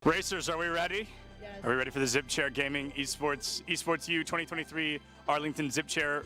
Racers, are we ready? Yes. Are we ready for the Zip Chair Gaming Esports U 2023 Arlington Zip Chair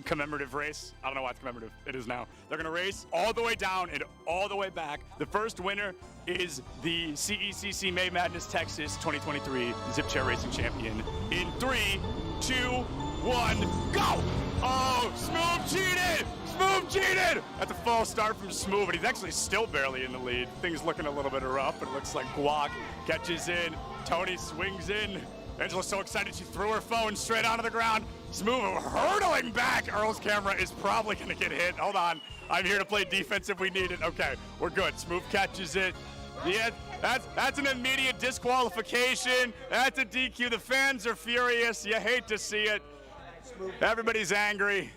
commemorative race? I don't know why it's commemorative. It is now. They're going to race all the way down and all the way back. The first winner is the CECC May Madness Texas 2023 Zip Chair Racing Champion. In 3, 2, 1, go! Oh, Smooth cheated! Smooth cheated! That's a false start from Smooth, but he's actually still barely in the lead. Things looking a little bit rough. It looks like Guac catches in. Tony swings in. Angela's so excited she threw her phone straight onto the ground. Smooth hurtling back. Earl's camera is probably going to get hit. Hold on. I'm here to play defense if we need it. Okay, we're good. Smooth catches it. Yeah, that's an immediate disqualification. That's a DQ. The fans are furious. You hate to see it. Everybody's angry.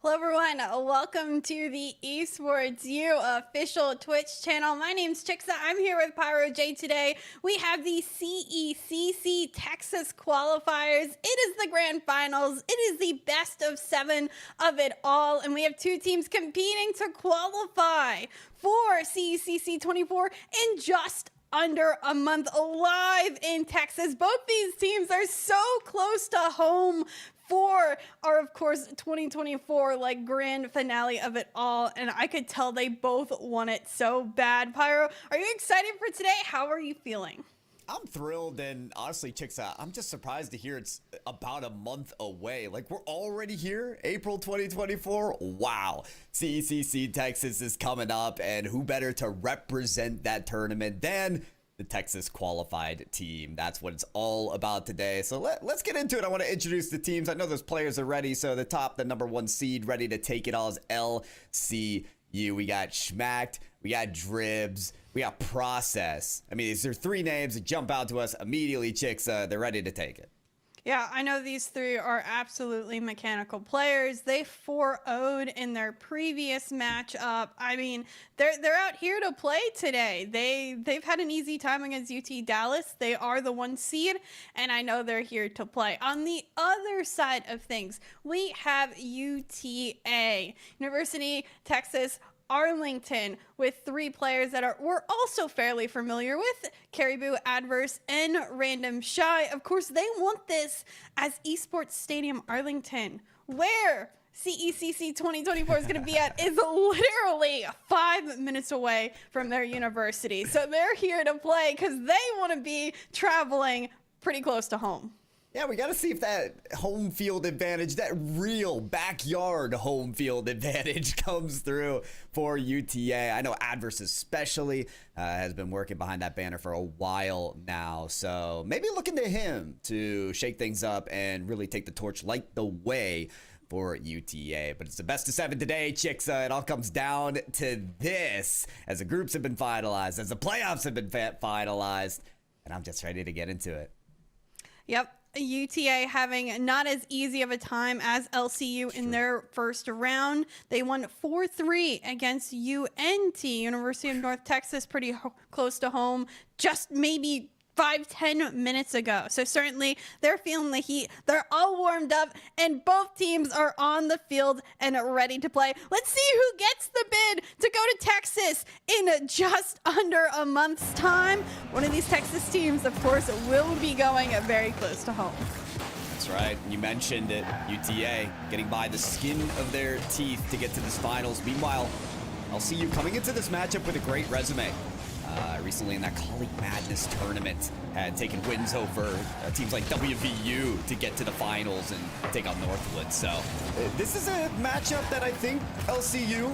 Hello everyone, welcome to the Esports U official Twitch channel. My name's Chixa. I'm here with Pyro J today. We have the CECC Texas Qualifiers. It is the grand finals. It is the best of 7 of it all, and we have 2 teams competing to qualify for CECC 24 in just under a month live in Texas. Both these teams are so close to home for our, of course, 2024 like grand finale of it all, and I could tell they both want it so bad. Pyro, are you excited for today? How are you feeling? I'm thrilled, and honestly, Chixa, I'm just surprised to hear it's about a month away. Like, we're already here, April 2024. Wow. CECC Texas is coming up, and who better to represent that tournament than the Texas qualified team? That's what it's all about today. So let's get into it. I want to introduce the teams. I know those players are ready. So the number 1 seed ready to take it all is LCU. We got Schmacked, we got Dribs, we got Process. I mean, these are 3 names that jump out to us immediately, Chicks. They're ready to take it. Yeah, I know these 3 are absolutely mechanical players. They 4-0'd in their previous matchup. I mean, they're out here to play today. They've had an easy time against UT Dallas. They are the 1 seed, and I know they're here to play. On the other side of things, we have UTA, University Texas Arlington, with 3 players that we're also fairly familiar with: Caribou, Adverse, and Random Shy. Of course, they want this as Esports Stadium Arlington, where CECC 2024 is going to be at, is literally 5 minutes away from their university. So they're here to play because they want to be traveling pretty close to home. Yeah, we got to see if that home field advantage, that real backyard home field advantage comes through for UTA. I know Adverse especially has been working behind that banner for a while now. So maybe looking to him to shake things up and really take the torch, light the way for UTA. But it's the best of 7 today, Chicks. It all comes down to this, as the groups have been finalized, as the playoffs have been finalized, and I'm just ready to get into it. Yep. UTA having not as easy of a time as LCU in their first round. They won 4-3 against UNT, University of North Texas, pretty close to home. Just maybe 5-10 minutes ago. So certainly they're feeling the heat. They're all warmed up and both teams are on the field and ready to play. Let's see who gets the bid to go to Texas in just under a month's time. One of these Texas teams, of course, will be going very close to home. That's right. You mentioned it. UTA getting by the skin of their teeth to get to this finals. Meanwhile, LCU coming into this matchup with a great resume. Recently in that Colleague Madness tournament, had taken wins over teams like WVU to get to the finals and take on Northwood. So this is a matchup that I think LCU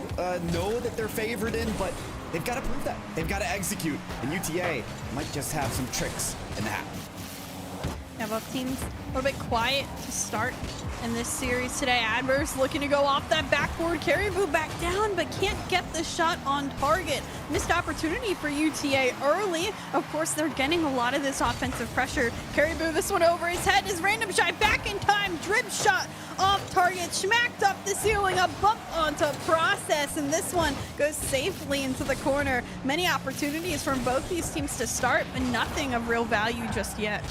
know that they're favored in, but they've got to prove that. They've got to execute. And UTA might just have some tricks in the hat. Yeah, both teams a little bit quiet to start in this series today. Adverse looking to go off that backboard. Caribou back down, but can't get the shot on target. Missed opportunity for UTA early. Of course, they're getting a lot of this offensive pressure. Caribou, this one over his head is Random Shy back in time. Drip shot off target, smacked up the ceiling, a bump onto Process, and this one goes safely into the corner. Many opportunities from both these teams to start, but nothing of real value just yet.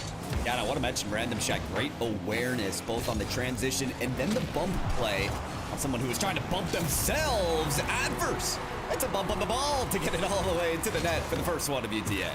Yeah, and I want to mention Random Shack, great awareness both on the transition and then the bump play on someone who was trying to bump themselves. Adverse. It's a bump on the ball to get it all the way to the net for the first one of UTA.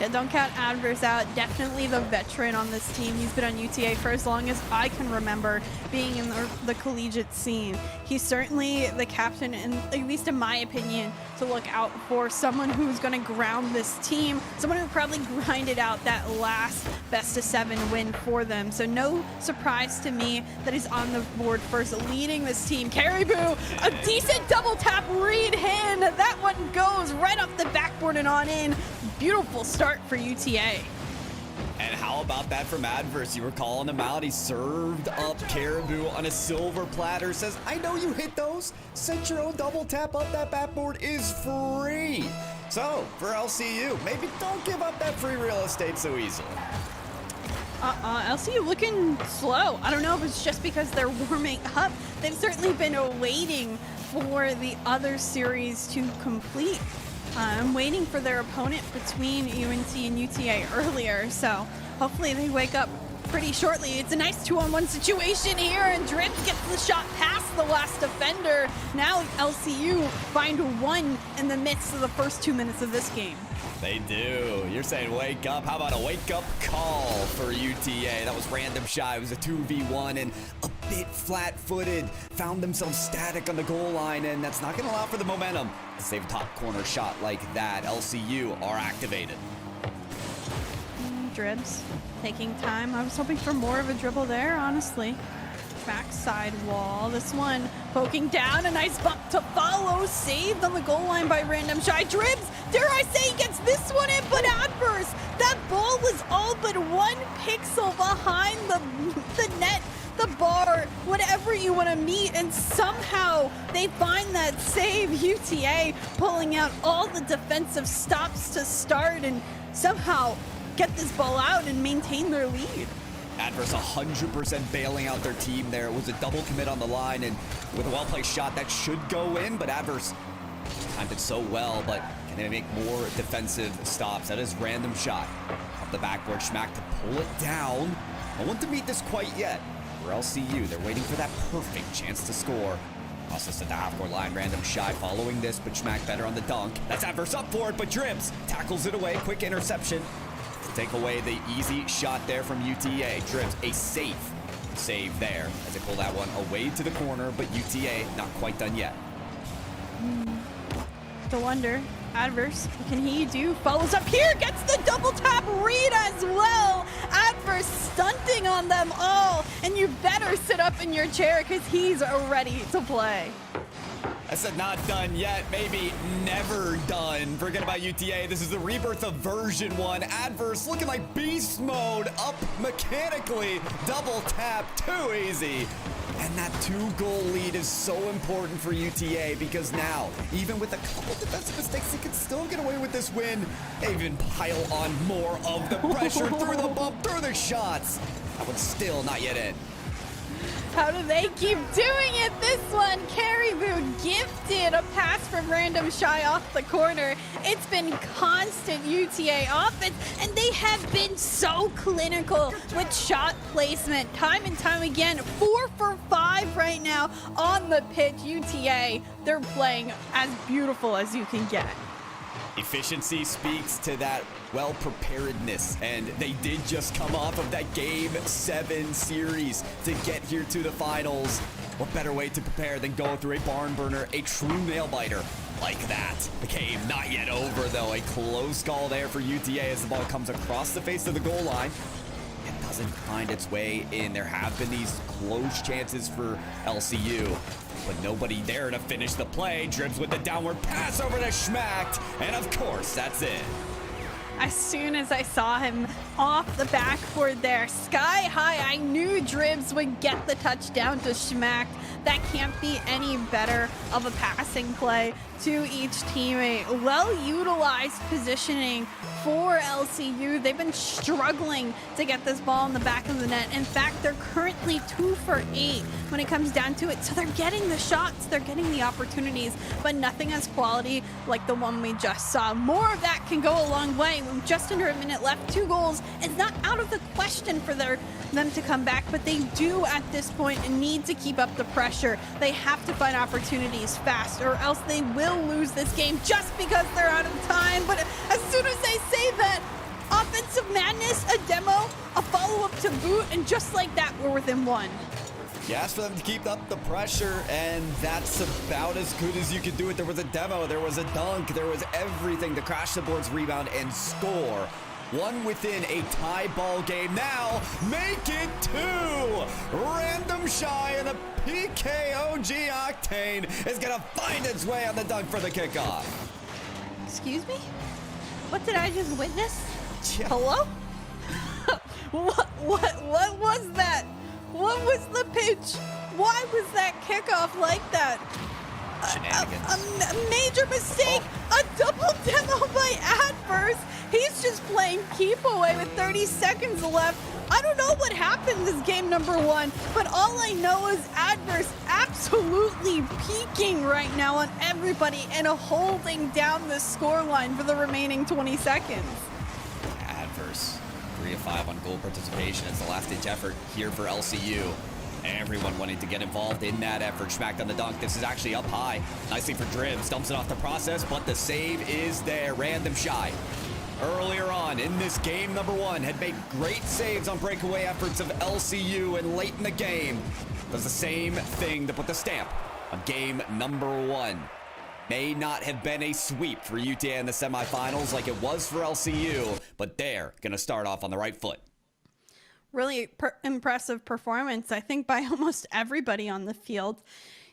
Yeah, don't count Adverse out. Definitely the veteran on this team. He's been on UTA for as long as I can remember being in the collegiate scene. He's certainly the captain, and at least in my opinion, to look out for, someone who's going to ground this team, someone who probably grinded out that last best-of-7 win for them. So no surprise to me that he's on the board first, leading this team. Caribou, a decent double tap read hand. That one goes right off the backboard and on in. Beautiful start for UTA. And how about that from Adverse? You were calling him out. He served up Caribou on a silver platter. Says, I know you hit those. Set your own double tap up. That backboard is free. So, for LCU, maybe don't give up that free real estate so easily. LCU looking slow. I don't know if it's just because they're warming up. They've certainly been waiting for the other series to complete. I'm waiting for their opponent between UNC and UTA earlier, so hopefully they wake up pretty shortly. It's a nice 2-on-1 situation here, and Drip gets the shot past the last defender. Now LCU find one in the midst of the first 2 minutes of this game. They do. You're saying wake up. How about a wake-up call for UTA? That was Random Shy. It was a 2v1 and a bit flat-footed. Found themselves static on the goal line, and that's not going to allow for the momentum to save a top corner shot like that. LCU are activated. Dribs taking time. I was hoping for more of a dribble there, honestly. Backside wall. This one poking down. A nice bump to follow. Saved on the goal line by Random Shy. Dribs, dare I say, he gets this one in, but Adverse. That ball was all but 1 pixel behind the net, the bar, whatever you want to meet, and somehow they find that save. UTA pulling out all the defensive stops to start and somehow get this ball out and maintain their lead. Adverse 100% bailing out their team there. It was a double commit on the line, and with a well-placed shot, that should go in, but Adverse timed it so well, but can they make more defensive stops? That is Random Shot. Up the backboard, Schmack to pull it down. No one to meet this quite yet. For LCU, they're waiting for that perfect chance to score. Process at the half-court line, Random Shy following this, but Schmack better on the dunk. That's Adverse up for it, but Dribs tackles it away. Quick interception. Take away the easy shot there from UTA. Dribs, a safe save there as they pull that one away to the corner, but UTA not quite done yet. To wonder, Adverse, what can he do? Follows up here, gets the double tap read as well. Adverse stunting on them all, and you better sit up in your chair because he's ready to play. I said not done yet, maybe never done. Forget about UTA. This is the rebirth of version 1. Adverse looking like beast mode, up mechanically. Double tap, too easy. And that 2-goal lead is so important for UTA because now, even with a couple defensive mistakes, they can still get away with this win. They even pile on more of the pressure through the bump, through the shots. That one's still not yet in. How do they keep doing it? This one, Caribou gifted a pass from Random Shy off the corner. It's been constant UTA offense, and they have been so clinical with shot placement. Time and time again, 4 for 5 right now on the pitch. UTA, they're playing as beautiful as you can get. Efficiency speaks to that well-preparedness, and they did just come off of that Game 7 series to get here to the finals. What better way to prepare than going through a barn burner, a true nail-biter like that? The game not yet over, though. A close call there for UTA as the ball comes across the face of the goal line. It doesn't find its way in. There have been these close chances for LCU, but nobody there to finish the play. Dribs with the downward pass over to Schmacht, and of course, that's it. As soon as I saw him off the backboard there, sky high, I knew Dribs would get the touchdown to Schmacht. That can't be any better of a passing play to each teammate. Well-utilized positioning for LCU. They've been struggling to get this ball in the back of the net. In fact, they're currently 2 for 8 when it comes down to it. So they're getting the shots, they're getting the opportunities, but nothing as quality like the one we just saw. More of that can go a long way. With just under a minute left, 2 goals. It's not out of the question for them to come back, but they do at this point need to keep up the pressure. They have to find opportunities fast, or else they will lose this game just because they're out of time. But as soon as they say that, offensive madness, a demo, a follow-up to boot, and just like that, we're within 1. You asked for them to keep up the pressure, and that's about as good as you could do it. There was a demo, there was a dunk, there was everything to crash the boards, rebound, and score. 1 within a tie ball game. Now, make it 2. Random Shy and a PKOG Octane is going to find its way on the dunk for the kickoff. Excuse me? What did I just witness? Yeah. Hello? What was that? What was the pitch? Why was that kickoff like that? A major mistake, a double demo by Adverse. He's just playing keep away with 30 seconds left. I don't know what happened this game number 1, but all I know is Adverse absolutely peaking right now on everybody and holding down the scoreline for the remaining 20 seconds. Adverse, 3 of 5 on goal participation. It's the last-ditch effort here for LCU. Everyone wanting to get involved in that effort. Schmacked on the dunk. This is actually up high. Nicely for Dribs. Dumps it off the process, but the save is there. Random Shy. Earlier on in this game number 1 had made great saves on breakaway efforts of LCU, and late in the game does the same thing to put the stamp on game number 1. May not have been a sweep for UTA in the semifinals like it was for LCU, but they're going to start off on the right foot. Really impressive performance, I think, by almost everybody on the field.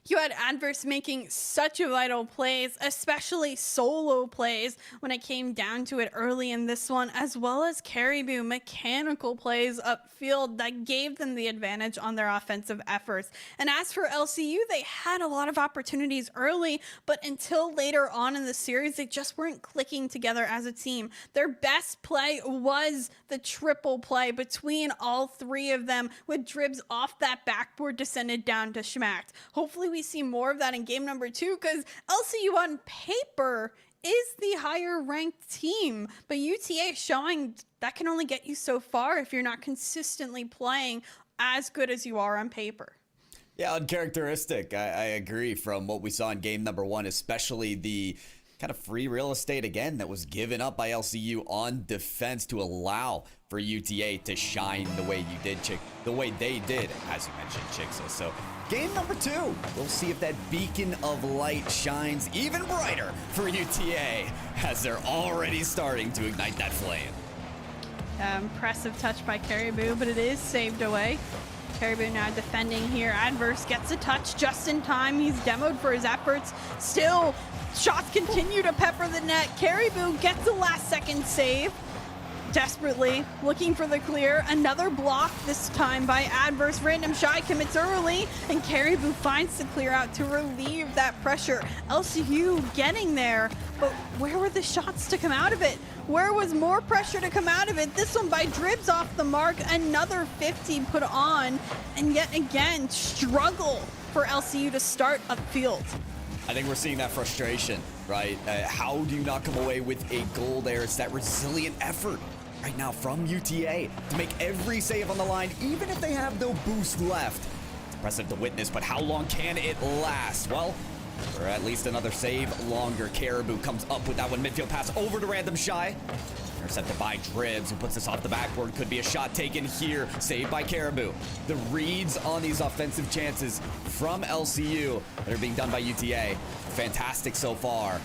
You had Adverse making such vital plays, especially solo plays when it came down to it early in this one, as well as Caribou mechanical plays upfield that gave them the advantage on their offensive efforts. And as for LCU, they had a lot of opportunities early, but until later on in the series, they just weren't clicking together as a team. Their best play was the triple play between all 3 of them, with Dribs off that backboard descended down to Schmacht. Hopefully we see more of that in game number 2, because LCU on paper is the higher ranked team, but UTA showing that can only get you so far if you're not consistently playing as good as you are on paper. Yeah, uncharacteristic. I agree from what we saw in game number 1, especially the kind of free real estate again that was given up by LCU on defense to allow for UTA to shine the way they did, as you mentioned, Chixo. So game number 2, we'll see if that beacon of light shines even brighter for UTA as they're already starting to ignite that flame. Impressive touch by Caribou, but it is saved away. Caribou now defending here. Adverse gets a touch just in time. He's demoed for his efforts. Still, shots continue to pepper the net. Caribou gets the last second save. desperately looking for the clear. Another block, this time by Adverse. Random Shy commits early, and Caribou finds the clear out to relieve that pressure. LCU getting there, but where were the shots to come out of it? Where was more pressure to come out of it? This one by Dribs off the mark, another 50 put on, and yet again, struggle for LCU to start upfield. I think we're seeing that frustration, right? How do you not come away with a goal there? It's that resilient effort right now from UTA to make every save on the line, even if they have no boost left. It's impressive to witness, but how long can it last? Well, for at least another save longer. Caribou comes up with that one. Midfield pass over to Random Shy. Intercepted by Dribs, who puts this off the backboard. Could be a shot taken here. Saved by Caribou. The reads on these offensive chances from LCU that are being done by UTA, fantastic so far.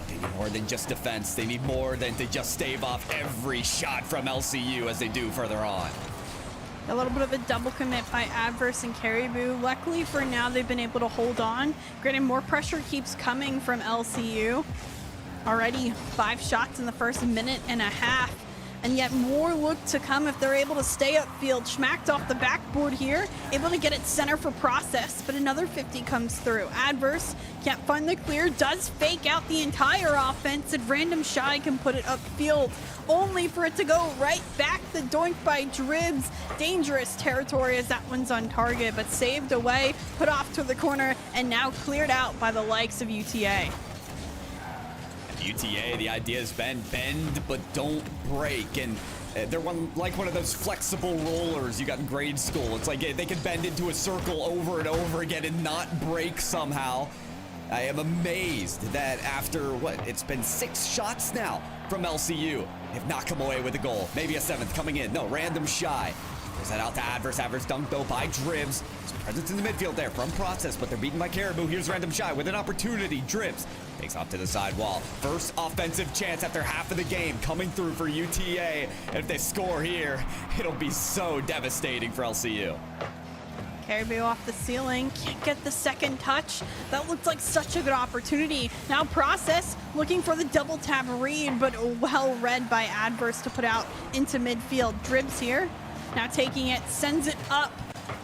They need more than just defense. They need more than to just stave off every shot from LCU as they do further on. A little bit of a double commit by Adverse and Caribou. Luckily for now, they've been able to hold on. Granted, more pressure keeps coming from LCU. Already 5 shots in the first minute and a half, and yet more look to come if they're able to stay upfield. Schmacked off the backboard here, able to get it center for process, but another 50 comes through. Adverse can't find the clear, does fake out the entire offense, and Random Shy can put it upfield, only for it to go right back. The doink by Dribs. Dangerous territory as that one's on target, but saved away, put off to the corner, and now cleared out by the likes of UTA. UTA, the idea has been bend but don't break, and they're like one of those flexible rollers you got in grade school. It's like they can bend into a circle over and over again and not break somehow. I am amazed that after, it's been 6 shots now from LCU, they have not come away with a goal. Maybe a 7th coming in. No, Random Shy. There's that out to Adverse. Adverse dunked though by Dribs. Some presence in the midfield there from Process, but they're beaten by Caribou. Here's Random Shy with an opportunity. Dribs takes off to the side wall. First offensive chance after half of the game coming through for UTA. And if they score here, it'll be so devastating for LCU. Caribou off the ceiling, can't get the second touch. That looked like such a good opportunity. Now Process looking for the double tap read, but well read by Adverse to put out into midfield. Dribs here, now taking it, sends it up.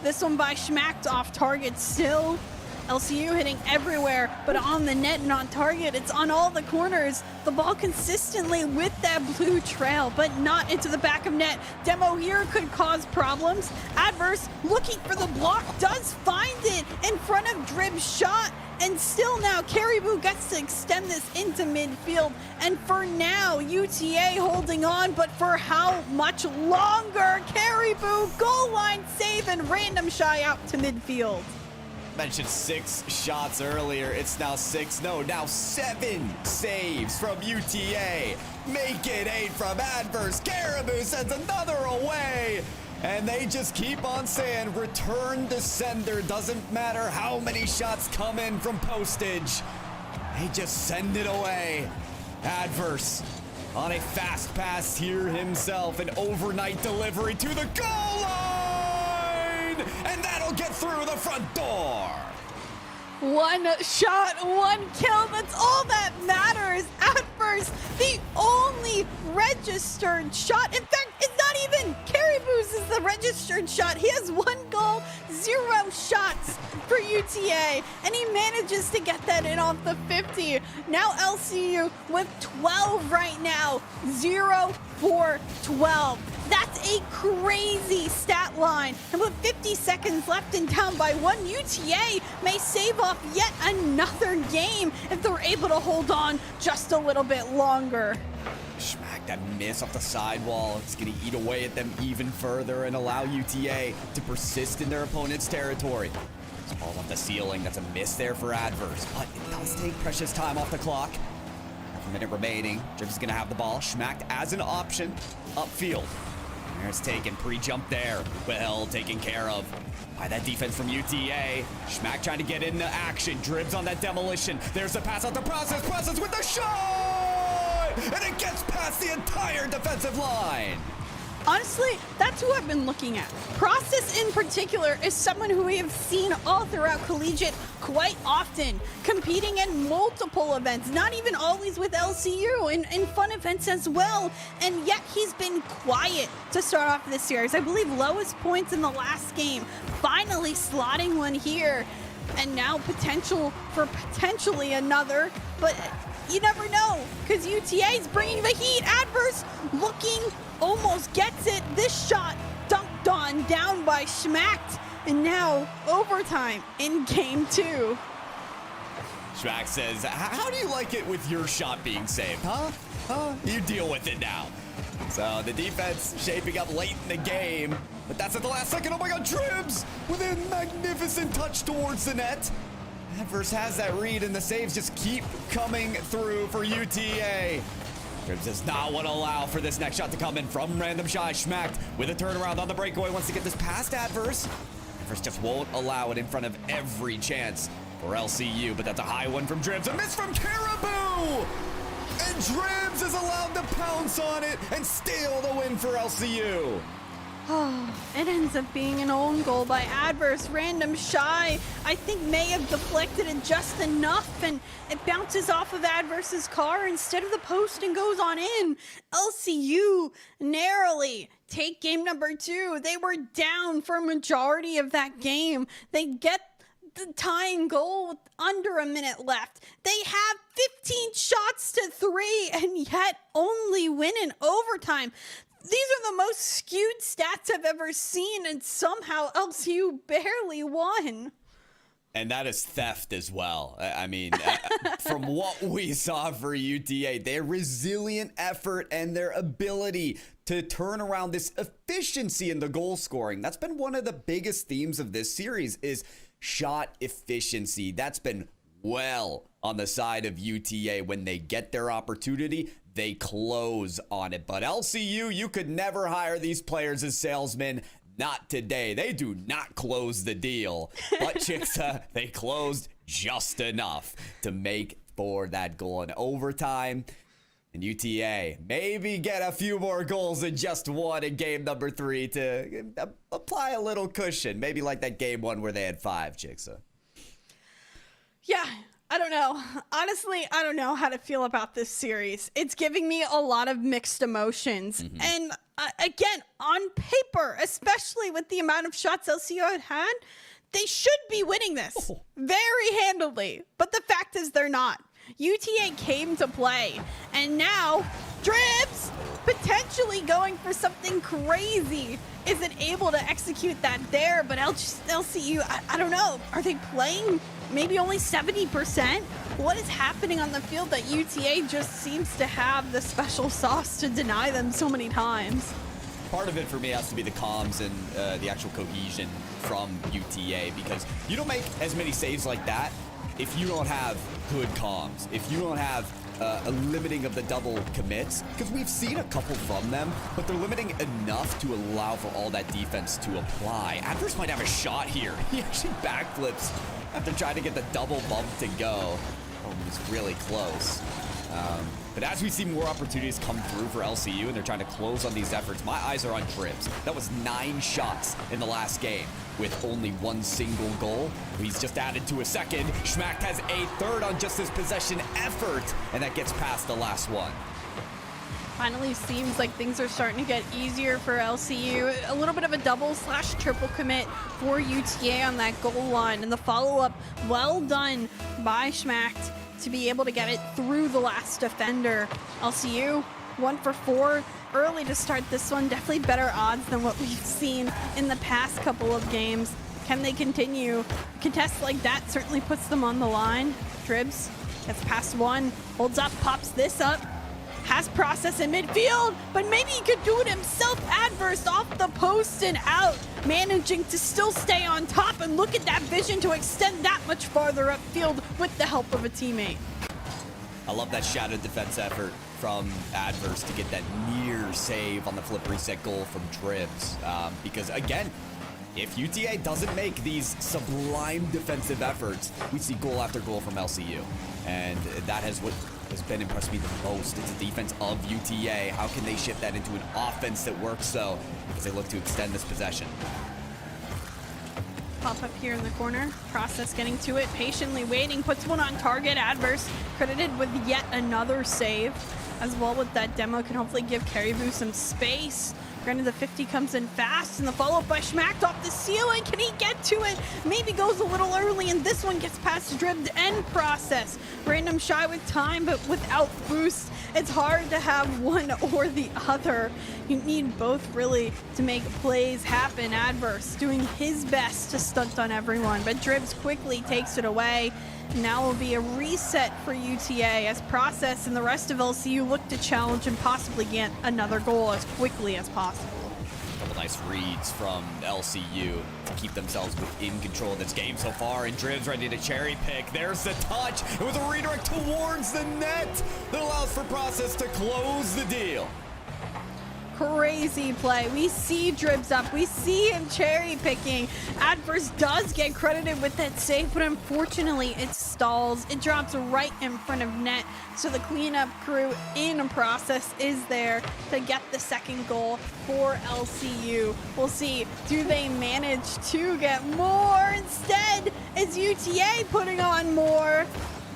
This one by Schmacked off target still. LCU hitting everywhere, but on the net and on target. It's on all the corners. The ball consistently with that blue trail, but not into the back of net. Demo here could cause problems. Adverse looking for the block, does find it in front of Drib's shot. And still now, Caribou gets to extend this into midfield. And for now, UTA holding on, but for how much longer? Caribou, goal line save, and Random Shy out to midfield. Mentioned 6 shots earlier. It's now 7 saves from UTA. Make it 8 from Adverse. Caribou sends another away. And they just keep on saying, return to sender. Doesn't matter how many shots come in from postage. They just send it away. Adverse on a fast pass here himself. An overnight delivery to the goal line. And that'll get through the front door. 1 shot, 1 kill. That's all that matters. Adverse, the only registered shot. In fact, it's not even Caribou's is the registered shot. He has 1 goal, 0 shots for UTA, and he manages to get that in off the 50. Now LCU with 12 right now, 0 for 12. That's a crazy stat line. And with 50 seconds left and down by 1, UTA may save off yet another game if they're able to hold on just a little bit longer. Schmack, that miss off the sidewall. It's going to eat away at them even further and allow UTA to persist in their opponent's territory. This ball's off the ceiling. That's a miss there for Adverse, but it does take precious time off the clock. Half a minute remaining. Dribs is going to have the ball. Schmack as an option upfield. There's taken, pre-jump there. Well taken care of by that defense from UTA. Schmack trying to get into action. Dribs on that demolition. There's a pass out to Process. Process with the shot! And it gets past the entire defensive line. Honestly, that's who I've been looking at. Process in particular is someone who we have seen all throughout collegiate quite often, competing in multiple events, not even always with LCU, in fun events as well. And yet he's been quiet to start off this series. I believe lowest points in the last game, finally slotting one here. And now potential for potentially another, but you never know, because UTA is bringing the heat. Adverse looking, almost gets it. This shot dunked on, down by Schmacked, and now overtime in game 2. Schmack says, how do you like it with your shot being saved, huh? You deal with it now. So the defense shaping up late in the game, but that's at the last second. Oh my God, Tribs with a magnificent touch towards the net. Adverse has that read, and the saves just keep coming through for UTA. Tribs does not want to allow for this next shot to come in from Random Shy. Schmacked with a turnaround on the breakaway, wants to get this past Adverse. Adverse just won't allow it in front of every chance for LCU, but that's a high one from Tribs. A miss from Caribou! And Tribs is allowed to pounce on it and steal the win for LCU. It ends up being an own goal by Adverse. Random Shy, I think, may have deflected it just enough, and it bounces off of Adverse's car instead of the post and goes on in. LCU narrowly take game number 2. They were down for a majority of that game. They get the tying goal with under a minute left. They have 15 shots to 3 and yet only win in overtime. These are the most skewed stats I've ever seen, and somehow LCU barely won. And that is theft as well. I mean, from what we saw for UTA, their resilient effort and their ability to turn around this efficiency in the goal scoring. That's been one of the biggest themes of this series is shot efficiency. That's been well on the side of UTA. When they get their opportunity, they close on it. But LCU, you could never hire these players as salesmen. Not today. They do not close the deal. But Chixa, they closed just enough to make for that goal in overtime. And UTA maybe get a few more goals than just one in game number 3 to apply a little cushion. Maybe like that game 1 where they had 5, Chixa. Yeah, I don't know. Honestly, I don't know how to feel about this series. It's giving me a lot of mixed emotions. And again, on paper, especially with the amount of shots LCU had, they should be winning this very handily. But the fact is they're not. UTA came to play, and now Dribs potentially going for something crazy isn't able to execute that there. But LCU, I don't know. Are they playing maybe only 70%? What is happening on the field that UTA just seems to have the special sauce to deny them so many times? Part of it for me has to be the comms and the actual cohesion from UTA, because you don't make as many saves like that if you don't have good comms, if you don't have a limiting of the double commits, because we've seen a couple from them, but they're limiting enough to allow for all that defense to apply. Adverse might have a shot here. He actually backflips after trying to get the double bump to go. Oh, he was really close. But as we see more opportunities come through for LCU and they're trying to close on these efforts, my eyes are on Tribs. That was 9 shots in the last game with only 1 single goal. He's just added to a second. Schmacked has a third on just his possession effort, and that gets past the last one. Finally seems like things are starting to get easier for LCU. A little bit of a double/triple commit for UTA on that goal line, and the follow-up well done by Schmacked to be able to get it through the last defender. LCU 1 for 4 early to start this one. Definitely better odds than what we've seen in the past couple of games. Can they continue? Contests like that certainly puts them on the line. Dribs gets past one, holds up, pops this up. Has process in midfield, but maybe he could do it himself. Adverse off the post and out, managing to still stay on top, and look at that vision to extend that much farther upfield with the help of a teammate. I love that shadowed defense effort from Adverse to get that near save on the flip reset goal from Dribs. Because again, if UTA doesn't make these sublime defensive efforts, we see goal after goal from LCU. And that has what has been impressed me the most. It's the defense of UTA. How can they shift that into an offense that works though, as they look to extend this possession? Pop up here in the corner. Process getting to it, patiently waiting, puts one on target. Adverse credited with yet another save. As well with that demo, can hopefully give Caribou some space. Granted, the 50 comes in fast, and the follow-up by Schmacked off the ceiling. Can he get to it? Maybe goes a little early, and this one gets past Dribbed and Process. Random shy with time, but without boost, it's hard to have one or the other. You need both really to make plays happen. Adverse doing his best to stunt on everyone, but Dribbs quickly takes it away. Now will be a reset for UTA as Process and the rest of LCU look to challenge and possibly get another goal as quickly as possible. Couple nice reads from LCU to keep themselves within control of this game so far, and Dribbs ready to cherry pick. There's the touch. It was a redirect towards the net that allows for Process to close the deal. Crazy play. We see Dribbs up. We see him cherry picking. Adverse does get credited with that save, but unfortunately it stalls. It drops right in front of net. So the cleanup crew in Process is there to get the second goal for LCU. We'll see, do they manage to get more? Instead, is UTA putting on more?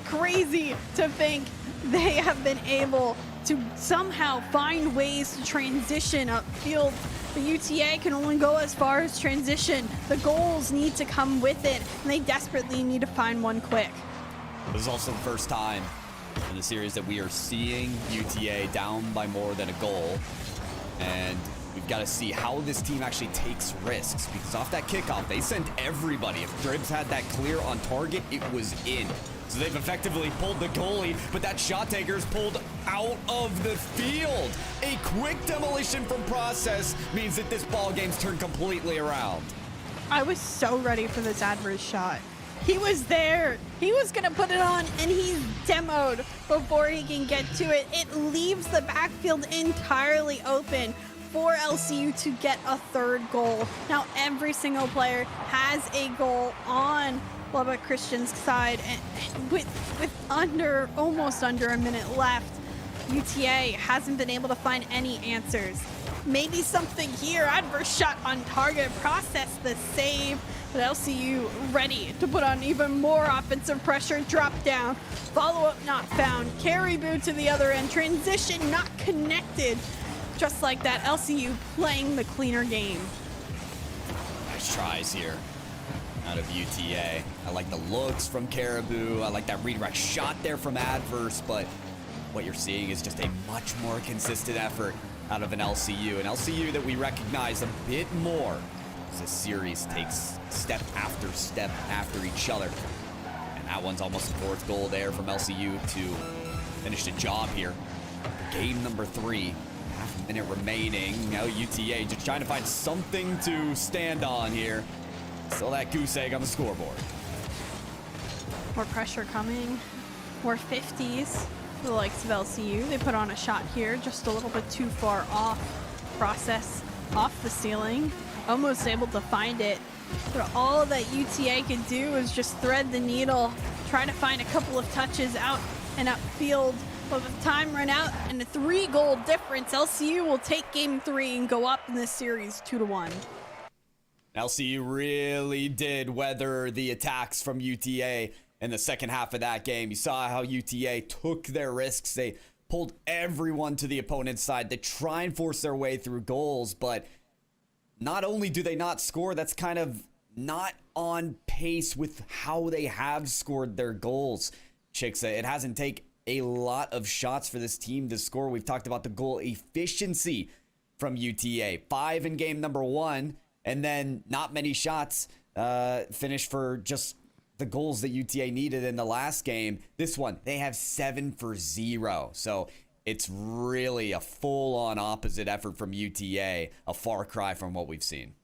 Crazy to think they have been able to somehow find ways to transition upfield. The UTA can only go as far as transition. The goals need to come with it, and they desperately need to find one quick. This is also the first time in the series that we are seeing UTA down by more than a goal, and we've got to see how this team actually takes risks, because off that kickoff, they sent everybody. If Dribbs had that clear on target, it was in. So they've effectively pulled the goalie, but that shot taker is pulled out of the field. A quick demolition from Process means that this ball game's turned completely around. I was so ready for this Adverse shot. He was there. He was going to put it on, and he's demoed before he can get to it. It leaves the backfield entirely open for LCU to get a third goal. Now every single player has a goal on Lubbock Christian's side, and with almost under a minute left, UTA hasn't been able to find any answers. Maybe something here. Adverse shot on target. Process the save, but LCU ready to put on even more offensive pressure. Drop down. Follow-up not found. Caribou to the other end. Transition not connected. Just like that, LCU playing the cleaner game. Nice tries here out of UTA. I like the looks from Caribou. I like that redirect shot there from Adverse, but what you're seeing is just a much more consistent effort out of an LCU. An LCU that we recognize a bit more as this series takes step after each other. And that one's almost the fourth goal there from LCU to finish the job here. Game number 3. Half a minute remaining. Now UTA just trying to find something to stand on here. Still that goose egg on the scoreboard. More pressure coming. More 50s for the likes of LCU. They put on a shot here, just a little bit too far off. Process off the ceiling. Almost able to find it. But all that UTA could do is just thread the needle, try to find a couple of touches out and upfield. But with time run out and a 3-goal difference, LCU will take game 3 and go up in this series 2-1. LCU really did weather the attacks from UTA in the second half of that game. You saw how UTA took their risks. They pulled everyone to the opponent's side to try and force their way through goals, but not only do they not score, that's kind of not on pace with how they have scored their goals. Chicksa, it hasn't taken a lot of shots for this team to score. We've talked about the goal efficiency from UTA. 5 in game number 1, and then not many shots finished for just the goals that UTA needed in the last game. This one, they have 7 for 0. So it's really a full-on opposite effort from UTA, a far cry from what we've seen.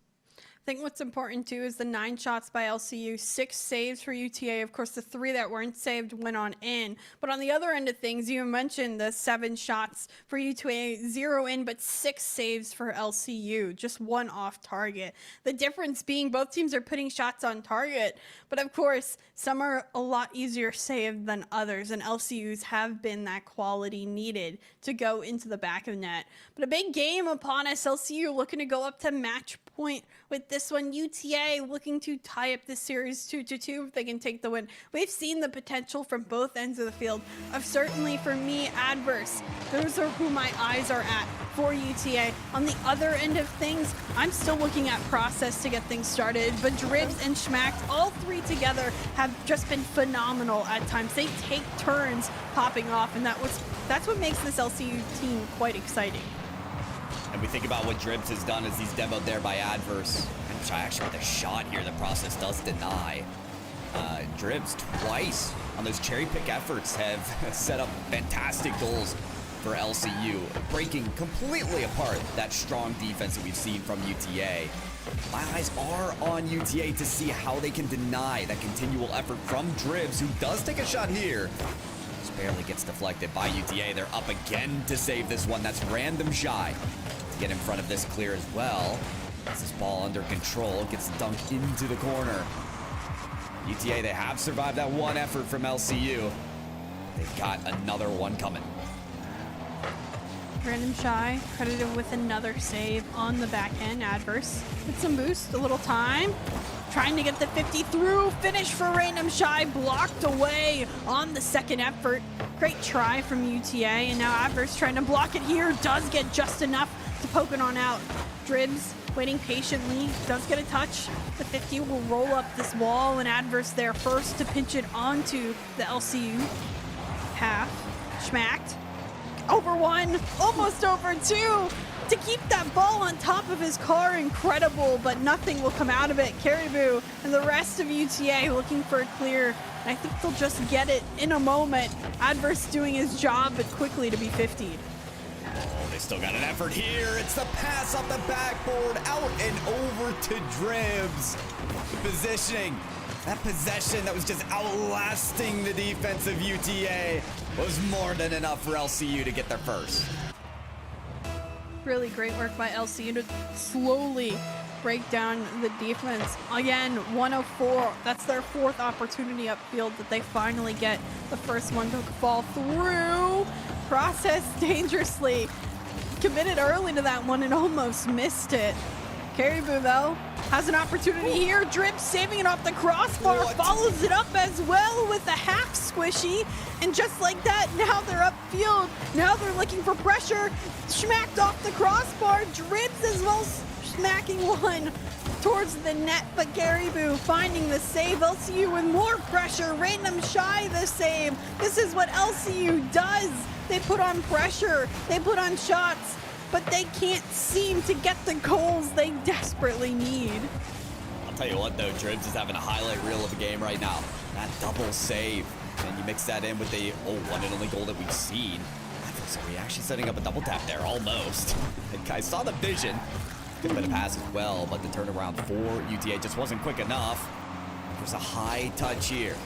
think what's important too is the 9 shots by LCU, 6 saves for UTA. Of course, the 3 that weren't saved went on in. But on the other end of things, you mentioned the 7 shots for UTA, 0 in, but 6 saves for LCU, just 1 off target. The difference being both teams are putting shots on target, but of course, some are a lot easier saved than others, and LCU's have been that quality needed to go into the back of the net. But a big game upon us. LCU looking to go up to match point with this one. UTA looking to tie up this series 2-2 if they can take the win. We've seen the potential from both ends of the field. Certainly for me, adverse. Those are who my eyes are at for UTA. On the other end of things, I'm still looking at process to get things started, but Dribs and Schmacked, all 3 together, have just been phenomenal at times. They take turns popping off, and that's what makes this LCU team quite exciting. And we think about what Dribs has done as he's demoed there by adverse. And actually with a shot here, the process does deny. Dribs twice on those cherry pick efforts have set up fantastic goals for LCU, breaking completely apart that strong defense that we've seen from UTA. My eyes are on UTA to see how they can deny that continual effort from Dribs, who does take a shot here. Just barely gets deflected by UTA. They're up again to save this one. That's random shy. To get in front of this clear as well. Gets this ball under control. Gets dunked into the corner. UTA, they have survived that one effort from LCU. They've got another one coming. Random Shy credited with another save on the back end. Adverse with some boost, a little time. Trying to get the 50 through. Finish for Random Shy, blocked away on the second effort. Great try from UTA, and now Adverse trying to block it here. Does get just enough to poke it on out. Dribs waiting patiently, does get a touch. The 50 will roll up this wall, and Adverse there first to pinch it onto the LCU half. Schmacked. Over 1, almost over 2. To keep that ball on top of his car, incredible, but nothing will come out of it. Caribou and the rest of UTA looking for a clear. And I think they'll just get it in a moment. Adverse doing his job, but quickly to be 50'd. Oh, they still got an effort here. It's the pass off the backboard, out and over to Dribs. The positioning. That possession that was just outlasting the defense of UTA was more than enough for LCU to get their first. Really great work by LCU to slowly break down the defense. Again, 104. That's their 4th opportunity upfield that they finally get the first one to fall through. Process dangerously. Committed early to that one and almost missed it. Caribou, though, has an opportunity here. Drip saving it off the crossbar, follows it up as well with a half squishy. And just like that, now they're upfield. Now they're looking for pressure. Schmacked off the crossbar. Dribs as well, smacking one towards the net. But Caribou finding the save. LCU with more pressure. Random Shy the save. This is what LCU does. They put on pressure. They put on shots. But they can't seem to get the goals they desperately need. I'll tell you what, though, Dribs is having a highlight reel of the game right now. That double save. And you mix that in with the one and only goal that we've seen. So we're actually setting up a double tap there, almost. I saw the vision. Good bit of pass as well, but the turnaround for UTA just wasn't quick enough. There's a high touch here.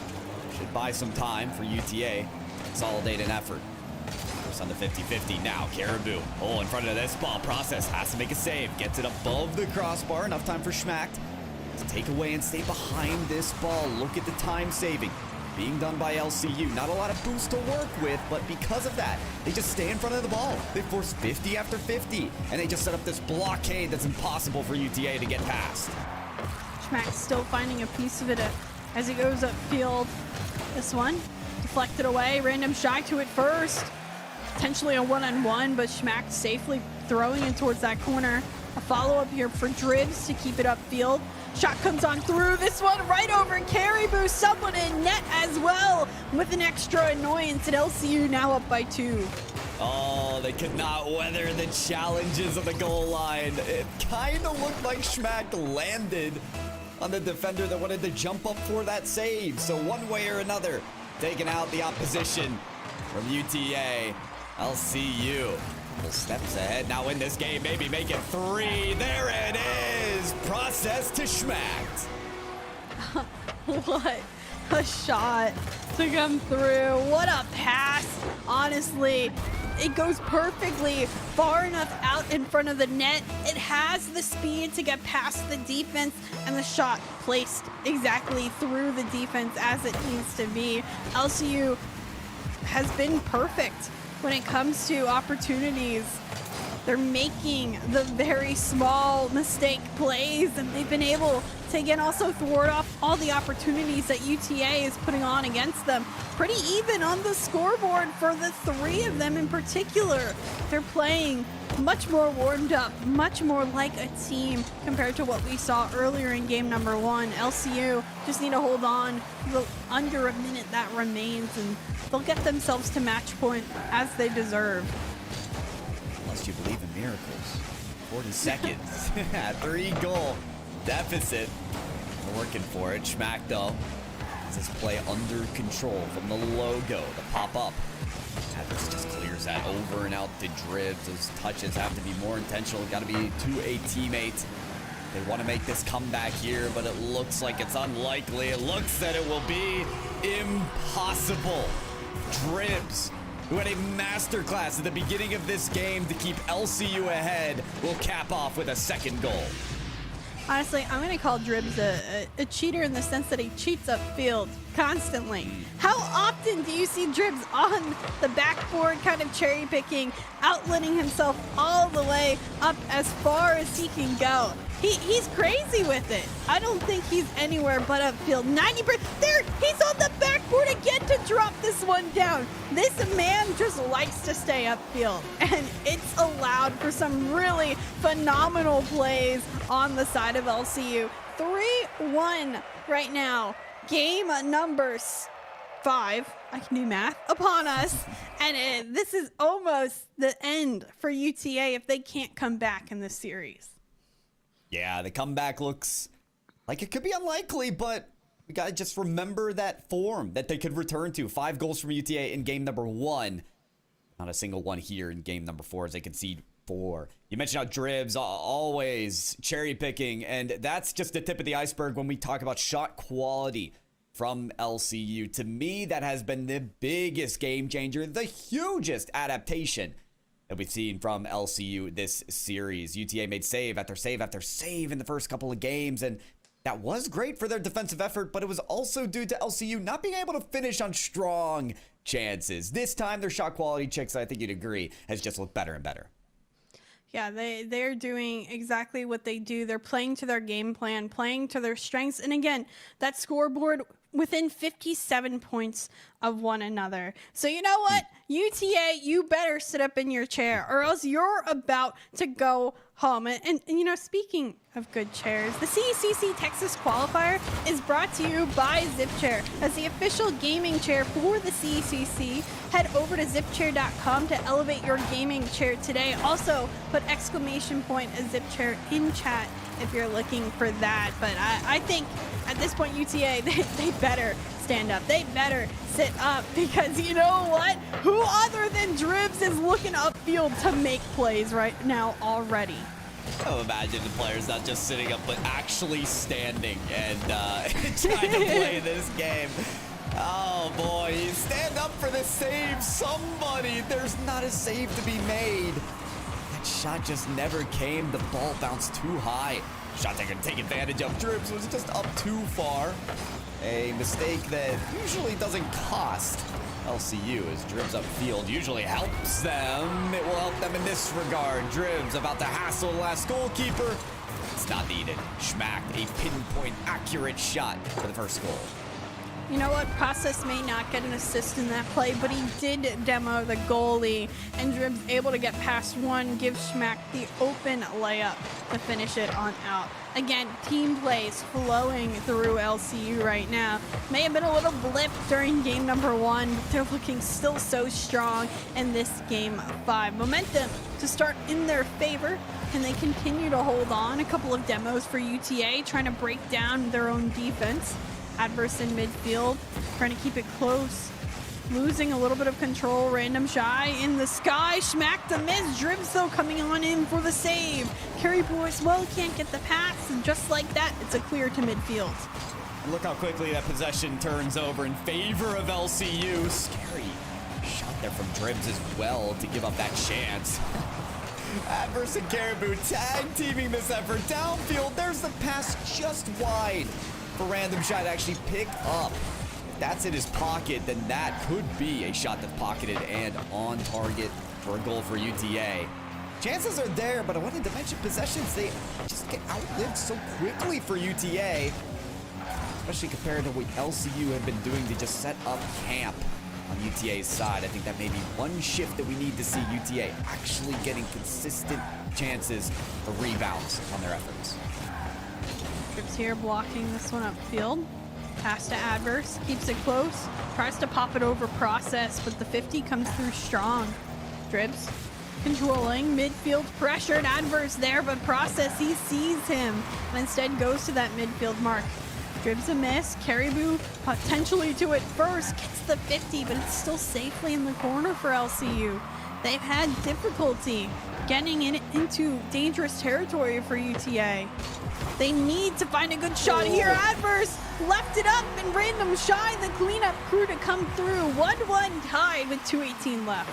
Should buy some time for UTA. Consolidate an effort. On the 50-50 now. Caribou, in front of this ball. Process has to make a save. Gets it above the crossbar. Enough time for Schmacked to take away and stay behind this ball. Look at the time saving being done by LCU. Not a lot of boost to work with, but because of that, they just stay in front of the ball. They force 50 after 50, and they just set up this blockade that's impossible for UTA to get past. Schmack still finding a piece of it as he goes upfield. This one deflected away. Random Shy to it first. Potentially a one-on-one, but Schmack safely throwing it towards that corner. A follow-up here for Dribs to keep it upfield. Shot comes on through. This one right over Caribou. Someone in net as well with an extra annoyance, and LCU now up by 2. Oh, they could not weather the challenges of the goal line. It kind of looked like Schmack landed on the defender that wanted to jump up for that save. So one way or another, taking out the opposition from UTA. LCU Couple steps ahead now in this game, maybe make it 3. There it is. Process to Schmacked. What a shot to come through. What a pass. Honestly, it goes perfectly far enough out in front of the net. It has the speed to get past the defense, and the shot placed exactly through the defense as it needs to be. LCU has been perfect when it comes to opportunities. They're making the very small mistake plays, and they've been able to again also thwart off all the opportunities that UTA is putting on against them. Pretty even on the scoreboard for the 3 of them in particular. They're playing much more warmed up, much more like a team compared to what we saw earlier in game number 1. LCU just need to hold on the under a minute that remains, and they'll get themselves to match point as they deserve. Unless you believe in miracles. 40 seconds. 3-goal deficit. We're working for it. Schmack, though, has this play under control from the logo. The pop-up. Adverse just clears that over and out to Dribs. Those touches have to be more intentional. Got to be to a teammate. They want to make this comeback here, but it looks like it's unlikely. It looks that it will be impossible. Dribs, who had a masterclass at the beginning of this game to keep LCU ahead, will cap off with a 2nd goal. Honestly, I'm going to call Dribs a cheater in the sense that he cheats upfield constantly. How often do you see Dribs on the backboard kind of cherry picking, outletting himself all the way up as far as he can go? He's crazy with it. I don't think he's anywhere but upfield. 90%. There, he's on the backboard again to drop this one down. This man just likes to stay upfield, and it's allowed for some really phenomenal plays on the side of LCU. 3-1 right now. Game number 5. I can do math upon us, and this is almost the end for UTA if they can't come back in this series. Yeah, the comeback looks like it could be unlikely, but we got to just remember that form that they could return to. 5 goals from UTA in game number 1. Not a single one here in game number 4 as they concede 4. You mentioned how Dribs always cherry picking, and that's just the tip of the iceberg when we talk about shot quality from LCU. To me, that has been the biggest game changer, the hugest adaptation that we've seen from LCU this series. UTA made save after save after save in the first couple of games, and that was great for their defensive effort, but it was also due to LCU not being able to finish on strong chances. This time, their shot quality, Chicks, I think you'd agree, has just looked better and better. Yeah, they're doing exactly what they do. They're playing to their game plan, playing to their strengths. And again, that scoreboard within 57 points of one another. So you know what? UTA, you better sit up in your chair or else you're about to go home. And you know, speaking of good chairs, the CECC Texas Qualifier is brought to you by ZipChair. As the official gaming chair for the CECC, head over to zipchair.com to elevate your gaming chair today. Also, put exclamation point as ZipChair in chat if you're looking for that. But I think at this point, UTA, they better stand up. They better sit up because you know what? Who other than Dribs is looking upfield to make plays right now already? Oh, imagine the players not just sitting up, but actually standing and trying to play this game. Oh boy, stand up for the save, somebody. There's not a save to be made. That shot just never came. The ball bounced too high. Shot taker to take advantage of. Dribs was just up too far. A mistake that usually doesn't cost LCU as Dribs upfield usually helps them. It will help them in this regard. Dribs about to hassle the last goalkeeper. It's not needed. Schmacked a pinpoint accurate shot for the first goal. You know what? Process may not get an assist in that play, but he did demo the goalie, and Dribs able to get past one, give Schmack the open layup to finish it on out. Again, team plays flowing through LCU right now. May have been a little blip during game number 1, but they're looking still so strong in this game 5. Momentum to start in their favor, and they continue to hold on. A couple of demos for UTA, trying to break down their own defense. Adverse in midfield, trying to keep it close. losing a little bit of control. Random Shy in the sky, smacked a miss. Dribs though coming on in for the save. Caribou as well can't get the pass, and just like that, it's a clear to midfield. Look how quickly that possession turns over in favor of LCU. Scary shot there from Dribs as well to give up that chance. Adverse and Caribou tag teaming this effort downfield. There's the pass just wide for Random Shot to actually pick up. If that's in his pocket, then that could be a shot that's pocketed and on target for a goal for UTA. Chances are there, but I wanted to mention possessions. They just get outlived so quickly for UTA, especially compared to what LCU have been doing to just set up camp on UTA's side. I think that may be one shift that we need to see UTA actually getting consistent chances for rebounds on their efforts. Dribs here blocking this one upfield. Pass to Adverse, keeps it close, tries to pop it over Process, but the 50 comes through strong. Dribs controlling, midfield pressure and Adverse there, but Process, he sees him and instead goes to that midfield mark. Dribs a miss, Caribou potentially to it first, gets the 50, but it's still safely in the corner for LCU. They've had difficulty getting into dangerous territory for UTA. They need to find a good shot here. Adverse left it up and Random Shy, the cleanup crew, to come through. 1-1 tied with 2:18 left.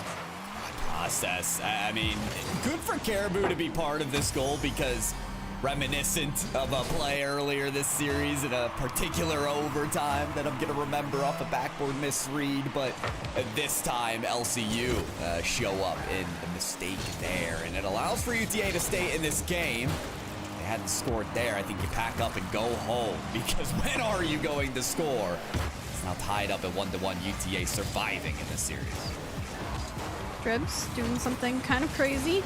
Process. I mean, good for Caribou to be part of this goal because reminiscent of a play earlier this series in a particular overtime that I'm going to remember off a backboard misread, but this time LCU show up in the mistake there, and it allows for UTA to stay in this game. If they hadn't scored there, I think you pack up and go home, because when are you going to score? It's now tied up at 1-1, UTA surviving in this series. Dribs doing something kind of crazy.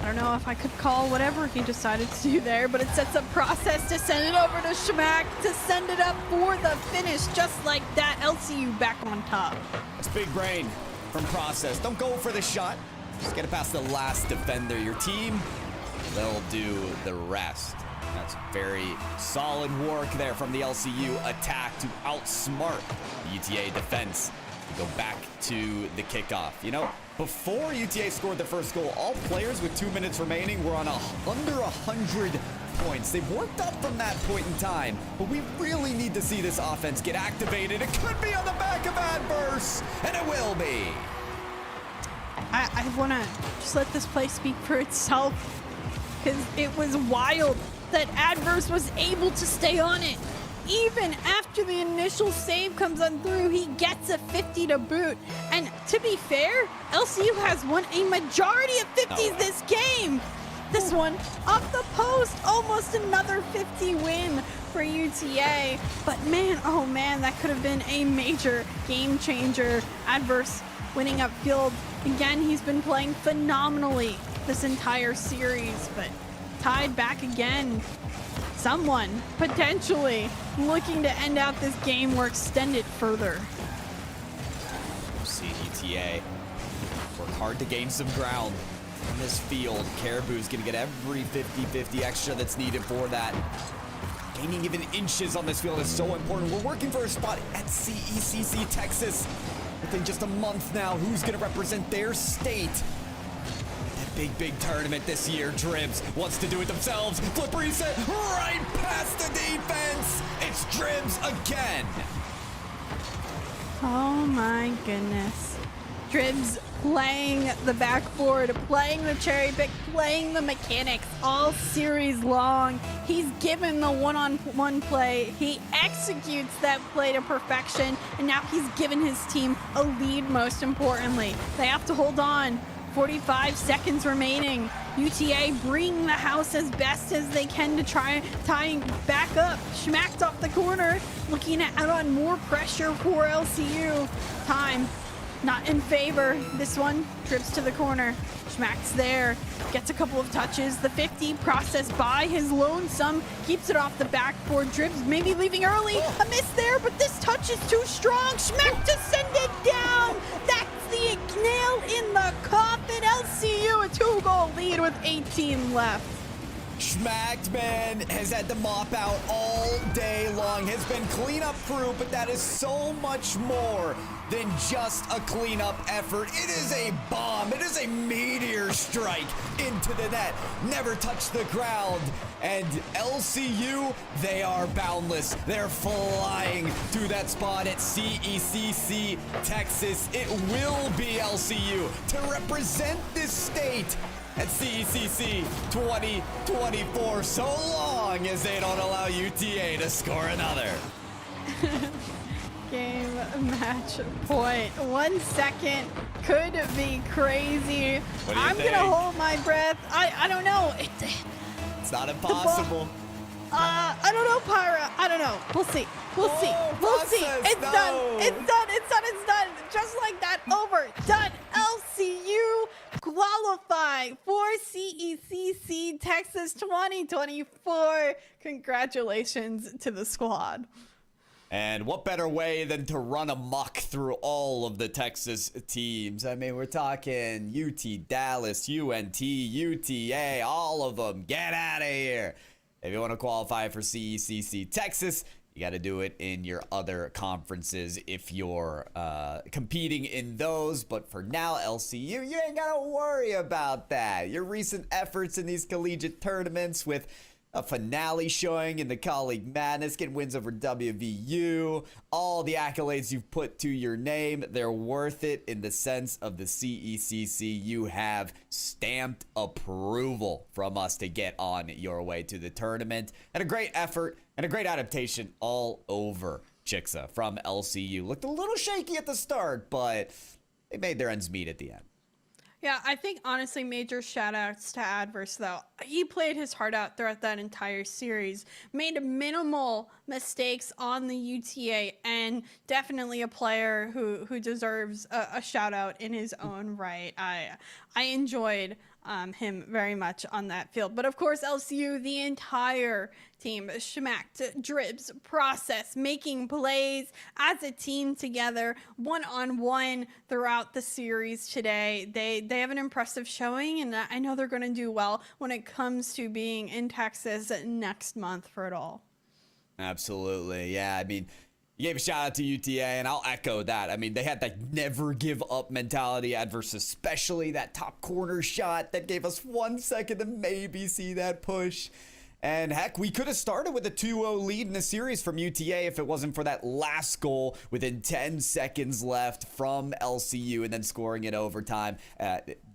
I don't know if I could call whatever he decided to do there, but it sets up Process to send it over to Schmack to send it up for the finish. Just like that, LCU back on top. That's big brain from Process. Don't go for the shot. Just get it past the last defender. Your team, they'll do the rest. That's very solid work there from the LCU attack to outsmart the UTA defense to go back to the kickoff. You know, before UTA scored the first goal, all players with 2 minutes remaining were on under 100 points. They've worked up from that point in time, but we really need to see this offense get activated. It could be on the back of Adverse, and it will be. I want to just let this play speak for itself, because it was wild that Adverse was able to stay on it. Even after the initial save comes on through, he gets a 50 to boot. And to be fair, LCU has won a majority of 50s this game. This one off the post, almost another 50 win for UTA. But man, oh man, that could have been a major game changer. Adverse winning upfield. Again, he's been playing phenomenally this entire series, but tied back again. Someone potentially looking to end out this game or extend it further. We'll see UTA work hard to gain some ground in this field. Caribou's going to get every 50-50 extra that's needed for that. Gaining even inches on this field is so important. We're working for a spot at CECC, Texas. Within just a month now, who's going to represent their state? Big tournament this year. Dribs wants to do it themselves. Flip reset right past the defense. It's Dribs again. Oh my goodness. Dribs playing the backboard, playing the cherry pick, playing the mechanics all series long. He's given the one-on-one play. He executes that play to perfection, and now he's given his team a lead. Most importantly, they have to hold on. 45 seconds remaining. UTA bring the house as best as they can to try tying back up. Schmacked off the corner, looking at add on more pressure for LCU. Time not in favor. This one trips to the corner. Schmack's there, gets a couple of touches. The 50 processed by his lonesome, keeps it off the backboard. Dribs maybe leaving early. A miss there, but this touch is too strong. Schmack to send it down. That's the nail in the coffin. LCU a 2-goal lead with 18 left. Schmacked, man, has had to mop out all day long has been cleanup crew, but that is so much more than just a cleanup effort. It is a bomb. It is a meteor strike into the net. Never touched the ground. And LCU, they are boundless. They're flying to that spot at CECC, Texas. It will be LCU to represent this state at CECC 2024, so long as they don't allow UTA to score another. Game match point. 1 second could be crazy. I'm gonna hold my breath. I don't know. It's not impossible. I don't know, Pyra. I don't know. We'll see. We'll see. It's done. It's done. It's done. It's done. Just like that. Over. Done. LCU qualifying for CECC Texas 2024. Congratulations to the squad. And what better way than to run amok through all of the Texas teams? I mean, we're talking UT Dallas, UNT, UTA, all of them. Get out of here. If you want to qualify for CECC Texas, you got to do it in your other conferences if you're competing in those. But for now, LCU, you ain't got to worry about that. Your recent efforts in these collegiate tournaments with a finale showing in the Colleague Madness, getting wins over WVU, all the accolades you've put to your name, they're worth it in the sense of the CECC. You have stamped approval from us to get on your way to the tournament. And a great effort and a great adaptation all over Chixa from LCU. Looked a little shaky at the start, but they made their ends meet at the end. Yeah, I think honestly major shout outs to Adverse though. He played his heart out throughout that entire series, made minimal mistakes on the UTA, and definitely a player who deserves a shout out in his own right. I enjoyed him very much on that field. But of course, LCU, the entire team, schmacked, dribs, process, making plays as a team together, one-on-one throughout the series today. They have an impressive showing, and I know they're going to do well when it comes to being in Texas next month for it all. Absolutely. Yeah, I mean, you gave a shout out to UTA, and I'll echo that. I mean, they had that never give up mentality. Adverse, especially that top corner shot that gave us 1 second to maybe see that push. And heck, we could have started with a 2-0 lead in the series from UTA if it wasn't for that last goal within 10 seconds left from LCU and then scoring it overtime.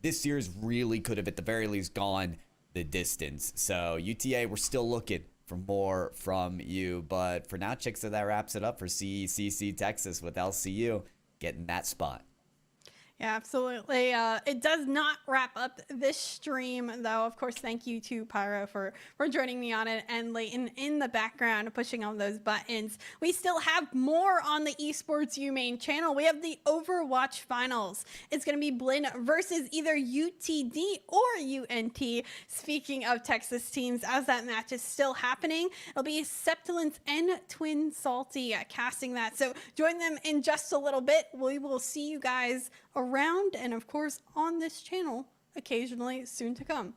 This series really could have at the very least gone the distance. So UTA, we're still looking for more from you. But for now, Chixa, that wraps it up for CECC Texas with LCU getting that spot. Yeah, absolutely. It does not wrap up this stream, though. Of course, thank you to Pyro for joining me on it, and Leighton in the background pushing all those buttons. We still have more on the Esports U main channel. We have the Overwatch Finals. It's going to be Blinn versus either UTD or UNT. Speaking of Texas teams, as that match is still happening, it'll be Septilence and Twin Salty casting that. So join them in just a little bit. We will see you guys around and of course on this channel occasionally soon to come.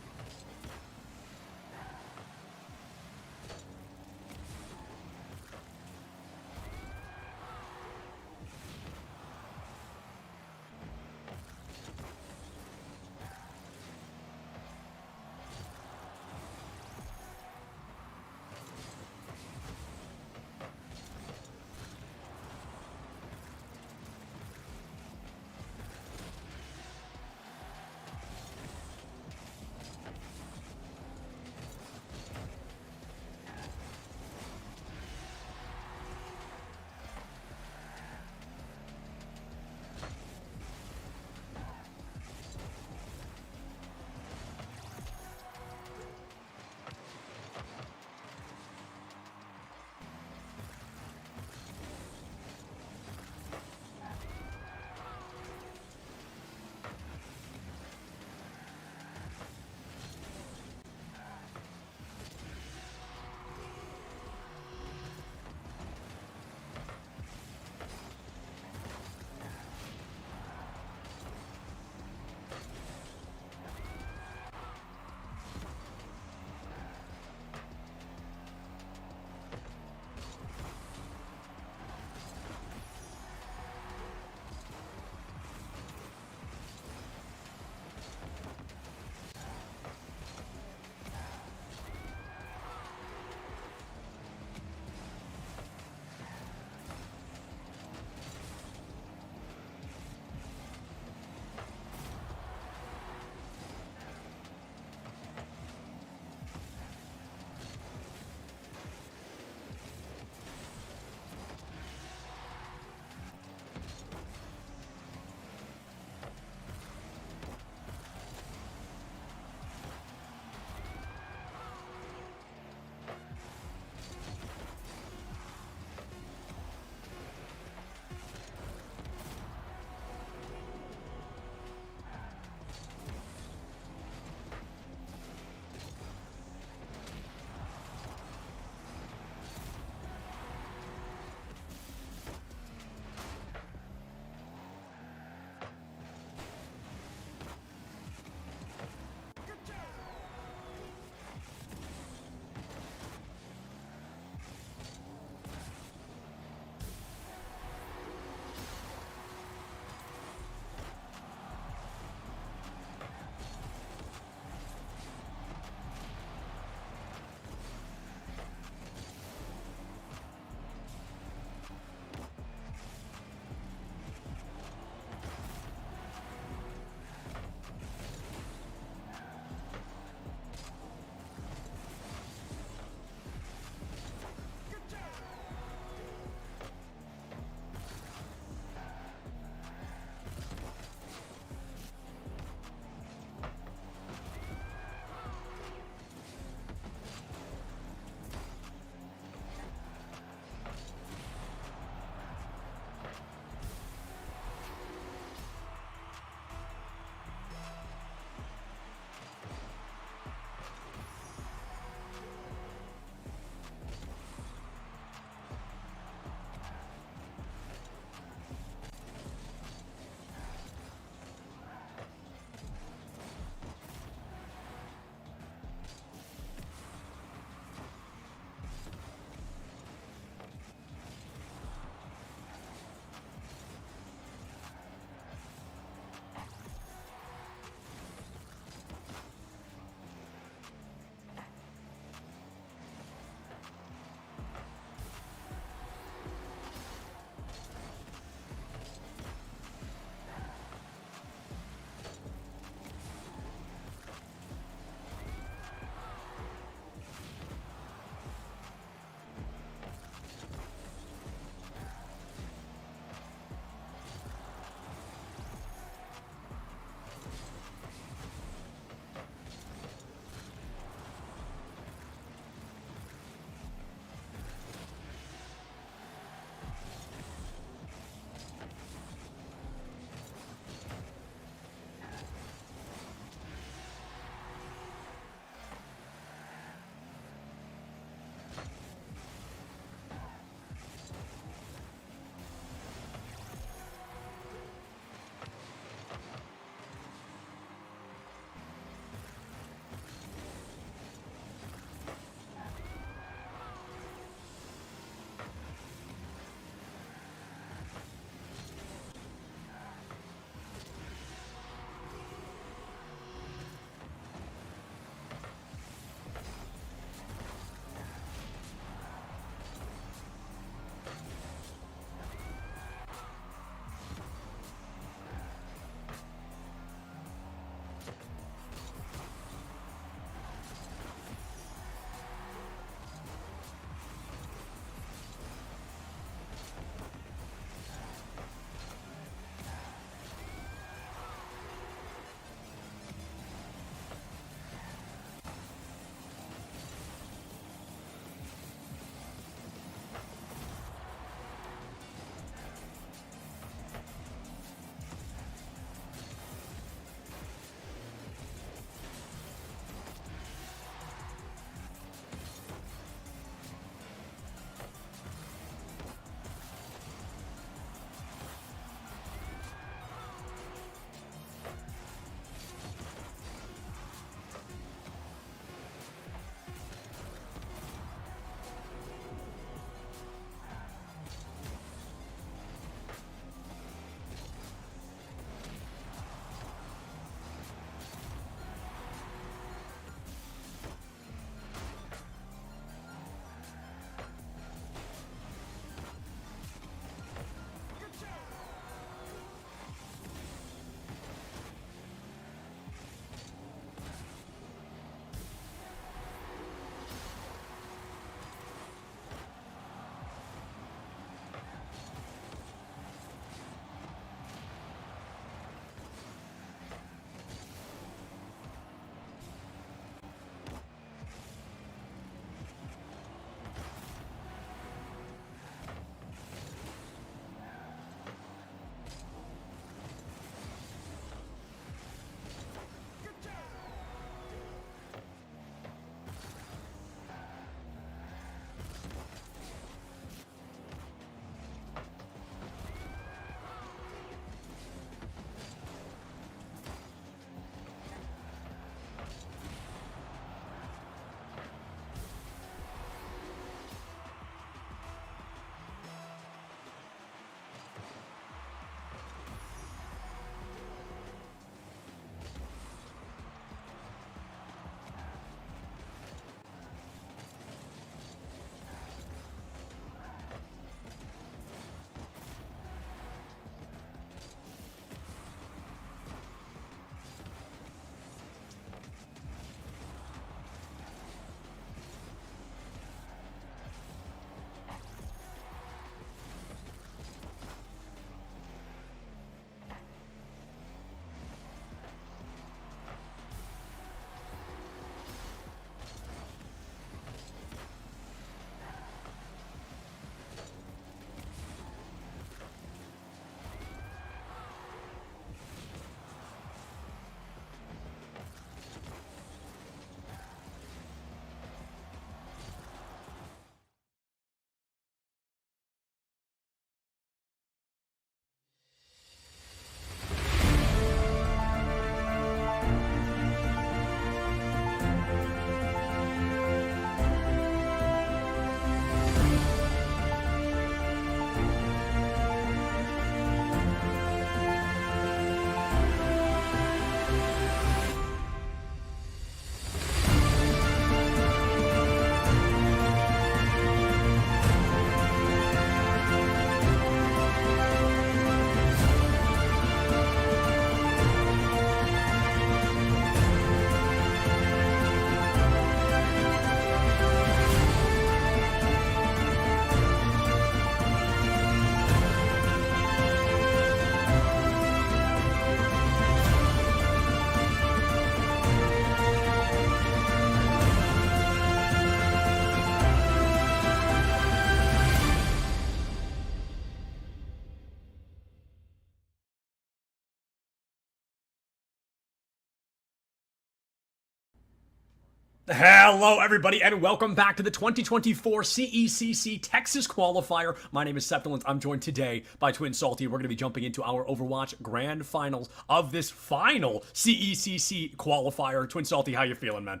Hello, everybody, and welcome back to the 2024 CECC Texas Qualifier. My name is Septilence. I'm joined today by Twin Salty. We're going to be jumping into our Overwatch Grand Finals of this final CECC Qualifier. Twin Salty, how you feeling, man?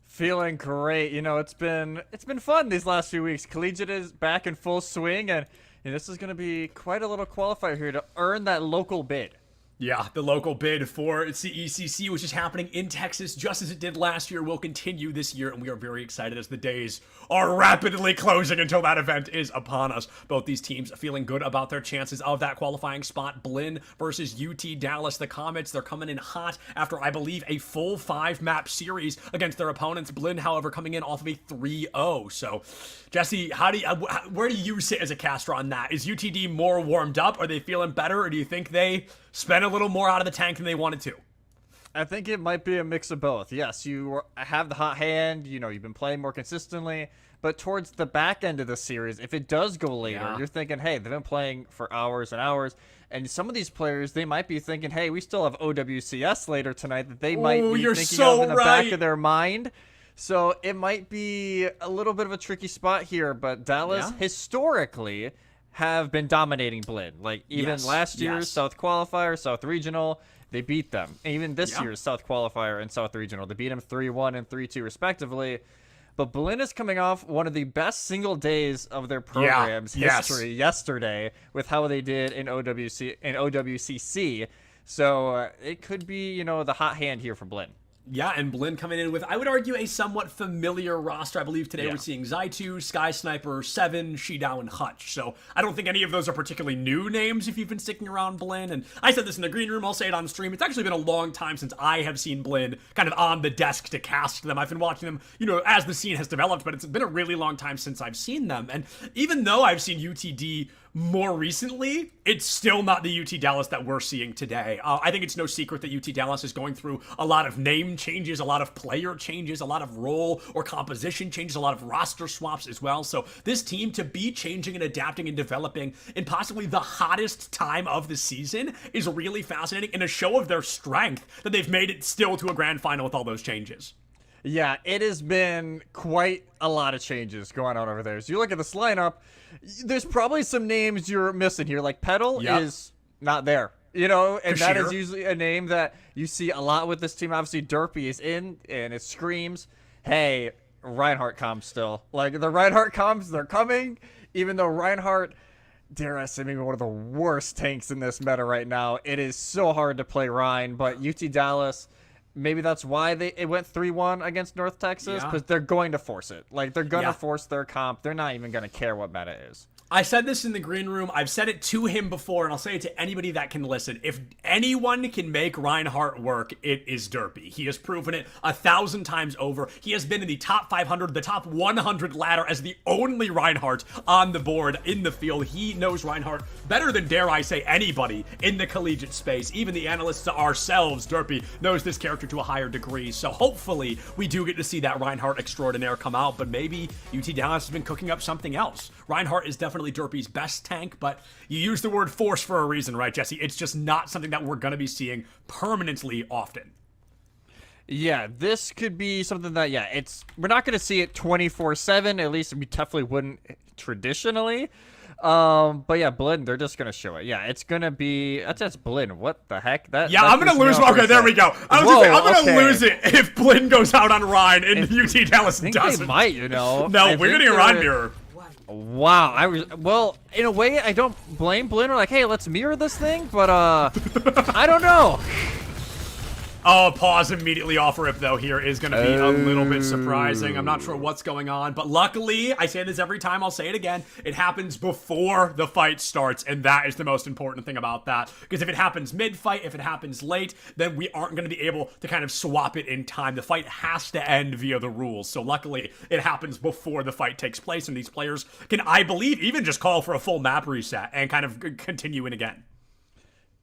Feeling great. You know, it's been fun these last few weeks. Collegiate is back in full swing, and this is going to be quite a little qualifier here to earn that local bid. Yeah, the local bid for CECC, which is happening in Texas just as it did last year, will continue this year, and we are very excited as the days are rapidly closing until that event is upon us. Both these teams feeling good about their chances of that qualifying spot. Blinn versus UT Dallas. The Comets, they're coming in hot after, I believe, a full 5-map series against their opponents. Blinn, however, coming in off of a 3-0. So, Jesse, where do you sit as a caster on that? Is UTD more warmed up? Are they feeling better, or do you think they spent a little more out of the tank than they wanted to? I think it might be a mix of both. Yes, you have the hot hand, you've been playing more consistently, but towards the back end of the series, if it does go later, you're thinking, hey, they've been playing for hours and hours, and some of these players, they might be thinking, hey, we still have OWCS later tonight that they might be thinking of in the back of their mind. So it might be a little bit of a tricky spot here, but Dallas historically have been dominating Blinn. Like, even last year's South Qualifier, South Regional, they beat them. Even this year's South Qualifier and South Regional, they beat them 3-1 and 3-2 respectively. But Blinn is coming off one of the best single days of their program's history yesterday with how they did in OWCC. So it could be, the hot hand here for Blinn. Yeah, and Blinn coming in with, I would argue, a somewhat familiar roster. I believe today we're seeing Zaitu, Sky Sniper, Seven, Shidao, and Hutch. So I don't think any of those are particularly new names if you've been sticking around Blinn. And I said this in the green room, I'll say it on stream. It's actually been a long time since I have seen Blinn kind of on the desk to cast them. I've been watching them, as the scene has developed, but it's been a really long time since I've seen them. And even though I've seen UTD more recently, it's still not the UT Dallas that we're seeing today. I think it's no secret that UT Dallas is going through a lot of name changes, a lot of player changes, a lot of role or composition changes, a lot of roster swaps as well. So this team to be changing and adapting and developing in possibly the hottest time of the season is really fascinating and a show of their strength that they've made it still to a grand final with all those changes. Yeah, it has been quite a lot of changes going on over there. So you look at this lineup, there's probably some names you're missing here. Like Petal is not there, and that is usually a name that you see a lot with this team. Obviously, Derpy is in, and it screams, hey, Reinhardt comms still. Like, the Reinhardt comms, they're coming, even though Reinhardt, dare I say, maybe one of the worst tanks in this meta right now. It is so hard to play Rein, but UT Dallas, maybe that's why it went 3-1 against North Texas, because they're going to force it. Like, they're going to force their comp. They're not even going to care what meta is. I said this in the green room. I've said it to him before, and I'll say it to anybody that can listen. If anyone can make Reinhardt work, it is Derpy. He has proven it 1,000 times over. He has been in the top 500, the top 100 ladder as the only Reinhardt on the board in the field. He knows Reinhardt better than, dare I say, anybody in the collegiate space. Even the analysts ourselves, Derpy, knows this character to a higher degree. So hopefully we do get to see that Reinhardt extraordinaire come out, but maybe UT Dallas has been cooking up something else. Reinhardt is definitely Derpy's best tank, but you use the word force for a reason, right, Jesse? It's just not something that we're going to be seeing permanently often. Yeah, this could be something that, we're not going to see it 24/7. At least we definitely wouldn't traditionally. But yeah, Blinn, they're just gonna show it. Yeah, it's gonna be that's Blinn. What the heck? I'm gonna lose. Okay, there we go. I'm gonna lose it if Blinn goes out on Ryan and UT Dallas doesn't. They might, No, we're getting a Ryan mirror. Wow, well, in a way, I don't blame Blinn. We're like, hey, let's mirror this thing, but I don't know. Oh, pause immediately off rip, though, here is going to be a little bit surprising. I'm not sure what's going on, but luckily, I say this every time, I'll say it again, it happens before the fight starts, and that is the most important thing about that. Because if it happens mid-fight, if it happens late, then we aren't going to be able to kind of swap it in time. The fight has to end via the rules, so luckily, it happens before the fight takes place, and these players can, I believe, even just call for a full map reset and kind of continue in again.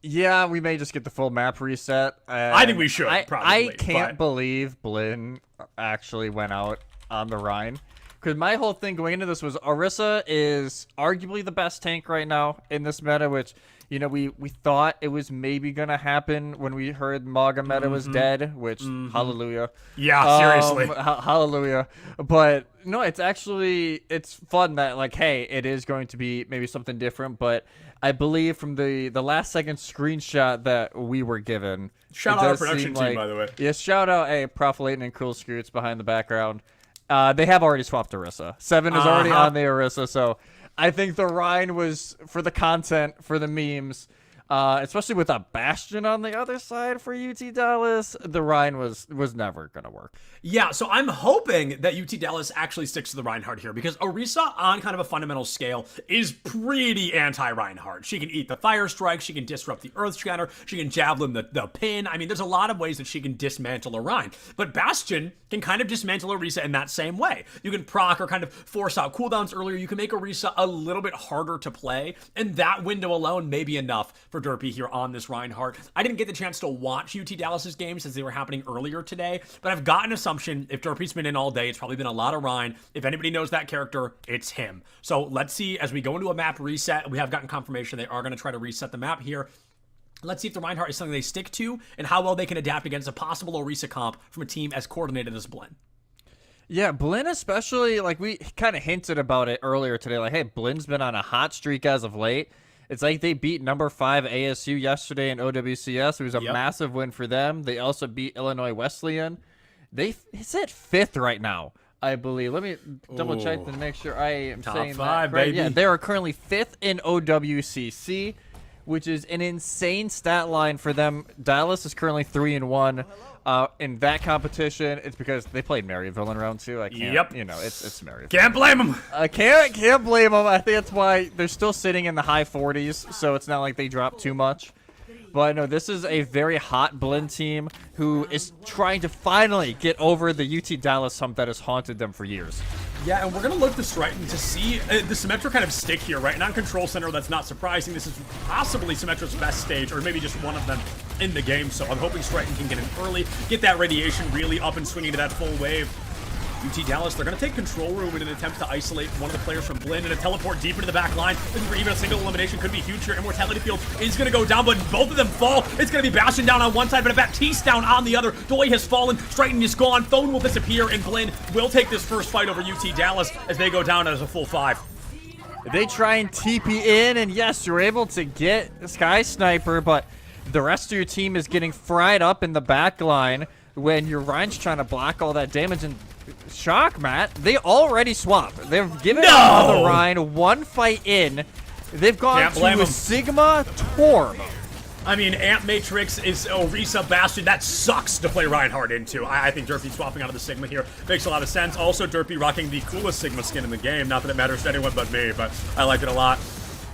Yeah, we may just get the full map reset. I think we should, probably. I can't believe Blinn actually went out on the Rhine. Because my whole thing going into this was Orisa is arguably the best tank right now in this meta, which You know, we thought it was maybe going to happen when we heard Magomed was dead, which, hallelujah. Yeah, seriously. Hallelujah. But, no, it's fun that, like, hey, it is going to be maybe something different. But I believe from the last second screenshot that we were given. Shout out our production team, by the way. Yes, shout out, Prof Layton and Cool Scoots behind the background. They have already swapped Orisa. 7 is already on the Orisa, so I think the Rhine was for the content, for the memes, especially with a Bastion on the other side for UT Dallas. The Rhine was never going to work. Yeah, so I'm hoping that UT Dallas actually sticks to the Reinhardt here, because Orisa, on kind of a fundamental scale, is pretty anti-Reinhardt. She can eat the Fire Strike, she can disrupt the Earth Scatter, she can javelin the pin. I mean, there's a lot of ways that she can dismantle a Rein. But Bastion can kind of dismantle Orisa in that same way. You can proc or kind of force out cooldowns earlier. You can make Orisa a little bit harder to play, and that window alone may be enough for Derpy here on this Reinhardt. I didn't get the chance to watch UT Dallas's games as they were happening earlier today, but I've got an assumption if Derpy's been in all day, it's probably been a lot of Rein. If anybody knows that character, it's him. So let's see, as we go into a map reset, we have gotten confirmation they are going to try to reset the map here. Let's see if the Reinhardt is something they stick to and how well they can adapt against a possible Orisa comp from a team as coordinated as Blinn. Yeah, Blinn especially, like we kind of hinted about it earlier today, like, hey, Blinn's been on a hot streak as of late. It's like they beat number 5 ASU yesterday in OWCS. It was a massive win for them. They also beat Illinois Wesleyan. They sit 5th right now, I believe. Let me double check to make sure I am Top saying 5, that right. baby. Yeah, they are currently 5th in OWCC, which is an insane stat line for them. Dallas is currently 3-1 in that competition. It's because they played Maryville in round 2. I can't. You know, it's Maryville. Can't blame them. I can't blame them. I think that's why they're still sitting in the high 40s, so it's not like they dropped too much. But no, this is a very hot Blinn team who is trying to finally get over the UT Dallas hump that has haunted them for years. Yeah, and we're going to look to Strighton to see the Symmetra kind of stick here, right? And on Control Center, that's not surprising. This is possibly Symmetra's best stage, or maybe just one of them in the game. So I'm hoping Strighton can get in early, get that radiation really up and swinging to that full wave. UT Dallas, they're going to take control room in an attempt to isolate one of the players from Blinn and a teleport deep into the back line. Looking for even a single elimination could be huge here. Immortality Field is going to go down, but both of them fall. It's going to be Bastion down on one side, but a Baptiste down on the other. Doi has fallen. Strighton is gone. Phone will disappear, and Blinn will take this first fight over UT Dallas as they go down as a full 5. They try and TP in, and yes, you're able to get Sky Sniper, but the rest of your team is getting fried up in the back line when your Rhine's trying to block all that damage. And shock, Matt, they already swapped. They've given the Rhine one fight in. They've gone to a Sigma Torb. I mean, Amp Matrix is Orisa Bastion. That sucks to play Reinhardt into. I think Derpy swapping out of the Sigma here makes a lot of sense. Also, Derpy rocking the coolest Sigma skin in the game. Not that it matters to anyone but me, but I like it a lot.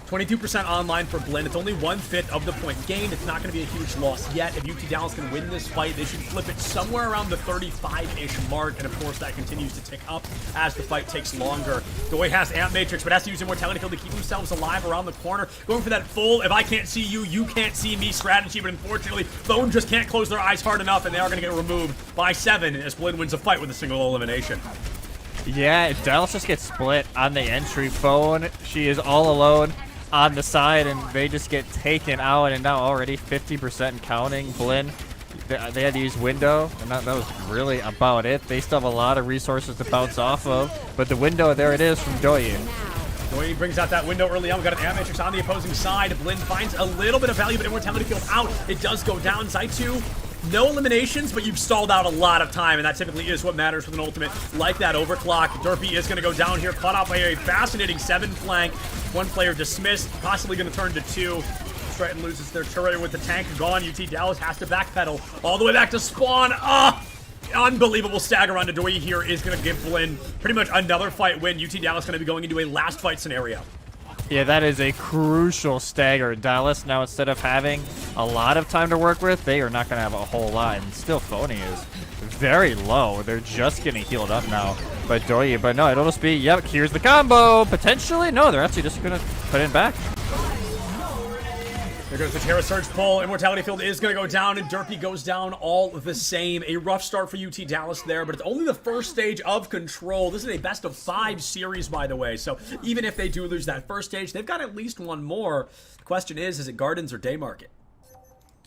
22% online for Blinn. It's only 1/5 of the point gained. It's not going to be a huge loss yet. If UT Dallas can win this fight, they should flip it somewhere around the 35-ish mark. And of course, that continues to tick up as the fight takes longer. Doi has Amp Matrix, but has to use Immortality Field to keep themselves alive around the corner. Going for that full, if I can't see you, you can't see me strategy. But unfortunately, Bone just can't close their eyes hard enough, and they are going to get removed by 7 as Blinn wins a fight with a single elimination. Yeah, Dallas just gets split on the entry. Phone, she is all alone on the side, and they just get taken out, and now already 50% and counting. Blinn, they had to use window, and that was really about it. They still have a lot of resources to bounce off of, but the window, there it is from Doi. Doi brings out that window early on. We've got an Amp Matrix on the opposing side. Blinn finds a little bit of value, but Immortality Field out. It does go down. Zaitu, no eliminations, but you've stalled out a lot of time, and that typically is what matters with an ultimate like that overclock. Derpy is going to go down here, caught out by a fascinating 7 flank. One player dismissed, possibly going to turn to 2. Strighton loses their turret with the tank gone. UT Dallas has to backpedal all the way back to spawn. Unbelievable stagger onto Doi here is going to give Blinn pretty much another fight win. UT Dallas going to be going into a last fight scenario. Yeah, that is a crucial stagger. Dallas now, instead of having a lot of time to work with, they are not going to have a whole lot. And still, Phony is very low. They're just getting healed up now by Doi. But no, it'll just be, yep, here's the combo. Potentially, no, they're actually just going to put it back. There goes the Terra Surge pull. Immortality Field is going to go down, and Derpy goes down all the same. A rough start for UT Dallas there, but it's only the first stage of Control. This is a best of 5 series, by the way. So even if they do lose that first stage, they've got at least one more. The question is it Gardens or Day Market?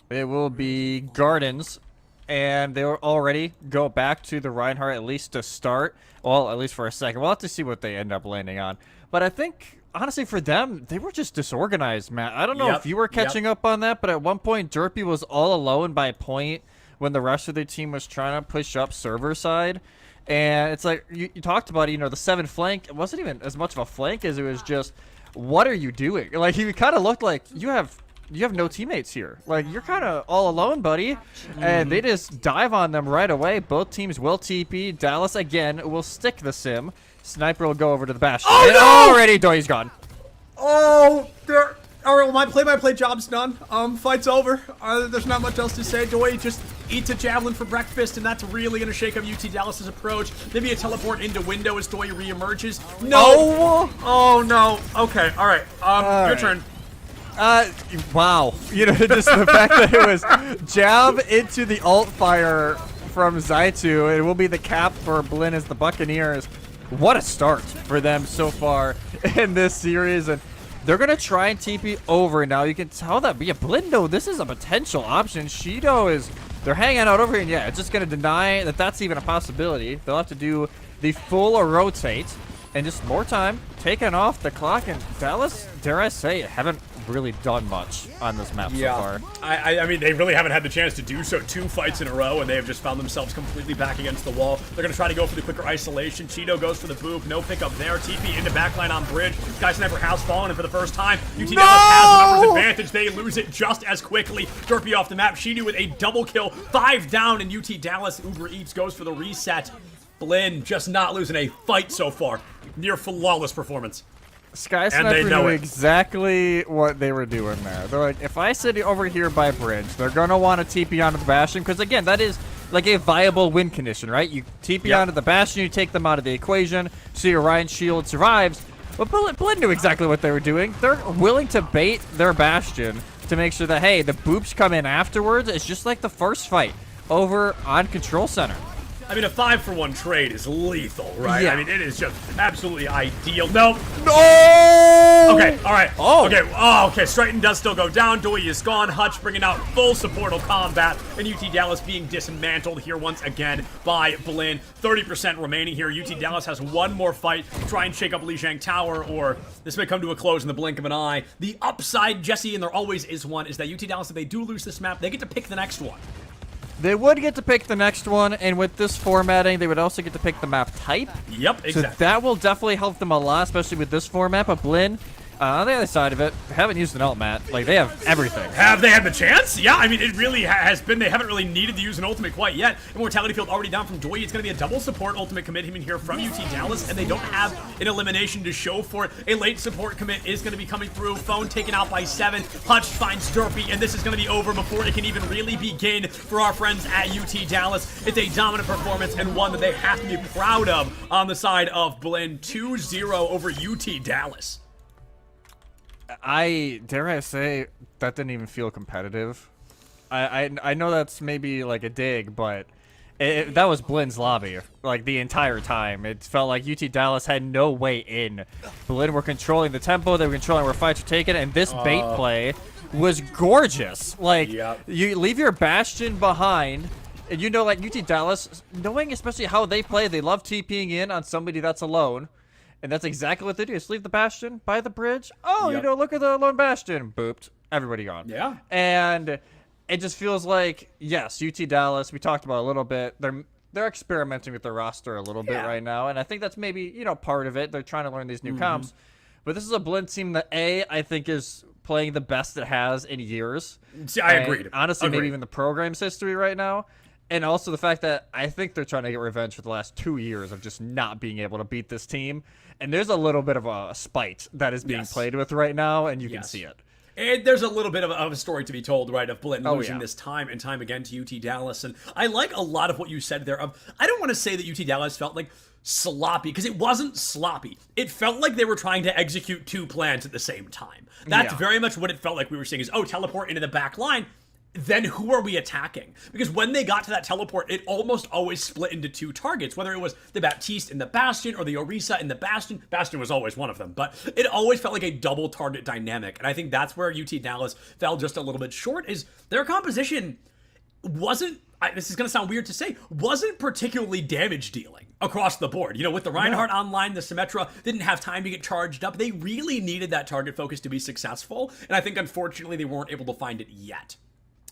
It will be Gardens, and they will already go back to the Reinhardt at least to start. Well, at least for a second. We'll have to see what they end up landing on. But I think, honestly, for them, they were just disorganized, Matt. I don't know if you were catching up on that, but at one point, Derpy was all alone by point when the rest of their team was trying to push up server side. And it's like, you talked about, you know, the 7 flank. It wasn't even as much of a flank as it was just, what are you doing? Like, he kind of looked like, you have no teammates here. Like, you're kind of all alone, buddy. And they just dive on them right away. Both teams will TP. Dallas, again, will stick the sim. Sniper will go over to the Bastion. Oh, and no! already, Doy's gone. Oh, there. All right, well, my play-by-play job's done. Fight's over. There's not much else to say. Doy just eats a javelin for breakfast, and that's really going to shake up UT Dallas's approach. Maybe a teleport into window as Doy reemerges. No. Oh, no. Okay, all right. Your turn. Wow. You know, just the fact that it was jab into the alt fire from Zaitu. It will be the cap for Blinn as the Buccaneers. What a start for them so far in this series. And they're going to try and TP over now. You can tell that. But yeah, Blindo, this is a potential option. Shido is, they're hanging out over here. And yeah, it's just going to deny that that's even a possibility. They'll have to do the full rotate. And just more time taken off the clock. And Dallas, dare I say, haven't really done much on this map so far. I mean, they really haven't had the chance to do so 2 fights in a row, and they have just found themselves completely back against the wall. They're going to try to go for the quicker isolation. Cheeto goes for the boop. No pickup there. TP into backline on bridge. Sky Sniper has fallen, and for the first time, UT Dallas has the numbers advantage. They lose it just as quickly. Derpy off the map. Shidu with a double kill. 5 down, and UT Dallas. Uber Eats goes for the reset. Blinn just not losing a fight so far. Near flawless performance. Sky Sniper knew exactly what they were doing there. They're like, if I sit over here by bridge, they're going to want to TP onto the Bastion. Because, again, that is like a viable win condition, right? You TP onto the Bastion, you take them out of the equation, so your Ryan shield survives. But Blinn knew exactly what they were doing. They're willing to bait their Bastion to make sure that, hey, the boops come in afterwards. It's just like the first fight over on Control Center. I mean, a 5-for-1 trade is lethal, right? Yeah. I mean, it is just absolutely ideal. No. No! Okay, all right. Oh. Okay, oh, okay. Strighton does still go down. Doy is gone. Hutch bringing out full supportal combat. And UT Dallas being dismantled here once again by Blinn. 30% remaining here. UT Dallas has one more fight to try and shake up Lijiang Tower, or this may come to a close in the blink of an eye. The upside, Jesse, and there always is one, is that UT Dallas, if they do lose this map, they get to pick the next one. They would get to pick the next one, and with this formatting, they would also get to pick the map type. Yep, exactly. So that will definitely help them a lot, especially with this format. But Blinn, on the other side of it, they haven't used an ult, Matt. Like, they have everything. Have they had the chance? Yeah, I mean, it really has been. They haven't really needed to use an ultimate quite yet. Immortality Field already down from Doy. It's going to be a double support ultimate commitment here from UT Dallas, and they don't have an elimination to show for it. A late support commit is going to be coming through. Phone taken out by 7. Hutch finds Derpy, and this is going to be over before it can even really begin for our friends at UT Dallas. It's a dominant performance and one that they have to be proud of on the side of Blinn. 2-0 over UT Dallas. Dare I say, that didn't even feel competitive. I know that's maybe like a dig, but that was Blinn's lobby, like, the entire time. It felt like UT Dallas had no way in. Blinn were controlling the tempo, they were controlling where fights were taken, and this bait play was gorgeous. Like, you leave your Bastion behind, and you know, like, UT Dallas, knowing especially how they play, they love TPing in on somebody that's alone. And that's exactly what they do. Just leave the Bastion by the bridge. Oh, you know, look at the lone Bastion. Booped. Everybody gone. Yeah. And it just feels like, yes, UT Dallas, we talked about it a little bit. They're experimenting with their roster a little bit right now. And I think that's maybe, you know, part of it. They're trying to learn these new comps. But this is a Blinn team that, I think is playing the best it has in years. See, I agreed. Honestly, maybe even the program's history right now. And also the fact that I think they're trying to get revenge for the last 2 years of just not being able to beat this team. And there's a little bit of a spite that is being played with right now, and you can see it. And there's a little bit of a story to be told, right, of Blinn losing this time and time again to UT Dallas. And I like a lot of what you said there. I don't want to say that UT Dallas felt like sloppy, because it wasn't sloppy. It felt like they were trying to execute 2 plans at the same time. That's very much what it felt like we were seeing is, oh, teleport into the back line. Then who are we attacking? Because when they got to that teleport, it almost always split into 2 targets, whether it was the Baptiste in the Bastion or the Orisa in the Bastion. Bastion was always one of them, but it always felt like a double target dynamic. And I think that's where UT Dallas fell just a little bit short, is their composition wasn't, this is going to sound weird to say, wasn't particularly damage dealing across the board. You know, with the Reinhardt online, the Symmetra didn't have time to get charged up. They really needed that target focus to be successful. And I think, unfortunately, they weren't able to find it yet.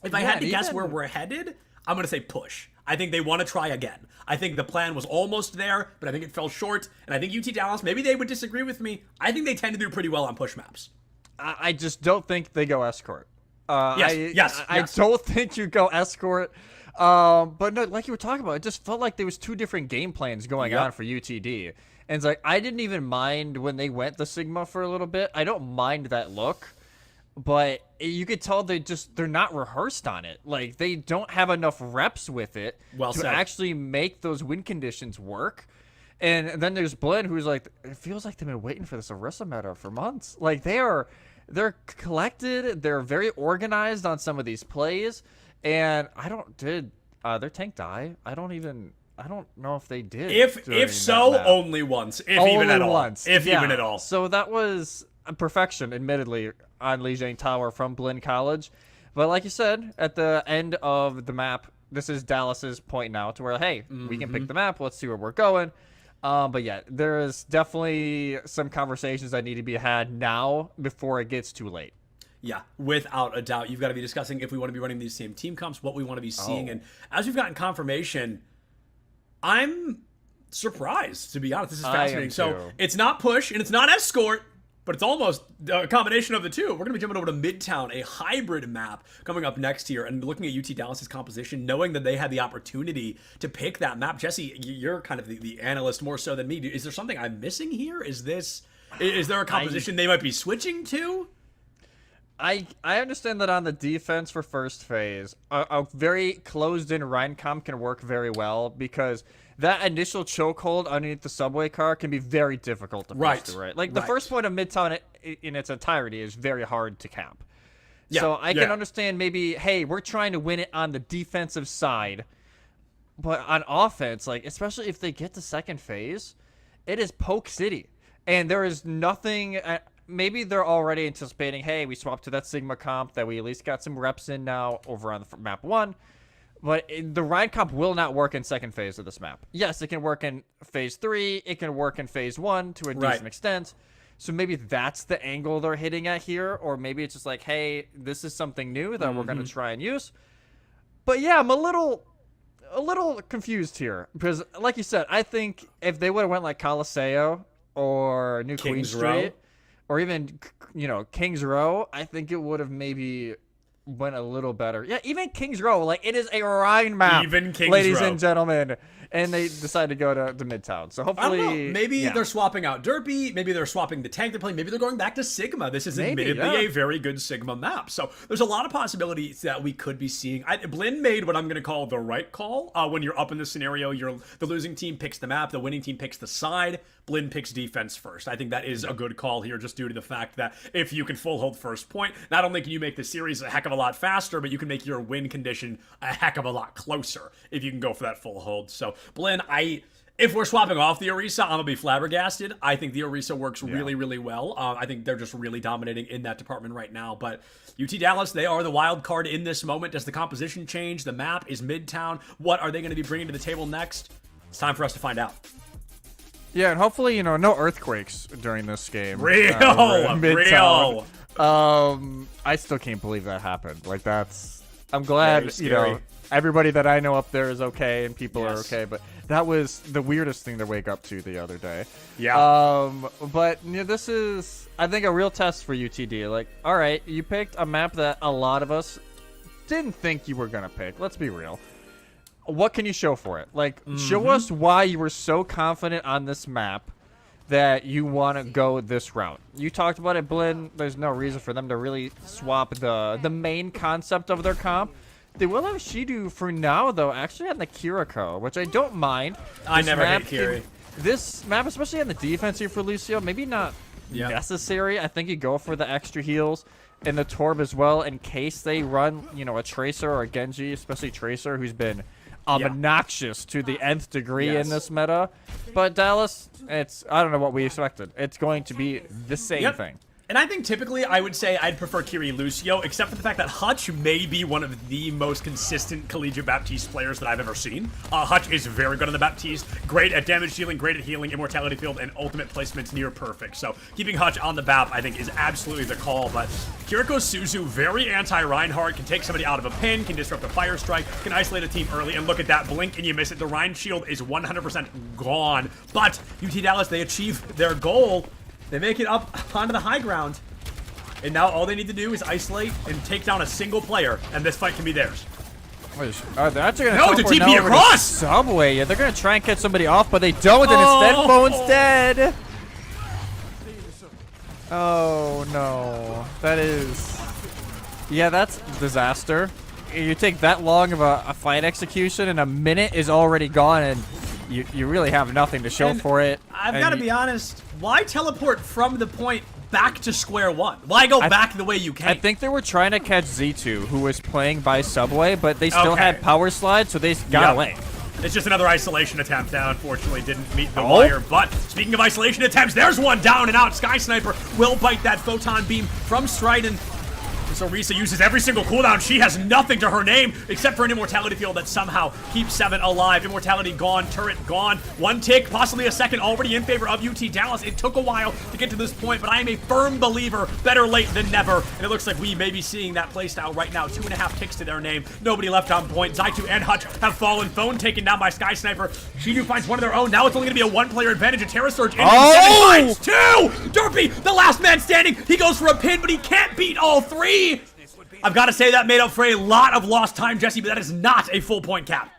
If I had to guess where we're headed, I'm going to say push. I think they want to try again. I think the plan was almost there, but I think it fell short. And I think UT Dallas, maybe they would disagree with me. I think they tend to do pretty well on push maps. I just don't think they go escort. Yes. I don't think you go escort. But no, like you were talking about, it just felt like there was 2 different game plans going on for UTD. And it's like, I didn't even mind when they went the Sigma for a little bit. I don't mind that look. But you could tell they're not rehearsed on it. Like, they don't have enough reps with it to actually make those win conditions work. And then there's Blinn, who's like, it feels like they've been waiting for this Orisa meta for months. Like, they're collected, they're very organized on some of these plays. And did their tank die? I don't know if they did. If so, only once. If even at all. So that was perfection, admittedly, on Lijiang Tower from Blinn College. But like you said, at the end of the map, this is Dallas's point now to where, hey, we can pick the map. Let's see where we're going. But yeah, there is definitely some conversations that need to be had now before it gets too late. Yeah, without a doubt. You've got to be discussing if we want to be running these same team comps, what we want to be seeing. And as we've gotten confirmation, I'm surprised, to be honest. This is fascinating. So it's not push and it's not escort, but it's almost a combination of the 2. We're going to be jumping over to Midtown, a hybrid map coming up next here, and looking at UT Dallas's composition, knowing that they had the opportunity to pick that map. Jesse, you're kind of the analyst more so than me. Is there something I'm missing here? Is there a composition they might be switching to? I understand that on the defense for first phase, a very closed-in Rheincomp can work very well because that initial chokehold underneath the subway car can be very difficult to push through, right? Like, the first point of Midtown in its entirety is very hard to cap. Yeah, so I can understand maybe, hey, we're trying to win it on the defensive side, but on offense, like, especially if they get to second phase, it is Poke City. And there is nothing... maybe they're already anticipating, hey, we swapped to that Sigma comp, that we at least got some reps in now over on the map 1. But the Rheincomp will not work in second phase of this map. Yes, it can work in phase 3. It can work in phase 1 to a decent extent. So maybe that's the angle they're hitting at here. Or maybe it's just like, hey, this is something new that we're going to try and use. But yeah, I'm a little confused here. Because like you said, I think if they would have went like Coliseo or New Queen Street, or even, Kings Row, I think it would have maybe went a little better. Yeah, even Kings Row, like, it is a Rhine map, even Kings ladies Row. And gentlemen. And they decided to go to Midtown. So hopefully... I don't know. Maybe they're swapping out Derpy. Maybe they're swapping the tank they're playing. Maybe they're going back to Sigma. This is admittedly a very good Sigma map. So there's a lot of possibilities that we could be seeing. Blinn made what I'm going to call the right call. When you're up in this scenario, the losing team picks the map. The winning team picks the side. Blinn picks defense first. I think that is a good call here, just due to the fact that if you can full hold first point, not only can you make the series a heck of a lot faster, but you can make your win condition a heck of a lot closer if you can go for that full hold. So Blinn, if we're swapping off the Orisa, I'm going to be flabbergasted. I think the Orisa works really, really well. I think they're just really dominating in that department right now. But UT Dallas, they are the wild card in this moment. Does the composition change? The map is Midtown. What are they going to be bringing to the table next? It's time for us to find out. Yeah, and hopefully, no earthquakes during this game. Real. I still can't believe that happened. Like, I'm glad, everybody that I know up there is okay and people are okay, but that was the weirdest thing to wake up to the other day. Yeah. But this is, I think, a real test for UTD. Like, all right, you picked a map that a lot of us didn't think you were going to pick. Let's be real. What can you show for it? Like, show us why you were so confident on this map that you want to go this route. You talked about it, Blinn. There's no reason for them to really swap the main concept of their comp. They will have Shidu for now, though, actually on the Kiriko, which I don't mind. I never hate Kiri. this map, especially on the defense here for Lucio, maybe not necessary. I think you go for the extra heals and the Torb as well in case they run, you know, a Tracer or a Genji, especially Tracer, who's been obnoxious to the nth degree in this meta. But Dallas, I don't know what we expected. It's going to be the same thing. And I think typically I would say I'd prefer Kiri Lucio, except for the fact that Hutch may be one of the most consistent collegiate Baptiste players that I've ever seen. Hutch is very good on the Baptiste, great at damage dealing, great at healing, immortality field, and ultimate placement's near perfect. So keeping Hutch on the BAP, I think, is absolutely the call. But Kiriko Suzu, very anti-Reinhardt, can take somebody out of a pin, can disrupt a fire strike, can isolate a team early, and look at that, blink and you miss it. The Rein shield is 100% gone. But UT Dallas, they achieve their goal. They make it up onto the high ground. And now all they need to do is isolate and take down a single player, and this fight can be theirs. They're actually going to TP across! Subway. Yeah, they're going to try and catch somebody off, but they don't, and instead, Phone's dead. Oh, no. That is... Yeah, that's disaster. You take that long of a fight execution, and a minute is already gone, and you really have nothing to show for it. I've got to be honest. Why teleport from the point back to square one? Why go back the way you came? I think they were trying to catch Z2, who was playing by Subway, but they still had power slide, so they got away. It's just another isolation attempt that unfortunately didn't meet the wire. But speaking of isolation attempts, there's one down and out. Sky Sniper will bite that photon beam from Stridon. So Orisa uses every single cooldown. She has nothing to her name except for an immortality field that somehow keeps 7 alive. Immortality gone, turret gone. One tick, possibly a second, already in favor of UT Dallas. It took a while to get to this point, but I am a firm believer, better late than never. And it looks like we may be seeing that playstyle right now. 2.5 ticks to their name. Nobody left on point. Zaitu and Hutch have fallen. Phone taken down by Sky Sniper. Shidu finds one of their own. Now it's only going to be a 1-player advantage. A Terra Surge in 7 finds 2! Derpy, the last man standing. He goes for a pin, but he can't beat all 3. I've got to say that made up for a lot of lost time, Jesse, but that is not a full point cap.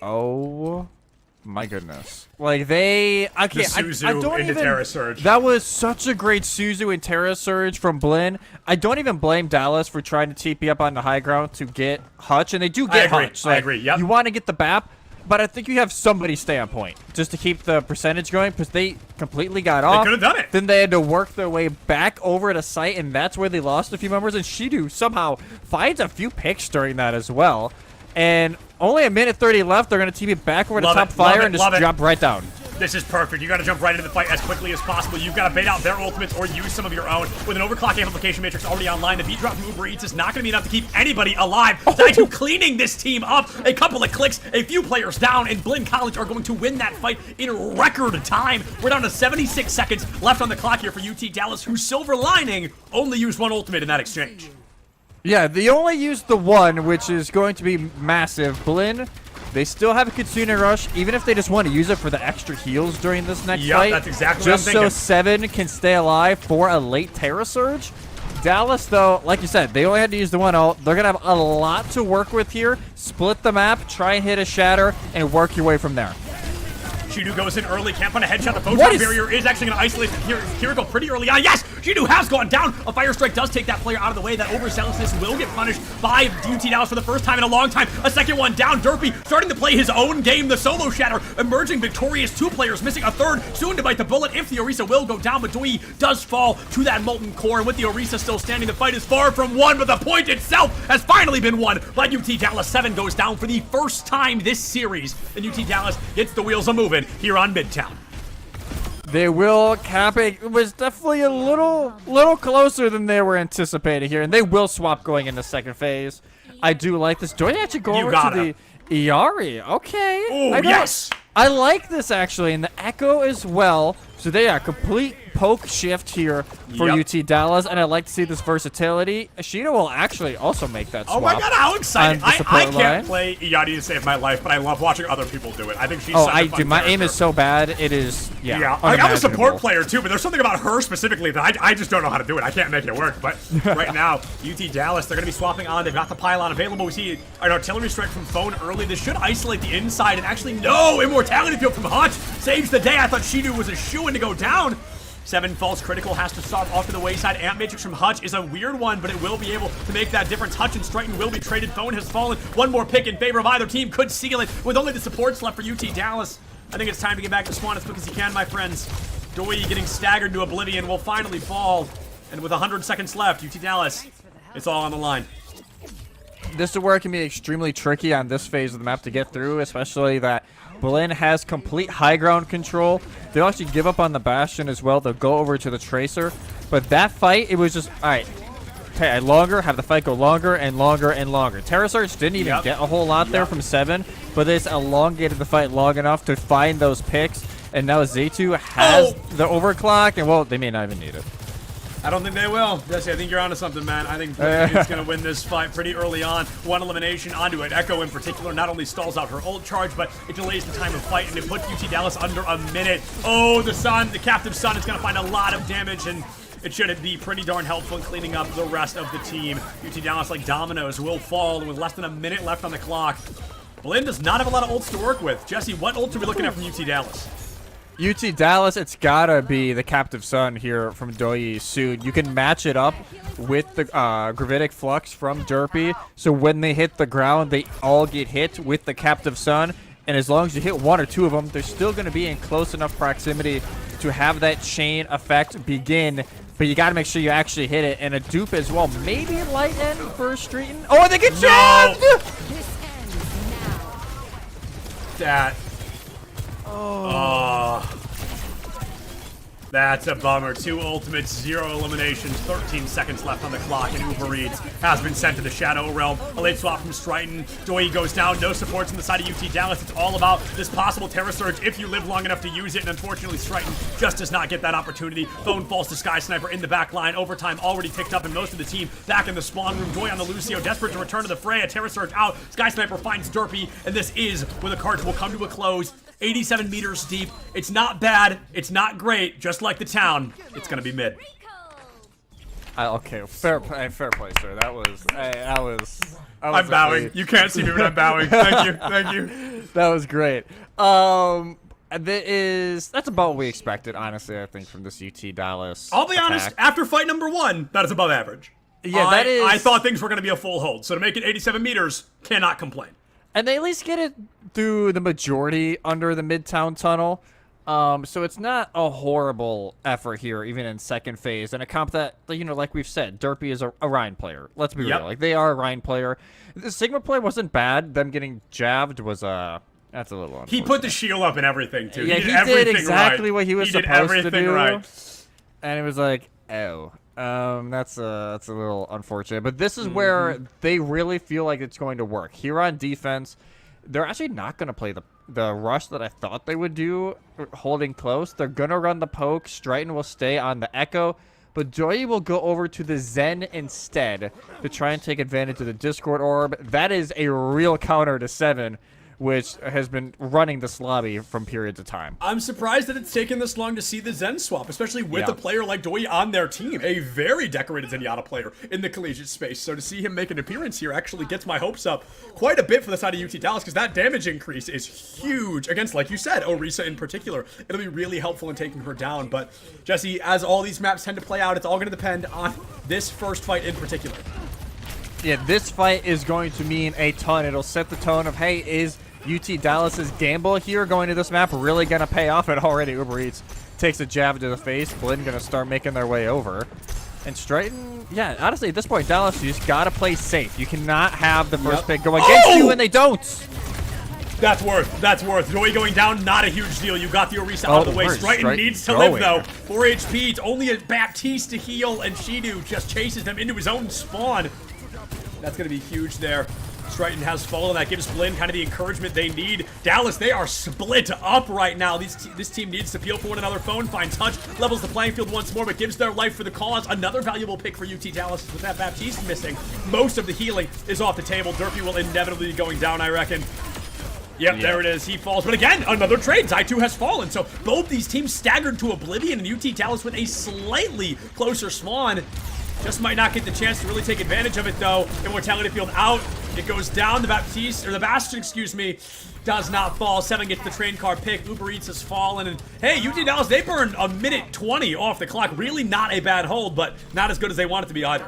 Oh my goodness. Like they... Okay, Suzu I don't into even... Terra Surge. That was such a great Suzu and Terra Surge from Blinn. I don't even blame Dallas for trying to TP up on the high ground to get Hutch, and they do get Hutch. I agree, yep. You want to get the BAP, but I think you have somebody stay on point just to keep the percentage going because they completely got off. They could have done it. Then they had to work their way back over to site, and that's where they lost a few members. And Shidu somehow finds a few picks during that as well. And only a minute 30 left. They're going to TP back over to top fire and just drop right down. This is perfect. You got to jump right into the fight as quickly as possible. You've got to bait out their ultimates or use some of your own. With an overclock amplification matrix already online, the beat drop from Uber Eats is not going to be enough to keep anybody alive. Zaitu cleaning this team up. A couple of clicks, a few players down, and Blinn College are going to win that fight in record time. We're down to 76 seconds left on the clock here for UT Dallas, whose silver lining only used 1 ultimate in that exchange. Yeah, they only used the 1, which is going to be massive. Blinn, they still have a Kitsune Rush, even if they just want to use it for the extra heals during this next fight. That's exactly what I'm thinking. Just so 7 can stay alive for a late Terra Surge. Dallas, though, like you said, they only had to use the 1 ult. They're going to have a lot to work with here. Split the map, try and hit a shatter, and work your way from there. Shidu goes in early, can't find a headshot. The photon barrier is actually going to isolate Kiriko pretty early on. Yes! Shidu has gone down. A fire strike does take that player out of the way. That overzealousness will get punished by UT Dallas for the first time in a long time. A second one down. Derpy starting to play his own game. The solo shatter emerging victorious. 2 players missing a third. Soon to bite the bullet if the Orisa will go down. But Doi does fall to that molten core. And with the Orisa still standing, the fight is far from won. But the point itself has finally been won by UT Dallas. 7 goes down for the first time this series. And UT Dallas gets the wheels a-moving here on Midtown. They will cap it. It was definitely a little closer than they were anticipating here, and they will swap going into second phase. I do like this. Do I actually go over to the Iari? Okay. Oh, yes. I like this actually, and the Echo as well. So they are complete poke shift here for UT Dallas, and I like to see this versatility. Ashita will actually also make that swap. Oh my god, how excited! I can't play Iari to save my life, but I love watching other people do it. I think she's such a fun my character. aim is so bad, it is, I'm a support player too, but there's something about her specifically that I just don't know how to do it. I can't make it work, but right now, UT Dallas, they're going to be swapping on. They've got the pylon available. We see an artillery strike from Phone early. This should isolate the inside, and actually, no! Immortality field from Hutch saves the day. I thought Shidu was a shoo-in to go down. 7 false critical has to stop off to the wayside. Amp Matrix from Hutch is a weird one, but it will be able to make that difference. Hutch and Stryton will be traded. Phone has fallen. One more pick in favor of either team could seal it with only the supports left for UT Dallas. I think it's time to get back to spawn as quick as you can, my friends. Doi getting staggered to oblivion will finally fall. And with 100 seconds left, UT Dallas, it's all on the line. This is where it can be extremely tricky on this phase of the map to get through, especially that Blinn has complete high ground control. They'll actually give up on the Bastion as well. They'll go over to the Tracer. But that fight, it was just, all right, okay, have the fight go longer and longer and longer. Terra Surge didn't even get a whole lot there from 7, but this elongated the fight long enough to find those picks. And now Z2 has the overclock, and well, they may not even need it. I don't think they will. Jesse, I think you're onto something, man. I think Blinn is going to win this fight pretty early on. One elimination onto it. Echo in particular not only stalls out her ult charge, but it delays the time of fight, and it puts UT Dallas under a minute. Oh, the captive Sun is going to find a lot of damage, and it should be pretty darn helpful in cleaning up the rest of the team. UT Dallas, like dominoes, will fall with less than a minute left on the clock. Blinn does not have a lot of ults to work with. Jesse, what ults are we looking at from UT Dallas? UT Dallas, it's gotta be the Captive Sun here from Doi soon. You can match it up with the Gravitic Flux from Derpy, so when they hit the ground, they all get hit with the Captive Sun, and as long as you hit 1 or 2 of them, they're still gonna be in close enough proximity to have that chain effect begin, but you gotta make sure you actually hit it, and a dupe as well. Maybe light end for Streeton. Oh, they get jammed! That. Oh. That's a bummer. 2 ultimates, 0 eliminations, 13 seconds left on the clock, and Uber Eats has been sent to the Shadow Realm. A late swap from Striton. Doi goes down, no supports on the side of UT Dallas. It's all about this possible Terra Surge if you live long enough to use it, and unfortunately Striton just does not get that opportunity. Phone falls to Sky Sniper in the back line. Overtime already picked up, and most of the team back in the spawn room. Doi on the Lucio, desperate to return to the fray. A Terra Surge out. Sky Sniper finds Derpy, and this is where the cards will come to a close. 87 meters deep. It's not bad. It's not great. Just like the town, it's gonna be mid. Okay, fair play, sir. That was I'm bowing. You can't see me, but I'm bowing. Thank you. Thank you. That was great. That's about what we expected, honestly, I think, from this UT Dallas. I'll be honest, after fight number 1, that is above average. Yeah, I thought things were going to be a full hold, so to make it 87 meters, cannot complain. And they at least get it through the majority under the Midtown Tunnel. So it's not a horrible effort here, even in second phase. And a comp that, like we've said, Derpy is a Rhine player. Let's be real. Like, they are a Rhine player. The Sigma play wasn't bad. Them getting jabbed was, that's a little unfortunate. He put the shield up and everything, too. Yeah, he did exactly what he was supposed to do. Right. And it was like, oh. That's a little unfortunate, but this is where they really feel like it's going to work. Here on defense, they're actually not going to play the rush that I thought they would do, holding close. They're going to run the poke. Striton will stay on the Echo, but Doi will go over to the Zen instead to try and take advantage of the Discord Orb. That is a real counter to 7, which has been running this lobby from periods of time. I'm surprised that it's taken this long to see the Zen swap, especially with a player like Doi on their team, a very decorated Zenyatta player in the collegiate space. So to see him make an appearance here actually gets my hopes up quite a bit for the side of UT Dallas, because that damage increase is huge against, like you said, Orisa in particular. It'll be really helpful in taking her down. But Jesse, as all these maps tend to play out, it's all going to depend on this first fight in particular. Yeah, this fight is going to mean a ton. It'll set the tone of, hey, is UT Dallas's gamble here going to this map really going to pay off? And already Uber Eats takes a jab to the face. Blinn going to start making their way over. And Striton, yeah, honestly, at this point, Dallas, you just got to play safe. You cannot have the first pick go against you, and they don't. That's worth. Doi going down, not a huge deal. You got the Orisa out of the way. Striton needs to live, though. 4 HP. It's only a Baptiste to heal, and Shidu just chases them into his own spawn. That's going to be huge there. Striton has fallen. That gives Blinn kind of the encouragement they need. Dallas, they are split up right now. This team needs to peel for one another. Phone finds Hutch, levels the playing field once more, but gives their life for the cause. Another valuable pick for UT Dallas with that Baptiste missing. Most of the healing is off the table. Derpy will inevitably be going down, I reckon. Yep, there it is. He falls. But again, another trade. Zai2 has fallen. So both these teams staggered to oblivion, and UT Dallas with a slightly closer spawn. Just might not get the chance to really take advantage of it, though. Immortality field out. It goes down. The Bastion, excuse me, does not fall. 7 gets the train car pick. Uber Eats has fallen. And hey, UT Dallas, they burned a minute 20 off the clock. Really not a bad hold, but not as good as they want it to be either.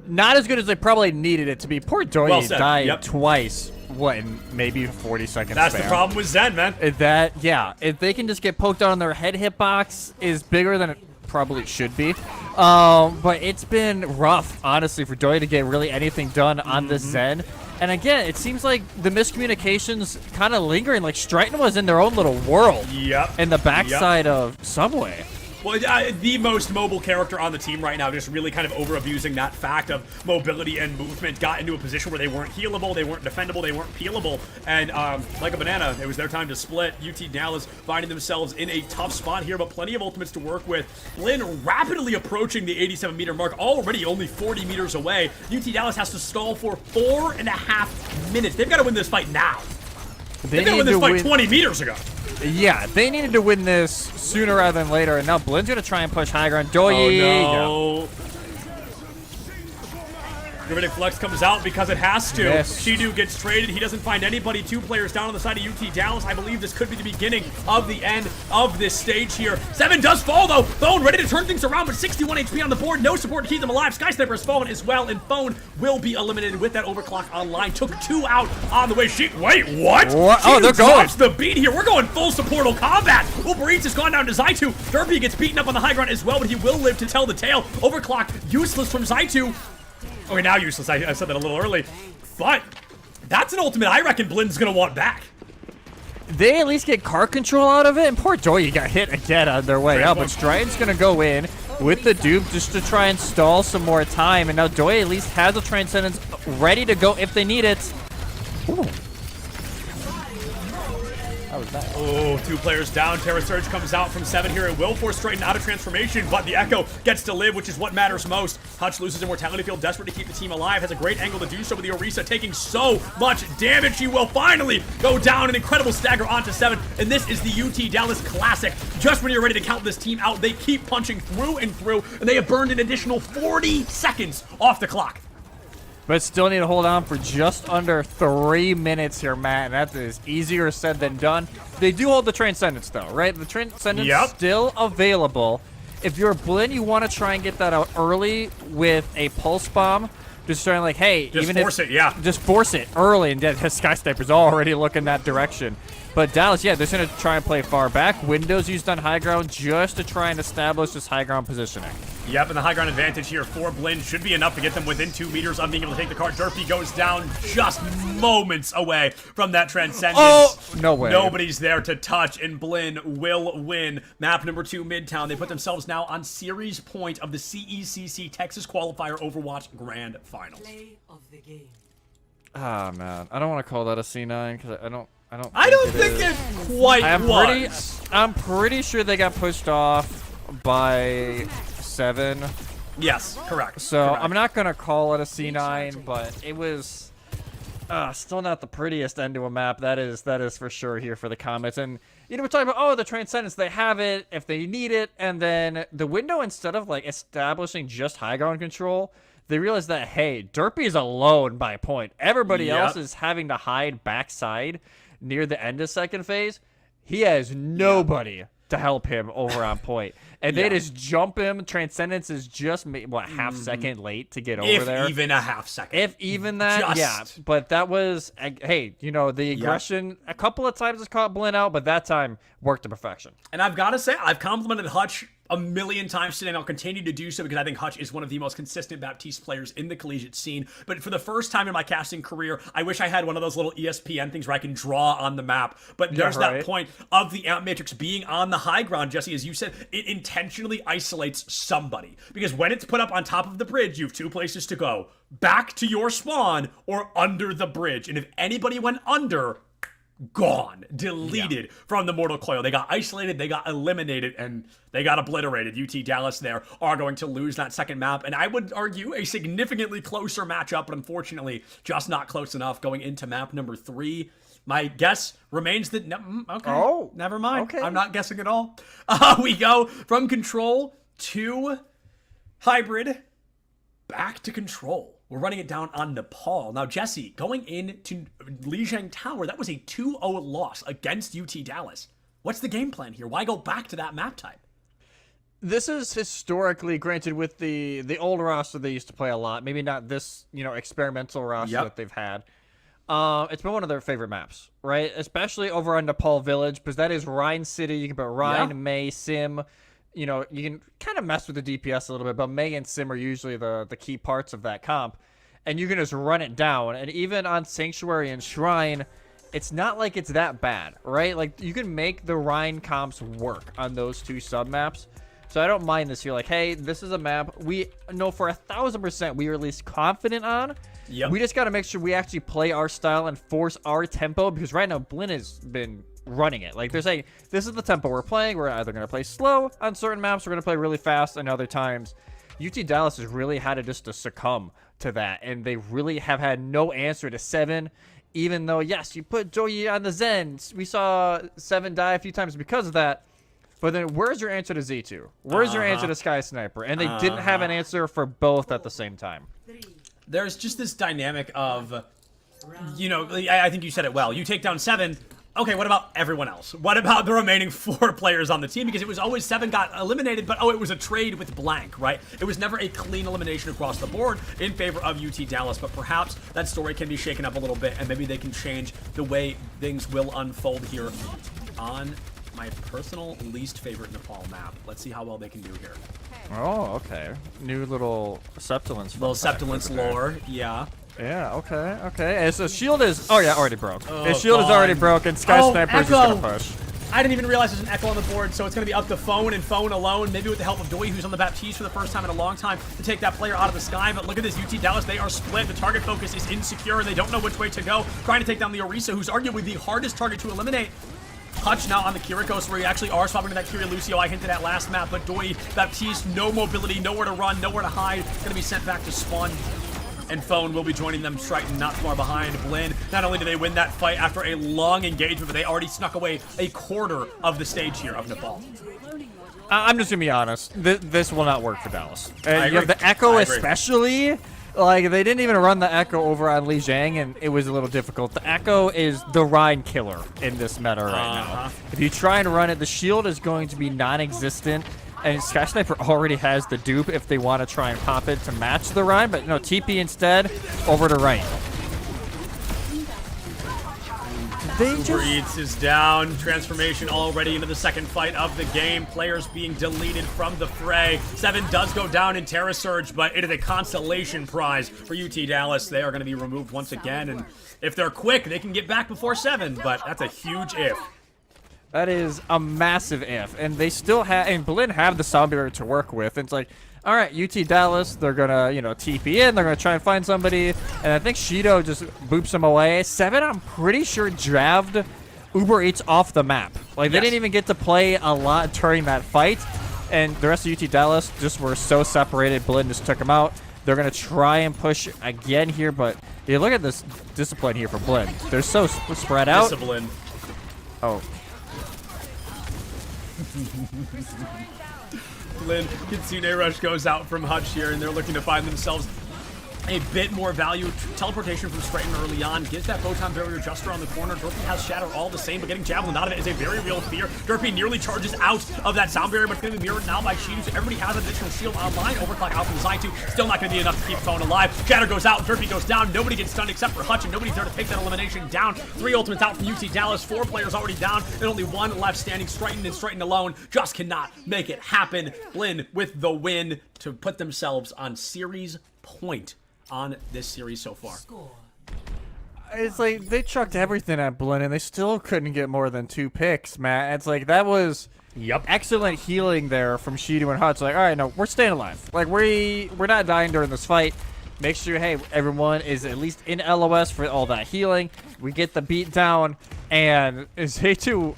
Not as good as they probably needed it to be. Poor Doi died twice what, in maybe 40 seconds. That's the problem with Zen, man. If they can just get poked out on their head hitbox is bigger than it probably should be. But it's been rough, honestly, for Doi to get really anything done on this Zen. And again, it seems like the miscommunications kind of lingering. Like, Stryton was in their own little world. Yep. In the backside of Subway. Well, the most mobile character on the team right now, just really kind of over-abusing that fact of mobility and movement, got into a position where they weren't healable, they weren't defendable, they weren't peelable, and like a banana, it was their time to split. UT Dallas finding themselves in a tough spot here, but plenty of ultimates to work with. Blinn rapidly approaching the 87-meter mark, already only 40 meters away. UT Dallas has to stall for 4.5 minutes. They've got to win this fight now. They've got to win this fight 20 meters ago. Yeah, they needed to win this sooner rather than later, and now Blinn's going to try and push high ground. Doi. Oh, no. Dramatic Flex comes out because it has to. Yes. Shidu gets traded. He doesn't find anybody. 2 players down on the side of UT Dallas. I believe this could be the beginning of the end of this stage here. 7 does fall, though. Phone ready to turn things around, but 61 HP on the board. No support to keep them alive. Sky Sniper has fallen as well, and Phone will be eliminated with that overclock online. Took 2 out on the way. Wait, what? Oh, they're drops the beat here. We're going full supportal combat. Uber Eats has gone down to Zaitu. Derpy gets beaten up on the high ground as well, but he will live to tell the tale. Overclock useless from Zaitu. Okay, now useless. I said that a little early. But that's an ultimate I reckon Blinn's going to want back. They at least get card control out of it, and poor Doi got hit again on their way out, but Stryton's going to go in with the dupe just to try and stall some more time, and now Doi at least has a Transcendence ready to go if they need it. Ooh. That was nice. Oh, 2 players down. Terra Surge comes out from 7 here. It will force Stryton out of transformation, but the Echo gets to live, which is what matters most. Hutch loses Immortality Field, desperate to keep the team alive. Has a great angle to do so with the Orisa, taking so much damage. He will finally go down. An incredible stagger onto 7, and this is the UT Dallas Classic. Just when you're ready to count this team out, they keep punching through and through, and they have burned an additional 40 seconds off the clock. But still need to hold on for just under 3 minutes here, Matt. And that is easier said than done. They do hold the Transcendence, though, right? The Transcendence still available. If you're Blinn, you want to try and get that out early with a Pulse Bomb. Just trying like, hey, just even force it, yeah. Just force it early, and his Sky Sniper's already looking that direction. But Dallas, yeah, they're going to try and play far back. Windows used on high ground just to try and establish this high ground positioning. Yep, and the high ground advantage here for Blinn should be enough to get them within 2 meters of being able to take the card. Derpy goes down just moments away from that Transcendence. Oh, no way. Nobody's there to touch, and Blinn will win. Map number 2, Midtown. They put themselves now on series point of the CECC Texas Qualifier Overwatch Grand Finals. Play of the game. Ah, man. I don't want to call that a C9 because I don't think it quite was. I'm pretty sure they got pushed off by 7. Yes, correct. So correct. I'm not gonna call it a C9, but it was still not the prettiest end to a map. That is for sure here for the comments. And you know, we're talking about the Transcendence. They have it if they need it, and then the window, instead of like establishing just high ground control, they realize that, hey, Derpy is alone by point. Everybody else is having to hide backside near the end of second phase. He has nobody to help him over on point. And they just jump him. Transcendence is just, what, half second late to get over there? If even a half second. If even that, yeah. But that was, hey, you know, the aggression, a couple of times has caught Blinn out, but that time worked to perfection. And I've got to say, I've complimented Hutch a million times today, and I'll continue to do so because I think Hutch is one of the most consistent Baptiste players in the collegiate scene. But for the first time in my casting career, I wish I had one of those little ESPN things where I can draw on the map. But there's that point of the Amp Matrix being on the high ground, Jesse, as you said, it intentionally isolates somebody. Because when it's put up on top of the bridge, you have 2 places to go. Back to your spawn or under the bridge. And if anybody went under, gone, deleted from the Mortal Coil. They got isolated, they got eliminated, and they got obliterated. UT Dallas there are going to lose that second map, and I would argue a significantly closer matchup, but unfortunately just not close enough going into map number 3. My guess remains that, never mind. Okay. I'm not guessing at all. We go from Control to Hybrid, back to Control. We're running it down on Nepal. Now, Jesse, going into Lijiang Tower, that was a 2-0 loss against UT Dallas. What's the game plan here? Why go back to that map type? This is historically, granted, with the old roster they used to play a lot. Maybe not this, experimental roster that they've had. It's been one of their favorite maps, right? Especially over on Nepal Village, because that is Rhine City. You can put Rhine, Mei, Sim. You know, you can kind of mess with the DPS a little bit, but Mei and Sim are usually the key parts of that comp. And you can just run it down. And even on Sanctuary and Shrine, it's not like it's that bad, right? Like, you can make the Rhine comps work on those 2 sub-maps. So I don't mind this. You're like, hey, this is a map we know for 1,000% we are at least confident on. Yep. We just got to make sure we actually play our style and force our tempo, because right now Blinn has been running it. Like, they're saying, this is the tempo we're playing. We're either going to play slow on certain maps, we're going to play really fast on other times. UT Dallas has really had to just to succumb to that, and they really have had no answer to 7, even though, yes, you put Joyi on the Zen. We saw 7 die a few times because of that. But then where's your answer to Z2? Where's your answer to Sky Sniper? And they didn't have an answer for both at the same time. There's just this dynamic of, you know, I think you said it well. You take down 7. Okay, what about everyone else? What about the remaining 4 players on the team? Because it was always 7 got eliminated, but it was a trade with blank, right? It was never a clean elimination across the board in favor of UT Dallas, but perhaps that story can be shaken up a little bit, and maybe they can change the way things will unfold here on my personal least favorite Nepal map. Let's see how well they can do here. Oh, okay. New little Septilence. Little Septilence lore, yeah. Yeah, okay. And so shield is... Oh, yeah, already broke. Oh, His shield is already broken. Sky Sniper is just going to push. I didn't even realize there's an echo on the board, so it's going to be up to Phone and Phone alone, maybe with the help of Doi, who's on the Baptiste for the first time in a long time, to take that player out of the sky. But look at this, UT Dallas, they are split. The target focus is insecure, and they don't know which way to go. Trying to take down the Orisa, who's arguably the hardest target to eliminate. Hutch now on the Kirikos, where you actually are swapping to that Kiri Lucio I hinted at last map, but Doi, Baptiste, no mobility, nowhere to run, nowhere to hide. Going to be sent back to spawn. And Phone will be joining them, Strighton not far behind. Blinn, not only do they win that fight after a long engagement, but they already snuck away a quarter of the stage here of Nepal. I'm just going to be honest. This will not work for Dallas. I agree. You have the Echo especially. Like, they didn't even run the Echo over on Li Jiang, and it was a little difficult. The Echo is the Rhine killer in this meta right now. If you try and run it, the shield is going to be non-existent. And Sky Sniper already has the dupe if they want to try and pop it to match the Rhine, but no, TP instead, over to right. Uber Eats is down. Transformation already into the second fight of the game. Players being deleted from the fray. 7 does go down in Terra Surge, but it is a consolation prize for UT Dallas. They are going to be removed once again, and if they're quick, they can get back before 7, but that's a huge if. That is a massive if, and they still have, and Blinn have the sound barrier to work with. And it's like, all right, UT Dallas, they're gonna, you know, TP in, they're gonna try and find somebody, and I think Shido just boops him away. 7, I'm pretty sure, draved Uber Eats off the map. Like, they didn't even get to play a lot during that fight, and the rest of UT Dallas just were so separated. Blinn just took him out. They're gonna try and push again here, but you look at this discipline here for Blinn. They're so spread out. Discipline. Oh. Blinn, Kitsune Rush goes out from Hutch here, and they're looking to find themselves a bit more value. Teleportation from Strighton early on gives that Photon Barrier just around the corner. Derpy has Shatter all the same, but getting Javelin out of it is a very real fear. Derpy nearly charges out of that Sound Barrier, but it's going to be mirrored now by Shido, so everybody has an additional shield online. Overclock out from the side 2. Still not going to be enough to keep Phone alive. Shatter goes out, Derpy goes down. Nobody gets stunned except for Hutch, and nobody's there to take that elimination down. 3 ultimates out from UT Dallas. 4 players already down, and only 1 left standing. Strighton, and Strighton alone just cannot make it happen. Blinn with the win to put themselves on series point on this series so far. It's like they chucked everything at Blinn, and they still couldn't get more than 2 picks, Matt. It's like that was excellent healing there from Shido and Hutch. Like, all right, no, we're staying alive. Like, we're not dying during this fight. Make sure, hey, everyone is at least in LOS for all that healing. We get the beat down, and Z2.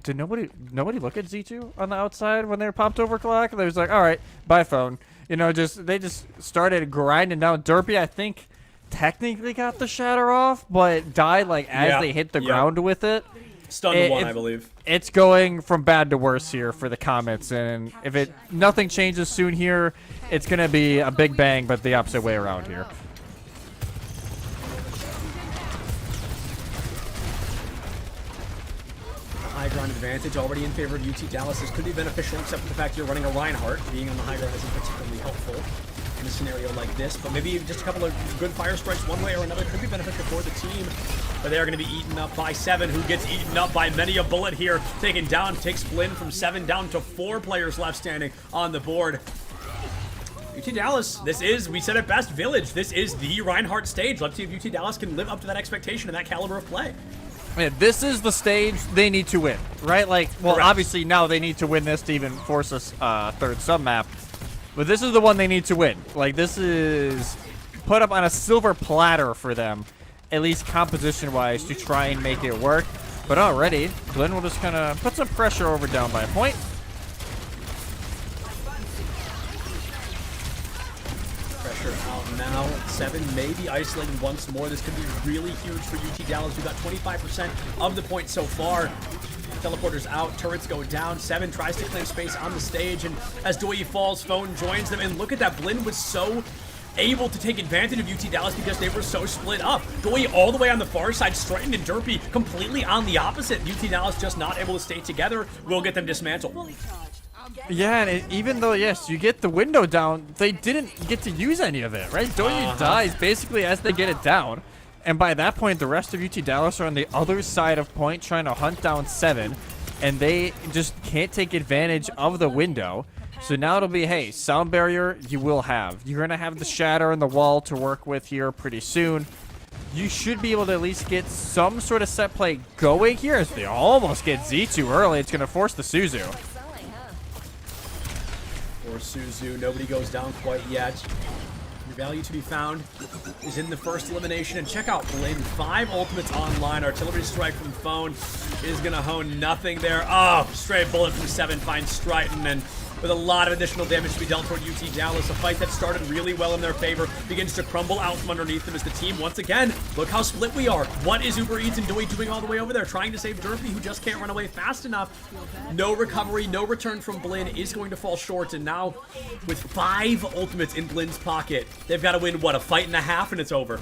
Did nobody look at Z2 on the outside when they were popped over clock? They was like, all right, bye, Phone. You know, they just started grinding down. Derpy, I think, technically got the Shatter off, but died like as they hit the ground with it. Stunned 1, I believe. It's going from bad to worse here for the Comets, and if nothing changes soon here, it's gonna be a big bang, but the opposite way around here. High ground advantage already in favor of UT Dallas. This could be beneficial, except for the fact you're running a Reinhardt. Being on the high ground isn't particularly helpful. in a scenario like this, but maybe just a couple of good fire strikes one way or another could be beneficial for the team. But they are going to be eaten up by 7, who gets eaten up by many a bullet here. Taken down, takes Blinn from 7 down to 4 players left standing on the board. UT Dallas, this is, we said it best, Village. This is the Reinhardt stage. Let's see if UT Dallas can live up to that expectation and that caliber of play. Yeah, this is the stage they need to win, right? Like, well, Correct. obviously now they need to win this to even force a third sub-map. But this is the one they need to win. Like, this is put up on a silver platter for them, at least composition-wise, to try and make it work. But already, Blinn will just kind of put some pressure over down by a point. Pressure out now. 7 maybe isolated once more. This could be really huge for UT Dallas. We've got 25% of the points so far. Teleporters out, turrets go down. 7 tries to claim space on the stage, and as Doi falls, Phone joins them. And look at that, Blinn was so able to take advantage of UT Dallas because they were so split up. Doi all the way on the far side, Stratton and Derpy completely on the opposite. UT Dallas just not able to stay together. Will get them dismantled. Yeah, and even though, yes, you get the window down, they didn't get to use any of it, right? Doi dies basically as they get it down. And by that point, the rest of UT Dallas are on the other side of point trying to hunt down 7. And they just can't take advantage of the window. So now it'll be, hey, sound barrier you will have. You're going to have the shatter and the wall to work with here pretty soon. You should be able to at least get some sort of set play going here. As they almost get Z too early. It's going to force the Suzu. For Suzu, nobody goes down quite yet. Your value to be found is in the first elimination. And check out Blinn. 5 ultimates online. Artillery strike from Phone is going to hone nothing there. Oh, straight bullet from 7 finds Stratton, and with a lot of additional damage to be dealt toward UT Dallas. A fight that started really well in their favor begins to crumble out from underneath them as the team, once again, look how split we are. What is Uber Eats and Doi doing all the way over there? Trying to save Derpy, who just can't run away fast enough. No recovery, no return from Blinn is going to fall short. And now, with 5 ultimates in Blinn's pocket, they've got to win, what, a fight and a half, and it's over.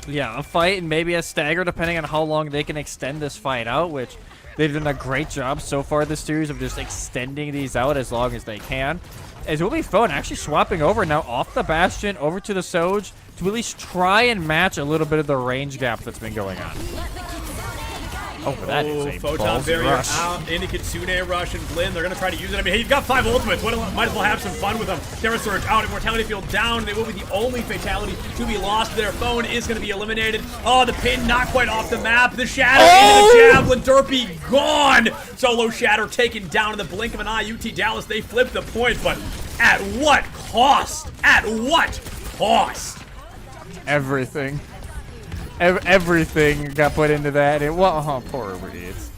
Yeah, a fight and maybe a stagger depending on how long they can extend this fight out, which they've done a great job so far this series of just extending these out as long as they can. As it will be Phone actually swapping over now off the Bastion over to the Soj to at least try and match a little bit of the range gap that's been going on. Oh, but that is a Photon ballsy barrier rush. out into Kitsune rush, and Blinn, they're going to try to use it. I mean, hey, you've got 5 ultimates. Might as well have some fun with them. Terra Surge out, Immortality Field down. They will be the only fatality to be lost. Their Phone is going to be eliminated. Oh, the pin not quite off the map. The Shatter into the Javelin. Derpy gone. Solo Shatter taken down in the blink of an eye. UT Dallas, they flip the point, but at what cost? At what cost? Everything. Everything got put into that. It oh, poor Uber Eats.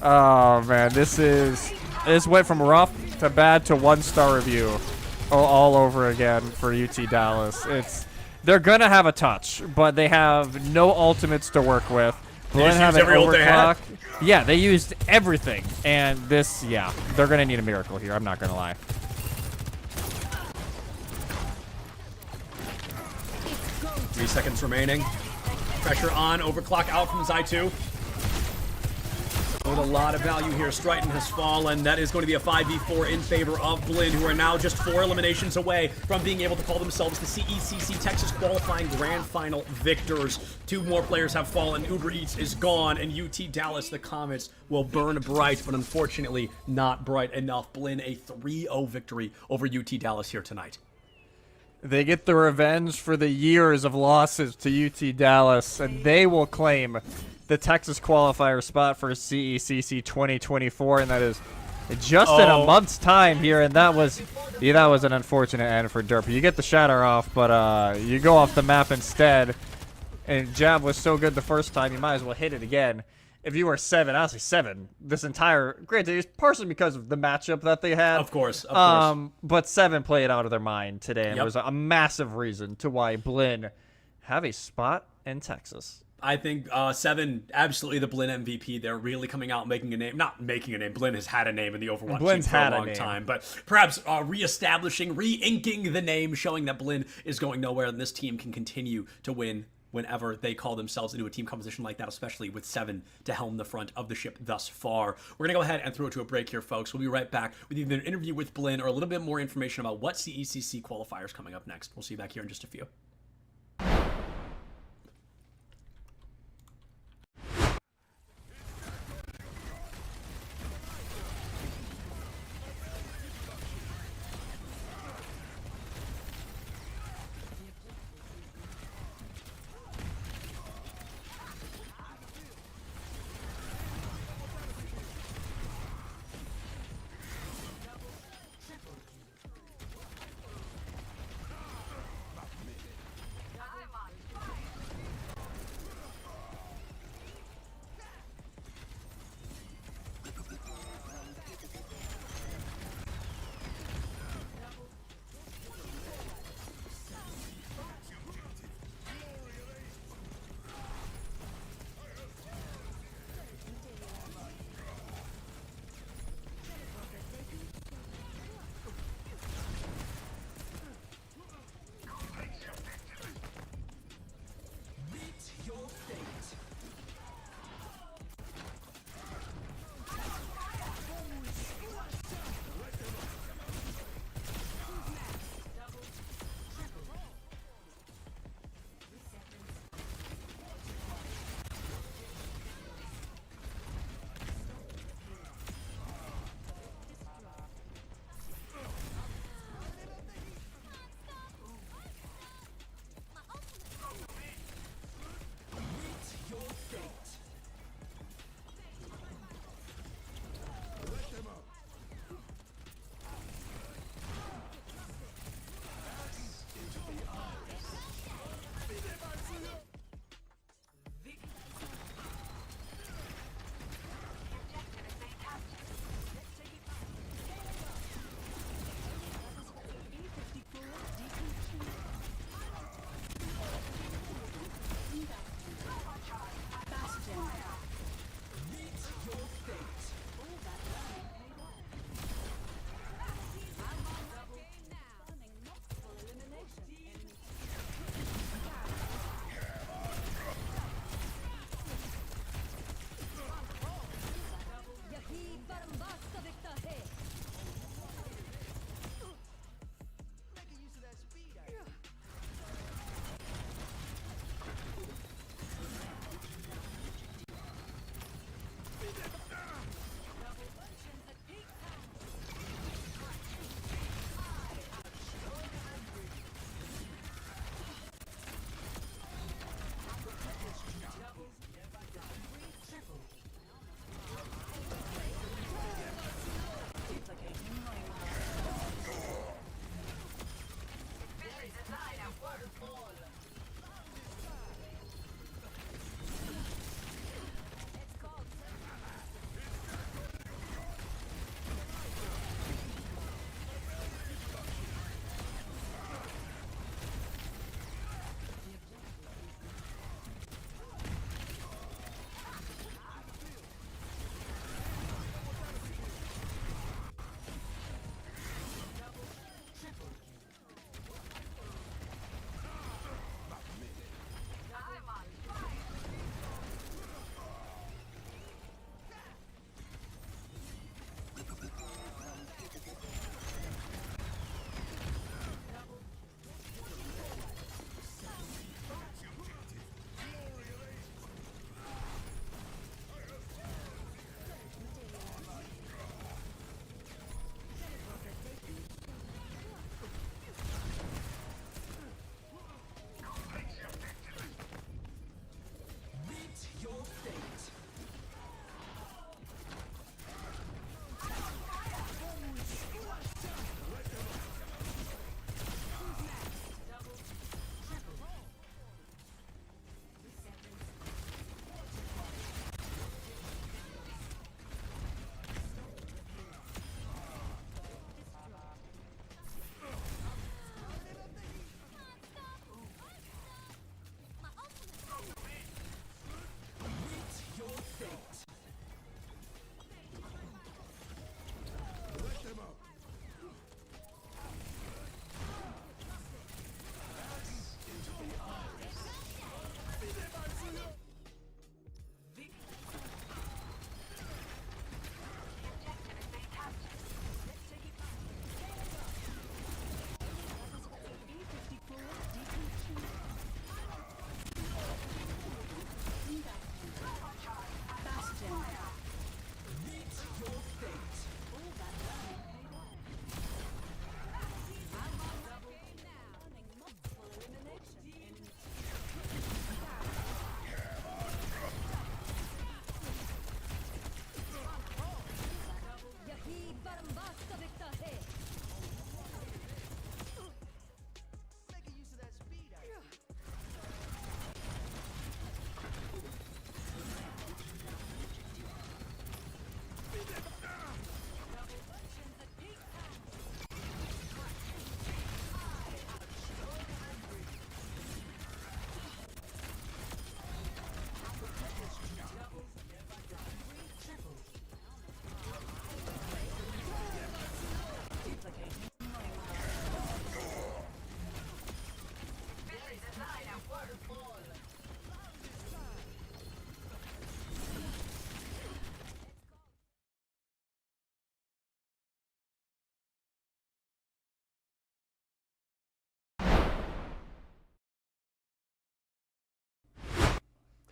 Oh man, this went from rough to bad to 1-star review all over again for UT Dallas. They're gonna have a touch, but they have no ultimates to work with. Blinn have an overclock. Yeah, they used everything, and this, yeah, they're gonna need a miracle here. I'm not gonna lie. Three seconds remaining. Pressure on, overclock out from Zai2. With a lot of value here, Stratton has fallen. That is going to be a 5v4 in favor of Blinn, who are now just 4 eliminations away from being able to call themselves the CECC Texas Qualifying Grand Final victors. 2 more players have fallen. Uber Eats is gone, and UT Dallas, the Comets, will burn bright, but unfortunately not bright enough. Blinn, a 3-0 victory over UT Dallas here tonight. They get the revenge for the years of losses to UT Dallas, and they will claim the Texas qualifier spot for CECC 2024, and that is just in a month's time here, and that was an unfortunate end for Derpy. You get the shatter off, but you go off the map instead, and Jab was so good the first time, you might as well hit it again. If you were 7, 7, this entire, granted, it's partially because of the matchup that they had. Of course. But 7 played out of their mind today, and Yep. was a massive reason to why Blinn have a spot in Texas. I think 7, absolutely the Blinn MVP. They're really coming out and making a name. Not making a name. Blinn has had a name in the Overwatch Blinn's scene for had a a long name. time. But perhaps re-establishing, re-inking the name, showing that Blinn is going nowhere and this team can continue to win whenever they call themselves into a team composition like that, especially with 7 to helm the front of the ship thus far. We're going to go ahead and throw it to a break here, folks. We'll be right back with either an interview with Blinn or a little bit more information about what CECC qualifiers coming up next. We'll see you back here in just a few.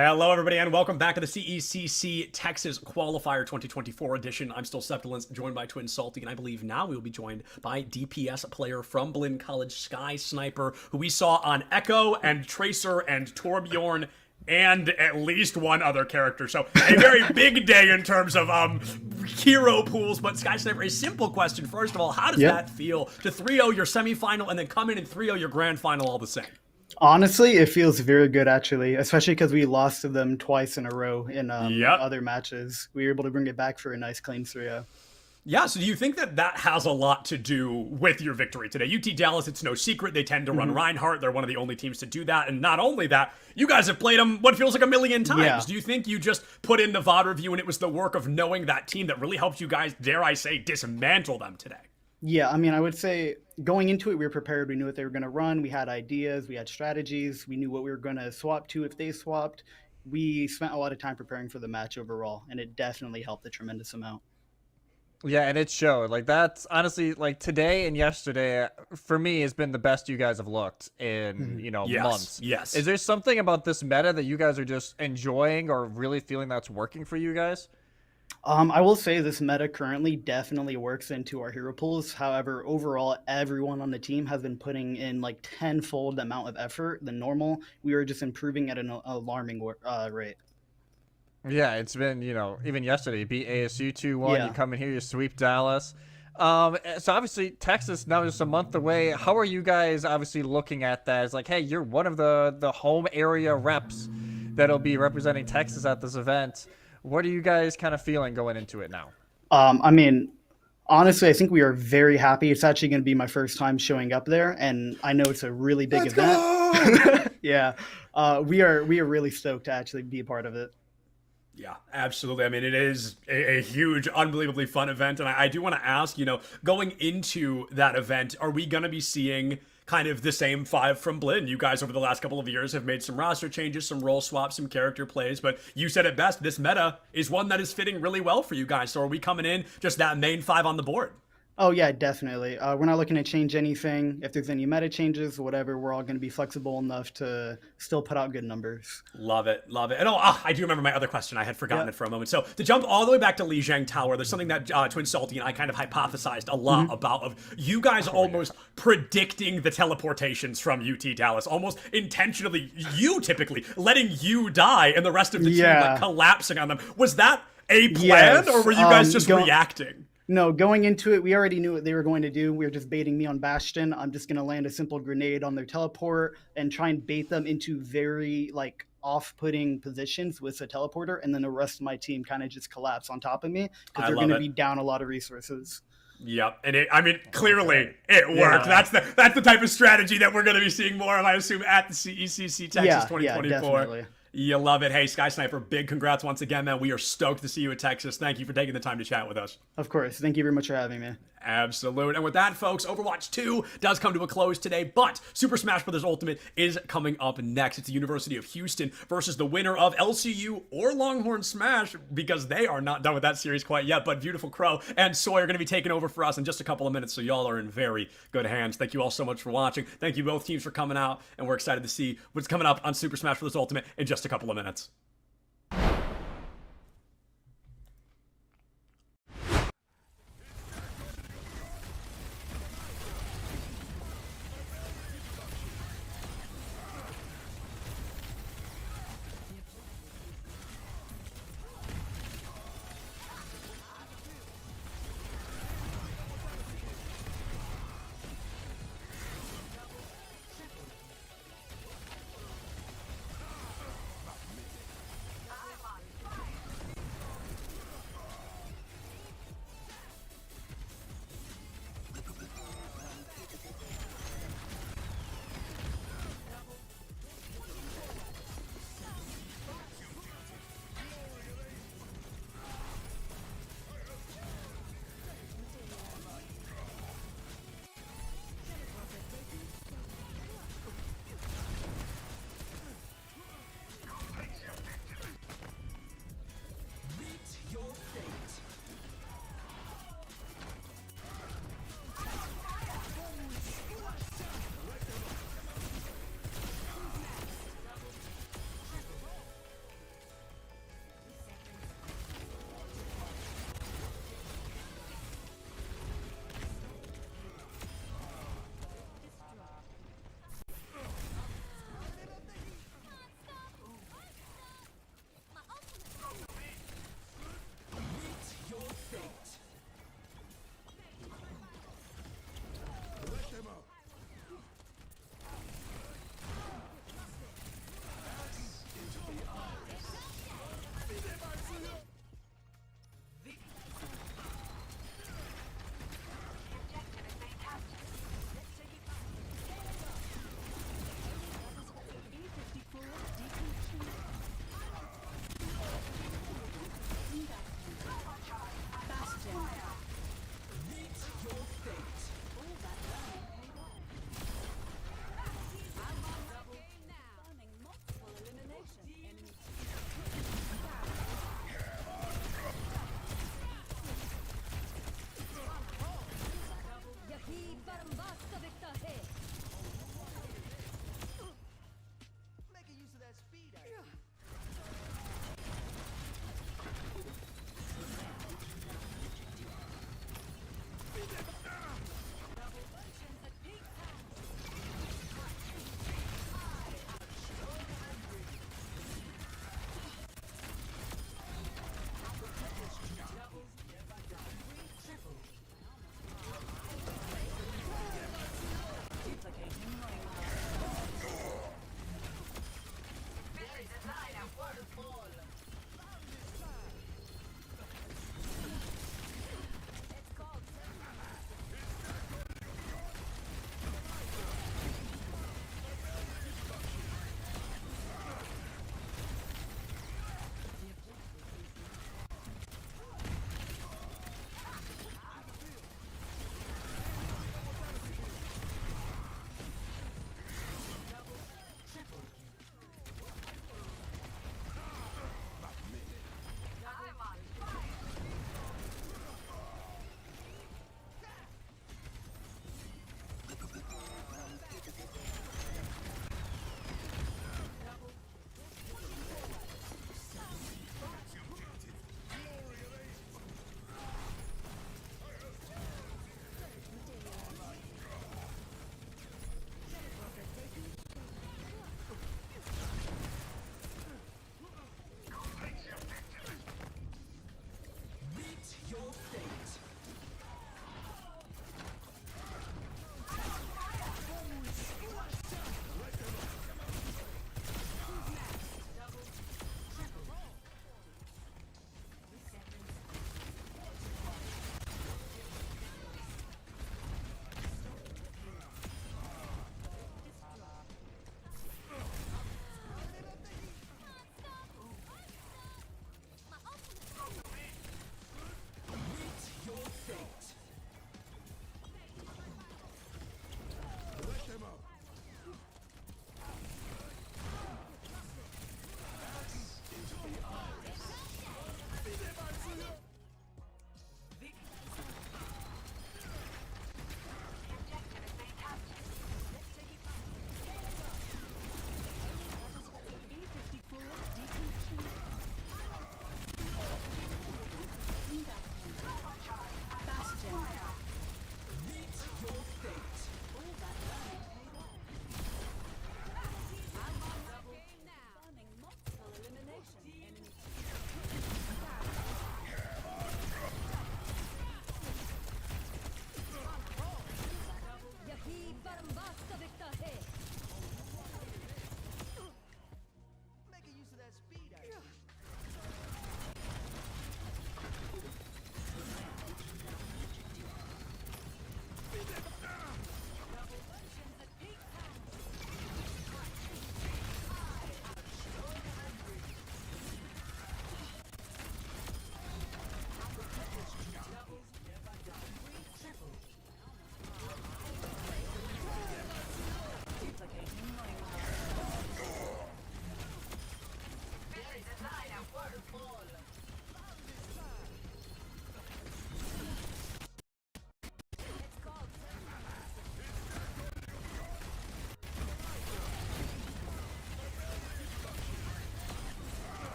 Hello, everybody, and welcome back to the CECC Texas Qualifier 2024 edition. I'm still Septilence, joined by Twin Salty, and I believe now we will be joined by DPS player from Blinn College, Sky Sniper, who we saw on Echo and Tracer and Torbjorn and at least one other character. So a very big day in terms of hero pools. But Sky Sniper, a simple question. First of all, how does that feel to 3-0 your semifinal and then come in and 3-0 your grand final all the same? Honestly, it feels very good, actually, especially because we lost to them twice in a row in other matches. We were able to bring it back for a nice clean 3-0. Yeah, so do you think that that has a lot to do with your victory today? UT Dallas, it's no secret, they tend to run Reinhardt. They're one of the only teams to do that. And not only that, you guys have played them what feels like a million times. Yeah. Do you think you just put in the VOD review and it was the work of knowing that team that really helped you guys, dare I say, dismantle them today? Yeah, I mean, I would say going into it, we were prepared. We knew what they were going to run. We had ideas. We had strategies. We knew what we were going to swap to if they swapped. We spent a lot of time preparing for the match overall, and it definitely helped a tremendous amount. Yeah, and it showed. Like, that's honestly, like, today and yesterday, for me, has been the best you guys have looked in, months. Yes. Is there something about this meta that you guys are just enjoying or really feeling that's working for you guys? I will say this meta currently definitely works into our hero pools. However, overall, everyone on the team has been putting in like tenfold amount of effort than normal. We are just improving at an alarming rate. Yeah, it's been, even yesterday, you beat ASU 2-1, you come in here, you sweep Dallas. So obviously, Texas now is a month away. How are you guys obviously looking at that? It's like, hey, you're one of the home area reps that'll be representing Texas at this event. What are you guys kind of feeling going into it now? I mean, honestly, I think we are very happy. It's actually going to be my first time showing up there, and I know it's a really big event. Yeah, we are really stoked to actually be a part of it. Yeah, absolutely. I mean, it is a huge, unbelievably fun event, and I do want to ask, going into that event, are we going to be seeing kind of the same five from Blinn? You guys over the last couple of years have made some roster changes, some role swaps, some character plays, but you said it best, this meta is one that is fitting really well for you guys. So are we coming in just that main five on the board? Oh, yeah, definitely. We're not looking to change anything. If there's any meta changes or whatever, we're all going to be flexible enough to still put out good numbers. Love it. Love it. And I do remember my other question. I had forgotten it for a moment. So to jump all the way back to Lijiang Tower, there's something that Twin Salty and I kind of hypothesized a lot about, of you guys almost predicting the teleportations from UT Dallas, almost intentionally, you typically letting you die and the rest of the team like collapsing on them. Was that a plan, or were you guys just reacting? No, going into it, we already knew what they were going to do. We were just baiting me on Bastion. I'm just going to land a simple grenade on their teleport and try and bait them into very, off-putting positions with a teleporter, and then the rest of my team kind of just collapse on top of me because they're going to be down a lot of resources. Yep, and clearly it worked. Yeah. That's the type of strategy that we're going to be seeing more of, I assume, at the CECC Texas 2024. Yeah, definitely. You love it. Hey, Sky Sniper, big congrats once again, man. We are stoked to see you at Texas. Thank you for taking the time to chat with us. Of course. Thank you very much for having me. Absolute. And with that, folks, Overwatch 2 does come to a close today, but Super Smash Bros. Ultimate is coming up next. It's the University of Houston versus the winner of LCU or Longhorn Smash, because they are not done with that series quite yet, but Beautiful Crow and Soy are going to be taking over for us in just a couple of minutes, so y'all are in very good hands. Thank you all so much for watching. Thank you both teams for coming out, and we're excited to see what's coming up on Super Smash Bros. Ultimate in just a couple of minutes.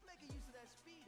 Making use of that speed,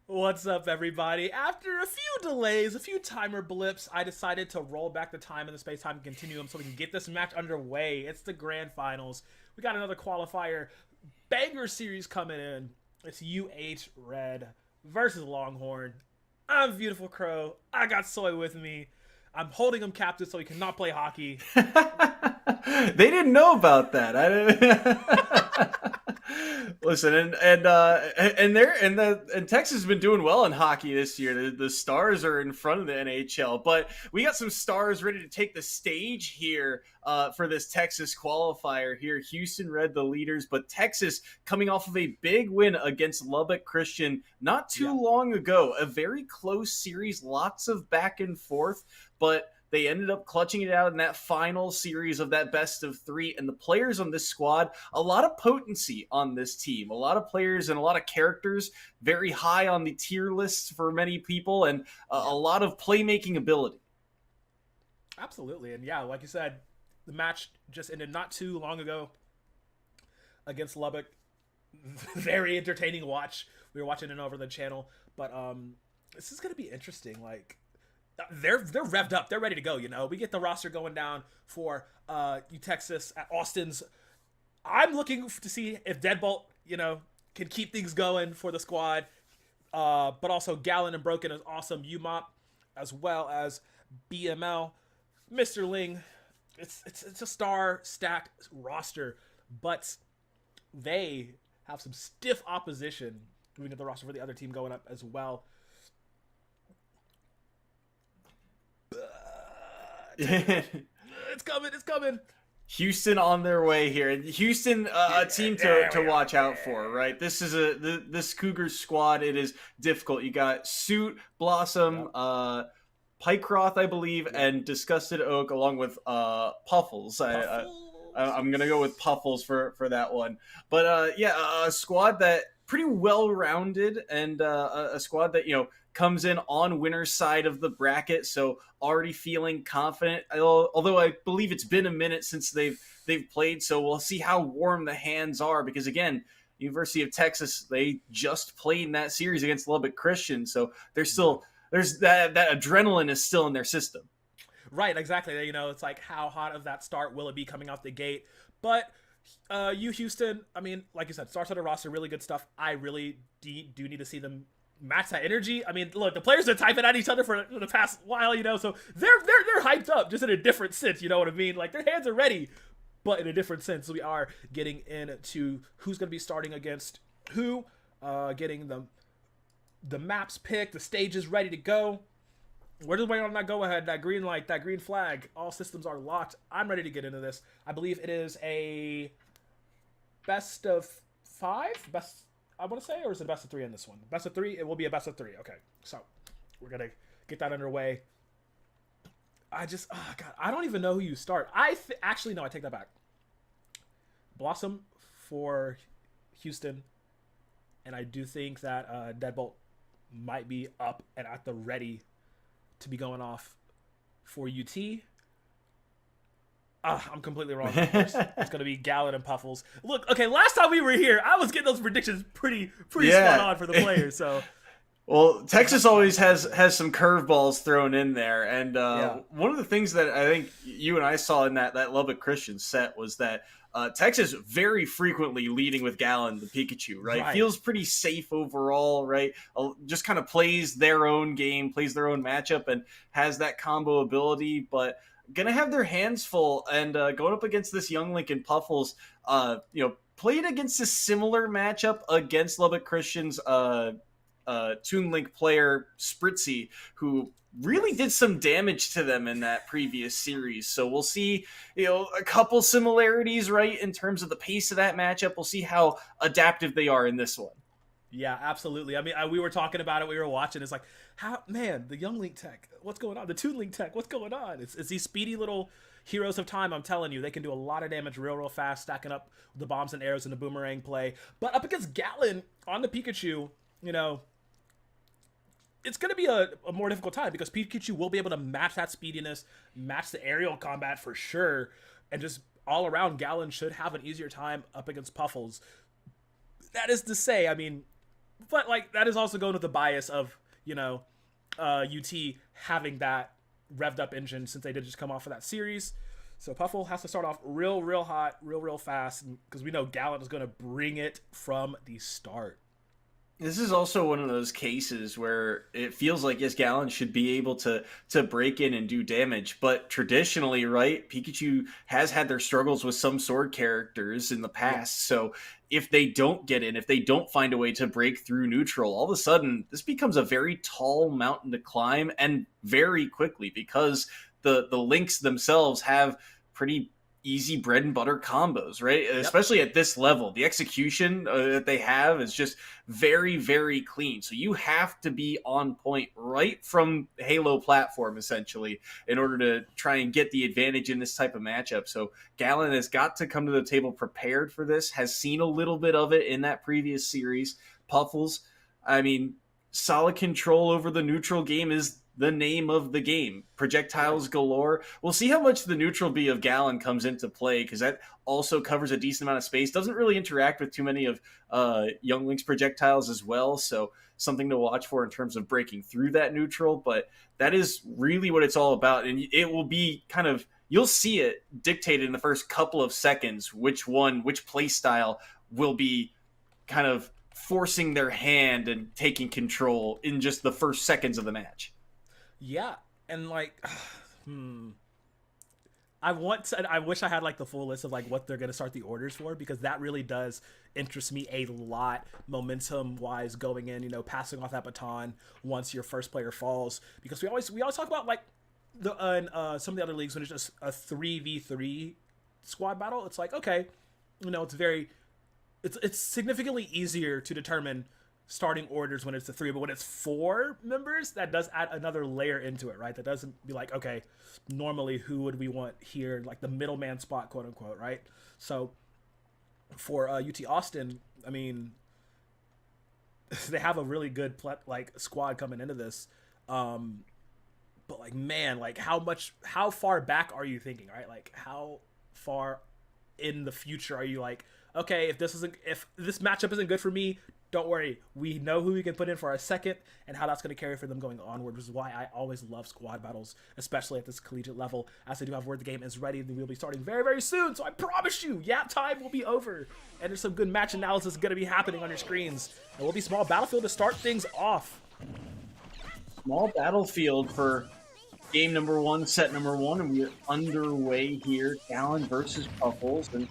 What's up, everybody? After a few delays, a few timer blips, I decided to roll back the time in the space-time continuum so we can get this match underway. It's the grand finals. We got another qualifier banger series coming in. It's UH Red versus Longhorn. I'm Beautiful Crow. I got Soy with me. I'm holding him captive so he cannot play hockey. They didn't know about that. I didn't. Listen, and Texas has been doing well in hockey this year. The Stars are in front of the NHL, but we got some stars ready to take the stage here for this Texas qualifier here. Houston Red, the leaders, but Texas coming off of a big win against Lubbock Christian not too long ago. A very close series, lots of back and forth, but they ended up clutching it out in that final series of that best of three. And the players on this squad, a lot of potency on this team. A lot of players and a lot of characters, very high on the tier lists for many people, and a lot of playmaking ability. Absolutely. And yeah, like you said, the match just ended not too long ago against Lubbock. Very entertaining watch. We were watching it over the channel. But this is going to be interesting. Like, they're revved up. They're ready to go, you know. We get the roster going down for Texas at Austin's. I'm looking to see if Deadbolt, you know, can keep things going for the squad. But also Gallon and Broken is awesome. UMOP as well as BML. Mr. Ling. It's a star-stacked roster, but they have some stiff opposition. We get the roster for the other team going up as well. It's coming. Houston on their way here. Houston, a team to watch out for, right? This is this Cougars squad. It is difficult. You got Suit, Blossom, Pycroft, I believe, and Disgusted Oak, along with Puffles. I'm gonna go with Puffles for that one. But a squad that pretty well rounded, and a squad that, you know, comes in on winner's side of the bracket, so already feeling confident. Although I believe it's been a minute since they've played, so we'll see how warm the hands are, because again, University of Texas, they just played in that series against Lubbock Christian, so there's that adrenaline is still in their system. Right, exactly. You know, it's like, how hot of that start will it be coming out the gate? But Houston, I mean, like you said, starts on the roster, really good stuff. I really do need to see them match that energy. I mean, look, the players are typing at each other for the past while, you know, so they're hyped up, just in a different sense, you know what I mean? Like, their hands are ready, but in a different sense. We are getting into who's going to be starting against who, getting the maps picked, the stages ready to go. We're just waiting on that go-ahead, that green light, that green flag. All systems are locked. I'm ready to get into this. I believe it is a best of 5? I want to say, or is it a best of 3 in this one? Best of 3? It will be a best of 3. Okay, so we're going to get that underway. I don't even know who you start. Actually, no, I take that back. Blossom for Houston, and I do think that Deadbolt might be up and at the ready to be going off for UT. I'm completely wrong. Of course. It's going to be Gallon and Puffles. Look, okay, last time we were here, I was getting those predictions pretty spot on for the players. So, well, Texas always has some curveballs thrown in there, and one of the things that I think you and I saw in that Lubbock Christian set was that Texas very frequently leading with Gallon, the Pikachu, right? Feels pretty safe overall, right? Just kind of plays their own game, plays their own matchup, and has that combo ability, but gonna have their hands full, and going up against this young Lincoln Puffles, played against a similar matchup against Lubbock Christian's Toon Link player Spritzy, who really did some damage to them in that previous series. So we'll see, a couple similarities, right, in terms of the pace of that matchup. We'll see how adaptive they are in this one. Yeah, absolutely. I mean, we were talking about it. We were watching. It's like, the young Link tech, what's going on? The Toon Link tech, what's going on? It's these speedy little heroes of time. I'm telling you, they can do a lot of damage real fast, stacking up the bombs and arrows in the boomerang play. But up against Gallon on the Pikachu, it's going to be a more difficult time, because Pikachu will be able to match that speediness, match the aerial combat for sure, and just all around, Gallon should have an easier time up against Puffles. That is to say, I mean, But like that is also going with the bias of, UT having that revved up engine since they did just come off of that series. So Puffle has to start off real hot, real fast, because we know Gallant is going to bring it from the start. This is also one of those cases where it feels like, yes, Gallant should be able to break in and do damage, but traditionally, right, Pikachu has had their struggles with some sword characters in the past, so if they don't get in, if they don't find a way to break through neutral, all of a sudden, this becomes a very tall mountain to climb, and very quickly, because the links themselves have pretty easy bread and butter combos, right? Yep. Especially at this level, the execution that they have is just very, very clean. So you have to be on point right from Halo platform, essentially, in order to try and get the advantage in this type of matchup. So Gallant has got to come to the table prepared for this, has seen a little bit of it in that previous series. Puffles, I mean, solid control over the neutral game is the name of the game. Projectiles galore. We'll see how much the neutral B of Gallant comes into play, because that also covers a decent amount of space. Doesn't really interact with too many of Young Link's projectiles as well, so something to watch for in terms of breaking through that neutral, but that is really what it's all about, and it will be kind of, you'll see it dictated in the first couple of seconds which play style will be kind of forcing their hand and taking control in just the first seconds of the match. Yeah, and like, I wish I had like the full list of like what they're gonna start the orders for, because that really does interest me a lot, momentum wise, going in, passing off that baton once your first player falls, because we always talk about like some of the other leagues when it's just a 3v3 squad battle. It's like, okay, it's significantly easier to determine starting orders when it's the 3, but when it's 4 members, that does add another layer into it, right? That doesn't be like, okay, normally who would we want here, like the middleman spot, quote unquote, right? So for UT Austin, I mean, they have a really good squad coming into this, but like, man, like how far back are you thinking, right? Like how far in the future are you like, okay, if this matchup isn't good for me, don't worry, we know who we can put in for our second and how that's going to carry for them going onward, which is why I always love squad battles, especially at this collegiate level. As I do have word the game is ready, and we'll be starting very, very soon, so I promise you, yap time will be over, and there's some good match analysis going to be happening on your screens. And will be small battlefield to start things off. Small battlefield for game number 1, set number 1, and we're underway here. Gallant versus Puffles, and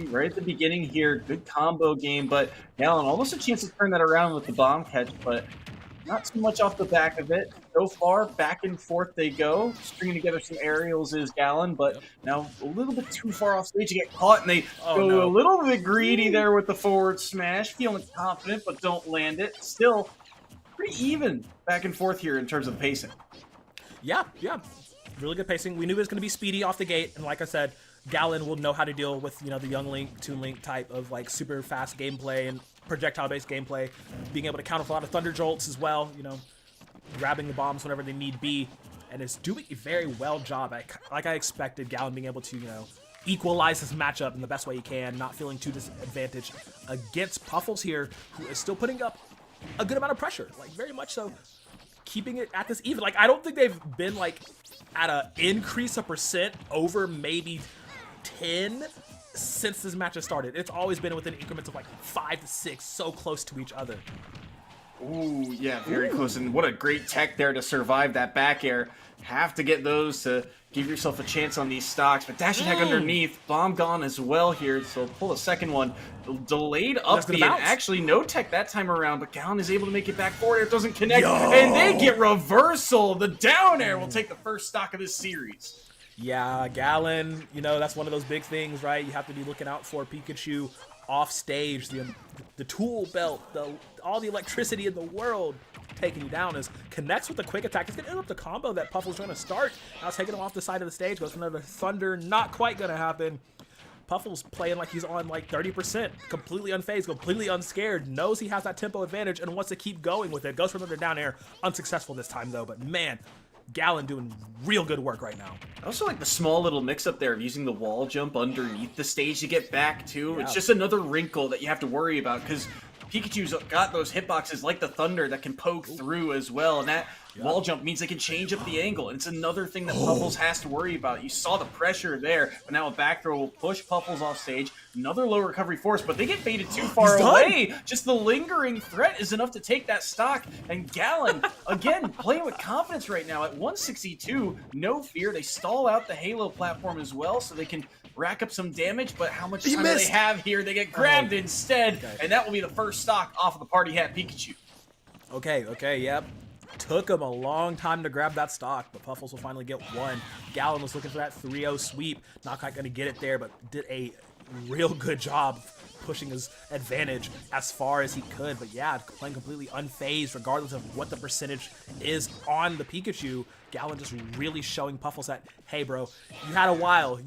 right at the beginning here, good combo game, but Gallant almost a chance to turn that around with the bomb catch, but not so much off the back of it. So far, back and forth they go, stringing together some aerials is Gallant, but now a little bit too far off stage to get caught, and they go a little bit greedy there with the forward smash, feeling confident, but don't land it. Still pretty even back and forth here in terms of pacing. Yeah, really good pacing. We knew it was going to be speedy off the gate, and like I said, Gallant will know how to deal with, the Young Link, Toon Link type of like super fast gameplay and projectile-based gameplay, being able to counter a lot of Thunder Jolts as well, grabbing the bombs whenever they need be, and is doing a very well job. Like I expected, Gallant being able to, equalize this matchup in the best way he can, not feeling too disadvantaged against Puffles here, who is still putting up a good amount of pressure, like very much so, keeping it at this even. Like, I don't think they've been like at a increase of percent over maybe 10 since this match has started. It's always been within increments of like 5 to 6, so close to each other. Ooh, yeah, very close. And what a great tech there to survive that back air. Have to get those to give yourself a chance on these stocks. But dash attack underneath. Bomb gone as well here. So pull a second one. Delayed up B. And actually no tech that time around. But Gallant is able to make it back forward. It doesn't connect. And they get reversal. The down air will take the first stock of this series. Yeah, Gallant, that's one of those big things, right? You have to be looking out for Pikachu off stage, the tool belt, all the electricity in the world taking you down, as connects with the quick attack. It's going to interrupt the combo that Puffle's trying to start. Now taking him off the side of the stage, goes for another Thunder, not quite going to happen. Puffle's playing like he's on like 30%, completely unfazed, completely unscared, knows he has that tempo advantage and wants to keep going with it. Goes for another down air, unsuccessful this time though, but man, Gallant doing real good work right now. I also like the small little mix-up there of using the wall jump underneath the stage to get back, too. Yeah. It's just another wrinkle that you have to worry about, because Pikachu's got those hitboxes like the Thunder that can poke through as well, and that wall jump means they can change up the angle. And it's another thing that Puffles has to worry about. You saw the pressure there, but now a back throw will push Puffles off stage. Another low recovery force, but they get baited too far away. Just the lingering threat is enough to take that stock. And Gallon, again, playing with confidence right now at 162. No fear. They stall out the Halo platform as well, so they can rack up some damage. But how much time do they have here? They get grabbed instead, and that will be the first stock off of the Party Hat Pikachu. Okay, yep. Took him a long time to grab that stock, but Puffles will finally get one. Gallon was looking for that 3-0 sweep. Not quite going to get it there, but did a real good job pushing his advantage as far as he could. But yeah, playing completely unfazed regardless of what the percentage is on the Pikachu. Gallon just really showing Puffles that, hey bro, you had a while.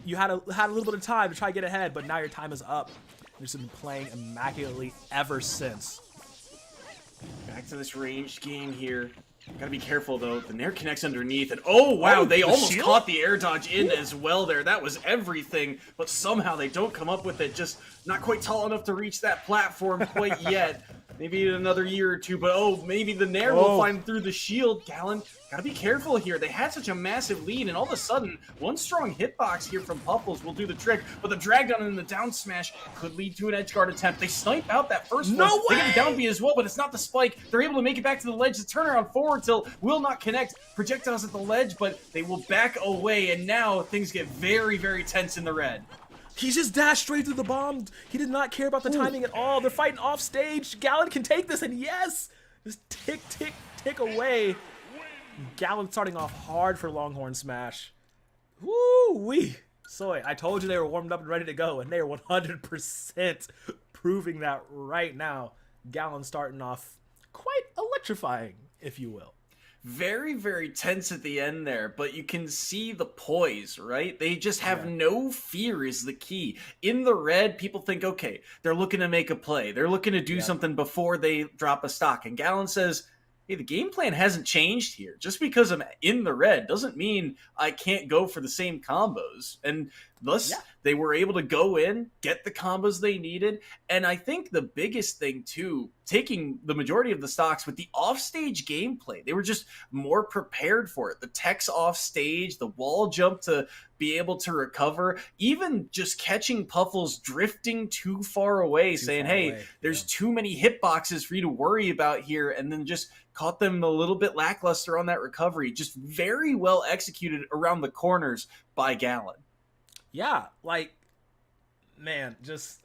You had a little bit of time to try to get ahead, but now your time is up. You've just been playing immaculately ever since. Back to this ranged game here. Gotta be careful though. The Nair connects underneath, and oh wow, they almost caught the air dodge in as well there. That was everything, but somehow they don't come up with it. Just not quite tall enough to reach that platform quite yet. Maybe in another year or two, but oh, maybe the Nair will find through the shield. Gallon, gotta be careful here. They had such a massive lead, and all of a sudden, one strong hitbox here from Puffles will do the trick, but the drag down and the down smash could lead to an edge guard attempt. They snipe out that first one. They get a down B as well, but it's not the spike. They're able to make it back to the ledge. The turnaround forward tilt will not connect. Projectiles at the ledge, but they will back away, and now things get very, very tense in the red. He just dashed straight through the bomb. He did not care about the timing at all. They're fighting off stage. Gallon can take this, and yes! Just tick, tick, tick away. Gallon starting off hard for Longhorn Smash. Woo-wee! Soy, I told you they were warmed up and ready to go, and they are 100% proving that right now. Gallon starting off quite electrifying, if you will. Very, very tense at the end there, but you can see the poise, right? They just have no fear is the key. In the red, people think, okay, they're looking to make a play. They're looking to do something before they drop a stock. And Gallon says, hey, the game plan hasn't changed here. Just because I'm in the red doesn't mean I can't go for the same combos. And thus, they were able to go in, get the combos they needed. And I think the biggest thing, too, taking the majority of the stocks with the offstage gameplay, they were just more prepared for it. The tech's offstage, the wall jump to be able to recover, even just catching Puffles drifting too far away, saying, hey, there's too many hitboxes for you to worry about here, and then just caught them a little bit lackluster on that recovery. Just very well executed around the corners by Gallon. Yeah, like, man, just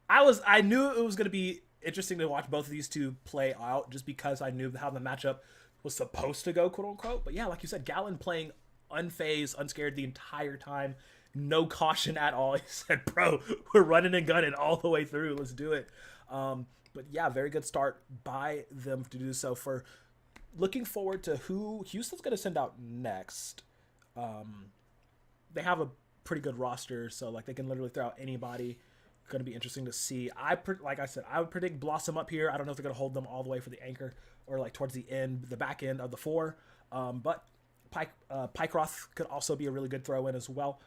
I knew it was going to be interesting to watch both of these two play out just because I knew how the matchup was supposed to go, quote unquote. But yeah, like you said, Gallon playing unfazed, unscared the entire time. No caution at all. He said, bro, we're running and gunning all the way through. Let's do it. But yeah, very good start by them to do so. For looking forward to who Houston's going to send out next. They have a pretty good roster, so like they can literally throw out anybody. Going to be interesting to see. Like I said, I would predict Blossom up here. I don't know if they're going to hold them all the way for the anchor or like towards the end, the back end of the 4. But Pycroft could also be a really good throw in as well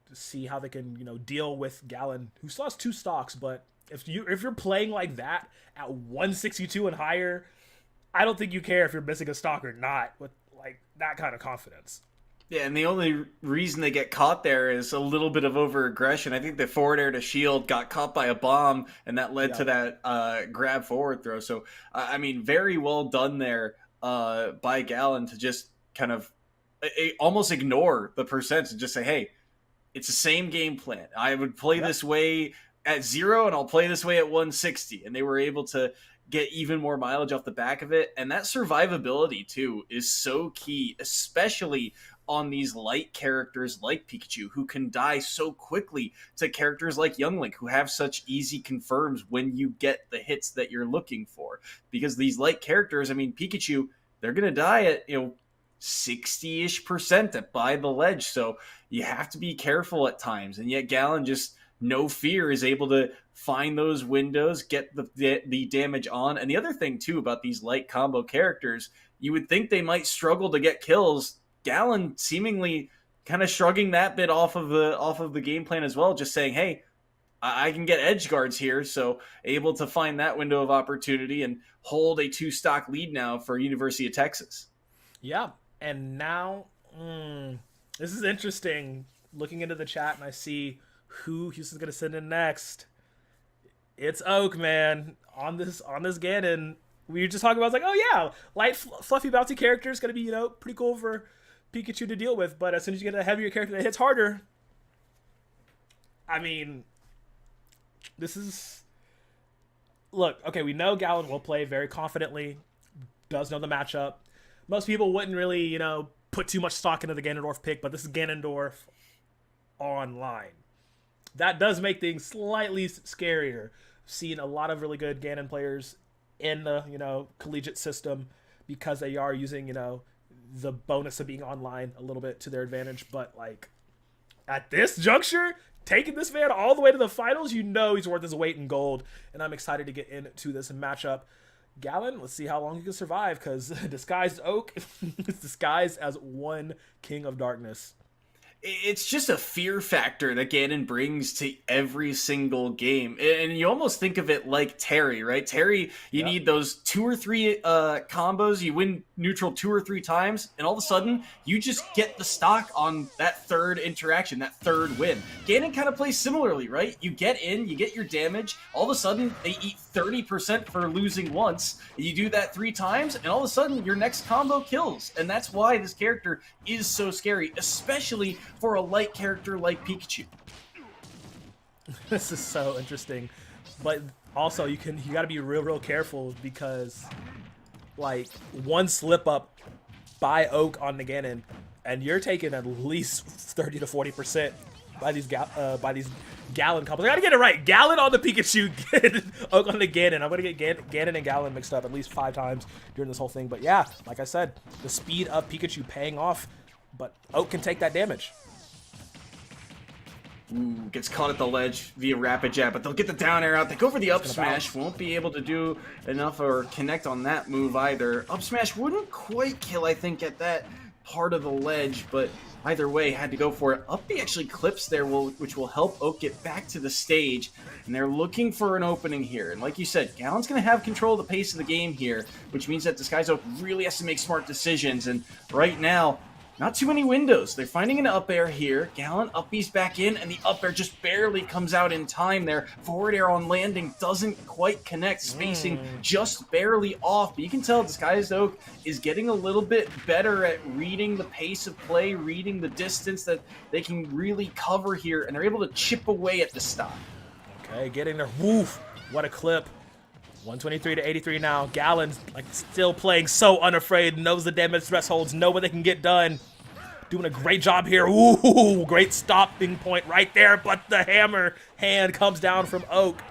to see how they can, deal with Gallon, who still has 2 stocks. But if you're playing like that at 162 and higher, I don't think you care if you're missing a stock or not with like that kind of confidence. Yeah, and the only reason they get caught there is a little bit of over-aggression. I think the forward air to shield got caught by a bomb, and that led to that grab forward throw. So, I mean, very well done there by Gallon to just kind of almost ignore the percents and just say, hey, it's the same game plan. I would play this way at 0, and I'll play this way at 160. And they were able to get even more mileage off the back of it. And that survivability, too, is so key, especially on these light characters like Pikachu, who can die so quickly to characters like Young Link, who have such easy confirms when you get the hits that you're looking for. Because these light characters, I mean, Pikachu, they're going to die at, 60-ish% by the ledge. So you have to be careful at times. And yet Gallon, just no fear, is able to find those windows, get the damage on. And the other thing, too, about these light combo characters, you would think they might struggle to get kills. Gallon seemingly kind of shrugging that bit off of the game plan as well, just saying, hey, I can get edge guards here, so able to find that window of opportunity and hold a 2-stock lead now for University of Texas. Yeah, and now this is interesting. Looking into the chat, and I see who Houston's gonna send in next. It's Oak, man. On this Ganon, we were just talking about. It's like, oh yeah, light, fluffy, bouncy character is gonna be pretty cool for Pikachu to deal with. But as soon as you get a heavier character that hits harder, I mean, this is look okay. We know Gallon will play very confidently, does know the matchup. Most people wouldn't really put too much stock into the Ganondorf pick, but this is Ganondorf online. That does make things slightly scarier. Seen a lot of really good Ganon players in the collegiate system because they are using the bonus of being online a little bit to their advantage. But like at this juncture, taking this man all the way to the finals, he's worth his weight in gold, and I'm excited to get into this matchup. Gallon, let's see how long he can survive, because disguised Oak is disguised as one King of Darkness. It's just a fear factor that Ganon brings to every single game. And you almost think of it like Terry, right? Terry, you need those 2 or 3 combos, you win neutral 2 or 3 times, and all of a sudden, you just get the stock on that third interaction, that third win. Ganon kind of plays similarly, right? You get in, you get your damage, all of a sudden, they eat 30% for losing once. You do that 3 times, and all of a sudden, your next combo kills. And that's why this character is so scary, especially for a light character like Pikachu. This is so interesting, but also you got to be real careful, because like one slip up by Oak on the Ganon, and you're taking at least 30 to 40% by these Gallon combos. I gotta get it right. Gallon on the Pikachu, Oak on the Ganon. I'm gonna get Ganon and Gallon mixed up at least 5 times during this whole thing. But yeah, like I said, the speed of Pikachu paying off, but Oak can take that damage. Ooh, gets caught at the ledge via Rapid Jab, but they'll get the down air out. They go for the up smash. Won't be able to do enough or connect on that move either. Up smash wouldn't quite kill, I think, at that part of the ledge, but either way, had to go for it. Up B actually clips there, which will help Oak get back to the stage, and they're looking for an opening here. And like you said, Gallon's going to have control of the pace of the game here, which means that Disguise Oak really has to make smart decisions, and right now, not too many windows. They're finding an up air here. Gallon up B's back in, and the up air just barely comes out in time there. Forward air on landing doesn't quite connect. Spacing just barely off. But you can tell Disguised Oak is getting a little bit better at reading the pace of play, reading the distance that they can really cover here, and they're able to chip away at the stop. Okay, getting there. Woof! What a clip. 123 to 83 now. Gallon's like still playing so unafraid, knows the damage thresholds, know what they can get done. Doing a great job here. Ooh, great stopping point right there, but the hammer hand comes down from Oak.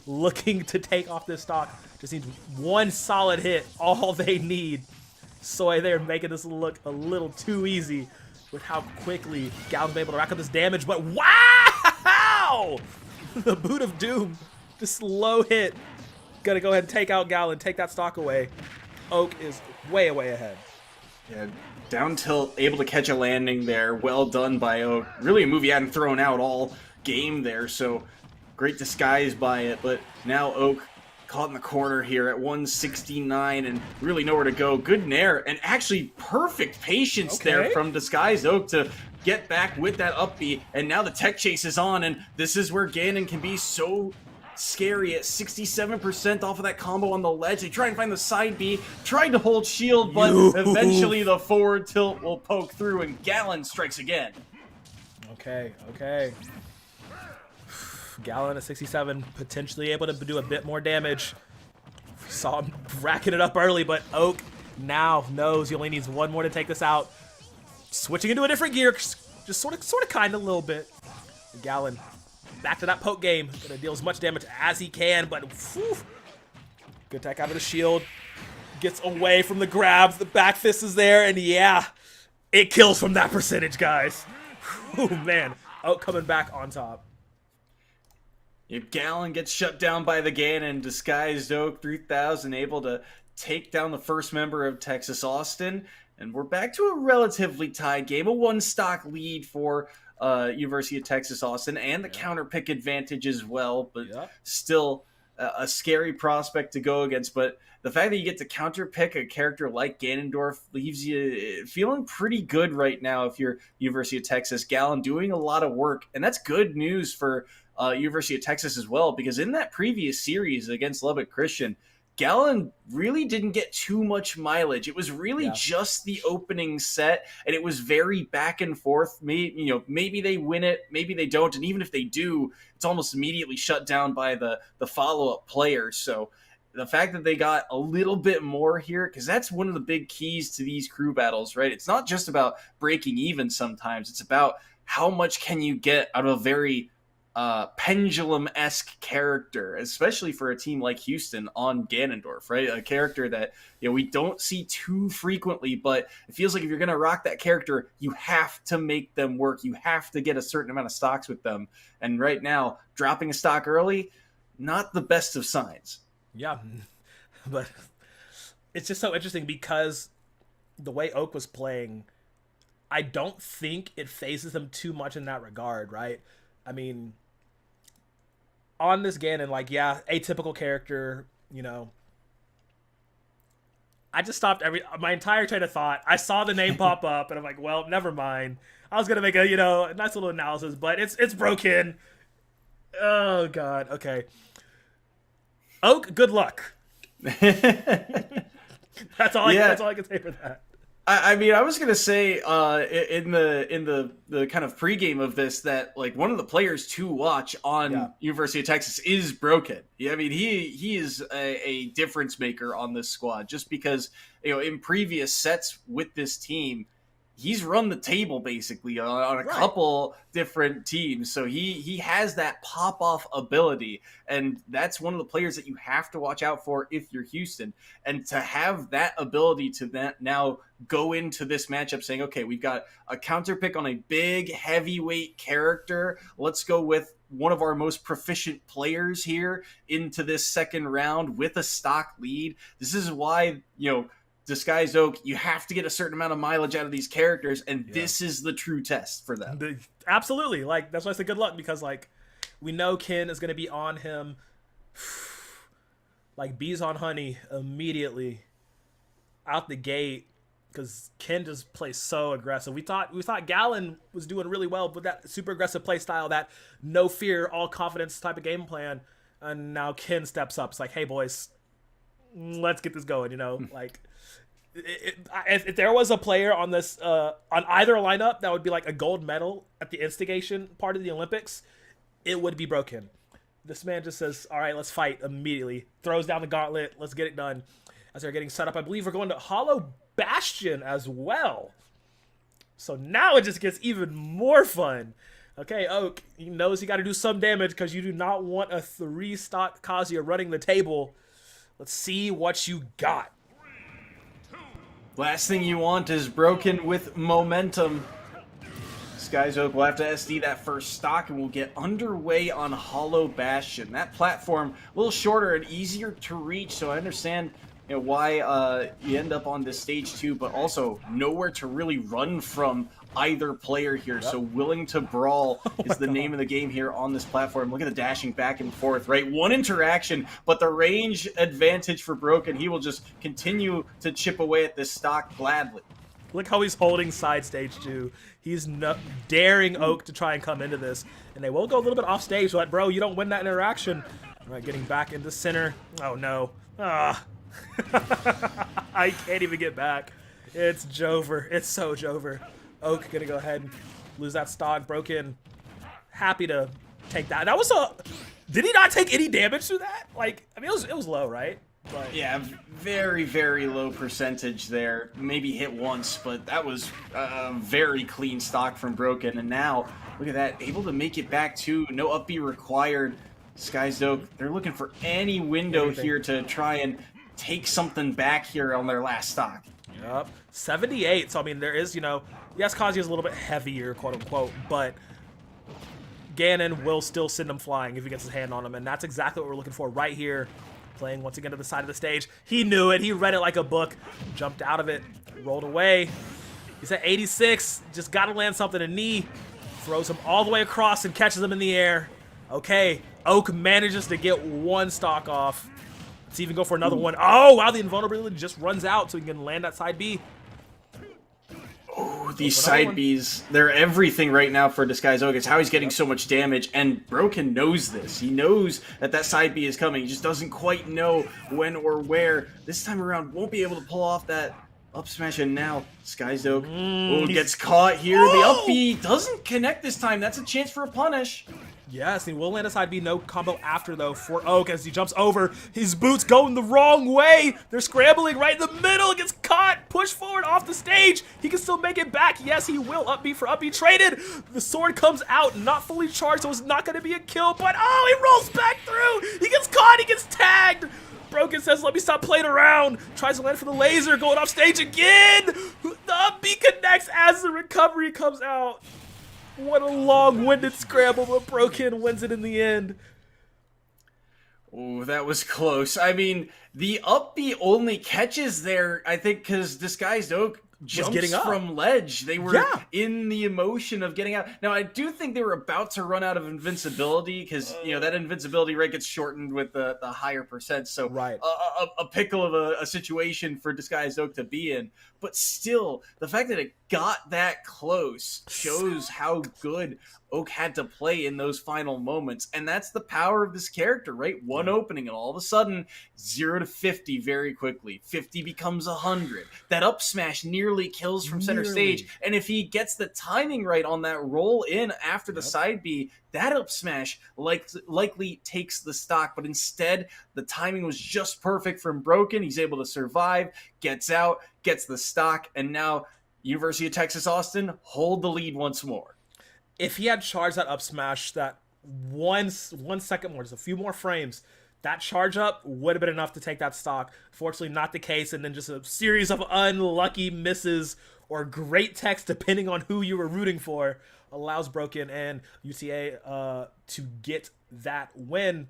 Looking to take off this stock. Just needs one solid hit, all they need. Soy there making this look a little too easy with how quickly Gallon's been able to rack up this damage, but wow! The Boot of Doom, just low hit. Gonna go ahead and take out Gallon, take that stock away. Oak is way ahead. Yeah, down tilt, able to catch a landing there. Well done by Oak. Really a move he hadn't thrown out all game there, so great disguise by it. But now Oak caught in the corner here at 169 and really nowhere to go. Good nair and actually perfect patience there from Disguised Oak to get back with that up B. And now the tech chase is on, and this is where Ganon can be so scary at 67% off of that combo on the ledge. They try and find the side B, tried to hold shield, but eventually the forward tilt will poke through and Gallon strikes again. Okay. Gallon at 67, potentially able to do a bit more damage. We saw him racking it up early, but Oak now knows he only needs one more to take this out. Switching into a different gear, just sort of kind of a little bit. Gallon back to that poke game. Gonna deal as much damage as he can, but whew, good tech out of the shield. Gets away from the grabs. The back fist is there, and yeah, it kills from that percentage, guys. Oh man, Oak coming back on top. If Gallon gets shut down by the Ganon, Disguised Oak 3000 able to take down the first member of Texas Austin. And we're back to a relatively tied game, a 1-stock lead for University of Texas Austin, and the counter pick advantage as well, but still a scary prospect to go against. But the fact that you get to counter pick a character like Ganondorf leaves you feeling pretty good right now if you're University of Texas. Gallon doing a lot of work, and that's good news for University of Texas as well, because in that previous series against Lubbock Christian, Gallon really didn't get too much mileage. It was really just the opening set, and it was very back and forth. Maybe they win it, maybe they don't, and even if they do, it's almost immediately shut down by the follow-up player. So the fact that they got a little bit more here, because that's one of the big keys to these crew battles, right? It's not just about breaking even sometimes. It's about how much can you get out of a very pendulum-esque character, especially for a team like Houston on Ganondorf, right? A character that we don't see too frequently, but it feels like if you're going to rock that character, you have to make them work. You have to get a certain amount of stocks with them. And right now, dropping a stock early, not the best of signs. Yeah, but it's just so interesting because the way Oak was playing, I don't think it phases him too much in that regard, right? I mean, on this Ganon, atypical character, I just stopped my entire train of thought. I saw the name pop up, and I'm like, well, never mind. I was gonna make a nice little analysis, but it's broken. Oh God. Okay. Oak, good luck. That's all I can say for that. I mean, I was gonna say in the kind of pregame of this that like one of the players to watch on University of Texas is Broken. Yeah, I mean he is a difference maker on this squad, just because in previous sets with this team, he's run the table basically on a couple different teams. So he has that pop-off ability, and that's one of the players that you have to watch out for if you're Houston. And to have that ability to now go into this matchup saying, okay, we've got a counter pick on a big heavyweight character. Let's go with one of our most proficient players here into this second round with a stock lead. This is why, Disguised Oak, you have to get a certain amount of mileage out of these characters, and this is the true test for them. Absolutely. That's why I said good luck, because we know Ken is going to be on him like bees on honey immediately out the gate, because Ken just plays so aggressive. We thought Gallon was doing really well with that super aggressive play style, that no fear, all confidence type of game plan, and now Ken steps up. It's like, hey boys, let's get this going. If there was a player on this on either lineup that would be like a gold medal at the instigation part of the Olympics, it would be Broken. This man just says, all right, let's fight immediately. Throws down the gauntlet. Let's get it done. As they're getting set up, I believe we're going to Hollow Bastion as well. So now it just gets even more fun. Okay, Oak, he knows he got to do some damage because you do not want a 3-stock Kazuya running the table. Let's see what you got. Last thing you want is Broken with momentum. Disguised Oak will have to SD that first stock, and we'll get underway on Hollow Bastion. That platform a little shorter and easier to reach, so I understand why you end up on this stage too, but also nowhere to really run from either player here. So willing to brawl is the name of the game here on this platform. Look at the dashing back and forth, right? One interaction, but the range advantage for Broken. He will just continue to chip away at this stock gladly. Look how he's holding side stage too. He's daring Oak to try and come into this, and they will go a little bit off stage. But bro, you don't win that interaction. All right, getting back into center. Oh no. I can't even get back. It's Jover. It's so Jover. Oak gonna go ahead and lose that stock. Broken. Happy to take that. That was did he not take any damage through that? It was low, right? But yeah, very, very low percentage there. Maybe hit once, but that was a very clean stock from Broken. And now, look at that, able to make it back too. No up B required. Disguised Oak, they're looking for any window here to try and take something back here on their last stock. Yep, 78. So, I mean, there is, yes, Kazuya is a little bit heavier, quote-unquote, but Ganon will still send him flying if he gets his hand on him, and that's exactly what we're looking for right here. Playing once again to the side of the stage. He knew it. He read it like a book. Jumped out of it. Rolled away. He's at 86. Just got to land something. A knee. Throws him all the way across and catches him in the air. Okay, Oak manages to get one stock off. Let's even go for another one. Oh, wow, the invulnerability just runs out so he can land that side B. Oh, these side Bs, they're everything right now for Disguised Oak. It's how he's getting so much damage, and Broken knows this. He knows that that side B is coming. He just doesn't quite know when or where. This time around, won't be able to pull off that up smash, and now Disguised Oak gets caught here. The up B doesn't connect this time. That's a chance for a punish. Yes, he will land a side B, no combo after though for Oak as he jumps over. His boots going the wrong way. They're scrambling right in the middle. Gets caught, pushed forward off the stage. He can still make it back. Yes, he will. Up B for up B traded. The sword comes out, not fully charged, so it's not going to be a kill. But oh, he rolls back through. He gets caught. He gets tagged. Broken says, let me stop playing around. Tries to land for the laser, going off stage again. The up B connects as the recovery comes out. What a long-winded scramble, but Broken wins it in the end. Oh, that was close. I mean, the up B only catches there, I think, because Disguised Oak jumps from ledge. They were in the emotion of getting out. Now, I do think they were about to run out of invincibility because, you know, that invincibility rate gets shortened with the higher percent. So a pickle of a situation for Disguised Oak to be in. But still, the fact that it got that close shows how good Oak had to play in those final moments. And that's the power of this character, right? One opening, and all of a sudden, 0 to 50 very quickly. 50 becomes 100. That up smash nearly kills from center stage. And if he gets the timing right on that roll in after the side B, that up smash likely takes the stock. But instead, the timing was just perfect from Broken. He's able to survive, gets out, gets the stock, and now University of Texas Austin hold the lead once more. If he had charged that up smash that 1 second more, just a few more frames, that charge up would have been enough to take that stock. Fortunately, not the case, and then just a series of unlucky misses or great text, depending on who you were rooting for, allows Broken and UTA to get that win.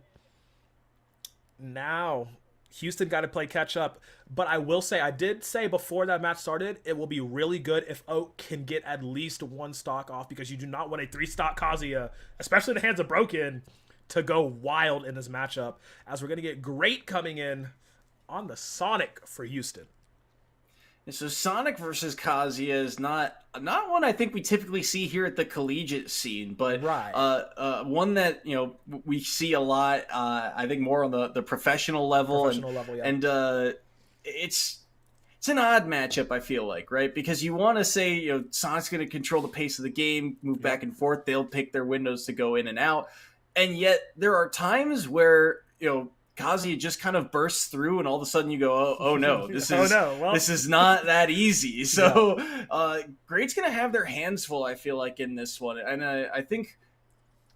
Now, Houston got to play catch up, but I will say, I did say before that match started, it will be really good if Oak can get at least one stock off, because you do not want a 3-stock Kazuya, especially in the hands of Broken, to go wild in this matchup, as we're going to get Great coming in on the Sonic for Houston. And so Sonic versus Kazuya is not one I think we typically see here at the collegiate scene, but one that, you know, we see a lot. I think more on the professional level, and it's an odd matchup, I feel like, right? Because you want to say, you know, Sonic's going to control the pace of the game, move back and forth. They'll pick their windows to go in and out, and yet there are times where, you know, Kazuya just kind of bursts through, and all of a sudden you go, oh no, this is this is not that easy. So Great's gonna have their hands full, I feel like, in this one, and I think,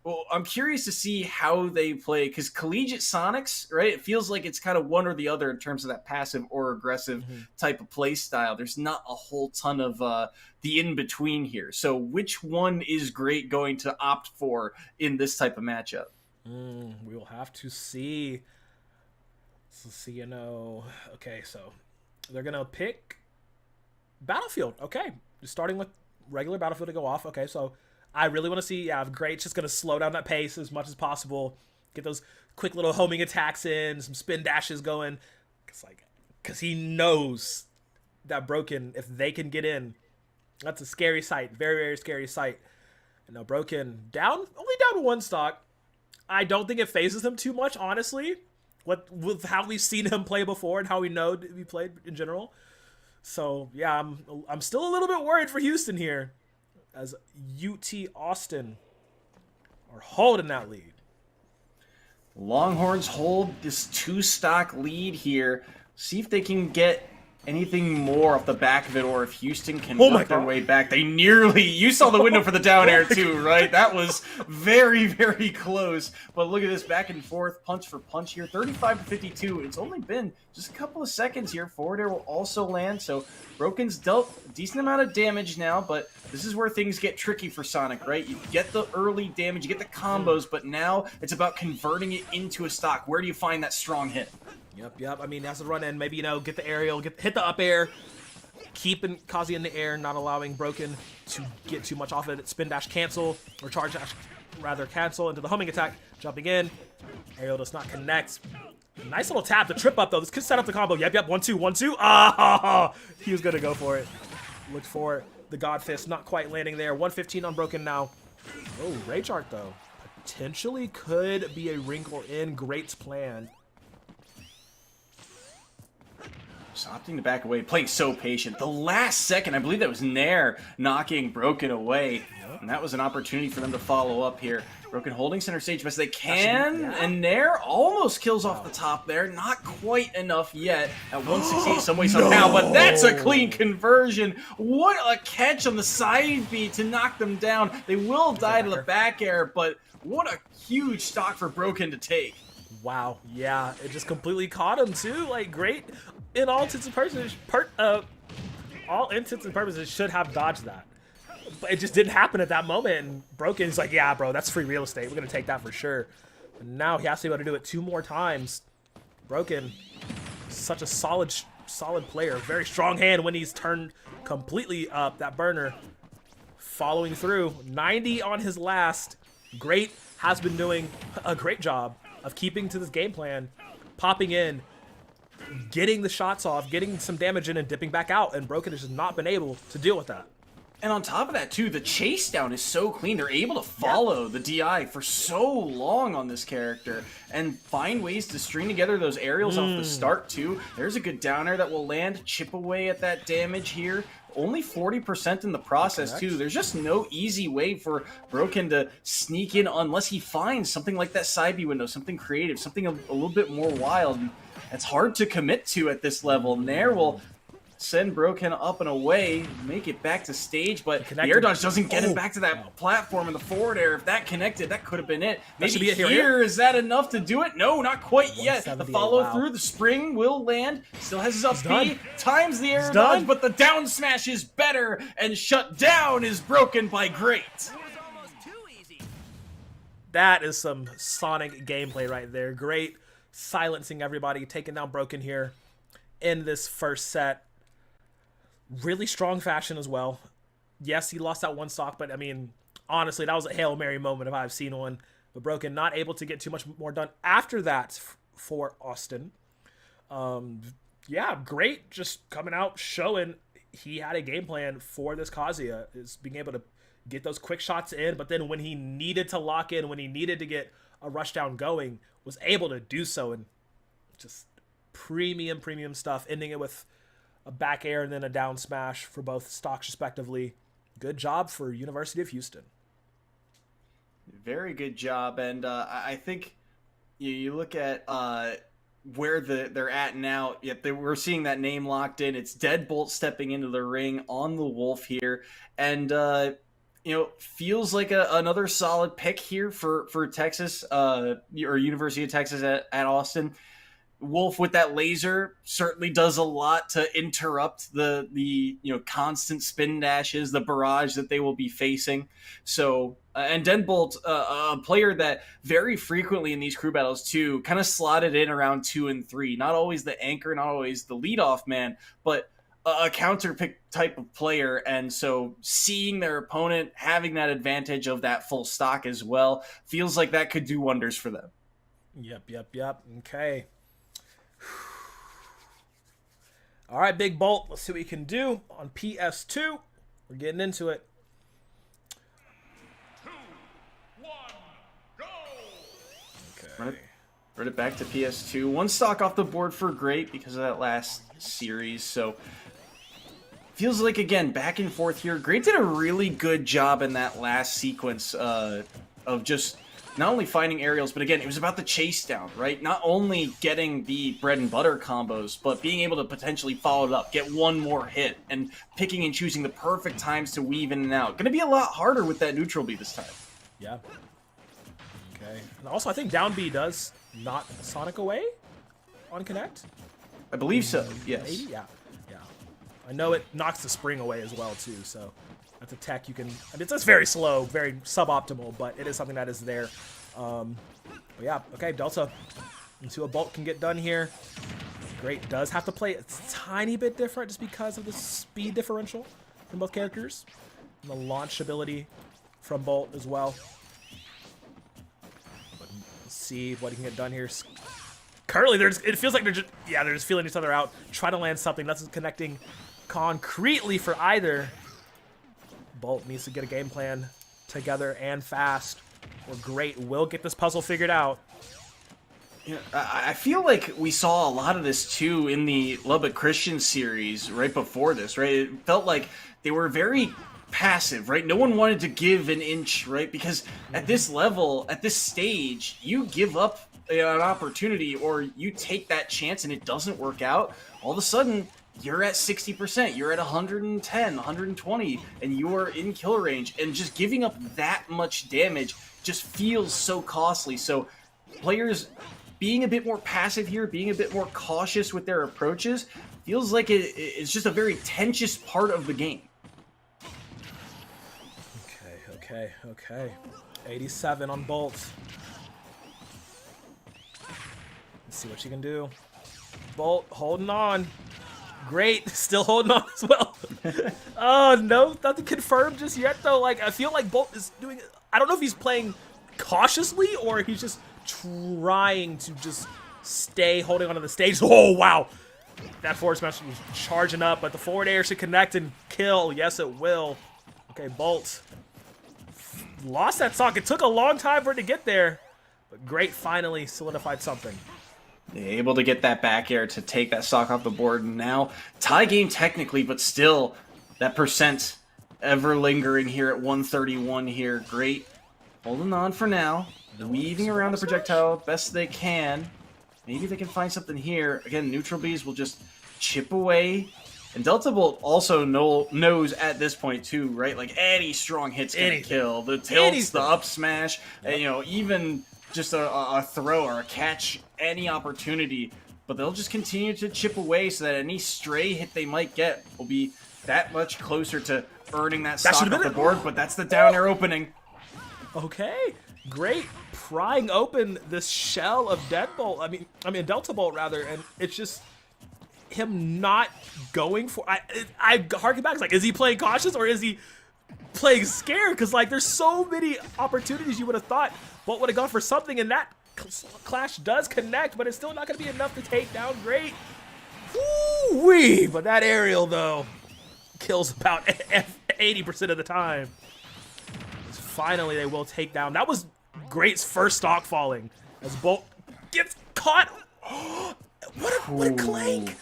well, I'm curious to see how they play, because collegiate Sonics, right? It feels like it's kind of one or the other in terms of that passive or aggressive type of play style. There's not a whole ton of the in between here. So which one is Great going to opt for in this type of matchup? We will have to see. Let's see, you know. Okay, so they're gonna pick Battlefield. Okay, just starting with regular Battlefield to go off. Okay, so I really want to see, if Great's just gonna slow down that pace as much as possible, get those quick little homing attacks in, some spin dashes going. It's like, because he knows that Broken, if they can get in, that's a scary sight, very, very scary sight. And now Broken only down 1 stock. I don't think it phases him too much, honestly, with how we've seen him play before and how we know he played in general. So yeah, I'm still a little bit worried for Houston here, as UT Austin are holding that lead. Longhorns hold this 2-stock lead here. See if they can get anything more off the back of it, or if Houston can work their way back. They nearly, you saw the window for the down air too, right? That was very, very close. But look at this back and forth, punch for punch here. 35-52. It's only been just a couple of seconds here. Forward air will also land. So Broken's dealt a decent amount of damage now, but this is where things get tricky for Sonic, right? You get the early damage, you get the combos, but now it's about converting it into a stock. Where do you find that strong hit? Yep. I mean, that's the run in. Maybe, you know, get the aerial, hit the up air, keeping Kazuya in the air, not allowing Broken to get too much off of it. Spin dash cancel, or charge dash rather cancel into the homing attack. Jumping in. Aerial does not connect. Nice little tap. The trip up though. This could set up the combo. Yep. 1-2, 1-2. Ah, he was gonna go for it. Looked for the God Fist. Not quite landing there. 115 on Broken now. Oh, Rage Art though. Potentially could be a wrinkle in Great's plan. Just opting to back away, playing so patient. The last second, I believe that was Nair knocking Broken away. And that was an opportunity for them to follow up here. Broken holding center stage best they can. And Nair almost kills off the top there. Not quite enough yet at 168 some way somehow. But that's a clean conversion. What a catch on the side B to knock them down. They will die to the back air, but what a huge stock for Broken to take. Wow, yeah, it just completely caught him too. Like, Great, in all intents and purposes, should have dodged that, but it just didn't happen at that moment. And Broken's like, yeah, bro, that's free real estate. We're gonna take that for sure. And now he has to be able to do it 2 more times. Broken, such a solid player, very strong hand when he's turned completely up. That burner, following through, 90 on his last. Great has been doing a great job of keeping to this game plan, popping in, getting the shots off, getting some damage in, and dipping back out, and Broken has just not been able to deal with that. And on top of that, too, the chase down is so clean. They're able to follow the DI for so long on this character and find ways to string together those aerials off the start, too. There's a good down air that will land, chip away at that damage here. Only 40% in the process, too. There's just no easy way for Broken to sneak in unless he finds something like that side B window, something creative, something a little bit more wild. And it's hard to commit to at this level. Nair will send Broken up and away, make it back to stage, but the air dodge doesn't get him back to that platform in the forward air. If that connected, that could have been it. Maybe here, is that enough to do it? No, not quite yet. The follow through, the spring will land. Still has his up B, times the air dodge, but the down smash is better, and shut down is broken by Great. That is some Sonic gameplay right there. Great silencing everybody, taking down Broken here in this first set. Really strong fashion as well. Yes, he lost that one stock, but I mean, honestly, that was a Hail Mary moment if I've seen one. But Broken not able to get too much more done after that for Austin. Yeah, Great just coming out, showing he had a game plan for this Kazuya, is being able to get those quick shots in, but then when he needed to lock in, when he needed to get a rush down going, was able to do so, and just premium stuff, ending it with a back air and then a down smash for both stocks respectively. Good job for University of Houston. Very good job, and I think you look at where they're at now. Yet we're seeing that name locked in. It's Deadbolt stepping into the ring on the Wolf here, and feels like another solid pick here for Texas or University of Texas at Austin. Wolf with that laser certainly does a lot to interrupt the constant spin dashes, the barrage that they will be facing. So and Deadbolt, a player that very frequently in these crew battles too, kind of slotted in around 2 and 3. Not always the anchor, not always the leadoff man, but a counter pick type of player. And so seeing their opponent having that advantage of that full stock as well feels like that could do wonders for them. Yep. Okay. All right, Big Bolt. Let's see what you can do on PS2. We're getting into it. 2, 1, go! Okay. Run it back to PS2. 1 stock off the board for Great because of that last series. So feels like, again, back and forth here. Great did a really good job in that last sequence of just not only finding aerials, but again, it was about the chase down, right? Not only getting the bread and butter combos, but being able to potentially follow it up, get one more hit, and picking and choosing the perfect times to weave in and out. Going to be a lot harder with that neutral B this time. Yeah. Okay. And also, I think down B does not Sonic away on Connect. I believe so, yes. Maybe? Yeah. I know it knocks the spring away as well, too, so that's a tech you can... I mean, it's very slow, very suboptimal, but it is something that is there. But yeah, okay, Delta. Let's see what Bolt can get done here. Great does have to play a tiny bit different just because of the speed differential from both characters. the launch ability from Bolt as well. But let's see what he can get done here. Currently, it feels like they're just feeling each other out, trying to land something. Nothing's connecting concretely for either. Bolt needs to get a game plan together and fast, or Great will get this puzzle figured out. Yeah, I feel like we saw a lot of this too in the Lubbock Christian series right before this, right? It felt like they were very passive, right? No one wanted to give an inch, right? Because at this level, at this stage, you give up an opportunity or you take that chance and it doesn't work out, all of a sudden you're at 60%, you're at 110, 120, and you are in kill range, and just giving up that much damage just feels so costly. So players being a bit more passive here, being a bit more cautious with their approaches, feels like it's just a very tensious part of the game. Okay. 87 on Bolt. Let's see what she can do. Bolt holding on. Great, still holding on as well. Oh, no, nothing confirmed just yet, though. Like, I feel like Bolt is doing... I don't know if he's playing cautiously or he's just trying to just stay holding onto the stage. Oh, wow. That forward smash was charging up, but the forward air should connect and kill. Yes, it will. Okay, Bolt lost that stock. It took a long time for it to get there, but Great finally solidified something. Able to get that back air to take that stock off the board. Now, tie game technically, but still, that percent ever lingering here at 131 here. Great. Holding on for now. Weaving around the projectile best they can. Maybe they can find something here. Again, neutral bees will just chip away. And Delta Bolt also knows at this point too, right? Like any strong hit's gonna kill. The tilts, the up smash, and, even just a throw or a catch, any opportunity. But they'll just continue to chip away so that any stray hit they might get will be that much closer to earning that stock off the board. But that's the down air opening. Okay, Great. Prying open this shell of Deadbolt. I mean Delta Bolt rather, and it's just him not going for. I harken back. It's like, is he playing cautious or is he playing scared? Because like, there's so many opportunities you would have thought Bolt would have gone for something, and that clash does connect, but it's still not going to be enough to take down Great. Woo-wee! But that aerial though kills about 80% of the time. Finally, they will take down. That was Great's first stock falling as Bolt gets caught. What a clank!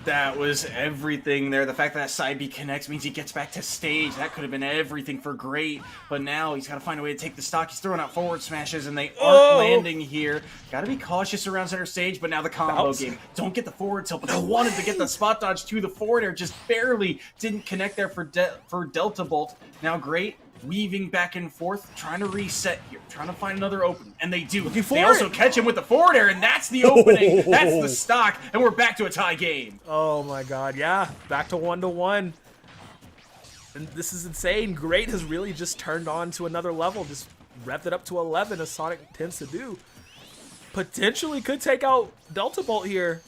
That was everything there. The fact that side B connects means he gets back to stage. That could have been everything for Great. But now he's got to find a way to take the stock. He's throwing out forward smashes, and they aren't landing here. Got to be cautious around center stage, but now the combo game. Don't get the forward tilt, but they wanted to get the spot dodge to the forward air. Just barely didn't connect there for Delta Bolt. Now Great weaving back and forth, trying to reset here, trying to find another opening, and they do. They also catch him with the forward air, and that's the opening. That's the stock, and we're back to a tie game. Oh my god, yeah, back to 1-1. And this is insane. Great has really just turned on to another level, just revved it up to 11 as Sonic tends to do. Potentially could take out Delta Bolt here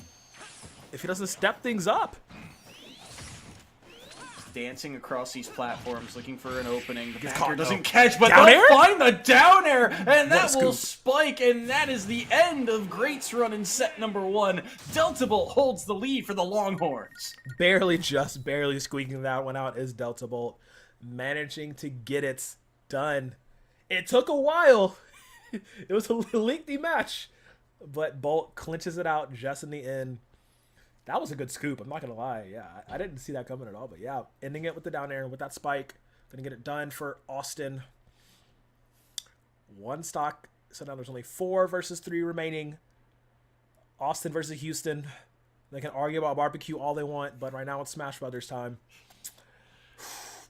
if he doesn't step things up. Dancing across these platforms, looking for an opening. The Gets back air caught, doesn't though. catch, but Down they'll air? find the down air, and that What a will scoop. spike, and that is the end of Great's run in set number 1. Delta Bolt holds the lead for the Longhorns. Barely squeaking that one out is Delta Bolt, managing to get it done. It took a while. It was a lengthy match, but Bolt clinches it out just in the end. That was a good scoop, I'm not going to lie. Yeah, I didn't see that coming at all, but yeah, ending it with the down air with that spike. Going to get it done for Austin. 1 stock, so now there's only 4 versus 3 remaining. Austin versus Houston. They can argue about barbecue all they want, but right now it's Smash Brothers time.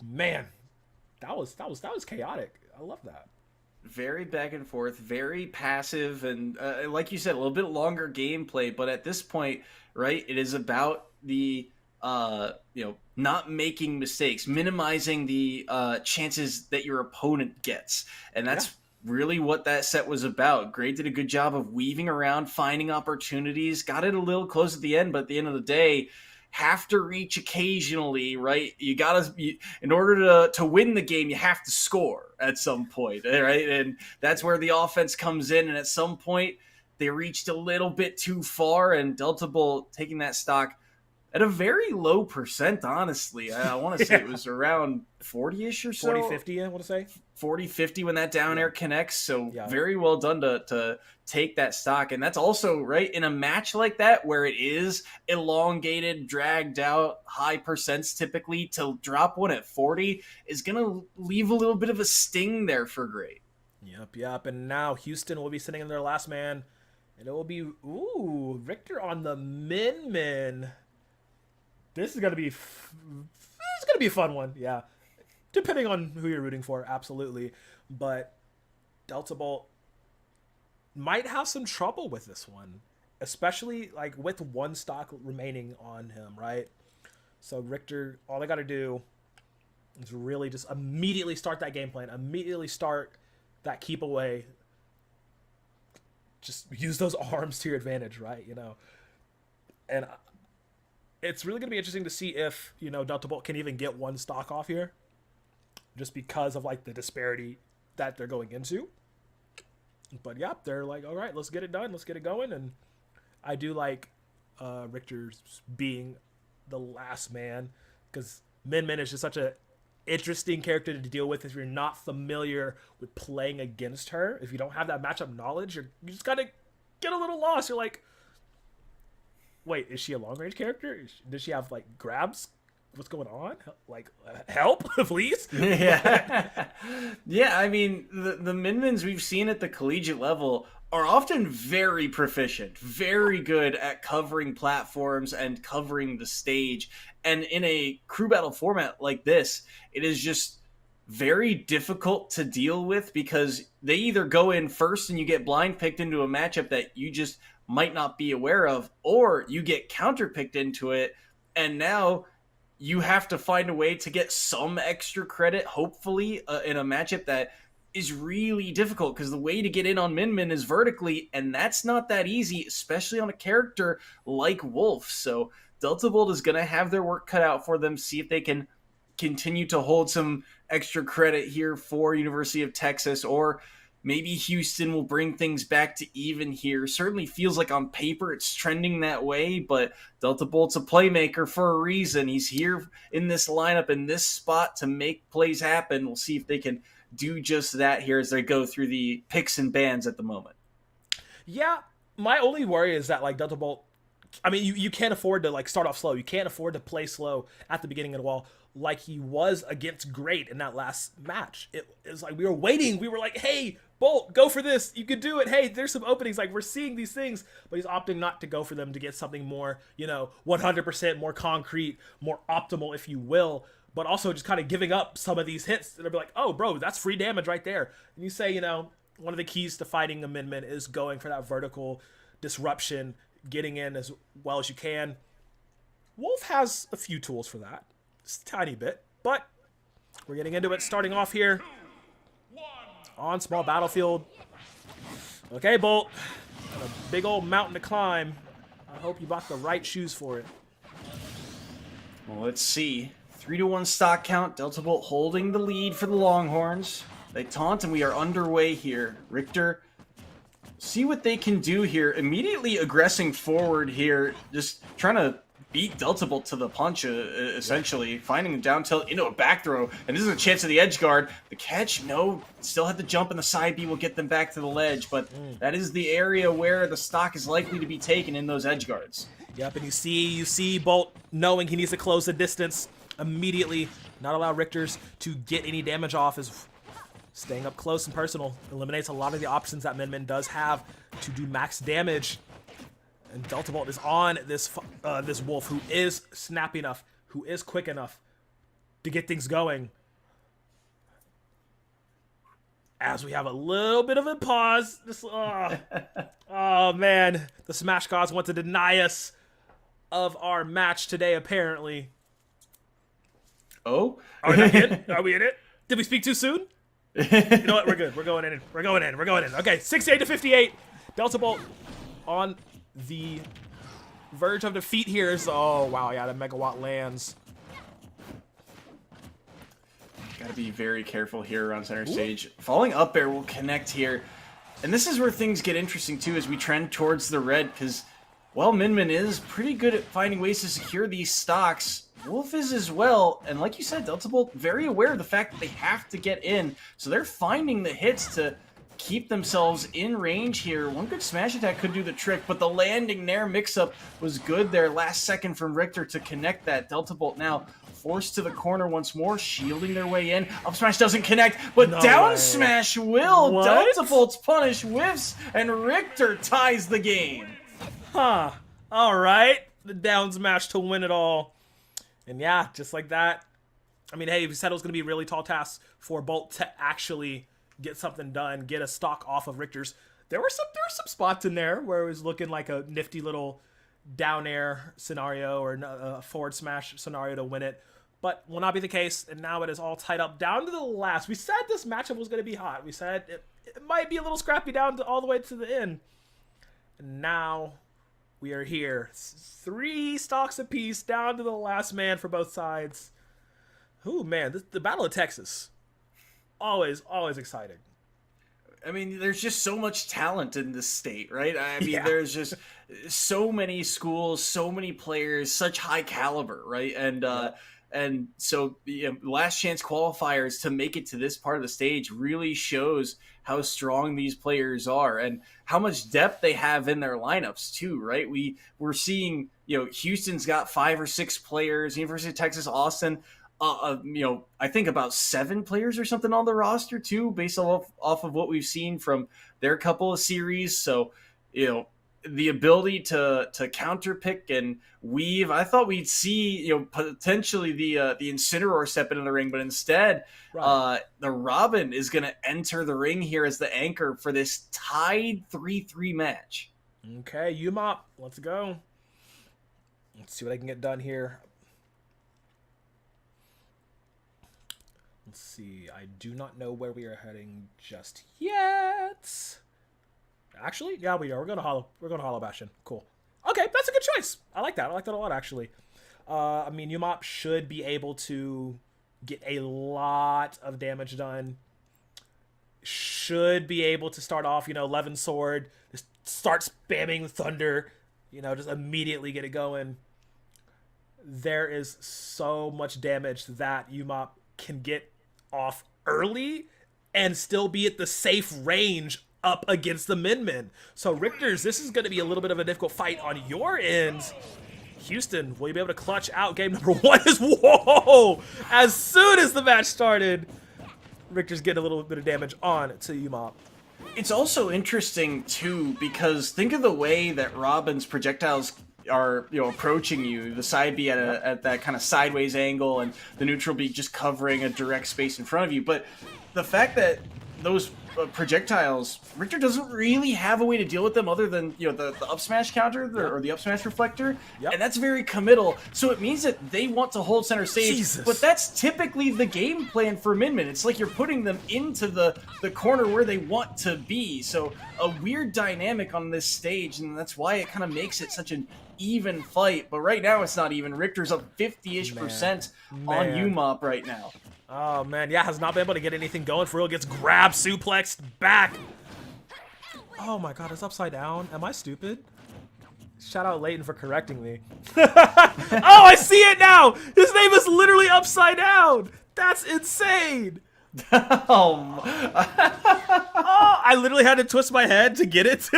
Man, that was chaotic. I love that. Very back and forth, very passive, and like you said, a little bit longer gameplay. But at this point, right, it is about the not making mistakes, minimizing the chances that your opponent gets, and that's really what that set was about. Great did a good job of weaving around, finding opportunities, got it a little close at the end, but at the end of the day, have to reach occasionally, right? In order to win the game, you have to score at some point, right? And that's where the offense comes in. And at some point, they reached a little bit too far, and Delta Bolt taking that stock at a very low percent, honestly. I want to say it was around 40-ish or so. 40-50, I want to say. 40-50 when that down air connects. So very well done to take that stock. And that's also, right, in a match like that where it is elongated, dragged out, high percents typically, to drop one at 40 is going to leave a little bit of a sting there for Great. Yep. And now Houston will be sitting in their last man. And it will be, Richter on the Min. This is going to be a fun one, yeah. Depending on who you're rooting for, absolutely. But Delta Bolt might have some trouble with this one, especially like with one stock remaining on him, right? So Richter, all they got to do is really just immediately start that game plan, immediately start that keep away. Just use those arms to your advantage, right? And it's really going to be interesting to see if, Delta Bolt can even get one stock off here, just because of like the disparity that they're going into. But yeah, they're like, all right, let's get it done. Let's get it going. And I do like Richter's being the last man, because Min is just such a interesting character to deal with if you're not familiar with playing against her. If you don't have that matchup knowledge, you just gotta get a little lost. You're like, wait, is she a long range character? Does she have like grabs? What's going on? Like, help, please. Yeah. I mean, the Min-Mins we've seen at the collegiate level are often very proficient, very good at covering platforms and covering the stage. And in a crew battle format like this, it is just very difficult to deal with, because they either go in first and you get blind picked into a matchup that you just might not be aware of, or you get counter picked into it, and now you have to find a way to get some extra credit, hopefully, in a matchup that is really difficult, because the way to get in on Min is vertically, and that's not that easy, especially on a character like Wolf. So Delta Bolt is going to have their work cut out for them, see if they can continue to hold some extra credit here for University of Texas, or maybe Houston will bring things back to even here. Certainly feels like on paper it's trending that way, but Delta Bolt's a playmaker for a reason. He's here in this lineup, in this spot, to make plays happen. We'll see if they can do just that here as they go through the picks and bans at the moment. Yeah, my only worry is that like Delta Bolt, I mean, you can't afford to like start off slow. You can't afford to play slow at the beginning of the wall, like he was against Great in that last match. It was like we were waiting. We were like, hey, Bolt, go for this. You could do it. Hey, there's some openings. Like, we're seeing these things, but he's opting not to go for them to get something more, 100% more concrete, more optimal, if you will, but also just kind of giving up some of these hits. And they'll be like, oh, bro, that's free damage right there. And you say, one of the keys to fighting Amendment is going for that vertical disruption, getting in as well as you can. Wolf has a few tools for that. Just a tiny bit, but we're getting into it. Starting off here on small battlefield. Okay, Bolt. Got a big old mountain to climb. I hope you bought the right shoes for it. Well, let's see. 3-1 stock count. Delta Bolt holding the lead for the Longhorns. They taunt, and we are underway here. Richter, see what they can do here. Immediately aggressing forward here. Just trying to beat Delta Bolt to the punch, essentially. Finding him down tilt into a back throw. And this is a chance of the edge guard. The catch, no. Still had the jump, and the side B will get them back to the ledge. But that is the area where the stock is likely to be taken in those edge guards. Yep, and you see Bolt knowing he needs to close the distance immediately. Not allow Richters to get any damage off, is staying up close and personal. Eliminates a lot of the options that Min does have to do max damage. And Delta Bolt is on this Wolf, who is snappy enough, who is quick enough to get things going. As we have a little bit of a pause. Oh man, the Smash Gods want to deny us of our match today, apparently. Oh? Are we not in? Are we in it? Did we speak too soon? You know what? We're good. We're going in. We're going in. We're going in. Okay, 68 to 58. Delta Bolt on the verge of defeat here. So, oh, wow, yeah, the Megawatt lands. Got to be very careful here around center stage. Falling up air will connect here. And this is where things get interesting, too, as we trend towards the red, because, well, Min is pretty good at finding ways to secure these stocks. Wolf is as well, and like you said, Delta Bolt very aware of the fact that they have to get in, so they're finding the hits to keep themselves in range here. One good smash attack could do the trick, but the landing Nair mix-up was good there. Last second from Richter to connect that. Delta Bolt now forced to the corner once more, shielding their way in. Up smash doesn't connect, but down smash will. What? Delta Bolt's punish whiffs, and Richter ties the game. Huh. All right. The down smash to win it all. And yeah, just like that. I mean, hey, we said it was going to be a really tall task for Bolt to actually get something done, get a stock off of Richter's. There were some spots in there where it was looking like a nifty little down air scenario or a forward smash scenario to win it. But will not be the case, and now it is all tied up down to the last. We said this matchup was going to be hot. We said it might be a little scrappy down to all the way to the end. And now we are here. 3 stocks apiece down to the last man for both sides. Ooh, man, the Battle of Texas. Always exciting. I mean, there's just so much talent in this state, right? I mean, there's just so many schools, so many players, such high caliber, right? And so the last chance qualifiers to make it to this part of the stage really shows how strong these players are and how much depth they have in their lineups too, right? We're seeing, Houston's got 5 or 6 players, University of Texas, Austin, I think about 7 players or something on the roster too, based off of what we've seen from their couple of series. So, the ability to counter pick and weave. I thought we'd see, potentially the Incineroar step into the ring, but instead, the Robin is going to enter the ring here as the anchor for this tied 3-3 match. Okay, UMOP, let's go. Let's see what I can get done here. Let's see. I do not know where we are heading just yet. Actually, yeah, we are. We're going to Hollow Bastion. Cool. Okay, that's a good choice. I like that. I like that a lot, actually. I mean, UMOP should be able to get a lot of damage done. Should be able to start off, Levin Sword, just start spamming Thunder, just immediately get it going. There is so much damage that UMOP can get off early and still be at the safe range up against the Min. So Richter's, this is going to be a little bit of a difficult fight on your end. Houston, will you be able to clutch out game number 1? Whoa! As soon as the match started, Richter's getting a little bit of damage on to UMOP. It's also interesting too, because think of the way that Robin's projectiles are, approaching you. The side B at that kind of sideways angle, and the neutral B just covering a direct space in front of you. But the fact that those projectiles, Richter doesn't really have a way to deal with them other than the up smash counter or the up smash reflector, and that's very committal. So it means that they want to hold center stage, but that's typically the game plan for Min. It's like you're putting them into the corner where they want to be. So a weird dynamic on this stage, and that's why it kind of makes it such an even fight. But right now it's not even. Richter's up 50-ish% on UMOP right now. Oh, man. Yeah, has not been able to get anything going for real. Gets grabbed, suplexed, back. Oh, my God. It's upside down. Am I stupid? Shout out Leighton for correcting me. Oh, I see it now. His name is literally upside down. That's insane. Oh, I literally had to twist my head to get it.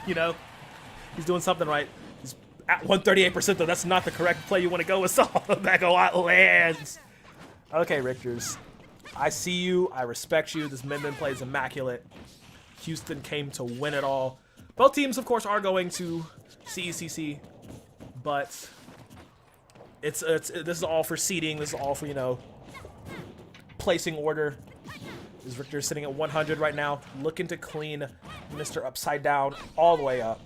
He's doing something right. He's at 138%, though. That's not the correct play you want to go with. So Megawatt lands. Okay, Richters. I see you. I respect you. This Min play is immaculate. Houston came to win it all. Both teams, of course, are going to CECC, but this is all for seeding. This is all for, placing order. Is Richter sitting at 100 right now, looking to clean Mr. Upside Down all the way up.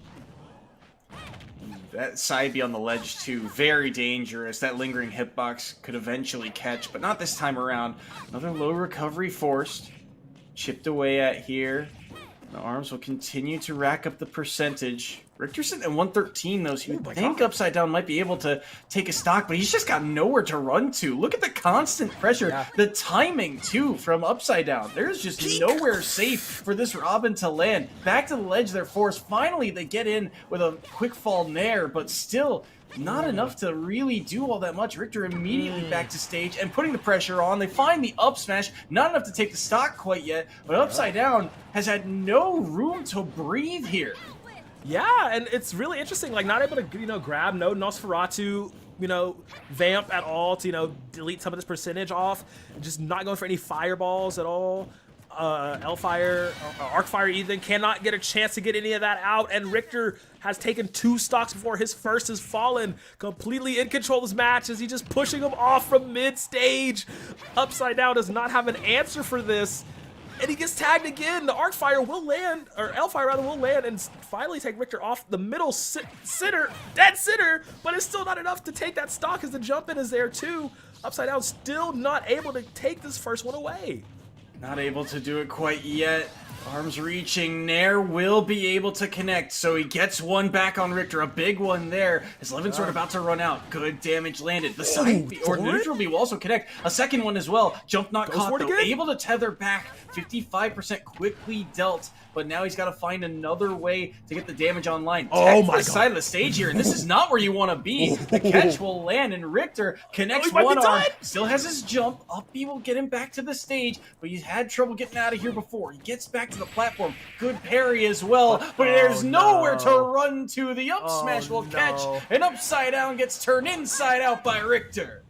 That side B on the ledge, too, very dangerous. That lingering hitbox could eventually catch, but not this time around. Another low recovery forced. Chipped away at here. The arms will continue to rack up the percentage. Richterson at 113, though, so you think Upside Down might be able to take a stock, but he's just got nowhere to run to. Look at the constant pressure, the timing, too, from Upside Down. There's just nowhere safe for this Robin to land. Back to the ledge, they're forced. Finally, they get in with a quick fall nair, but still not enough to really do all that much. Richter immediately back to stage and putting the pressure on. They find the up smash, not enough to take the stock quite yet, but Upside Down has had no room to breathe here. Yeah, and it's really interesting, like, not able to, grab no Nosferatu, vamp at all to, delete some of this percentage off. Just not going for any fireballs at all. Hellfire, Arcfire even cannot get a chance to get any of that out, and Richter has taken 2 stocks before his first has fallen. Completely in control of this match as he's just pushing him off from mid-stage. Upside Down does not have an answer for this. And he gets tagged again. The Arcfire will land, or Hellfire rather, will land and finally take Richter off the middle dead center, but it's still not enough to take that stock as the jump in is there too. Upside Down still not able to take this first one away. Not able to do it quite yet. Arms reaching, Nair will be able to connect, so he gets one back on Richter, a big one there. His Levin Sword about to run out. Good damage landed. The side B, or neutral B will also connect. A second one as well. Jump not caught though. Able to tether back. 55% quickly dealt, but now he's got to find another way to get the damage online. Oh my God. Side of the stage here, and this is not where you want to be. The catch will land, and Richter connects one arm. Still has his jump. Up B will get him back to the stage, but he's had trouble getting out of here before. He gets back to the platform. Good parry as well, but there's nowhere to run to. The up smash will catch, and Upside Down gets turned inside out by Richter.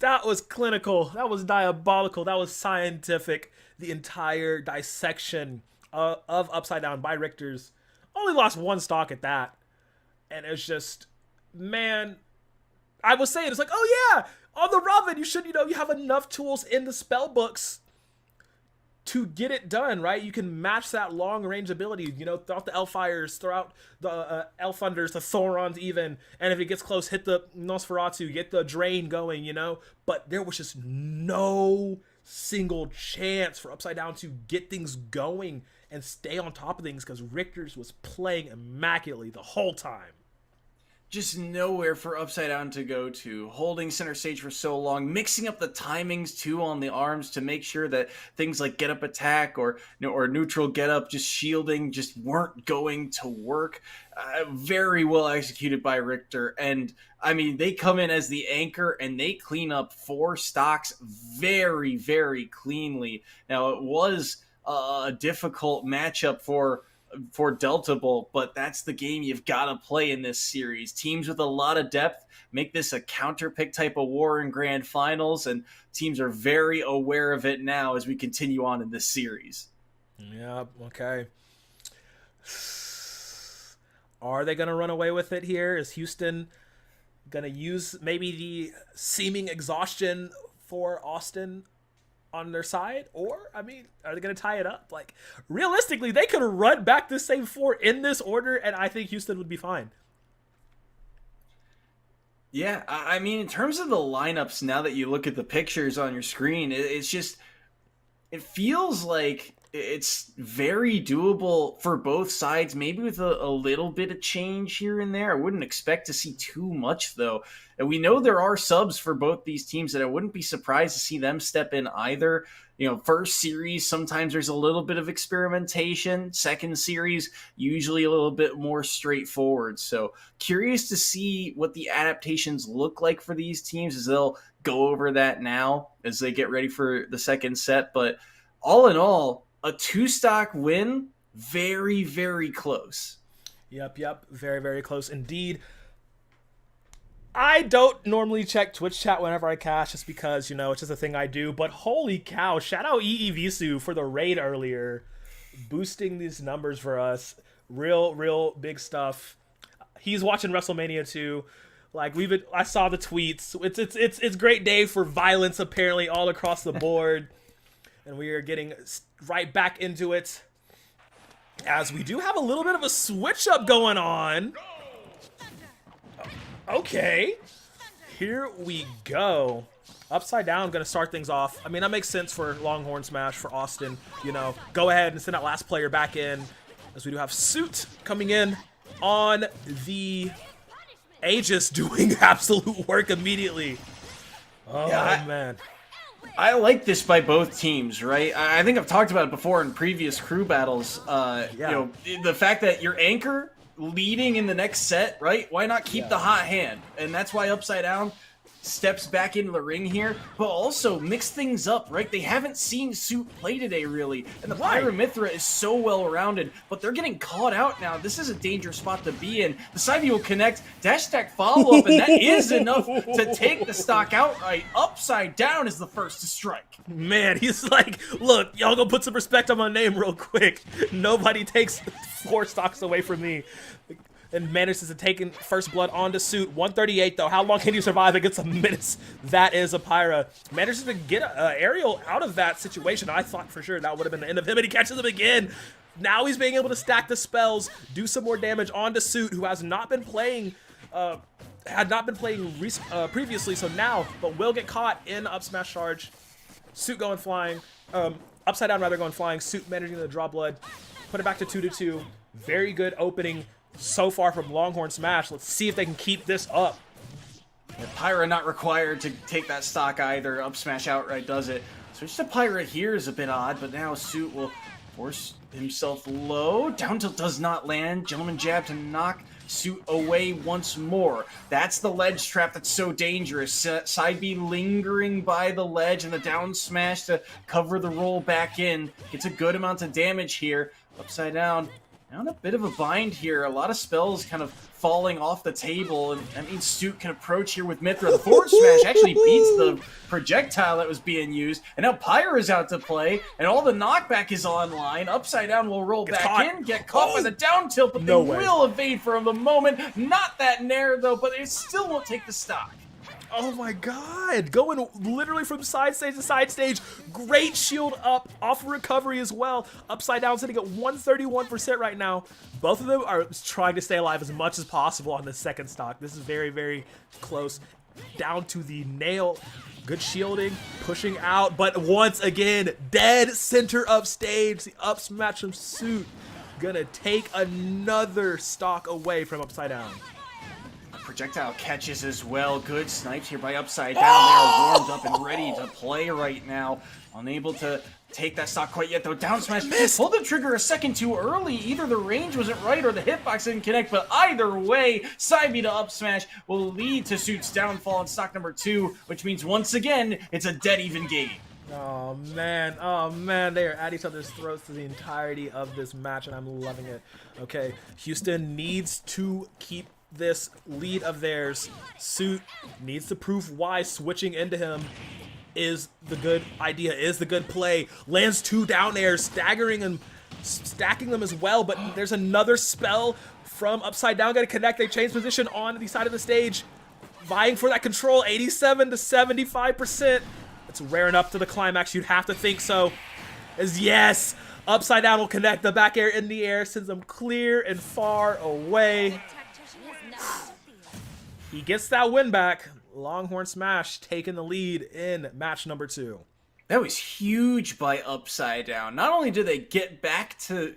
That was clinical. That was diabolical. That was scientific. The entire dissection of Upside Down by Richter's. Only lost 1 stock at that. And it's just, man, I was saying, it's like, oh yeah, on the Robin, you should, you have enough tools in the spell books to get it done, right? You can match that long range ability, throughout the Hellfires, throughout the Elfunders, the Thorons even, and if it gets close, hit the Nosferatu, get the Drain going, But there was just no single chance for Upside Down to get things going and stay on top of things because Richter's was playing immaculately the whole time. Just nowhere for Upside Down to go to, holding center stage for so long, mixing up the timings too on the arms to make sure that things like get up attack or neutral get up, just shielding, just weren't going to work. Very well executed by Richter, and I mean they come in as the anchor and they clean up 4 stocks very, very cleanly. Now it was a difficult matchup for Delta Bolt, but that's the game you've got to play in this series. Teams with a lot of depth make this a counter pick type of war in grand finals, and teams are very aware of it now as we continue on in this series. Yeah, okay. Are they going to run away with it here? Is Houston going to use maybe the seeming exhaustion for Austin on their side? Or, I mean, are they going to tie it up? Like, realistically, they could run back this same 4 in this order, and I think Houston would be fine. Yeah, I mean, in terms of the lineups, now that you look at the pictures on your screen, it's just, it feels like it's very doable for both sides, maybe with a little bit of change here and there. I wouldn't expect to see too much, though. And we know there are subs for both these teams that I wouldn't be surprised to see them step in either. First series, sometimes there's a little bit of experimentation. Second series, usually a little bit more straightforward. So curious to see what the adaptations look like for these teams as they'll go over that now as they get ready for the second set. But all in all, a 2-stock win, very, very close. Yep. Very, very close indeed. I don't normally check Twitch chat whenever I cash just because, it's just a thing I do. But holy cow, shout out EEVisu for the raid earlier. Boosting these numbers for us. Real big stuff. He's watching WrestleMania too. Like I saw the tweets. It's great day for violence apparently all across the board. And we are getting right back into it as we do have a little bit of a switch up going on. Okay, here we go. Upside Down going to start things off. I mean, that makes sense for Longhorn Smash for Austin. Go ahead and send that last player back in. as we do have Suit coming in on the Aegis doing absolute work immediately. Oh, Yeah, man. I like this by both teams, right? I think I've talked about it before in previous crew battles. You know, the fact that your anchor leading in the next set, right? Why not keep the hot hand? And that's why Upside Down steps back into the ring here, but also mix things up, right? They haven't seen Suit play today, really, and the Pyra/Mythra is so well-rounded, but they're getting caught out now. This is a dangerous spot to be in. The side B will connect, dash attack follow-up, and that is enough to take the stock outright. Upside Down is the first to strike. Man, he's like, look, y'all gonna put some respect on my name real quick. Nobody takes 4 stocks away from me. And manages to take in first blood onto Suit. 138 though. How long can you survive against a menace? That is a Pyra. Manages to get Ariel out of that situation. I thought for sure that would have been the end of him, and he catches him again. Now he's being able to stack the spells, do some more damage onto Suit, who has not been playing, previously. So now, but will get caught in up smash charge. Suit going flying. Upside Down rather going flying. Suit managing to draw blood. Put it back to 2-2. Very good opening so far from Longhorn Smash. Let's see if they can keep this up. Yeah, Pyra not required to take that stock either. Up smash outright does it. Switch to Pyra here is a bit odd, but now Suit will force himself low. Down tilt does not land. Gentleman jab to knock Suit away once more. That's the ledge trap that's so dangerous. Side B lingering by the ledge and the down smash to cover the roll back in. Gets a good amount of damage here. Upside Down. Now in a bit of a bind here. A lot of spells kind of falling off the table, and that means Suit can approach here with Mythra. The forward smash actually beats the projectile that was being used, and now Pyra is out to play, and all the knockback is online. Upside Down will roll back in, get caught by the down tilt, but they will evade for the moment. Not that nair though, but it still won't take the stock. Oh my god, going literally from side stage to side stage. Great shield up, off recovery as well. Upside Down sitting at 131% right now. Both of them are trying to stay alive as much as possible on the second stock. This is very, very close. Down to the nail. Good shielding, pushing out, but once again, dead center of stage. The up smash from Suit gonna take another stock away from Upside Down. Projectile catches as well. Good snipes here by Upside Down. They are warmed up and ready to play right now. Unable to take that stock quite yet though. Down smash. Pulled the trigger a second too early. Either the range wasn't right or the hitbox didn't connect, but either way, side B to up smash will lead to Suit's downfall in stock number 2, which means once again, it's a dead even game. Oh man, they are at each other's throats through the entirety of this match, and I'm loving it. Okay, Houston needs to keep this lead of theirs. Suit needs to prove why switching into him is the good idea, is the good play. Lands 2 down airs, staggering and stacking them as well, but there's another spell from Upside Down. Gotta connect. They change position on the side of the stage, vying for that control. 87 to 75%. It's raring up to the climax. You'd have to think so. As yes, Upside Down will connect. The back air in the air sends them clear and far away. He gets that win back. Longhorn Smash taking the lead in match number 2. That was huge by Upside Down. Not only did they get back to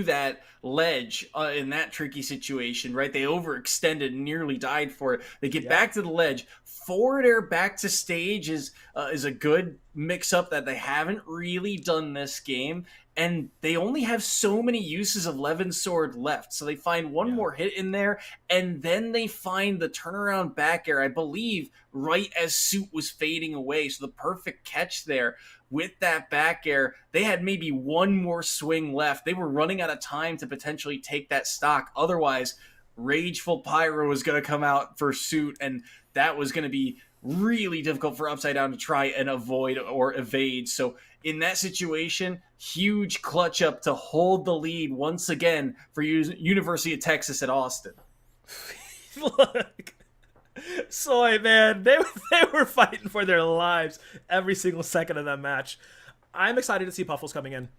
that ledge in that tricky situation, right? They overextended and nearly died for it. They get back to the ledge. Forward air back to stage is a good mix-up that they haven't really done this game. And they only have so many uses of Levin Sword left. So they find one more hit in there, and then they find the turnaround back air, I believe, right as Suit was fading away. So the perfect catch there with that back air. They had maybe one more swing left. They were running out of time to potentially take that stock. Otherwise, Rageful Pyro was going to come out for Suit, and that was going to be really difficult for Upside Down to try and avoid or evade. So in that situation, huge clutch up to hold the lead once again for University of Texas at Austin. Look, Soy, man, they were fighting for their lives every single second of that match. I'm excited to see Puffles coming in.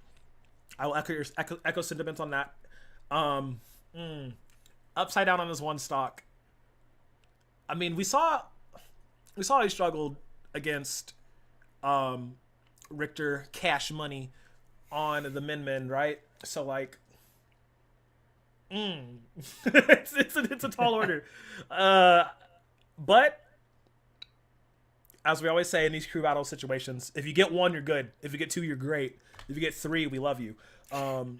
I will echo sentiments on that. Upside Down on this one stock. I mean, we saw he struggled against Richter Cash Money on the Min, right? So like, It's a tall order. But as we always say in these crew battle situations, if you get 1, you're good. If you get 2, you're great. If you get 3, we love you. So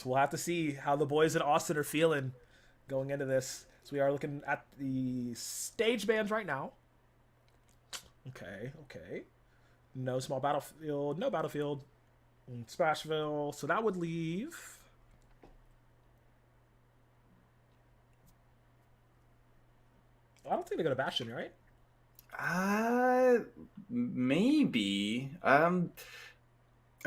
we'll have to see how the boys in Austin are feeling going into this. So we are looking at the stage bands right now. Okay. No small battlefield. No battlefield. Smashville. So that would leave... I don't think they go to Bastion, right? Maybe. I'm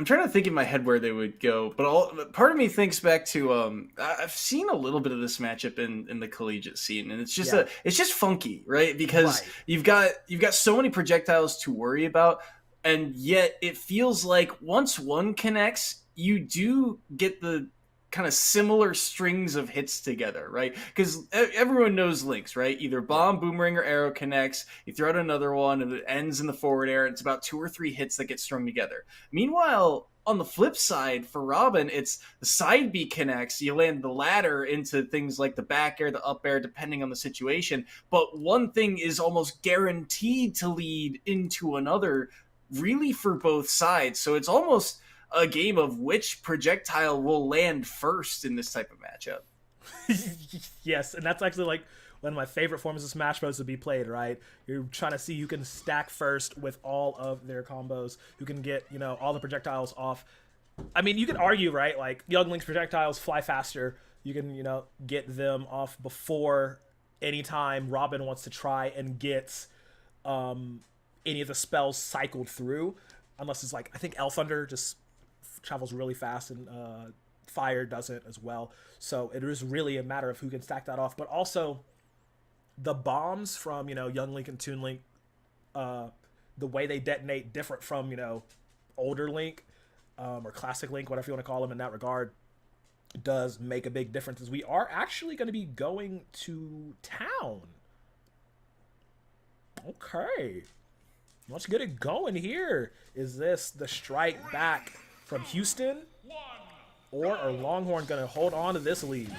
trying to think in my head where they would go, but part of me thinks back to I've seen a little bit of this matchup in the collegiate scene, and it's just funky, right? Because you've got so many projectiles to worry about, and yet it feels like once one connects, you do get the kind of similar strings of hits together, right? Because everyone knows links, right? Either bomb, boomerang, or arrow connects. You throw out another one, and it ends in the forward air. It's about 2 or 3 hits that get strung together. Meanwhile, on the flip side, for Robin, it's the side B connects. You land the ladder into things like the back air, the up air, depending on the situation. But one thing is almost guaranteed to lead into another, really for both sides. So it's almost a game of which projectile will land first in this type of matchup. Yes, and that's actually like one of my favorite forms of Smash Bros. To be played, right? You're trying to see who can stack first with all of their combos, who can get, all the projectiles off. I mean, you can argue, right? Like, Young Link's projectiles fly faster. You can, get them off before any time Robin wants to try and get any of the spells cycled through. Unless it's like, I think Elf Thunder just travels really fast, and Fire doesn't as well. So it is really a matter of who can stack that off. But also, the bombs from, Young Link and Toon Link, the way they detonate different from, older Link or classic Link, whatever you want to call them in that regard, does make a big difference. As we are actually going to be going to town. Okay. Let's get it going here. Is this the strike back from Houston, or are Longhorn going to hold on to this lead?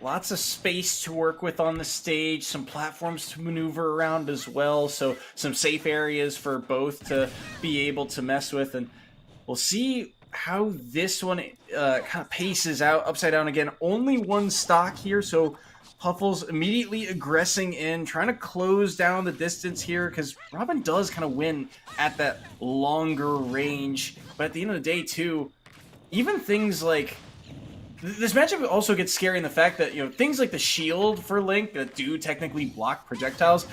Lots of space to work with on the stage, some platforms to maneuver around as well, so some safe areas for both to be able to mess with, and we'll see how this one kind of paces out. Upside down again, only 1 stock here, so Puffles immediately aggressing in, trying to close down the distance here, because Robin does kind of win at that longer range. But at the end of the day, too, even things like... This matchup also gets scary in the fact that, things like the shield for Link that do technically block projectiles,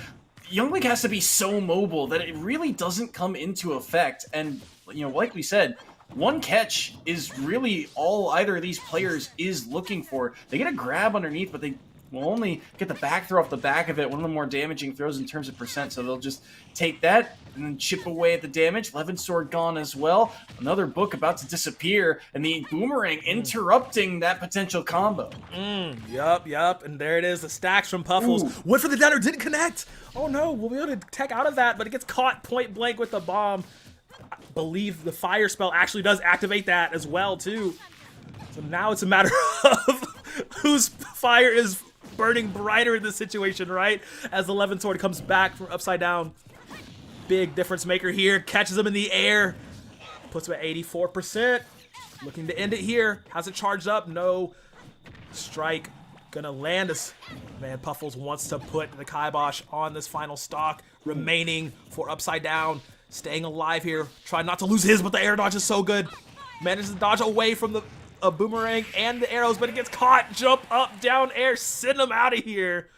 Young Link has to be so mobile that it really doesn't come into effect. And, like we said, 1 catch is really all either of these players is looking for. They get a grab underneath, but they will only get the back throw off the back of it, one of the more damaging throws in terms of percent, so they'll just take that and then chip away at the damage. Levin Sword gone as well. Another book about to disappear, and the boomerang interrupting that potential combo. Yup, and there it is, the stacks from Puffles. Went for the downer, didn't connect! Oh no, we'll be able to tech out of that, but it gets caught point blank with the bomb. I believe the fire spell actually does activate that as well, too. So now it's a matter of whose fire is burning brighter in this situation, right? As the Levin Sword comes back from upside down. Big difference maker here. Catches him in the air. Puts him at 84%. Looking to end it here. Has it charged up? No. Strike. Gonna land us. Man, Puffles wants to put the kibosh on this final stock. Remaining for upside down. Staying alive here. Try not to lose his, but the air dodge is so good. Manages to dodge away from the boomerang and the arrows, but it gets caught. Jump up, down air, send him out of here.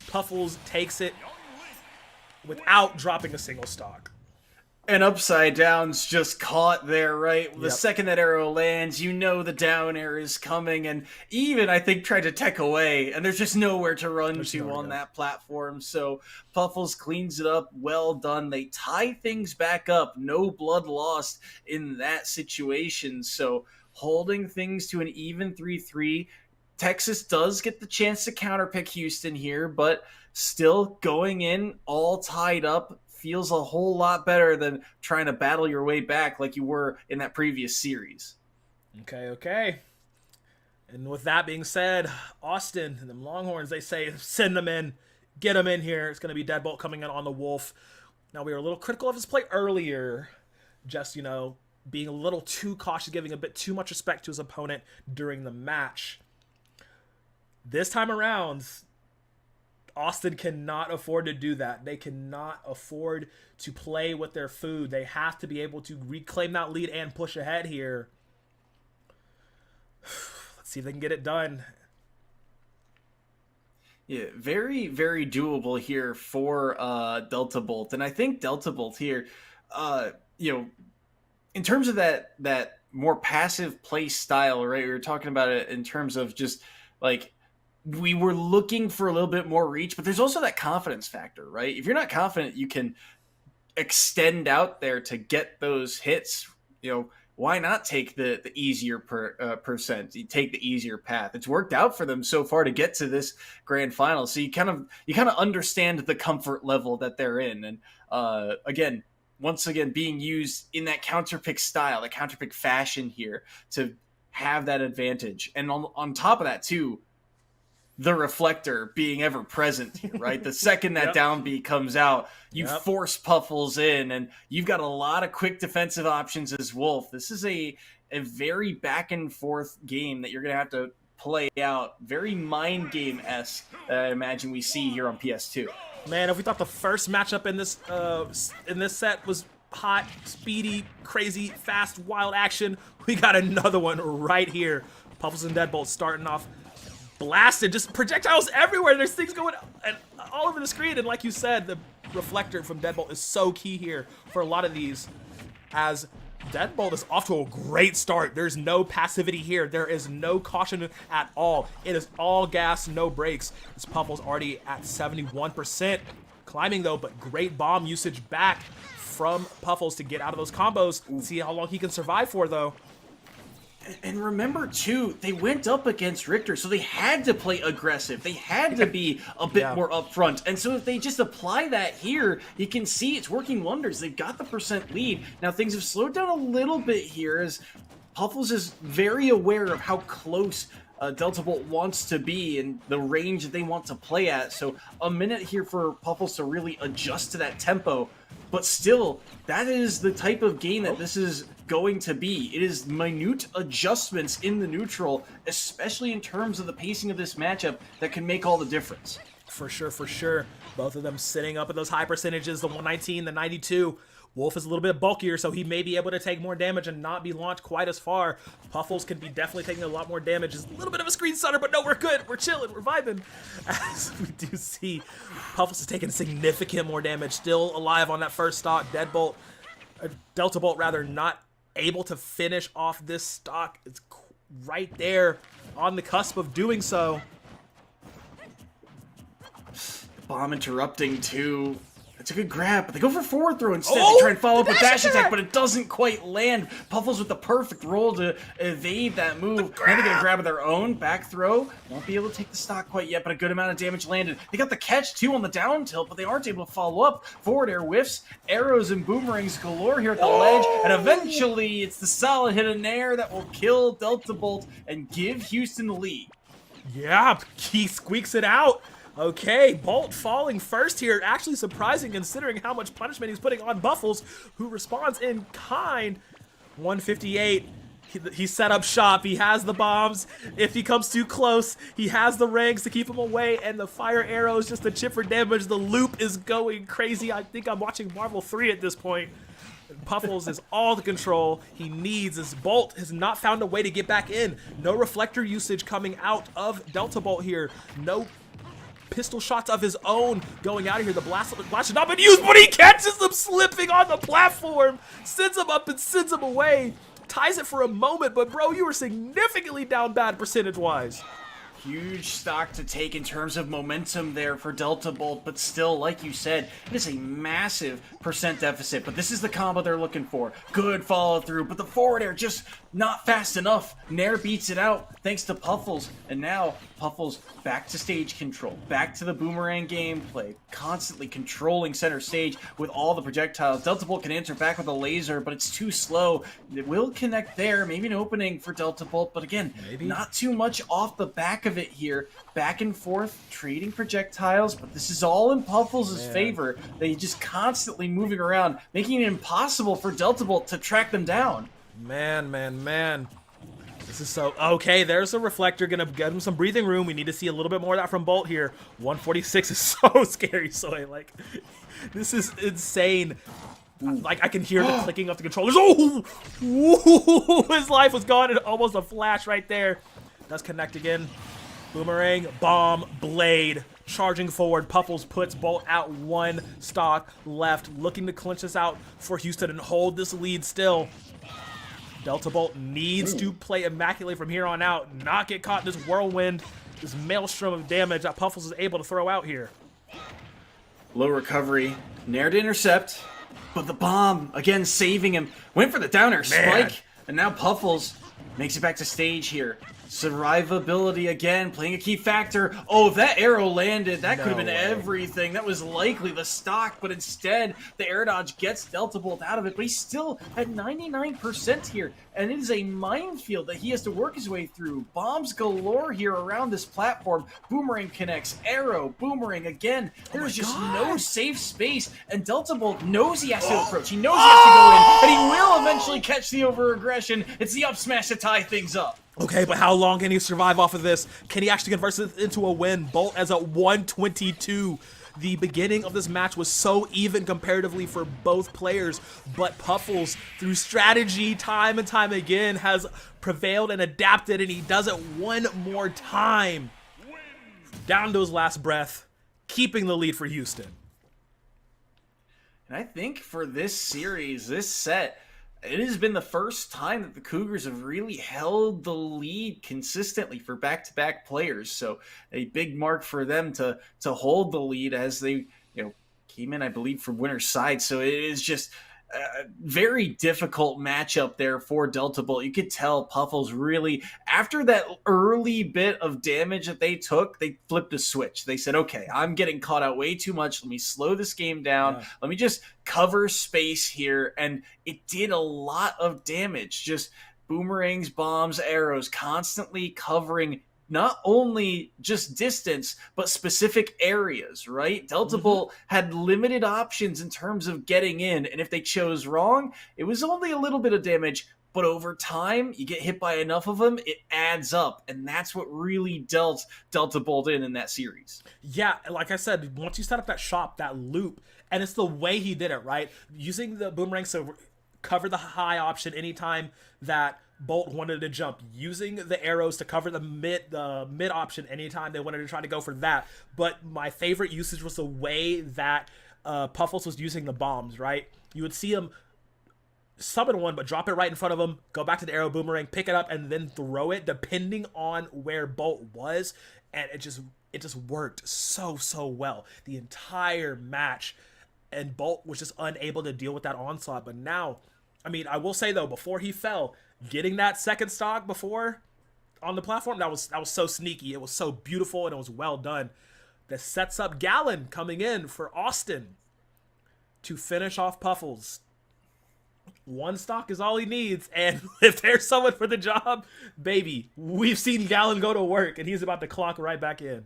Puffles takes it without dropping a single stock. And upside down's just caught there, right? The Yep. second that arrow lands, the down air is coming, and even I think tried to tech away, and there's just nowhere to run on that platform. So Puffles cleans it up. Well done. They tie things back up. No blood lost in that situation. So holding things to an even 3-3. Texas does get the chance to counterpick Houston here, but still going in all tied up feels a whole lot better than trying to battle your way back like you were in that previous series. Okay. And with that being said, Austin and them Longhorns, they say send them in, get them in here. It's going to be Deadbolt coming in on the Wolf. Now, we were a little critical of his play earlier, just, you know, being a little too cautious, giving a bit too much respect to his opponent during the match. This time around, Austin cannot afford to do that. They cannot afford to play with their food. They have to be able to reclaim that lead and push ahead here. Let's see if they can get it done. Yeah, very, very doable here for Delta Bolt. And I think Delta Bolt here, you know, in terms of that more passive play style, right? We were talking about it in terms of just like we were looking for a little bit more reach, but there's also that confidence factor, right? If you're not confident, you can extend out there to get those hits. You know, why not take the easier percent? You take the easier path. It's worked out for them so far to get to this grand final. So you kind of understand the comfort level that they're in. And once again, being used in that counterpick style, the counterpick fashion here to have that advantage. And on top of that too, the reflector being ever present here, right? The second that down B comes out, you force Puffles in, and you've got a lot of quick defensive options as Wolf. This is a very back and forth game that you're going to have to play out. Very mind game-esque that I imagine we see here on PS2. Man, if we thought the first matchup in this set was hot, speedy, crazy, fast, wild action, we got another one right here. Puffles and Deadbolt starting off blasted, just projectiles everywhere. There's things going all over the screen, and like you said, the reflector from Deadbolt is so key here for a lot of these, as Deadbolt is off to a great start. There's no passivity here. There is no caution at all. It is all gas, no brakes. This Puffles already at 71%. Climbing though, but great bomb usage back from Puffles to get out of those combos. See how long he can survive for though. And remember, too, they went up against Richter, so they had to play aggressive. They had to be a bit more upfront. And so if they just apply that here, you can see it's working wonders. They've got the percent lead. Now, things have slowed down a little bit here as Puffles is very aware of how close Delta Bolt wants to be and the range that they want to play at. So a minute here for Puffles to really adjust to that tempo. But still, that is the type of game that this is going to be. It is minute adjustments in the neutral, especially in terms of the pacing of this matchup, that can make all the difference. For sure, for sure. Both of them sitting up at those high percentages, the 119, the 92. Wolf is a little bit bulkier, so he may be able to take more damage and not be launched quite as far. Puffles can be definitely taking a lot more damage. It's a little bit of a screen stutter, but no, we're good. We're chilling. We're vibing. As we do see, Puffles is taking significant more damage. Still alive on that first stock. Delta Bolt, rather, not able to finish off this stock. It's right there on the cusp of doing so. Bomb interrupting, too. It's a good grab, but they go for forward throw instead. They try and follow up a dash attack, but it doesn't quite land. Puffles with the perfect roll to evade that move. Then they get a grab of their own. Back throw. Won't be able to take the stock quite yet, but a good amount of damage landed. They got the catch, too, on the down tilt, but they aren't able to follow up. Forward air whiffs, arrows and boomerangs galore here at the ledge, and eventually it's the solid hit in air that will kill Delta Bolt and give Houston the lead. Yeah, he squeaks it out. Okay, Bolt falling first here. Actually surprising considering how much punishment he's putting on Buffles, who responds in kind. 158. He set up shop. He has the bombs. If he comes too close, he has the ranks to keep him away, and the fire arrows just to chip for damage. The loop is going crazy. I think I'm watching Marvel 3 at this point. Puffles is all the control he needs as Bolt has not found a way to get back in. No reflector usage coming out of Delta Bolt here. No pistol shots of his own going out of here. The blast should not been used, but he catches them slipping on the platform, sends him up and sends him away. Ties it for a moment, but bro, you were significantly down bad percentage-wise. Huge stock to take in terms of momentum there for Delta Bolt, but still, like you said, it is a massive percent deficit, but this is the combo they're looking for. Good follow through, but the forward air just not fast enough. Nair beats it out thanks to Puffles, and now Puffles back to stage control, back to the boomerang gameplay, constantly controlling center stage with all the projectiles. Delta Bolt can answer back with a laser, but it's too slow. It will connect there, maybe an opening for Delta Bolt, but again, not too much off the back of it here. Back and forth, trading projectiles, but this is all in Puffles' favor. They just constantly moving around, making it impossible for Delta Bolt to track them down. Man. This is so... Okay, there's a reflector. Gonna get him some breathing room. We need to see a little bit more of that from Bolt here. 146 is so scary, Soy. Like, this is insane. Like, I can hear the clicking of the controllers. Oh! Ooh, his life was gone in almost a flash right there. Does connect again. Boomerang, bomb, blade. Charging forward, Puffles puts Bolt out, 1 stock left. Looking to clinch this out for Houston and hold this lead still. Delta Bolt needs to play immaculately from here on out, not get caught in this whirlwind, this maelstrom of damage that Puffles is able to throw out here. Low recovery, Nair to intercept, but the bomb, again, saving him. Went for the downer spike, and now Puffles makes it back to stage here. Survivability again, playing a key factor. Oh, if that arrow landed, that could have been everything. That was likely the stock, but instead, the air dodge gets Delta Bolt out of it, but he's still at 99% here, and it is a minefield that he has to work his way through. Bombs galore here around this platform. Boomerang connects, arrow, boomerang again. There's just no safe space, and Delta Bolt knows he has to approach. He knows he has to go in, and he will eventually catch the over-aggression. It's the up smash to tie things up. Okay, but how long can he survive off of this? Can he actually convert this into a win? Bolt as a 122. The beginning of this match was so even comparatively for both players, but Puffles, through strategy time and time again, has prevailed and adapted, and he does it one more time. Down to his last breath, keeping the lead for Houston. And I think for this series, this set, it has been the first time that the Cougars have really held the lead consistently for back-to-back players. So a big mark for them to hold the lead as they came in, I believe, from winner's side. So it is just a very difficult matchup there for Delta Bolt. You could tell Puffles really, after that early bit of damage that they took, they flipped a switch. They said, okay, I'm getting caught out way too much. Let me slow this game down. Yeah. Let me just cover space here. And it did a lot of damage. Just boomerangs, bombs, arrows, constantly covering not only just distance, but specific areas, right? Delta Bolt had limited options in terms of getting in, and if they chose wrong, it was only a little bit of damage, but over time, you get hit by enough of them, it adds up, and that's what really dealt Delta Bolt in that series. Yeah, like I said, once you set up that shop, that loop, and it's the way he did it, right? Using the boomerangs to cover the high option anytime that Bolt wanted to jump, using the arrows to cover the mid option anytime they wanted to try to go for that. But my favorite usage was the way that Puffles was using the bombs, right? You would see him summon one, but drop it right in front of him, go back to the arrow boomerang, pick it up, and then throw it, depending on where Bolt was. And it just worked so well the entire match. And Bolt was just unable to deal with that onslaught. But now, I mean, I will say though, before he fell, getting that second stock before on the platform, that was so sneaky. It was so beautiful and it was well done. That sets up Gallon coming in for Austin to finish off Puffles. 1 stock is all he needs, and if there's someone for the job, baby, we've seen Gallon go to work, and he's about to clock right back in.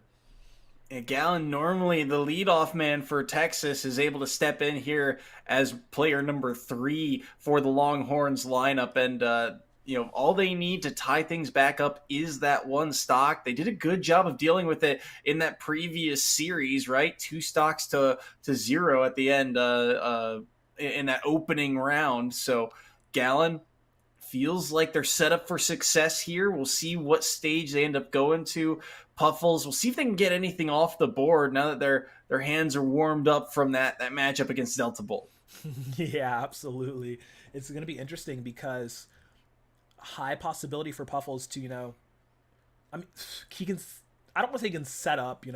And Gallon, normally the leadoff man for Texas, is able to step in here as player number 3 for the Longhorns lineup. And, all they need to tie things back up is that 1 stock. They did a good job of dealing with it in that previous series, right? 2 stocks to 0 at the end in that opening round. So Gallon feels like they're set up for success here. We'll see what stage they end up going to. Puffles, we'll see if they can get anything off the board now that their hands are warmed up from that matchup against Delta Bolt. Yeah, absolutely. It's going to be interesting because high possibility for Puffles to, I mean, I don't want to say he can set up,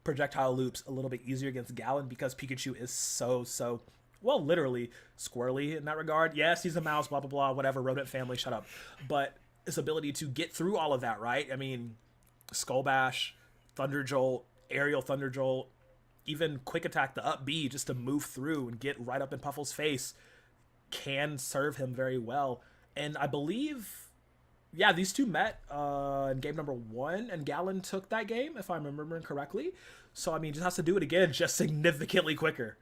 projectile loops a little bit easier against Gallon because Pikachu is so well, literally squirrely in that regard. Yes, he's a mouse, blah, blah, blah, whatever, rodent family, shut up. But his ability to get through all of that, right? I mean, Skull Bash, Thunder Jolt, Aerial Thunder Jolt, even Quick Attack, the up B, just to move through and get right up in Puffle's face can serve him very well. And I believe, yeah, these two met in game number 1, and Gallon took that game, if I'm remembering correctly. So, I mean, just has to do it again, just significantly quicker.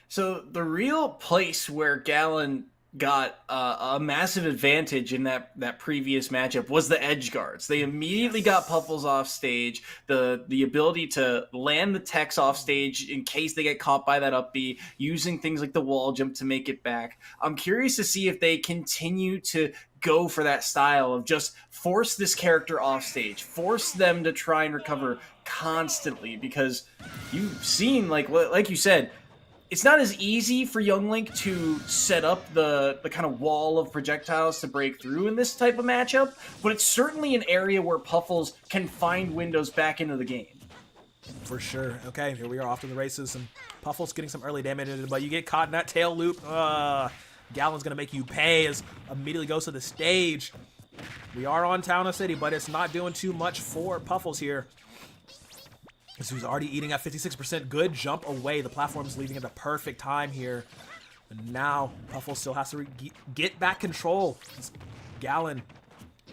So the real place where Gallon got a massive advantage in that previous matchup was the edge guards. They immediately got Puffles off stage. The ability to land the techs off stage in case they get caught by that up B, using things like the wall jump to make it back. I'm curious to see if they continue to go for that style of just force this character off stage, force them to try and recover constantly, because you've seen, like you said, it's not as easy for Young Link to set up the kind of wall of projectiles to break through in this type of matchup, but it's certainly an area where Puffles can find windows back into the game. For sure. Okay, here we are off to the races, and Puffles getting some early damage, but you get caught in that tail loop. Gallon's going to make you pay as immediately goes to the stage. We are on Town of City, but it's not doing too much for Puffles here. So he's already eating at 56%. Good jump away. The platform's leaving at the perfect time here. And now Puffles still has to get back control. Gallon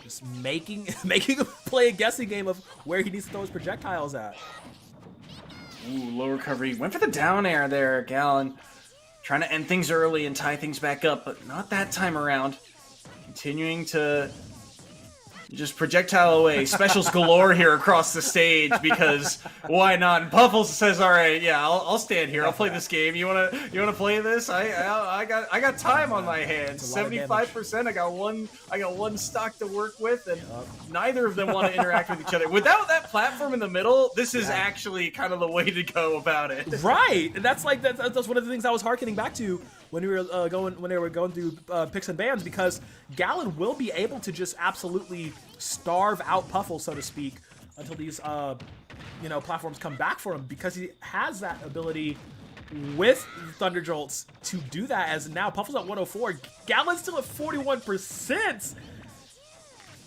just making him play a guessing game of where he needs to throw his projectiles at. Ooh, low recovery. Went for the down air there, Gallon. Trying to end things early and tie things back up, but not that time around. Continuing to just projectile away. Specials galore here across the stage, because why not? And Puffles says, "All right, yeah, I'll stand here. I'll play this game. You wanna play this? I got time on my hands. 75%. I got one stock to work with, and neither of them want to interact with each other. Without that platform in the middle, this is actually kind of the way to go about it. Right, and that's one of the things I was harkening back to when we were going through picks and bans, because Gallon will be able to just absolutely starve out Puffle, so to speak, until these platforms come back for him, because he has that ability with Thunder Jolts to do that. As now Puffle's at 104, Gallon's still at 41%,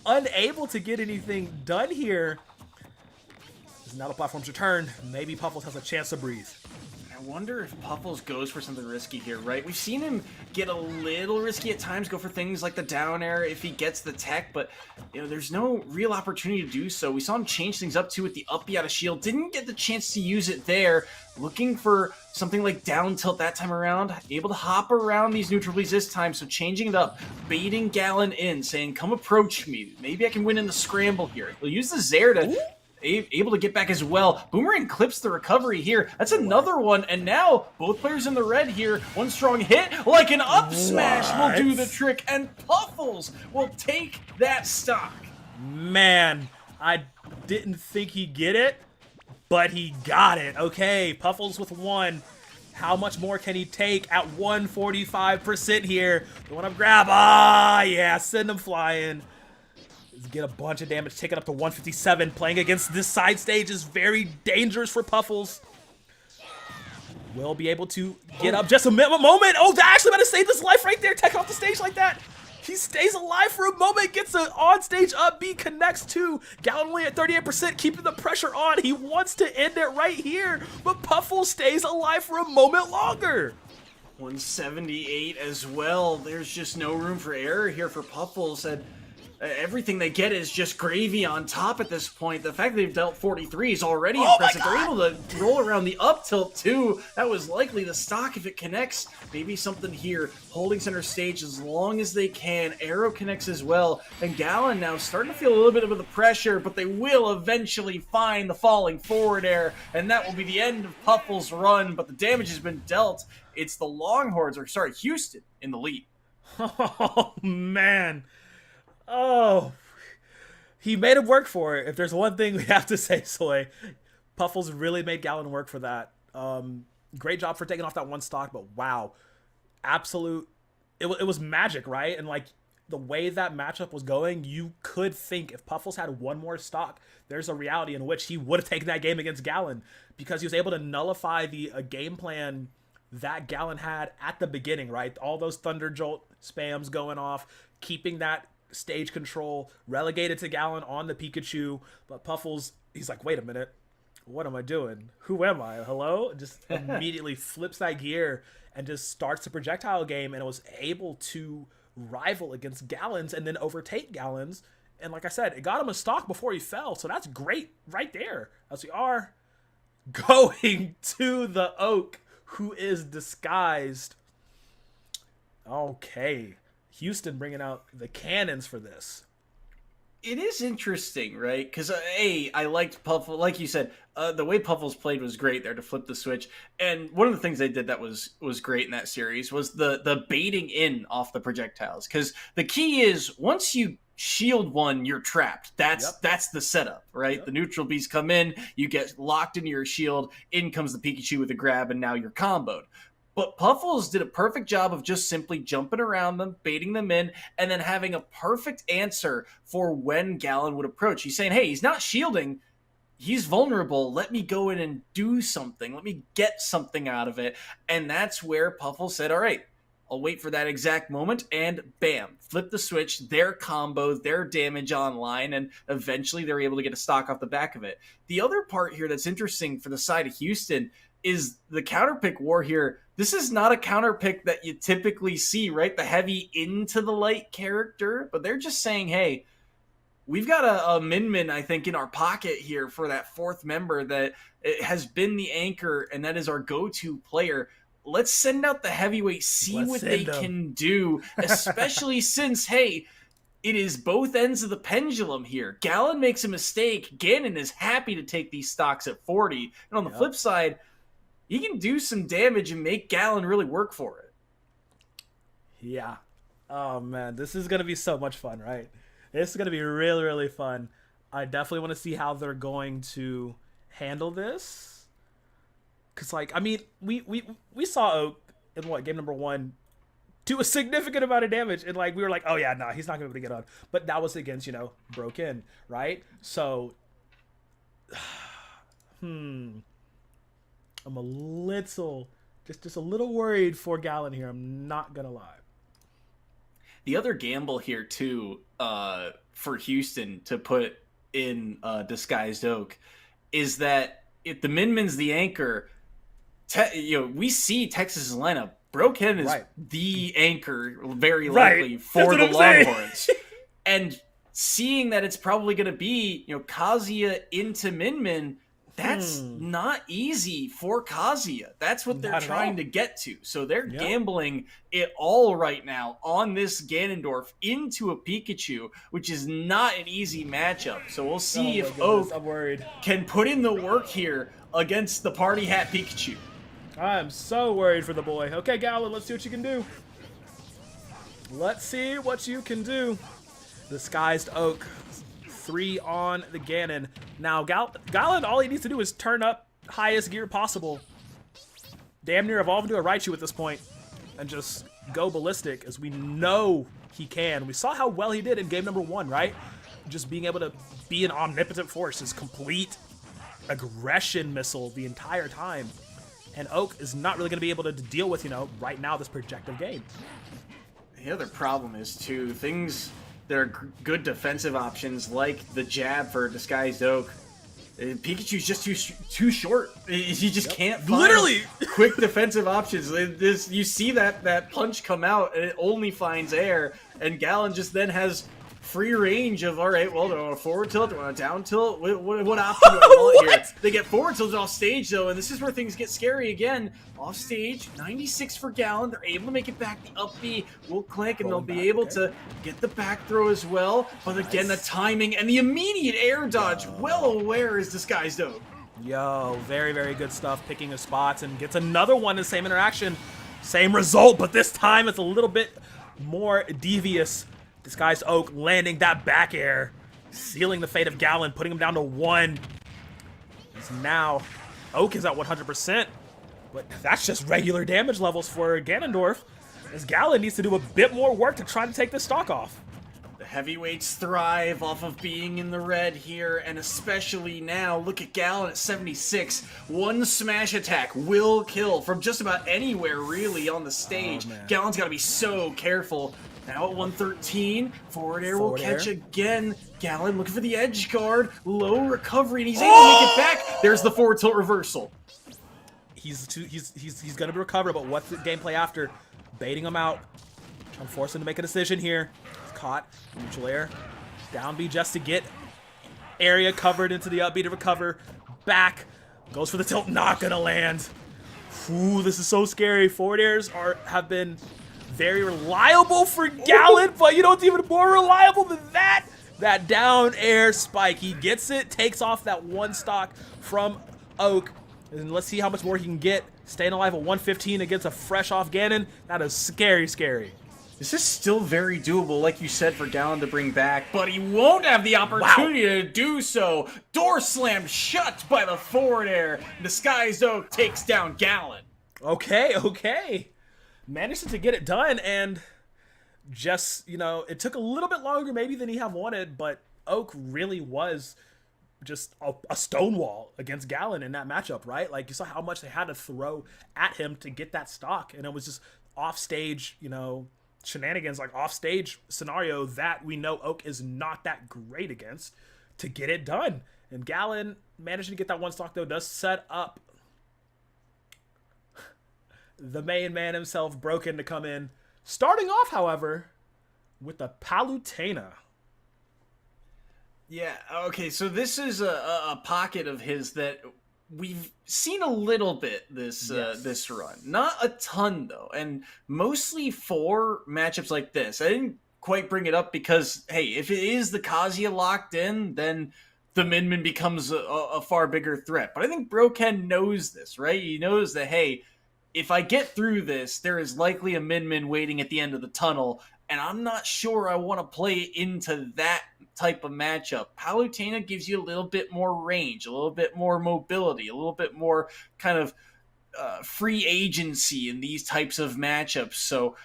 unable to get anything done here. Now the platform's returned. Maybe Puffles has a chance to breathe. I wonder if Puffles goes for something risky here, right? We've seen him get a little risky at times, go for things like the down air if he gets the tech, but there's no real opportunity to do so. We saw him change things up too with the up B out of shield. Didn't get the chance to use it there. Looking for something like down tilt that time around. Able to hop around these neutral Bs this time, so changing it up. Baiting Gallon in, saying, come approach me. Maybe I can win in the scramble here. He'll use the Zair to... able to get back as well. Boomerang clips the recovery here. That's another one, and now both players in the red here. One strong hit, like an up smash, will do the trick, and Puffles will take that stock. Man, I didn't think he'd get it, but he got it. Okay, Puffles with 1. How much more can he take at 145% here? The one up grab. Yeah, send him flying. Get a bunch of damage, take it up to 157. Playing against this side stage is very dangerous for Puffles. Will be able to get up just a moment. Oh, that actually might have saved his life right there. Tech off the stage like that. He stays alive for a moment, gets an on-stage up B, connects to Gallon only at 38%, keeping the pressure on. He wants to end it right here, but Puffles stays alive for a moment longer. 178 as well. There's just no room for error here for Puffles, and everything they get is just gravy on top at this point. The fact that they've dealt 43 is already impressive. They're able to roll around the up tilt too. That was likely the stock if it connects. Maybe something here. Holding center stage as long as they can. Arrow connects as well. And Gallon now starting to feel a little bit of the pressure, but they will eventually find the falling forward air. And that will be the end of Puffles' run, but the damage has been dealt. It's the Houston in the lead. Oh, man. Oh, he made him work for it. If there's one thing we have to say, Soy, Puffles really made Gallon work for that. Great job for taking off that one stock, but wow. Absolute, it was magic, right? And like the way that matchup was going, you could think if Puffles had one more stock, there's a reality in which he would have taken that game against Gallon, because he was able to nullify the game plan that Gallon had at the beginning, right? All those Thunder Jolt spams going off, keeping that stage control relegated to Gallon on the Pikachu. But Puffles, he's like, wait a minute, what am I doing? Who am I? Hello? Just immediately flips that gear and just starts the projectile game, and it was able to rival against Gallons and then overtake Gallons. And like I said, it got him a stock before he fell, so that's great right there. As we are going to the Oak, who is disguised. Okay. Houston bringing out the cannons for this. It is interesting, right? Because I liked Puffle, like you said, the way Puffles played was great there to flip the switch. And one of the things they did that was great in that series was the baiting in off the projectiles. Because the key is once you shield one, you're trapped. That's the setup, right? Yep. The neutral bees come in, you get locked into your shield, in comes the Pikachu with a grab, and now you're comboed. But Puffles did a perfect job of just simply jumping around them, baiting them in, and then having a perfect answer for when Gallon would approach. He's saying, hey, he's not shielding. He's vulnerable. Let me go in and do something. Let me get something out of it. And that's where Puffles said, all right, I'll wait for that exact moment, and bam, flip the switch, their combo, their damage online, and eventually they're able to get a stock off the back of it. The other part here that's interesting for the side of Houston is the counterpick war here. This is not a counterpick that you typically see, right? The heavy into the light character, but they're just saying, hey, we've got a Min, I think, in our pocket here for that fourth member that has been the anchor, and that is our go-to player. Let's send out the heavyweight, see what they can do, especially since, hey, it is both ends of the pendulum here. Gallon makes a mistake. Ganon is happy to take these stocks at 40. And on the flip side, he can do some damage and make Gallon really work for it. Yeah. Oh, man. This is going to be so much fun, right? This is going to be really, really fun. I definitely want to see how they're going to handle this. Because, like, I mean, we saw Oak in, game number 1 do a significant amount of damage. And, like, we were like, oh, yeah, nah, he's not going to be able to get on. But that was against, Broken, right? So, I'm a little, just a little worried for Gallon here. I'm not going to lie. The other gamble here, too, for Houston to put in Disguised Oak is that if the Min's the anchor, we see Texas lineup. Broken is the anchor, very likely, for the Longhorns. And seeing that it's probably going to be, Kazuya into Min, that's not easy for Kazuya. That's what they're trying to get to. So they're gambling it all right now on this Ganondorf into a Pikachu, which is not an easy matchup. So we'll see if Oak can put in the work here against the Party Hat Pikachu. I'm so worried for the boy. Okay, Gallon, let's see what you can do. Let's see what you can do. Disguised Oak. 3 on the Ganon. Now, Gallon, all he needs to do is turn up highest gear possible. Damn near evolve into a Raichu at this point. And just go ballistic, as we know he can. We saw how well he did in game number 1, right? Just being able to be an omnipotent force, his complete aggression missile the entire time. And Oak is not really going to be able to deal with, right now, this projective game. The other problem is, too, things that are good defensive options, like the jab for Disguised Oak. Pikachu's just too short. He just can't find quick defensive options. You see that punch come out, and it only finds air, and Gallon just then has free range of, all right, well, do I want a forward tilt? Do I want a down tilt? What option do I want here? They get forward tilted off stage, though, and this is where things get scary again. Off stage, 96 for Gallon. They're able to make it back. The up B will click, and they'll be able to get the back throw as well. But again, the timing and the immediate air dodge, well aware is Disguised Oak. Yo, very, very good stuff, picking his spots, and gets another one in the same interaction. Same result, but this time it's a little bit more devious. Disguised Oak landing that back air, sealing the fate of Gallon, putting him down to 1. As now, Oak is at 100%, but that's just regular damage levels for Ganondorf, as Gallon needs to do a bit more work to try to take this stock off. Heavyweights thrive off of being in the red here, and especially now, look at Gallon at 76. One smash attack will kill from just about anywhere, really, on the stage. Gallon's got to be so careful. Now at 113, forward air will catch again. Gallon looking for the edge guard. Low recovery, and he's able to make it back. There's the forward tilt reversal. He's gonna be recovered, but what's the gameplay after? Baiting him out. Trying to force him to make a decision here. He's caught. Neutral air. Down B just to get area covered into the up B to recover. Back. Goes for the tilt. Not gonna land. Ooh, this is so scary. Forward airs have been very reliable for Gallon, but you know what's even more reliable than that? That down air spike. He gets it, takes off that one stock from Oak. And let's see how much more he can get. Staying alive at 115 against a fresh off Ganon. That is scary, scary. This is still very doable, like you said, for Gallon to bring back, but he won't have the opportunity to do so. Door slammed shut by the forward air. Disguised Oak takes down Gallon. Okay. Managed to get it done, and just, you know, it took a little bit longer maybe than he have wanted, but Oak really was just a stonewall against Gallon in that matchup, right? Like, you saw how much they had to throw at him to get that stock, and it was just off-stage, you know, shenanigans, like off-stage scenario that we know Oak is not that great against to get it done. And Gallon managing to get that one stock, though, does set up the main man himself, Broken, to come in. Starting off, however, with the Palutena. Yeah, okay, so this is a pocket of his that we've seen a little bit this run. Not a ton, though, and mostly for matchups like this. I didn't quite bring it up because, hey, if it is the Kazuya locked in, then the Min becomes a far bigger threat. But I think Broken knows this, right? He knows that, hey, if I get through this, there is likely a Min waiting at the end of the tunnel, and I'm not sure I want to play into that type of matchup. Palutena gives you a little bit more range, a little bit more mobility, a little bit more kind of free agency in these types of matchups. So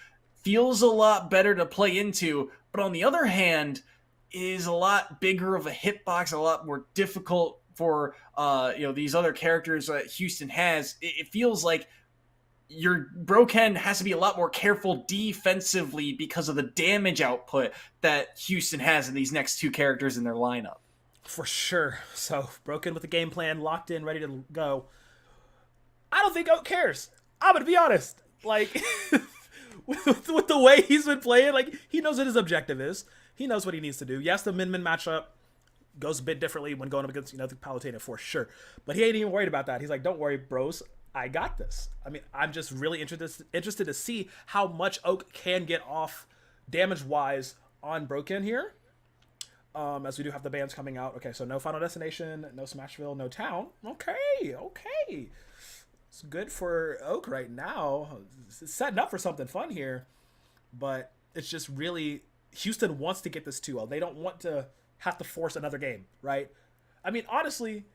feels a lot better to play into, but on the other hand, is a lot bigger of a hitbox, a lot more difficult for these other characters that Houston has. It feels like your Broken has to be a lot more careful defensively because of the damage output that Houston has in these next two characters in their lineup. For sure. So, Broken with the game plan, locked in, ready to go. I don't think Oak cares. I'm going to be honest. Like, with the way he's been playing, like, he knows what his objective is. He knows what he needs to do. Yes, the Min matchup goes a bit differently when going up against, the Palutena for sure. But he ain't even worried about that. He's like, don't worry, bros. I got this. I mean, I'm just really interested to see how much Oak can get off damage-wise on Broken here. As we do have the bans coming out. Okay, so no Final Destination, no Smashville, no Town. Okay. It's good for Oak right now. It's setting up for something fun here. But it's just really, Houston wants to get this 2-0. They don't want to have to force another game, right? I mean, honestly,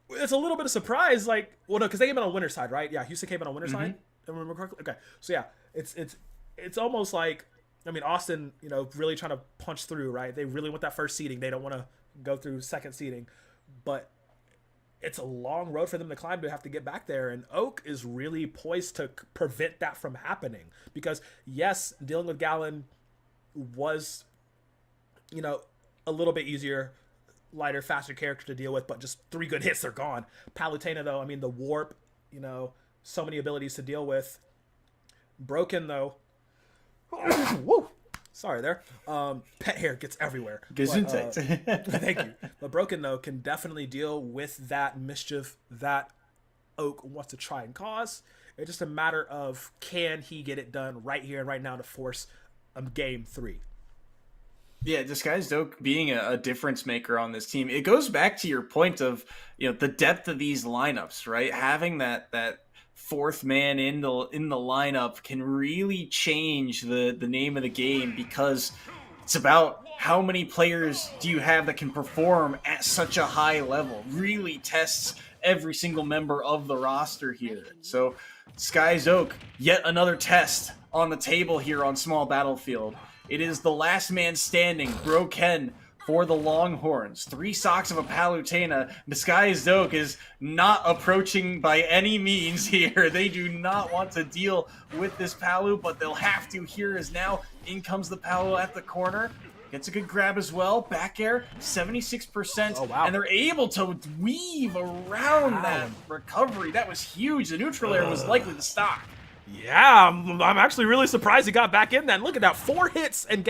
it's a little bit of surprise, like, well, no, because they came in on winner's side, right? Yeah, Houston came in on winner's side, if I remember correctly. Okay, so yeah, it's almost like, I mean, Austin, really trying to punch through, right? They really want that first seeding. They don't want to go through second seeding, but it's a long road for them to climb to have to get back there, and Oak is really poised to prevent that from happening, because yes, dealing with Gallon was, a little bit easier, lighter, faster character to deal with, but just 3 good hits, they're gone. Palutena, though, I mean, the warp, so many abilities to deal with. Broken, though, woo, sorry there. Pet hair gets everywhere. Thank you. But Broken, though, can definitely deal with that mischief that Oak wants to try and cause. It's just a matter of, can he get it done right here and right now to force game 3? Yeah, Disguised Oak being a difference maker on this team, it goes back to your point of the depth of these lineups, right? Having that fourth man in the lineup can really change the name of the game, because it's about how many players do you have that can perform at such a high level. Really tests every single member of the roster here. So Disguised Oak, yet another test on the table here on Small Battlefield. It is the last man standing, Broken, for the Longhorns. 3 stocks of a Palutena. Disguised Oak is not approaching by any means here. They do not want to deal with this Palu, but they'll have to here as now in comes the Palu at the corner. Gets a good grab as well. Back air, 76%. Oh, wow. And they're able to weave around that recovery. That was huge. The neutral air was likely the stock. Yeah, I'm actually really surprised he got back in that. Look at that, 4 hits and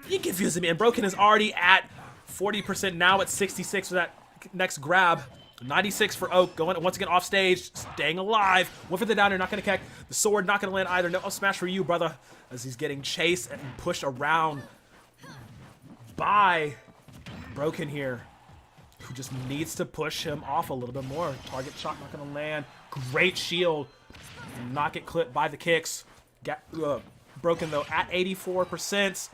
you confusing me. And Broken is already at 40%, now at 66 for that next grab. 96 for Oak, going once again off stage, staying alive. One for the downer, not going to connect. The sword not going to land either. No smash for you, brother, as he's getting chased and pushed around by Broken here, who just needs to push him off a little bit more. Target shot not going to land. Great shield. Not get clipped by the kicks. Broken, though, at 84%.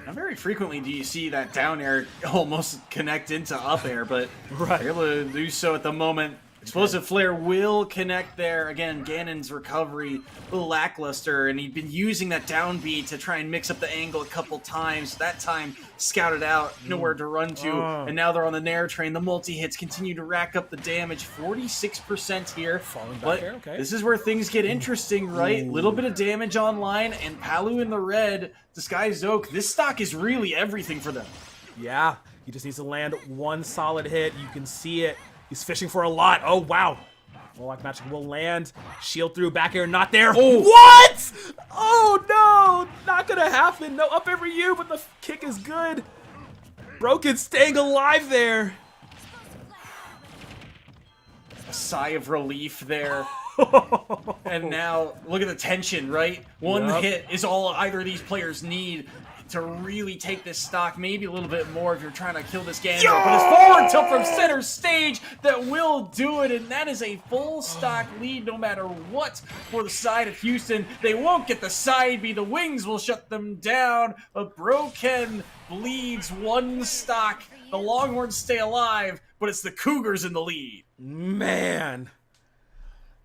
Now, very frequently do you see that down air almost connect into up air, but they're able to do so at the moment. Explosive Flare will connect there. Again, Ganon's recovery, a little lackluster, and he'd been using that down B to try and mix up the angle a couple times. That time, scouted out, nowhere to run to, and now they're on the Nair train. The multi-hits continue to rack up the damage, 46% here. Falling back but here, okay. this is where things get interesting, right? Little bit of damage online, and Palu in the red, Disguised Oak. This stock is really everything for them. Yeah, he just needs to land one solid hit. You can see it. He's fishing for a lot. Oh, wow. Warlock Magic will land. Shield through, back air, not there. Oh. What? Oh, no. Not going to happen. No up every you, but the kick is good. Broken staying alive there. A sigh of relief there. And now, look at the tension, right? One hit is all either of these players need to really take this stock, maybe a little bit more if you're trying to kill this Ganon. But it's forward tilt from center stage that will do it, and that is a full stock lead no matter what for the side of Houston. They won't get the side B. The wings will shut them down, but Broken bleeds 1 stock. The Longhorns stay alive, but it's the Cougars in the lead. Man.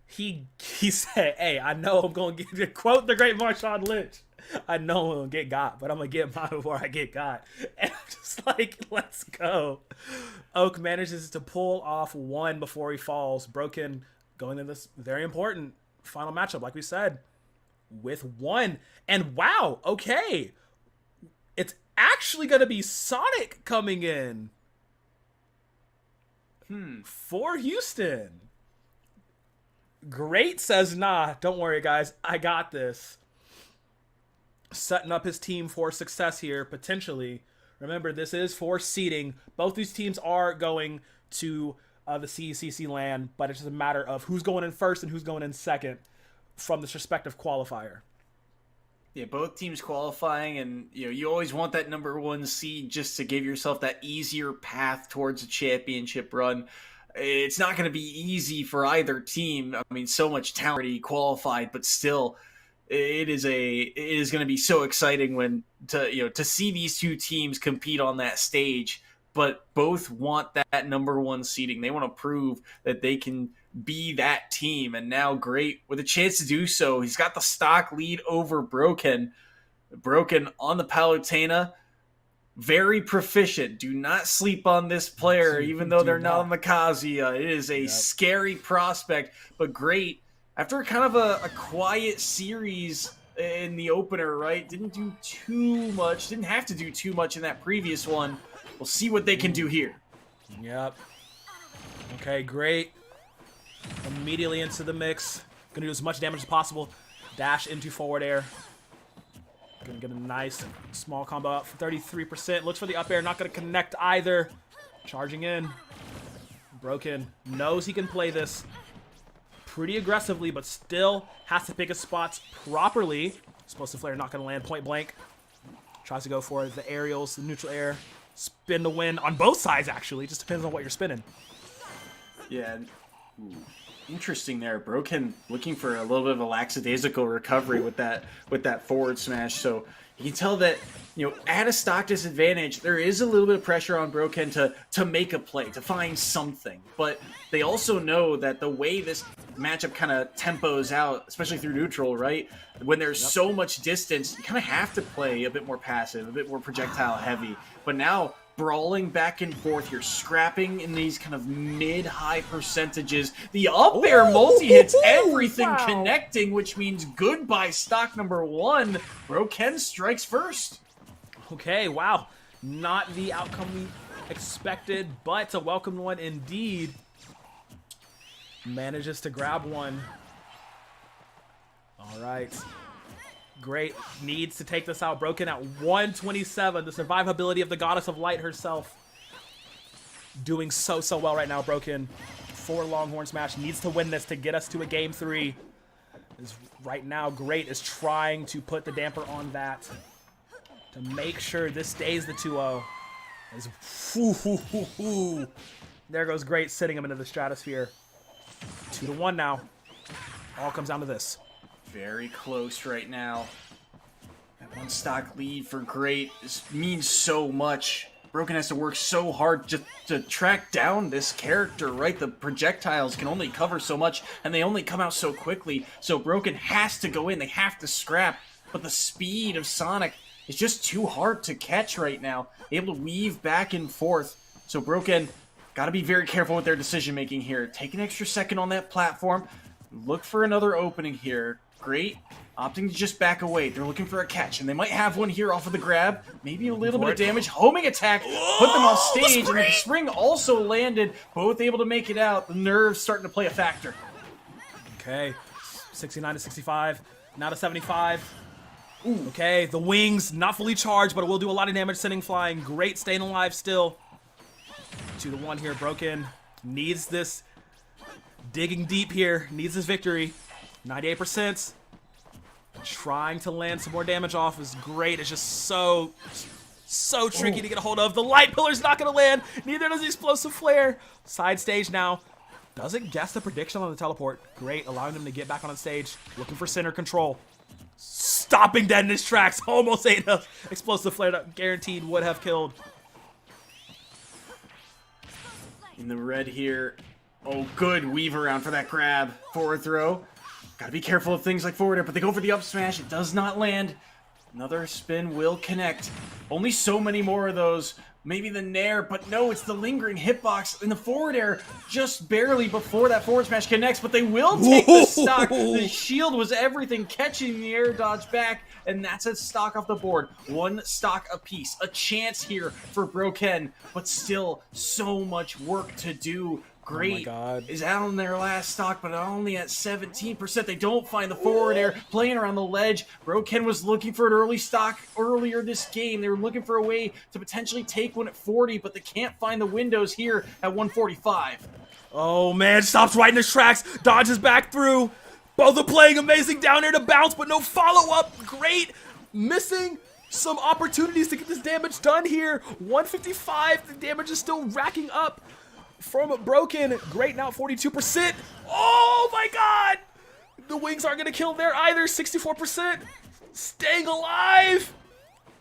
He said, hey, I know I'm going to get, quote the great Marshawn Lynch, I know I'm going to get got, but I'm going to get mine before I get got. And I'm just like, let's go. Oak manages to pull off 1 before he falls. Broken going in this very important final matchup, like we said, with 1. And wow, okay. It's actually going to be Sonic coming in for Houston. Great says, nah, don't worry, guys. I got this. Setting up his team for success here, potentially. Remember, this is for seeding. Both these teams are going to the CECC land, but it's just a matter of who's going in first and who's going in second from this respective qualifier. Yeah, both teams qualifying, and you always want that number 1 seed just to give yourself that easier path towards a championship run. It's not going to be easy for either team. I mean, so much talent already qualified, but still, it is going to be so exciting when to see these 2 teams compete on that stage. But both want that number 1 seeding. They want to prove that they can be that team. And now, great with a chance to do so. He's got the stock lead over Broken. Broken on the Palutena. Very proficient. Do not sleep on this player, even though they're not on the Kazuya. It is a scary prospect, but great. After kind of a quiet series in the opener, right? Didn't do too much. Didn't have to do too much in that previous one. We'll see what they can do here. Yep. Okay, great. Immediately into the mix. Gonna do as much damage as possible. Dash into forward air. Gonna get a nice small combo up for 33%. Looks for the up air, not gonna connect either. Charging in. Broken. Knows he can play this pretty aggressively, but still has to pick his spots properly. Explosive Flare not gonna land point blank. Tries to go for the aerials, the neutral air. Spin to win on both sides, actually. Just depends on what you're spinning. Yeah. Interesting there. Broken looking for a little bit of a lackadaisical recovery with that forward smash. So you can tell that, at a stock disadvantage, there is a little bit of pressure on Broken to make a play, to find something. But they also know that the way this matchup kind of tempos out, especially through neutral, right? When there's so much distance, you kind of have to play a bit more passive, a bit more projectile heavy. But now, brawling back and forth, you're scrapping in these kind of mid-high percentages. The up air multi-hits, everything connecting, which means goodbye stock number 1. Broken strikes first. Okay, wow. Not the outcome we expected, but a welcome one indeed. Manages to grab one. All right. Great. Needs to take this out. Broken at 127. The survivability of the Goddess of Light herself. Doing so well right now, Broken. 4 Longhorn Smash. Needs to win this to get us to a game 3. Right now, Great is trying to put the damper on that to make sure this stays the 2-0. There goes Great, sitting him into the stratosphere. 2-1 now. All comes down to this. Very close right now. That 1 stock lead for Great means so much. Broken has to work so hard just to track down this character, right? The projectiles can only cover so much, and they only come out so quickly. So Broken has to go in. They have to scrap. But the speed of Sonic is just too hard to catch right now. Able to weave back and forth. So Broken got to be very careful with their decision-making here. Take an extra second on that platform. Look for another opening here. Great. Opting to just back away. They're looking for a catch, and they might have one here off of the grab. Maybe a little bit of damage. Homing attack. Put them on stage, and the spring also landed. Both able to make it out. The nerves starting to play a factor. Okay. 69 to 65. Now to 75. Ooh. Okay, the wings not fully charged, but it will do a lot of damage sending flying. Great staying alive still. 2-1 here. Broken needs this. Digging deep here. Needs this victory. 98%. Trying to land some more damage off is Great. It's just so tricky to get a hold of. The light pillar's not going to land. Neither does the explosive flare. Side stage now. Doesn't guess the prediction on the teleport. Great, allowing them to get back on the stage. Looking for center control. Stopping dead in his tracks. Almost ate a explosive flare that guaranteed would have killed. In the red here. Oh, good weave around for that grab. Forward throw. Gotta be careful of things like forward air, but they go for the up smash. It does not land. Another spin will connect. Only so many more of those. Maybe the nair, but no, it's the lingering hitbox in the forward air just barely before that forward smash connects, but they will take the stock. The shield was everything, catching the air dodge back, and that's a stock off the board. 1 stock apiece. A chance here for Broken, but still so much work to do. Great is out on their last stock, but only at 17%. They don't find the forward air, playing around the ledge. Broken was looking for an early stock earlier this game. They were looking for a way to potentially take one at 40, but they can't find the windows here at 145. Oh man, stops right in his tracks, dodges back through. Both are playing amazing down air to bounce, but no follow-up. Great, missing some opportunities to get this damage done here. 155, the damage is still racking up. From Broken, Great now 42%. Oh my god! The wings aren't going to kill there either. 64%. Staying alive.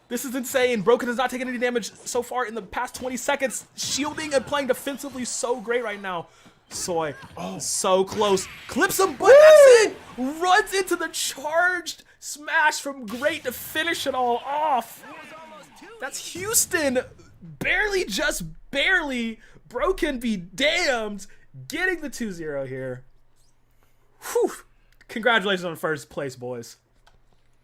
This is insane. Broken has not taken any damage so far in the past 20 seconds. Shielding and playing defensively so great right now. Soy, so close. Clips him, but that's it. Runs into the charged smash from Great to finish it all off. That's Houston. Barely, just barely. Broken be damned, getting the 2-0 here. Whew. Congratulations on first place, boys.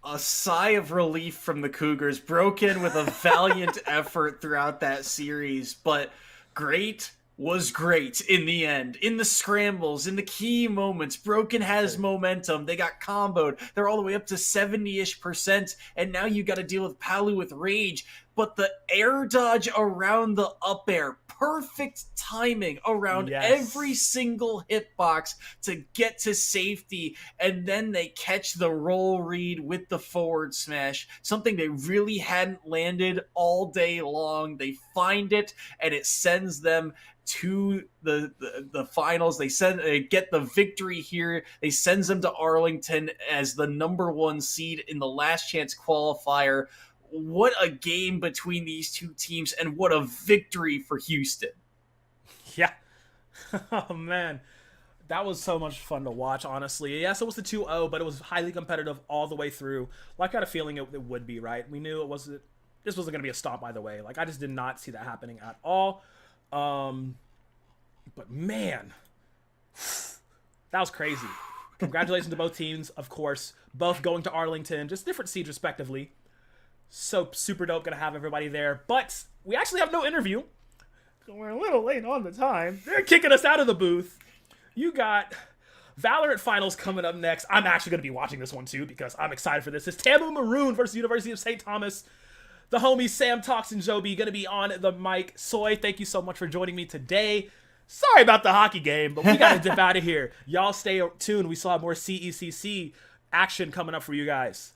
A sigh of relief from the Cougars. Broken with a valiant effort throughout that series, but Great was great in the end. In the scrambles, in the key moments, Broken has momentum. They got comboed. They're all the way up to 70-ish%, and now you got to deal with Palu with Rage. but the air dodge around the up air, perfect timing around every single hitbox to get to safety, and then they catch the roll read with the forward smash, something they really hadn't landed all day long. They find it, and it sends them to the finals. They get the victory here. They sends them to Arlington as the number 1 seed in the last chance qualifier. What a game between these two teams, and what a victory for Houston. Yeah. Oh, man. That was so much fun to watch, honestly. Yes, it was the 2-0, but it was highly competitive all the way through. Like, I had a feeling it would be, right? We knew this wasn't going to be a stomp, by the way. Like, I just did not see that happening at all. But, man, that was crazy. Congratulations to both teams, of course. Both going to Arlington, just different seeds respectively. So super dope, gonna have everybody there. But we actually have no interview. We're a little late on the time. They're kicking us out of the booth. You got Valorant Finals coming up next. I'm actually gonna be watching this one too because I'm excited for this. It's Tamu Maroon versus University of St. Thomas. The homies Sam Talks and Joby gonna be on the mic. Soy, thank you so much for joining me today. Sorry about the hockey game, but we gotta dip out of here. Y'all stay tuned. We still have more CECC action coming up for you guys.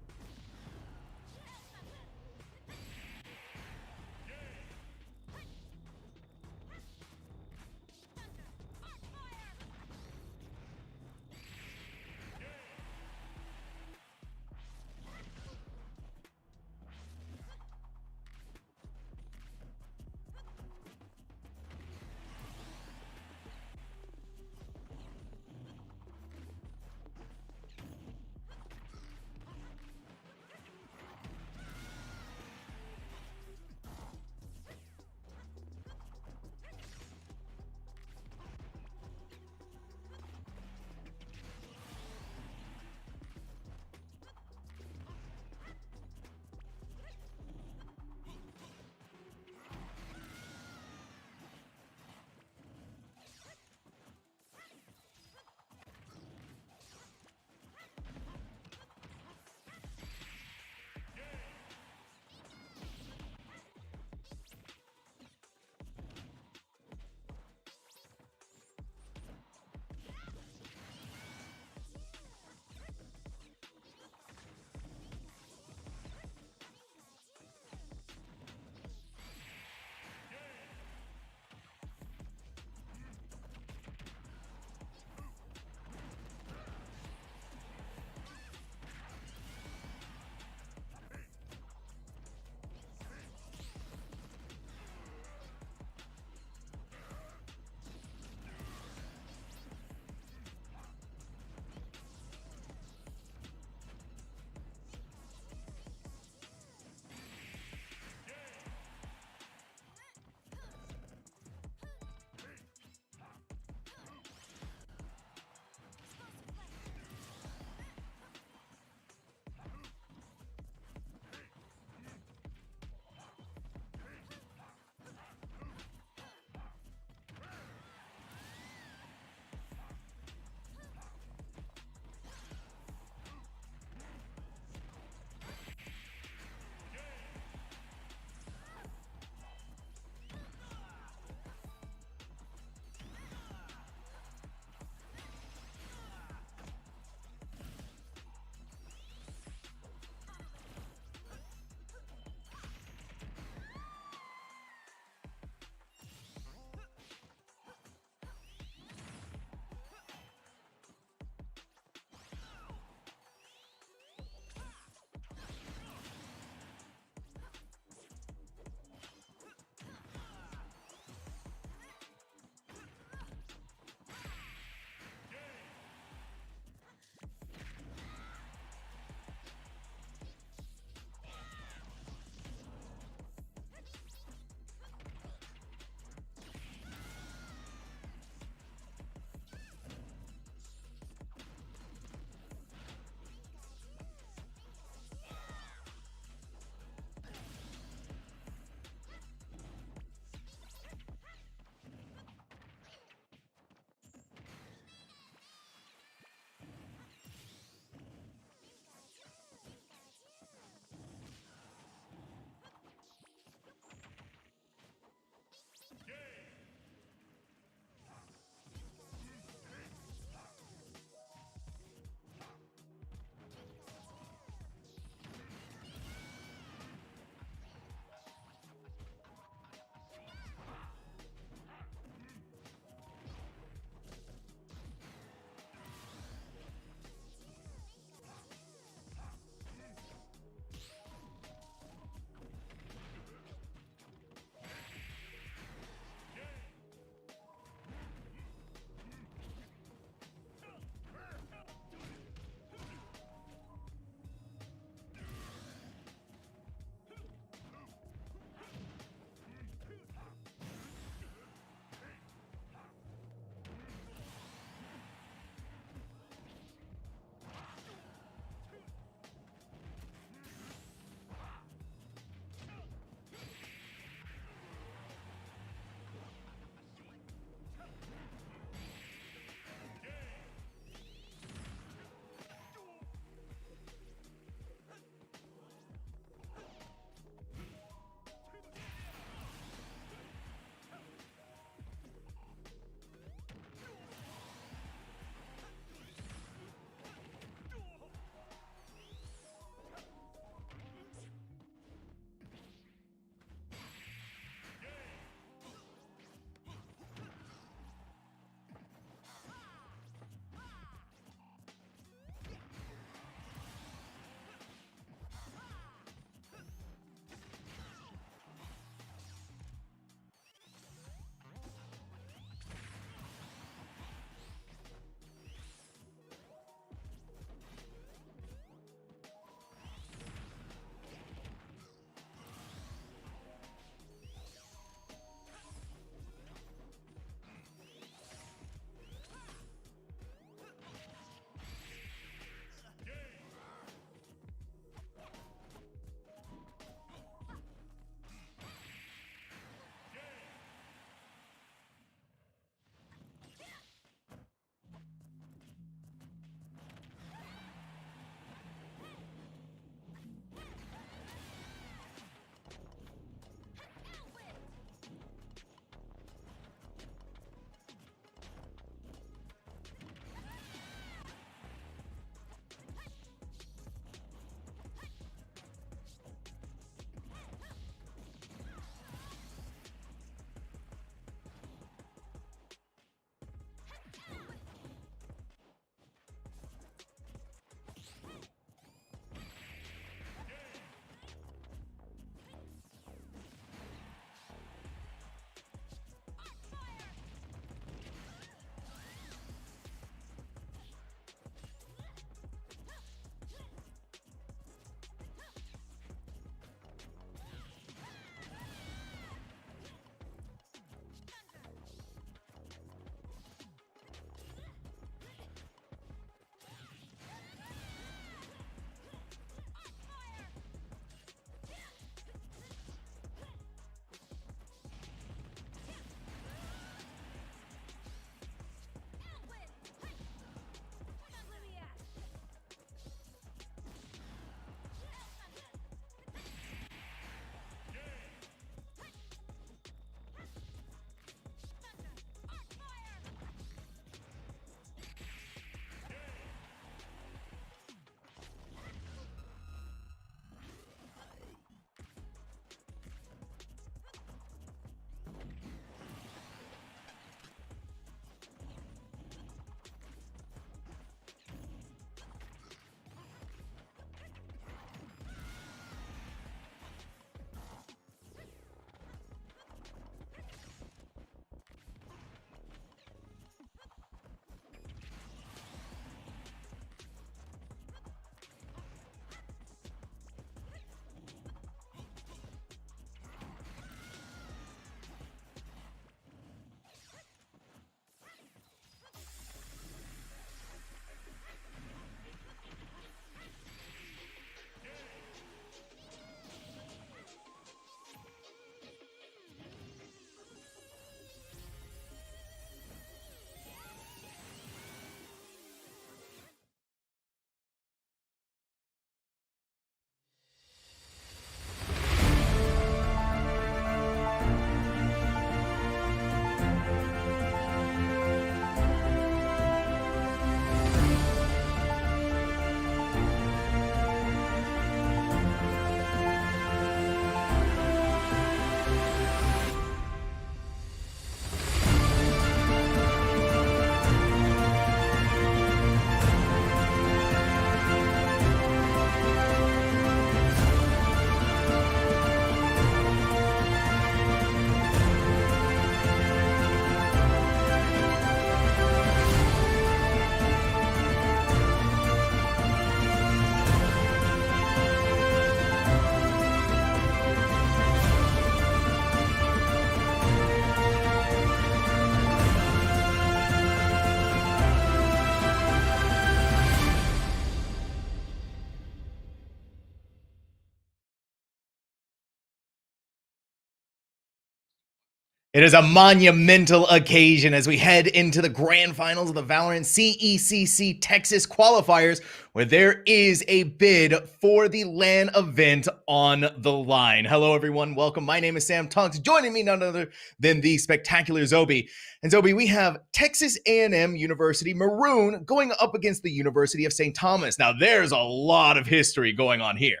It is a monumental occasion as we head into the grand finals of the Valorant CECC Texas qualifiers, where there is a bid for the LAN event on the line. Hello, everyone. Welcome. My name is Sam Tonks. Joining me none other than the spectacular Zobi. And Zobi, we have Texas A&M University Maroon going up against the University of St. Thomas. Now, there's a lot of history going on here.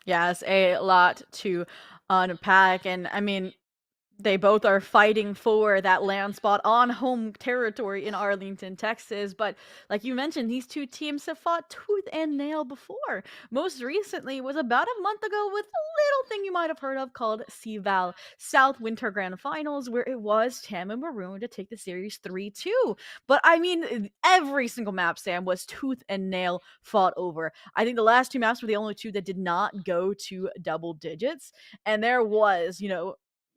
Yes, a lot to unpack. And I mean, they both are fighting for that land spot on home territory in Arlington, Texas. But like you mentioned, these two teams have fought tooth and nail before. Most recently was about a month ago with a little thing you might have heard of called CVAL South Winter Grand Finals, where it was TAM and Maroon to take the series 3-2. But I mean, every single map, Sam, was tooth and nail fought over. I think the last two maps were the only two that did not go to double digits. And there was,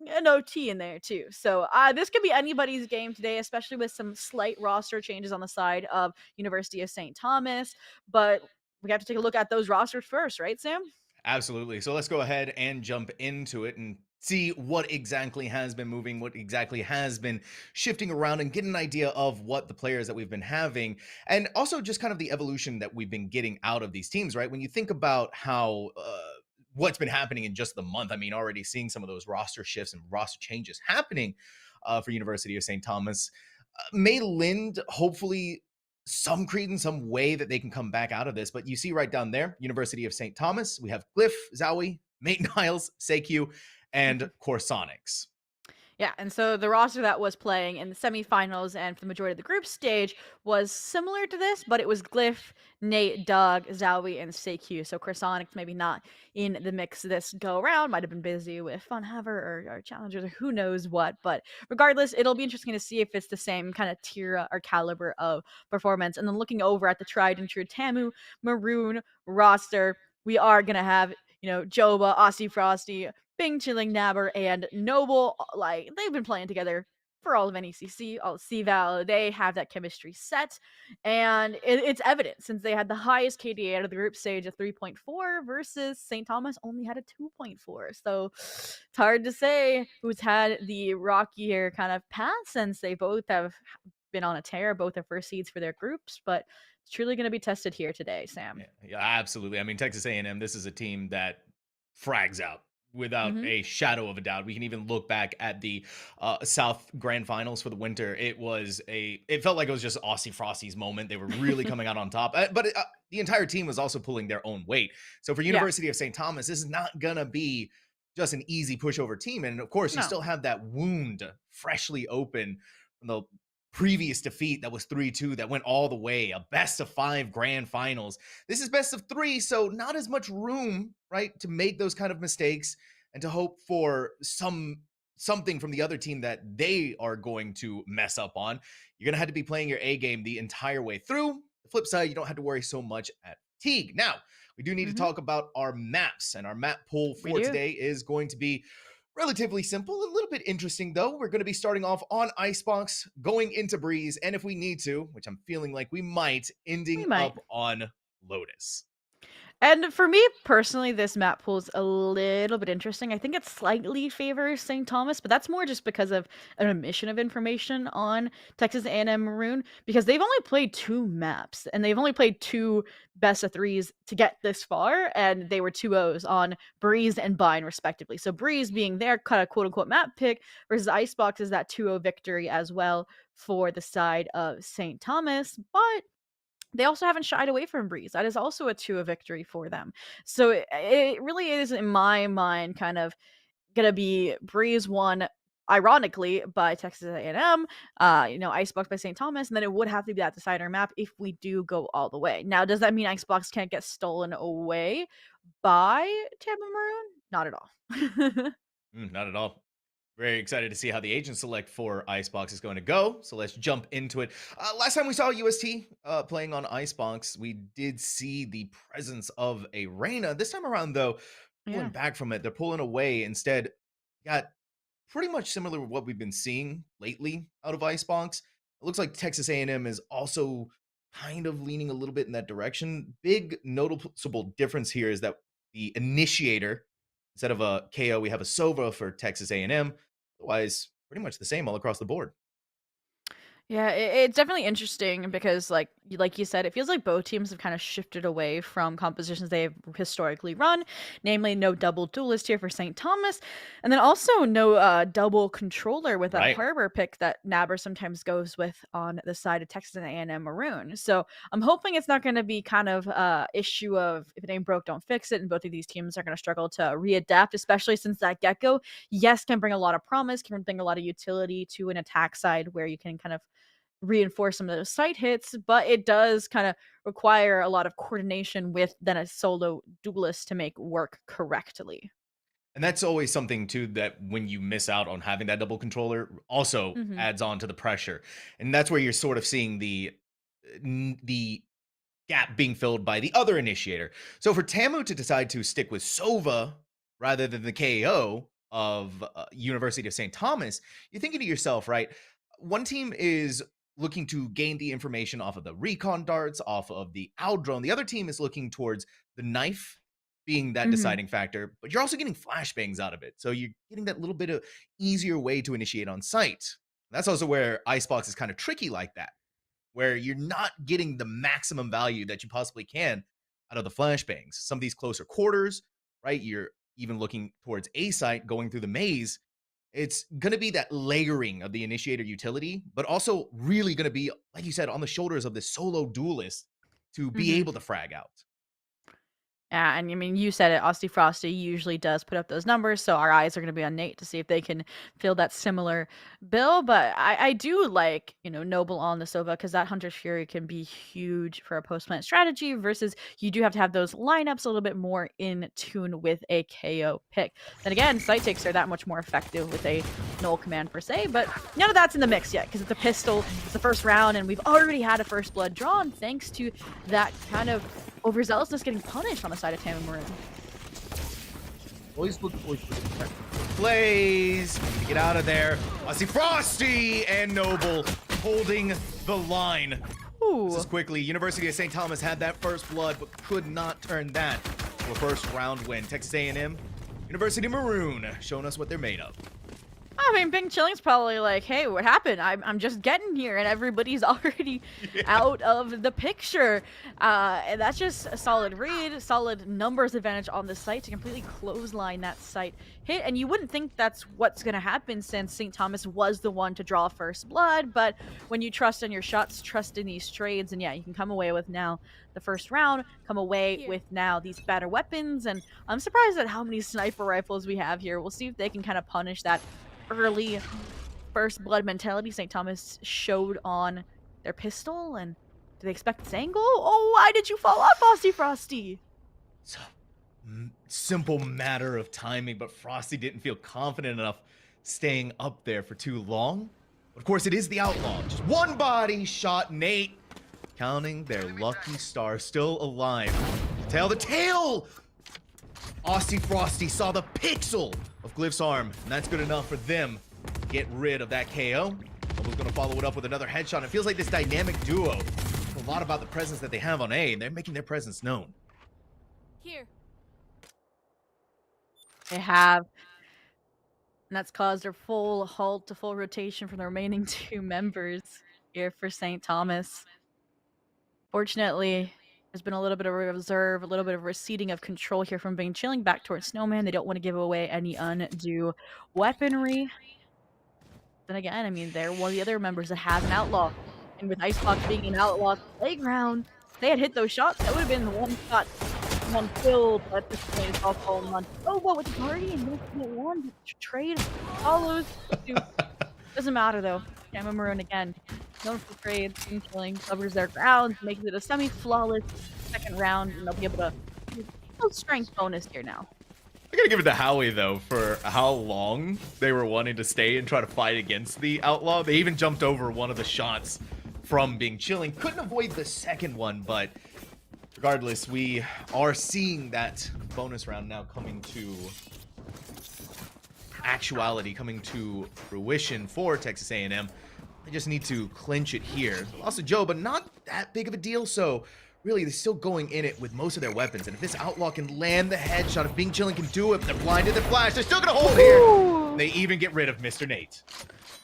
an OT in there too. So this could be anybody's game today, especially with some slight roster changes on the side of University of St. Thomas. But we have to take a look at those rosters first, right, Sam? Absolutely. So let's go ahead and jump into it and see what exactly has been moving, what exactly has been shifting around, and get an idea of what the players that we've been having, and also just kind of the evolution that we've been getting out of these teams, right? When you think about how what's been happening in just the month. I mean, already seeing some of those roster shifts and roster changes happening for University of St. Thomas may lend, hopefully, some credence, some way that they can come back out of this. But you see right down there, University of St. Thomas, we have Glyph, Zowie, Mate Niles, CECC, and Corsonics. Yeah, and so the roster that was playing in the semifinals and for the majority of the group stage was similar to this, but it was Glyph, Nate, Doug, Zowie, and CECC. So Corsonics maybe not in the mix this go around, might have been busy with Funhaver or Challengers or who knows what. But regardless, it'll be interesting to see if it's the same kind of tier or caliber of performance. And then looking over at the tried and true TAMU Maroon roster, we are going to have, Joba, Aussie Frosty, Bing, Chilling, Nabber, and Noble. Like, they've been playing together for all of NECC, all of CVAL. They have that chemistry set, and it's evident since they had the highest KDA out of the group stage of 3.4 versus St. Thomas only had a 2.4. So it's hard to say who's had the rockier kind of path since they both have been on a tear, both are first seeds for their groups, but it's truly going to be tested here today, Sam. Yeah, absolutely. I mean, Texas A&M, this is a team that frags out without a shadow of a doubt. We can even look back at the South Grand Finals for the winter. It felt like it was just Aussie Frosty's moment. They were really coming out on top, but the entire team was also pulling their own weight. So for University of St. Thomas, this is not gonna be just an easy pushover team. And of course, you still have that wound freshly open from the previous defeat that was 3-2 that went all the way, a best of 5 grand finals. This is best of 3, so not as much room, right, to make those kind of mistakes and to hope for something from the other team that they are going to mess up on. You're going to have to be playing your A game the entire way through. The flip side, you don't have to worry so much at fatigue. Now, we do need to talk about our maps, and our map pool for today is going to be relatively simple, a little bit interesting though. We're going to be starting off on Icebox, going into Breeze, and if we need to, which I'm feeling like we might, ending up on Lotus. And for me personally, this map pool is a little bit interesting. I think it slightly favors St. Thomas, but that's more just because of an omission of information on Texas A&M Maroon, because they've only played 2 maps and they've only played 2 best of 3s to get this far, and they were 2-0s on Breeze and Bind respectively. So Breeze being their kind of quote-unquote map pick versus Icebox is that 2-0 victory as well for the side of St. Thomas, but they also haven't shied away from Breeze. That is also a 2-0 victory for them. So it really is, in my mind, kind of gonna be Breeze won, ironically, by Texas A&M, Icebox by St. Thomas, and then it would have to be that decider map if we do go all the way. Now, does that mean Icebox can't get stolen away by Tampa Maroon? Not at all. Not at all. Very excited to see how the agent select for Icebox is going to go. So let's jump into it. Last time we saw UST playing on Icebox, we did see the presence of a Reyna. This time around, though, pulling back from it. They're pulling away. Instead, got pretty much similar to what we've been seeing lately out of Icebox. It looks like Texas A&M is also kind of leaning a little bit in that direction. Big noticeable difference here is that the initiator, instead of a KO, we have a Sova for Texas A&M. Otherwise, pretty much the same all across the board. Yeah, it's definitely interesting because, like you said, it feels like both teams have kind of shifted away from compositions they've historically run, namely no double duelist here for St. Thomas, and then also no double controller with that Right. harbor pick that Nabber sometimes goes with on the side of Texas and A&M Maroon. So I'm hoping it's not going to be kind of issue of if it ain't broke, don't fix it, and both of these teams are going to struggle to readapt, especially since that Gecko, yes, can bring a lot of promise, can bring a lot of utility to an attack side where you can kind of reinforce some of those site hits, but it does kind of require a lot of coordination with then a solo duelist to make work correctly. And that's always something too that when you miss out on having that double controller also Mhm. adds on to the pressure. And that's where you're sort of seeing the gap being filled by the other initiator. So for Tamu to decide to stick with Sova rather than the KO of University of St. Thomas, you're thinking to yourself, right? One team is looking to gain the information off of the recon darts, off of the owl drone. The other team is looking towards the knife being that Mhm. deciding factor, but you're also getting flashbangs out of it. So you're getting that little bit of easier way to initiate on site. That's also where Icebox is kind of tricky like that, where you're not getting the maximum value that you possibly can out of the flashbangs. Some of these closer quarters, right? You're even looking towards A site going through the maze. It's going to be that layering of the initiator utility, but also really going to be, like you said, on the shoulders of this solo duelist to be Mhm. able to frag out. Yeah, and I mean, you said it. Aussie Frosty usually does put up those numbers, so our eyes are going to be on Nate to see if they can fill that similar bill. But I do like, Noble on the Sova because that Hunter's Fury can be huge for a post plant strategy versus you do have to have those lineups a little bit more in tune with a KO pick. Then again, sight takes are that much more effective with a null command per se, but none of that's in the mix yet because it's a pistol, it's the first round, and we've already had a first blood drawn thanks to that kind of overzealousness getting punished on the side of Tam and Maroon. Always look for plays to get out of there. I see Frosty and Noble holding the line. Ooh. This is quickly. University of St. Thomas had that first blood, but could not turn that to a first round win. Texas A&M, University Maroon, showing us what they're made of. I mean, Bing Chilling's probably like, hey, what happened? I'm just getting here, and everybody's already out of the picture. And that's just a solid read, solid numbers advantage on the site to completely clothesline that site hit. And you wouldn't think that's what's going to happen since St. Thomas was the one to draw first blood. But when you trust in your shots, trust in these trades, and yeah, you can come away with now the first round, come away with now these better weapons. And I'm surprised at how many sniper rifles we have here. We'll see if they can kind of punish that early first blood mentality St. Thomas showed on their pistol. And do they expect this angle? Oh, why did you fall off, Aussie Frosty? It's a simple matter of timing, but Frosty didn't feel confident enough staying up there for too long. But of course, it is the Outlaw. Just one body shot. Nate counting their lucky star still alive. The tail! Aussie Frosty saw the pixel of Glyph's arm, and that's good enough for them to get rid of that KO. Noble's gonna follow it up with another headshot. It feels like this dynamic duo. A lot about the presence that they have on A, and they're making their presence known. Here. They have. And that's caused a full halt to full rotation from the remaining two members here for St. Thomas. Fortunately, there's been a little bit of a reserve, a little bit of receding of control here from Bing Chilling back towards Snowman. They don't want to give away any undue weaponry. Then again, I mean, they're one of the other members that has an outlaw. And with Icebox being an outlaw playground, if they had hit those shots, that would have been the one shot, one kill, but at this point it's all falling on. Oh, what with the party and one trade follows. Doesn't matter though. Gamma Maroon again. Known for trades, Bing Chilling covers their ground, makes it a semi-flawless second round, and they'll be able to build strength bonus here now. I gotta give it to Howie, though, for how long they were wanting to stay and try to fight against the Outlaw. They even jumped over one of the shots from Bing Chilling. Couldn't avoid the second one, but regardless, we are seeing that bonus round now coming to actuality, coming to fruition for Texas A&M. They just need to clinch it here. Lost to Joe, but not that big of a deal, so really, they're still going in it with most of their weapons. And if this Outlaw can land the headshot, if Bing Chilling can do it, they're blinded, they're flashed, they're still gonna hold here. They even get rid of Mr. Nate.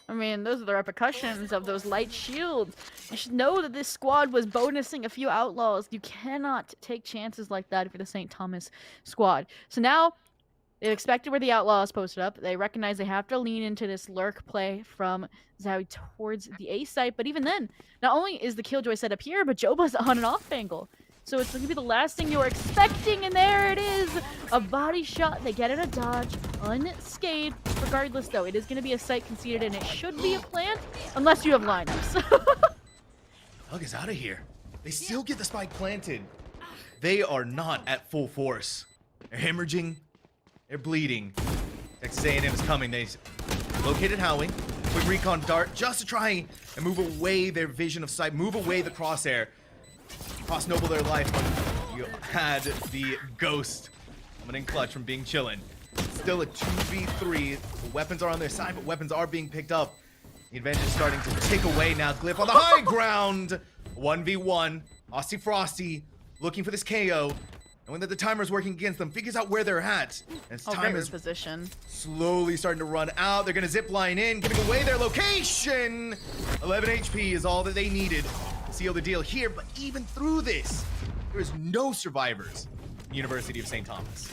I mean, those are the repercussions of those light shields. You should know that this squad was bonusing a few outlaws. You cannot take chances like that for the St. Thomas squad. So now, they've expected where the outlaws posted up. They recognize they have to lean into this lurk play from Zowie towards the A site. But even then, not only is the Killjoy set up here, but Joba's on an off angle. So it's going to be the last thing you were expecting, and there it is! A body shot, they get in a dodge, unscathed. Regardless, though, it is going to be a site conceded, and it should be a plant, unless you have lineups. Doug is out of here. They still get the spike planted. They are not at full force. They're hemorrhaging. They're bleeding. Texas A&M is coming. They located Howie. Quick recon dart just to try and move away their vision of sight, move away the crosshair. Cost Noble their life, but you had the ghost coming in clutch from being chillin'. Still a 2v3. The weapons are on their side, but weapons are being picked up. The advantage is starting to tick away now. Glyph on the high ground. 1v1. Aussie Frosty looking for this KO. Knowing that the timer's working against them, figures out where they're at. And its time is position. slowly starting to run out. They're going to zip line in, giving away their location. 11 HP is all that they needed to seal the deal here. But even through this, there is no survivors in the University of St. Thomas.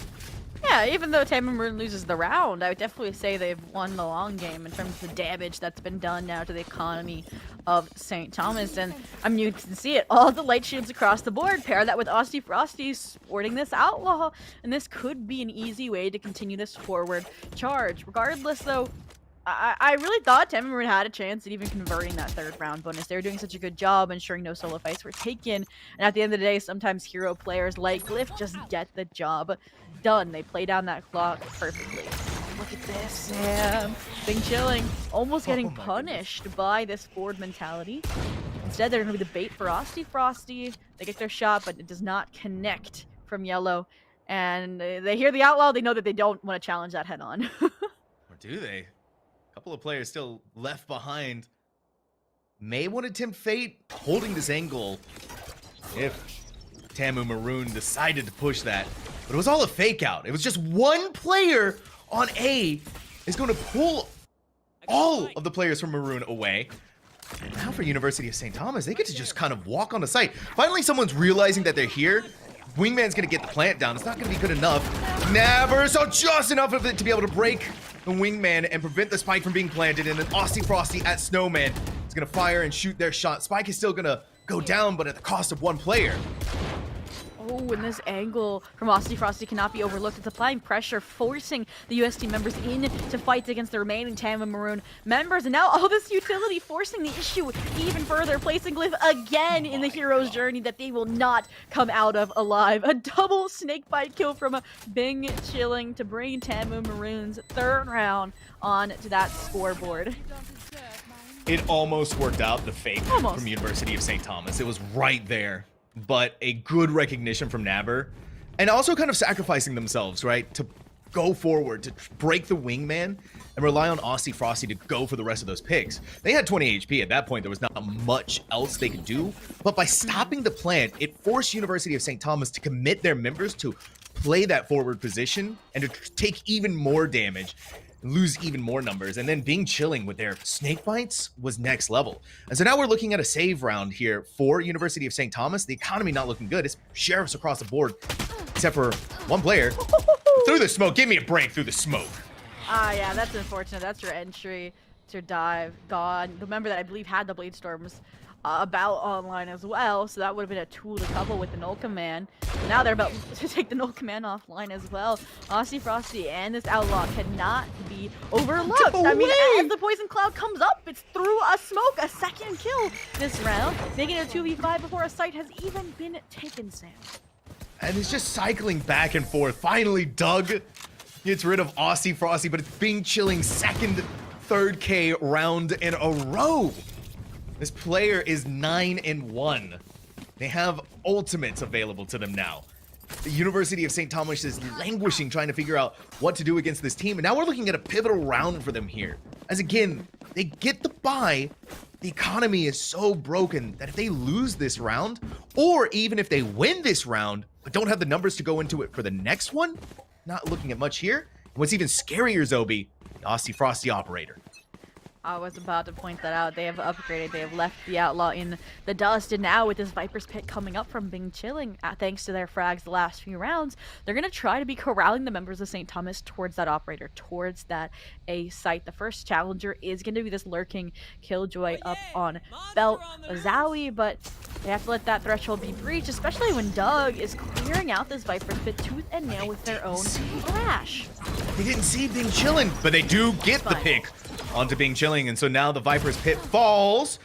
Yeah, even though Tampa Maroon loses the round, I would definitely say they've won the long game in terms of the damage that's been done now to the economy of St. Thomas. And I mean, you can see it, all the light shields across the board. Pair that with Aussie Frosty sporting this outlaw, and this could be an easy way to continue this forward charge. Regardless, though, I really thought Tampa Maroon had a chance at even converting that third round bonus. They were doing such a good job ensuring no solo fights were taken. And at the end of the day, sometimes hero players like Glyph just get the job done. They play down that clock perfectly. Look at this, Sam. Bing chilling, almost getting punished by this forward mentality. Instead, they're going to be the bait for Aussie Frosty. They get their shot, but it does not connect from yellow. And they hear the outlaw. They know that they don't want to challenge that head on. Or do they? A couple of players still left behind. May want to tempt fate holding this angle if Tamu Maroon decided to push that. But it was all a fake out. It was just one player on A is going to pull all of the players from Maroon away. And now for University of St. Thomas, they get to just kind of walk on the site. Finally, someone's realizing that they're here. Wingman's going to get the plant down. It's not going to be good enough. Never, so just enough of it to be able to break the Wingman and prevent the spike from being planted. And then Aussie Frosty at Snowman is going to fire and shoot their shot. Spike is still going to go down, but at the cost of one player. Oh, and this angle from Aussie Frosty cannot be overlooked. It's applying pressure, forcing the UST members in to fight against the remaining Tama Maroon members. And now all this utility forcing the issue even further, placing Glyph again in the hero's journey that they will not come out of alive. A double snakebite kill from a Bing Chilling to bring Tama Maroon's third round on to that scoreboard. It almost worked out, the fake Almost. from University of St. Thomas. It was right there. But a good recognition from Naber, and also kind of sacrificing themselves, right, to go forward, to break the Wingman, and rely on Aussie Frosty to go for the rest of those picks. They had 20 HP. At that point, there was not much else they could do, but by stopping the plant, it forced University of St. Thomas to commit their members to play that forward position and to take even more damage, lose even more numbers, and then being chilling with their snake bites was next level. And so now we're looking at a save round here for University of St. Thomas. The economy not looking good. It's sheriffs across the board, except for one player. Through the smoke. Give me a break through the smoke. Ah, yeah, that's unfortunate. That's your entry. It's your dive. Gone. The member that I believe had the Blade Storms about online as well, so that would have been a tool to couple with the Null Command. Now they're about to take the Null Command offline as well. Aussie Frosty and this Outlaw cannot be overlooked. I mean, as the Poison Cloud comes up, it's through a smoke, a second kill this round, making it a 2v5 before a site has even been taken, Sam. And it's just cycling back and forth. Finally, Doug gets rid of Aussie Frosty, but it's Bing Chilling second, third K round in a row. This player is 9-1. They have ultimates available to them now. The University of St. Thomas is languishing, trying to figure out what to do against this team. And now we're looking at a pivotal round for them here. As again, they get the bye. The economy is so broken that if they lose this round, or even if they win this round, but don't have the numbers to go into it for the next one, not looking at much here. And what's even scarier, Zobi, the Aussie Frosty operator. I was about to point that out. They have upgraded. They have left the Outlaw in the dust, and now with this Viper's Pit coming up from Bing Chilling, thanks to their frags the last few rounds, they're going to try to be corralling the members of St. Thomas towards that operator, towards that A site. The first challenger is going to be this lurking Killjoy up on Belt Zowie, but they have to let that threshold be breached, especially when Doug is clearing out this Viper's Pit tooth and nail with their own Thrash. They didn't see Bing Chilling, but they do get the pick onto Bing Chilling, and so now the Viper's Pit falls.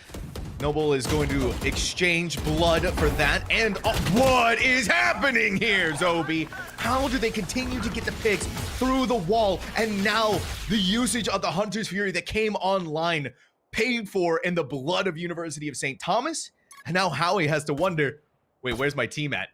Noble is going to exchange blood for that, and what is happening here, Zobi? How do they continue to get the picks through the wall, and now the usage of the Hunter's Fury that came online, paid for in the blood of University of St. Thomas? And now Howie has to wonder, wait, where's my team at?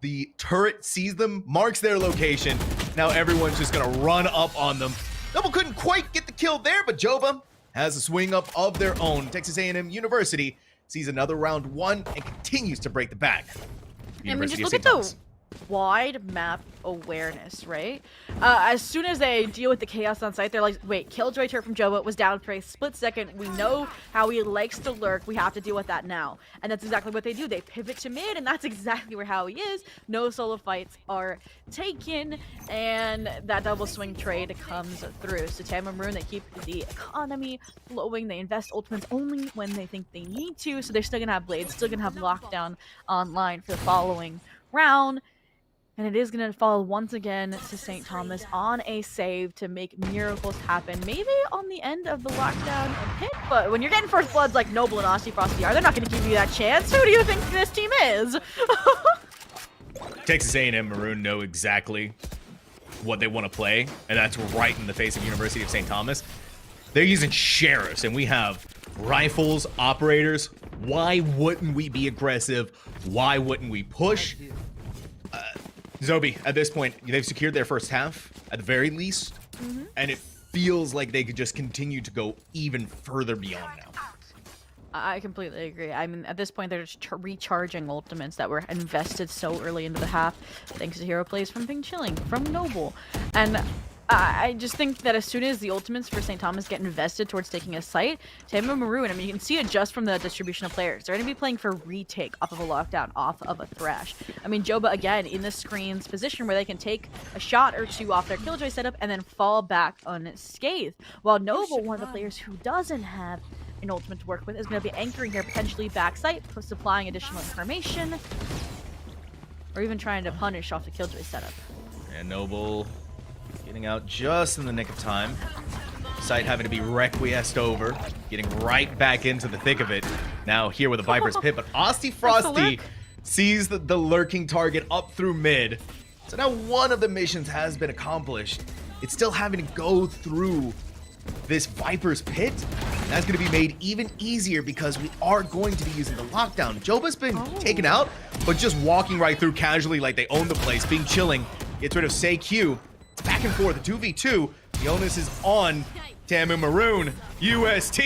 The turret sees them, marks their location. Now everyone's just gonna run up on them. Noble couldn't quite get the kill there, but Jova has a swing up of their own. Texas A&M University sees another round 1 and continues to break the back. I mean, just look at the wide map awareness, right? As soon as they deal with the chaos on site, they're like, wait, Killjoy turret from Jova was down for a split second. We know how he likes to lurk. We have to deal with that now. And that's exactly what they do. They pivot to mid, and that's exactly where Howie is. No solo fights are taken, and that double swing trade comes through. So Tam and Maroon, they keep the economy flowing. They invest ultimates only when they think they need to, so they're still gonna have blades, still gonna have lockdown online for the following round. And it is going to fall once again to St. Thomas on a save to make miracles happen. Maybe on the end of the lockdown pit, but when you're getting first bloods like Noble and Aussie Frosty are, they're not going to give you that chance. Who do you think this team is? Texas A&M Maroon know exactly what they want to play, and that's right in the face of University of St. Thomas. They're using sheriffs, and we have rifles, operators. Why wouldn't we be aggressive? Why wouldn't we push? Zobi, at this point, they've secured their first half, at the very least, and it feels like they could just continue to go even further beyond now. I completely agree. I mean, at this point, they're just recharging ultimates that were invested so early into the half, thanks to hero plays from Bing Chilling, from Noble. And I just think that as soon as the ultimates for St. Thomas get invested towards taking a site, Tam and Maroon, I mean, you can see it just from the distribution of players. They're going to be playing for retake off of a lockdown, off of a Thrash. I mean, Joba, again, in the screen's position where they can take a shot or two off their Killjoy setup and then fall back unscathed. While Noble, one of the players who doesn't have an ultimate to work with, is going to be anchoring here, potentially backside, supplying additional information, or even trying to punish off the Killjoy setup. And Noble getting out just in the nick of time. Sight having to be requiesced over, getting right back into the thick of it. Now here with a Viper's Pit, but Aussie Frosty sees the lurking target up through mid. So now one of the missions has been accomplished. It's still having to go through this Viper's Pit. That's going to be made even easier because we are going to be using the lockdown. Joba's been taken out, but just walking right through casually like they own the place. Bing Chilling gets rid of CECC. It's back and forth, the 2v2. The onus is on Tam and Maroon. UST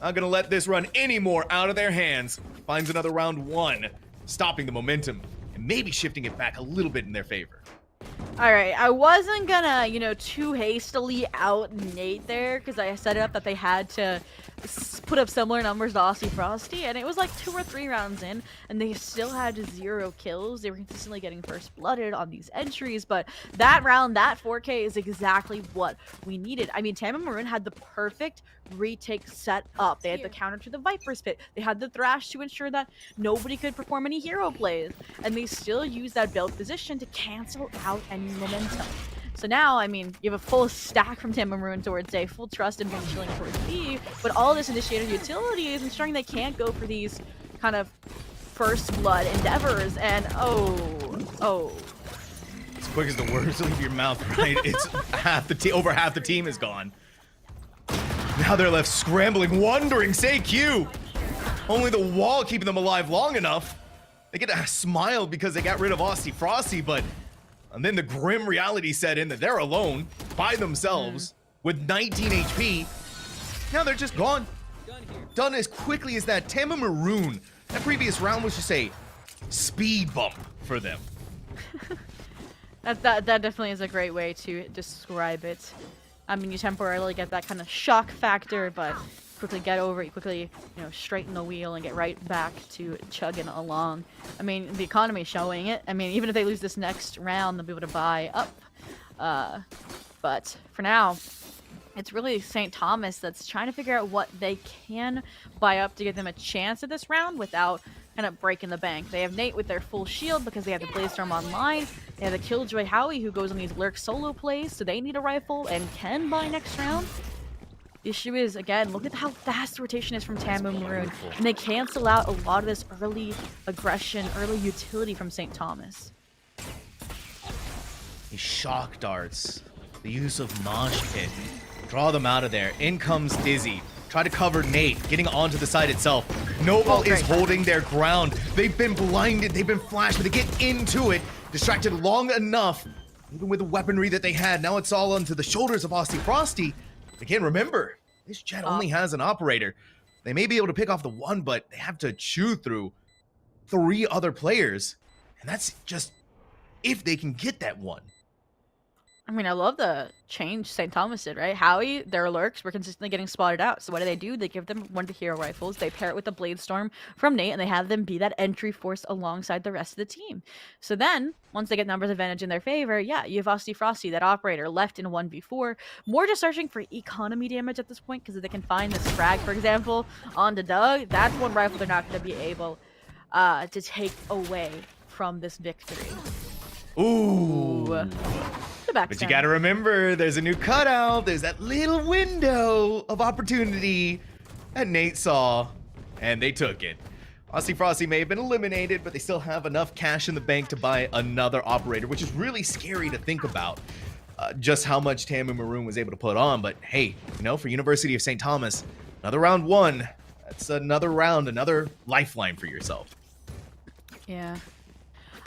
not going to let this run any more out of their hands. Finds another round 1, stopping the momentum and maybe shifting it back a little bit in their favor. All right, I wasn't gonna, too hastily out Nate there because I set it up that they had to put up similar numbers to Aussie Frosty, and it was like 2 or 3 rounds in, and they still had 0 kills. They were consistently getting first blooded on these entries, but that round, that 4K is exactly what we needed. I mean, Tam and Maroon had the perfect retake set up. They had the counter to the Viper's Pit. They had the Thrash to ensure that nobody could perform any hero plays, and they still used that build position to cancel out any momentum. So now, I mean, you have a full stack from Tam and Maroon towards A, full trust in Bing Chilling towards B, but all this initiated utility is ensuring they can't go for these kind of first blood endeavors, and oh. As quick as the words leave your mouth, right? It's over half the team is gone. Now they're left scrambling, wondering, CECC. Only the wall keeping them alive long enough. They get a smile because they got rid of Aussie Frosty, and then the grim reality set in that they're alone by themselves with 19 HP. Now they're just gone. Done as quickly as that. Tam and Maroon, that previous round was just a speed bump for them. That definitely is a great way to describe it. I mean, you temporarily get that kind of shock factor, but quickly get over it, quickly, straighten the wheel and get right back to chugging along. I mean, the economy is showing it. I mean, even if they lose this next round, they'll be able to buy up. But for now, it's really St. Thomas that's trying to figure out what they can buy up to give them a chance at this round without kind of breaking the bank. They have Nate with their full shield because they have the Blazestorm online. They have the Killjoy Howie who goes on these lurk solo plays, so they need a rifle and can buy next round. The issue is, again, look at how fast the rotation is from Tamu Maroon, and they cancel out a lot of this early aggression, early utility from St. Thomas. These shock darts, the use of Mosh Pit, draw them out of there. In comes Dizzy. Try to cover Nate, getting onto the side itself. Noble is holding their ground. They've been blinded, they've been flashed, but they get into it, distracted long enough, even with the weaponry that they had. Now it's all onto the shoulders of Aussie Frosty. Again, remember, this jet only has an operator. They may be able to pick off the one, but they have to chew through 3 other players. And that's just if they can get that one. I mean, I love the change St. Thomas did, right? Howie, their lurks were consistently getting spotted out. So what do? They give them one of the hero rifles. They pair it with the Bladestorm from Nate, and they have them be that entry force alongside the rest of the team. So then, once they get numbers advantage in their favor, yeah, you have Aussie Frosty, that operator, left in a 1v4. More just searching for economy damage at this point, because if they can find this frag, for example, onto Doug, that's one rifle they're not going to be able to take away from this victory. Ooh. But you gotta remember, there's a new cutout. There's that little window of opportunity that Nate saw, and they took it. Aussie Frosty may have been eliminated, but they still have enough cash in the bank to buy another operator, which is really scary to think about. Just how much Tamu Maroon was able to put on. But hey, for University of St. Thomas, another round 1. That's another round, another lifeline for yourself. Yeah.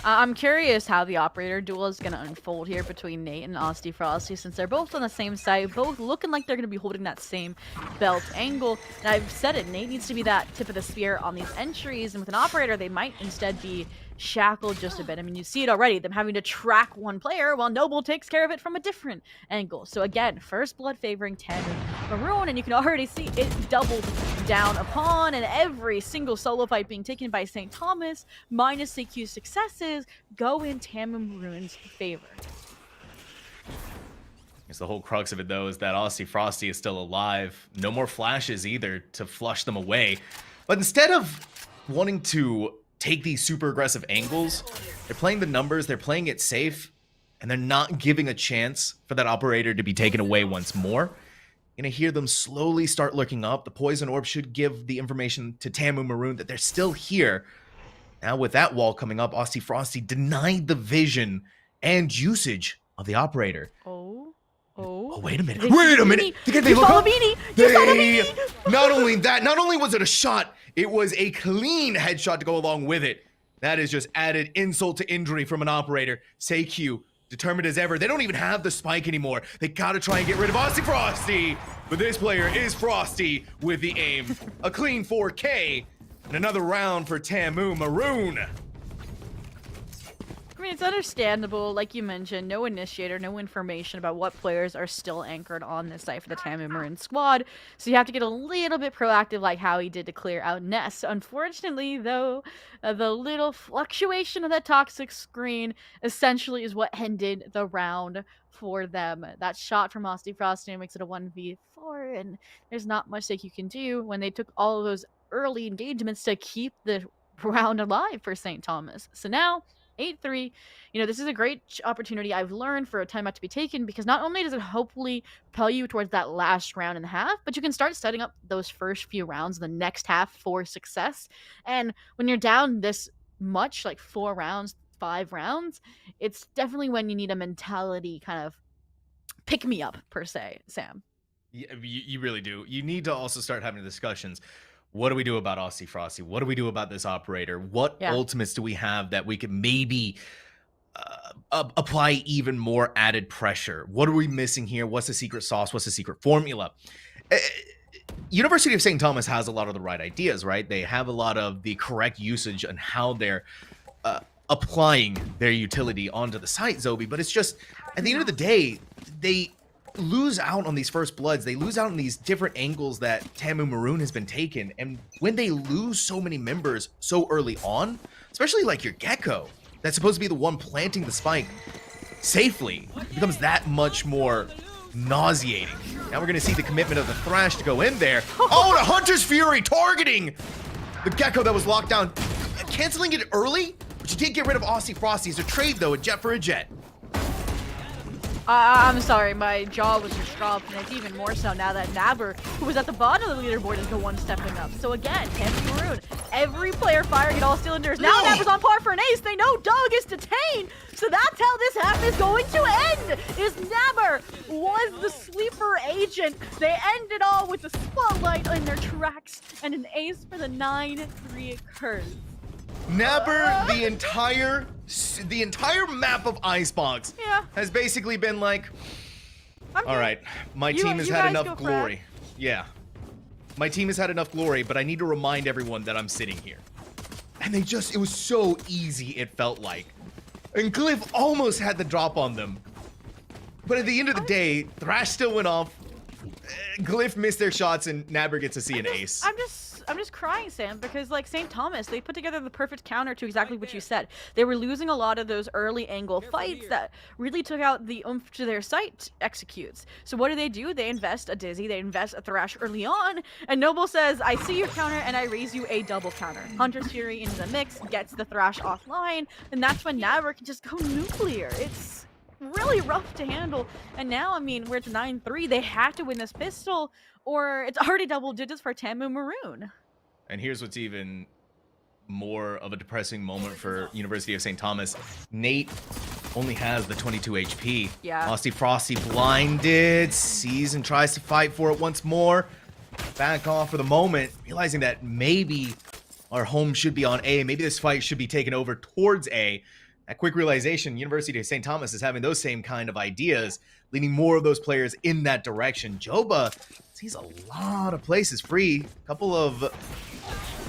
I'm curious how the operator duel is going to unfold here between Nate and Aussie Frosty, since they're both on the same side, both looking like they're going to be holding that same belt angle. And I've said it, Nate needs to be that tip of the spear on these entries, and with an operator, they might instead be shackled just a bit. I mean, you see it already, them having to track one player while Noble takes care of it from a different angle. So again, first blood favoring Tamu Maroon, and you can already see it doubled down upon, and every single solo fight being taken by St. Thomas, minus CQ successes, go in Tamu Maroon's favor. It's the whole crux of it, though, is that Aussie Frosty is still alive. No more flashes either to flush them away. But instead of wanting to take these super aggressive angles, they're playing the numbers, they're playing it safe, and they're not giving a chance for that operator to be taken away once more. You're gonna hear them slowly start looking up. The poison orb should give the information to Tamu Maroon that they're still here. Now with that wall coming up, Aussie Frosty denied the vision and usage of the operator. Oh, wait a minute. Wait a minute. They look up. Not only that, not only was it a shot, it was a clean headshot to go along with it. That is just added insult to injury from an operator. CECC, determined as ever. They don't even have the spike anymore. They gotta try and get rid of Aussie Frosty. But this player is Frosty with the aim. A clean 4K and another round for Tamu Maroon. I mean, it's understandable, like you mentioned, no initiator, no information about what players are still anchored on this site for the Tamu Maroon squad, so you have to get a little bit proactive like how he did to clear out Ness. Unfortunately, though, the little fluctuation of that toxic screen essentially is what ended the round for them. That shot from Aussie Frosty makes it a 1v4, and there's not much that you can do when they took all of those early engagements to keep the round alive for St. Thomas. So now 8-3, this is a great opportunity I've learned for a timeout to be taken, because not only does it hopefully propel you towards that last round and a half, but you can start setting up those first few rounds, the next half, for success. And when you're down this much, like 4 rounds, 5 rounds, it's definitely when you need a mentality kind of pick-me-up, per se, Sam. Yeah, you really do. You need to also start having discussions. What do we do about Aussie Frosty? What do we do about this operator? What ultimates do we have that we could maybe apply even more added pressure? What are we missing here? What's the secret sauce? What's the secret formula? University of St. Thomas has a lot of the right ideas, right? They have a lot of the correct usage on how they're applying their utility onto the site, Zobi. But it's just, at the end of the day, they lose out on these first bloods. They lose out on these different angles that Tamu Maroon has been taken. And when they lose so many members so early on, especially like your Gecko, that's supposed to be the one planting the spike safely, it becomes that much more nauseating. Now we're going to see the commitment of the Thrash to go in there. Oh, the Hunter's Fury targeting the Gecko that was locked down, canceling it early, but you did get rid of Aussie Frosty as a trade, though, a jet for a jet. I'm sorry, my jaw was just dropped, and it's even more so now that Nabber, who was at the bottom of the leaderboard, is the one stepping up. So again, Tamu Maroon, every player firing at all cylinders. Now Nabber's on par for an ace. They know Doug is detained, so that's how this half is going to end. Is Nabber was the sleeper agent. They end it all with the spotlight in their tracks and an ace for the 9-3 curve. Nabber, the entire map of Icebox has basically been like, all right, my team has had enough glory. Yeah. My team has had enough glory, but I need to remind everyone that I'm sitting here. And it was so easy, it felt like. And Glyph almost had the drop on them. But at the end of the day, Thrash still went off. Glyph missed their shots, and Nabber gets to see an ace. I'm just crying, Sam, because like St. Thomas, they put together the perfect counter to exactly what you said. They were losing a lot of those early angle fights that really took out the oomph to their site executes. So what do? They invest a Dizzy, they invest a Thrash early on, and Noble says, I see your counter and I raise you a double counter. Hunter's Fury into the mix, gets the Thrash offline, and that's when Nabber can just go nuclear. It's really rough to handle. And now, I mean, we're at 9-3. They have to win this pistol, or it's already double digits for Tamu Maroon. And here's what's even more of a depressing moment for University of St. Thomas. Nate only has the 22 HP. Yeah. Aussie Frosty blinded, sees and tries to fight for it once more. Back off for the moment, realizing that maybe our home should be on A. Maybe this fight should be taken over towards A. That quick realization, University of St. Thomas is having those same kind of ideas, leading more of those players in that direction. Joba sees a lot of places free. A couple of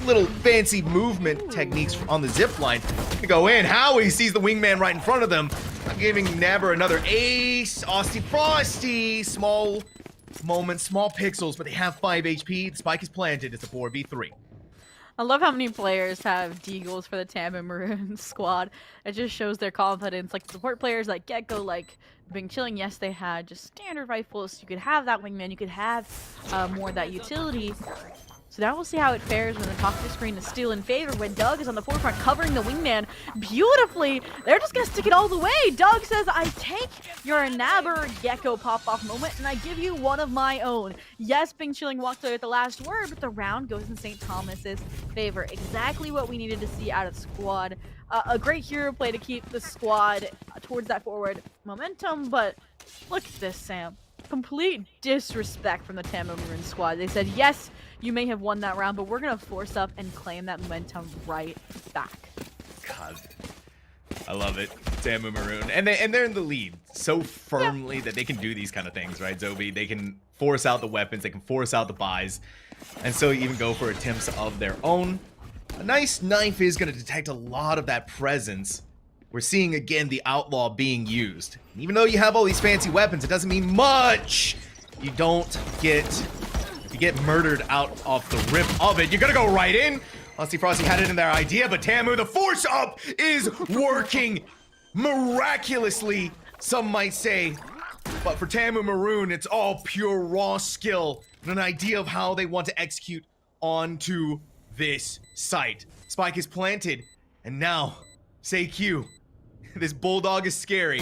little fancy movement techniques on the zip line to go in. Howie sees the wingman right in front of them, giving Nabber another ace. Aussie Frosty, small moments, small pixels, but they have 5 HP. The spike is planted. It's a 4v3. I love how many players have deagles for the Tamu Maroon squad. It just shows their confidence. Like support players like Gecko, like Bing Chilling, yes, they had just standard rifles. You could have that wingman, you could have more of that utility. So now we'll see how it fares when the top of the screen is still in favor, when Doug is on the forefront covering the wingman beautifully. They're just gonna stick it all the way. Doug says, I take your Nabber Gecko pop-off moment and I give you one of my own. Yes, Bing Chilling walked away with the last word, but the round goes in St. Thomas's favor. Exactly what we needed to see out of the squad. A great hero play to keep the squad towards that forward momentum, but look at this, Sam. Complete disrespect from the Tamu Maroon squad. They said, yes, you may have won that round, but we're going to force up and claim that momentum right back. God, I love it. Tamu Maroon. And they're in the lead so firmly that they can do these kind of things, right, Zobi? They can force out the weapons, they can force out the buys, and so even go for attempts of their own. A nice knife is going to detect a lot of that presence. We're seeing again the outlaw being used. And even though you have all these fancy weapons, it doesn't mean much. You don't get, if you get murdered out off the rip of it, you're gonna go right in. Aussie Frosty had it in their idea, but Tamu, the force up is working miraculously, some might say. But for Tamu Maroon, it's all pure raw skill and an idea of how they want to execute onto this site. Spike is planted, and now, CECC, this bulldog is scary.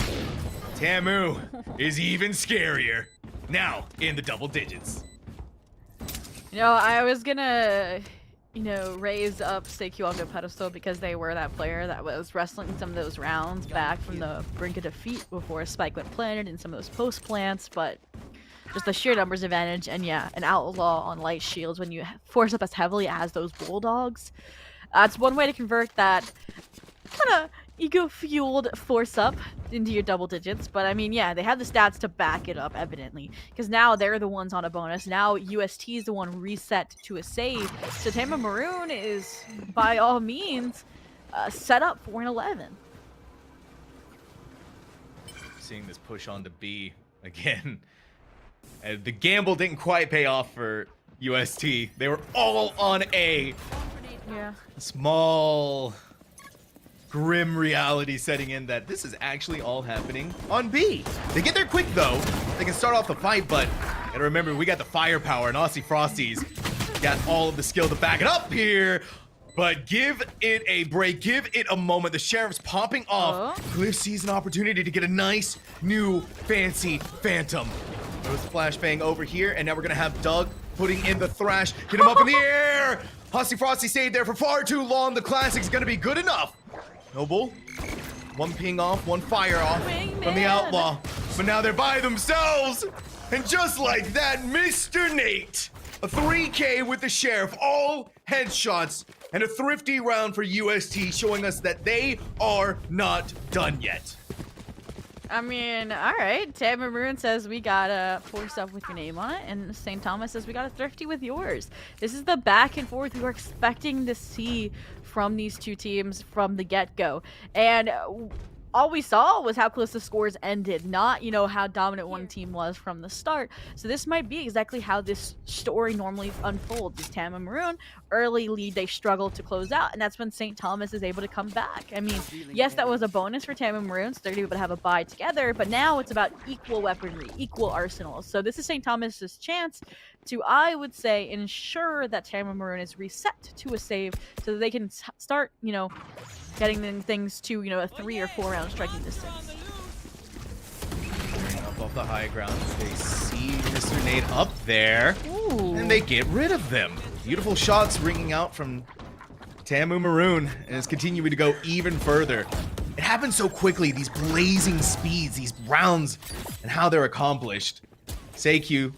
Tamu is even scarier. Now in the double digits. You know, I was gonna, raise up CECC onto a pedestal because they were that player that was wrestling some of those rounds back from the brink of defeat before Spike went planted in some of those post plants, but just the sheer numbers advantage, and yeah, an outlaw on light shields when you force up as heavily as those bulldogs. It's one way to convert that kind of ego-fueled force up into your double digits, but I mean, yeah, they have the stats to back it up, evidently, because now they're the ones on a bonus. Now UST is the one reset to a save, so Tamu Maroon is, by all means, set up for an 11. Seeing this push on to B again. The gamble didn't quite pay off for UST. They were all on A. Yeah. A small, grim reality setting in that this is actually all happening on B. They get there quick though. They can start off the fight, but gotta remember we got the firepower and Aussie Frosties got all of the skill to back it up here. But give it a break, give it a moment. The Sheriff's popping off. Cliff sees an opportunity to get a nice, new, fancy Phantom. There's flashbang over here, and now we're gonna have Doug putting in the thrash. Get him up in the air! Aussie Frosty stayed there for far too long. The classic's gonna be good enough. Noble, one ping off, one fire off from the Outlaw. But now they're by themselves. And just like that, Mr. Nate, a 3K with the Sheriff, all headshots, and a thrifty round for UST, showing us that they are not done yet. I mean, all right. Tammy Maroon says we got a force up with your name on it, and St. Thomas says we got a thrifty with yours. This is the back and forth we were expecting to see from these two teams from the get-go. And all we saw was how close the scores ended, not, you know, how dominant one team was from the start. So this might be exactly how this story normally unfolds. With Tam and Maroon, early lead, they struggle to close out, and that's when St. Thomas is able to come back. I mean, yes, that was a bonus for Tam and Maroon, so they're able to have a bye together, but now it's about equal weaponry, equal arsenals. So this is St. Thomas's chance to, I would say, ensure that Tam and Maroon is reset to a save so that they can start, you know, getting things to, you know, a 3 or 4 round striking distance. Up off the high ground, they see Mr. Nate up there, and they get rid of them. Beautiful shots ringing out from Tamu Maroon, and it's continuing to go even further. It happens so quickly, these blazing speeds, these rounds, and how they're accomplished. CECC,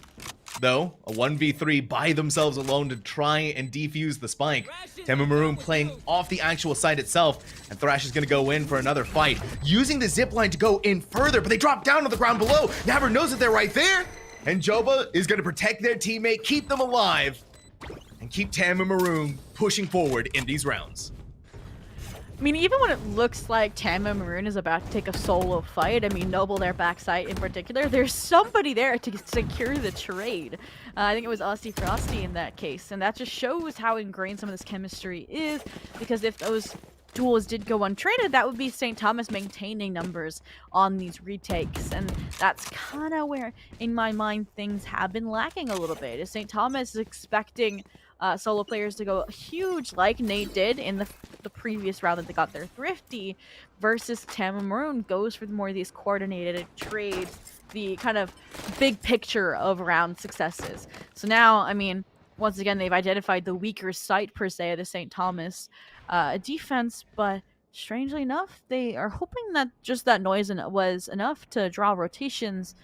though, a 1v3 by themselves alone to try and defuse the spike. Tamu Maroon playing off the actual site itself, and Thrash is going to go in for another fight, using the zip line to go in further, but they drop down to the ground below. Nabber knows that they're right there, and Joba is going to protect their teammate, keep them alive, and keep Tamu Maroon pushing forward in these rounds. I mean, even when it looks like Tama Maroon is about to take a solo fight, I mean, Noble, their backside in particular, there's somebody there to secure the trade. I think it was Aussie Frosty in that case, and that just shows how ingrained some of this chemistry is, because if those duels did go untraded, that would be St. Thomas maintaining numbers on these retakes, and that's kind of where, in my mind, things have been lacking a little bit. Is St. Thomas is expecting solo players to go huge like Nate did in the previous round that they got their thrifty, versus Tama Maroon goes for more of these coordinated trades, the kind of big picture of round successes. So now, I mean, once again, they've identified the weaker side per se of the St. Thomas defense, but strangely enough, they are hoping that just that noise was enough to draw rotations,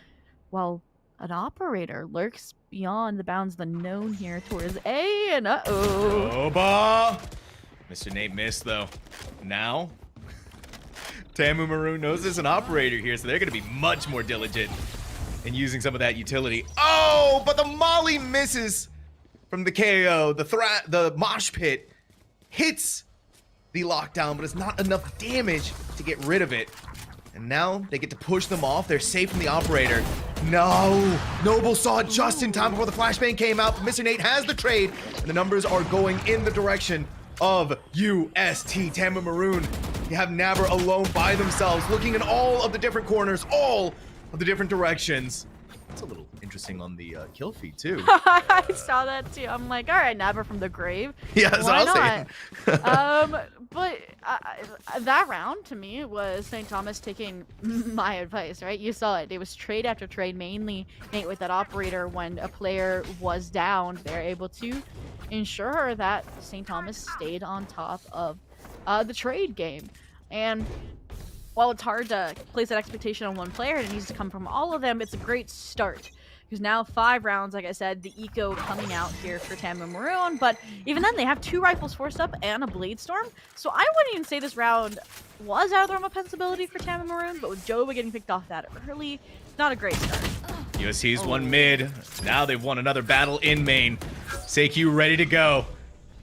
while an operator lurks beyond the bounds of the known here towards A, and Oba! Mr. Nate missed, though. Now, Tamu Maroon knows there's an operator here, so they're going to be much more diligent in using some of that utility. Oh, but the molly misses from the KO. The mosh pit hits the lockdown, but it's not enough damage to get rid of it. And now they get to push them off. They're safe from the operator. No! Noble saw it just in time before the flashbang came out. Mr. Nate has the trade, and the numbers are going in the direction of UST. Tamu Maroon, you have Nabber alone by themselves, looking in all of the different corners, all of the different directions. That's a little interesting on the kill feed, too. I saw that, too. I'm like, all right, Nabber from the grave. Yeah, that's what I was saying. But that round, to me, was St. Thomas taking my advice, right? You saw it. It was trade after trade, mainly Nate with that operator. When a player was down, they're able to ensure that St. Thomas stayed on top of the trade game. And while it's hard to place that expectation on one player and it needs to come from all of them, it's a great start. Because now 5 rounds, like I said, the eco coming out here for Tamu Maroon, but even then they have 2 rifles forced up and a blade storm. So I wouldn't even say this round was out of the realm of pensability for Tamu Maroon, but with Joba getting picked off that early, not a great start. UST's won mid. Now they've won another battle in main. CECC ready to go.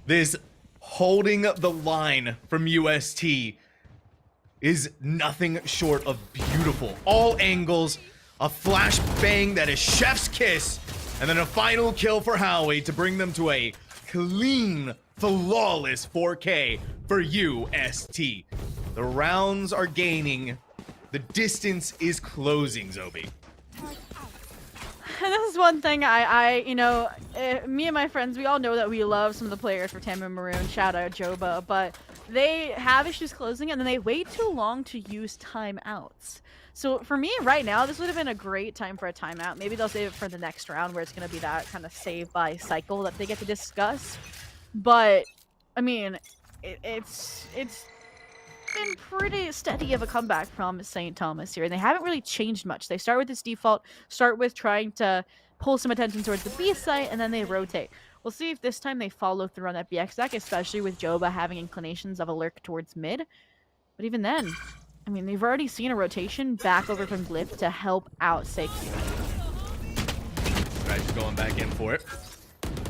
This holding the line from UST is nothing short of beautiful. All angles, A flashbang that is chef's kiss. And then a final kill for Howie to bring them to a clean, flawless 4K for UST. The rounds are gaining. The distance is closing, Zobi. This is one thing me and my friends, we all know that we love some of the players for Tamu Maroon, shout out Joba, but they have issues closing and then they wait too long to use timeouts. So for me right now, this would have been a great time for a timeout. Maybe they'll save it for the next round where it's going to be that kind of save by cycle that they get to discuss. But, I mean, it's been pretty steady of a comeback from St. Thomas here, and they haven't really changed much. They start with this default, start with trying to pull some attention towards the B site, and then they rotate. We'll see if this time they follow through on that BX stack, especially with Joba having inclinations of a lurk towards mid. But even then, I mean, they've already seen a rotation back over from Glyph to help out CECC. Right, going back in for it.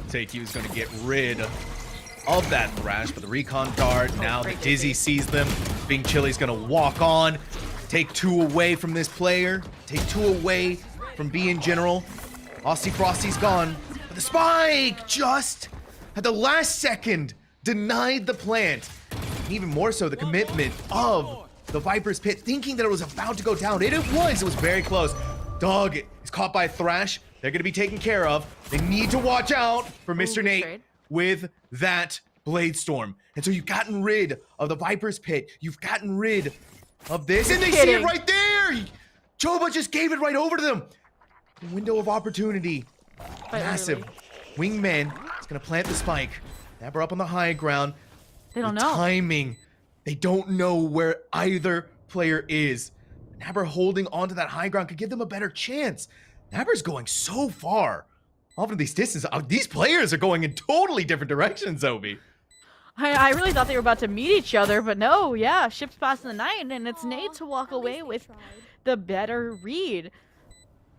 CECC is going to get rid of that Thrash, but the recon dart, now the Dizzy sees them. Being Chili's going to walk on, take 2 away from this player, take 2 away from B in general. Aussie Frosty's gone, but the spike just at the last second denied the plant. And even more so, the commitment of the Viper's Pit, thinking that it was about to go down. It was very close. Dog is caught by Thrash. They're going to be taken care of. They need to watch out for Mr. Nate with that Blade Storm. And so you've gotten rid of the Viper's Pit. You've gotten rid of this. And they see it right there. Joba just gave it right over to them. The window of opportunity. Massive. Wingman is going to plant the spike. Nabber up on the high ground. They don't know. Timing. They don't know where either player is. Nabber holding onto that high ground could give them a better chance. Nabber's going so far off of these distances. These players are going in totally different directions, Zobi. I really thought they were about to meet each other, but no, yeah, ships past the night, and it's Nate to walk away with the better read.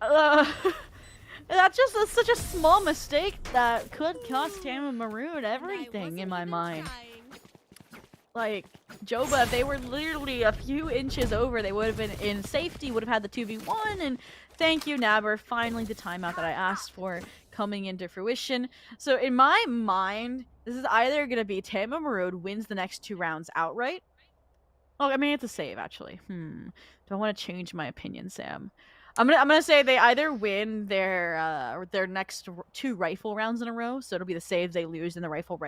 That's such a small mistake that could cost Tamu Maroon everything in my mind. Like, Joba, if they were literally a few inches over, they would have been in safety, would have had the 2v1, and thank you, Nabber. Finally, the timeout that I asked for coming into fruition. So in my mind, this is either going to be Tamu Maroon wins the next 2 rounds outright. Oh, I mean, it's a save, actually. Do I want to change my opinion, Sam? I'm gonna say they either win their next 2 rifle rounds in a row, so it'll be the saves they lose in the rifle,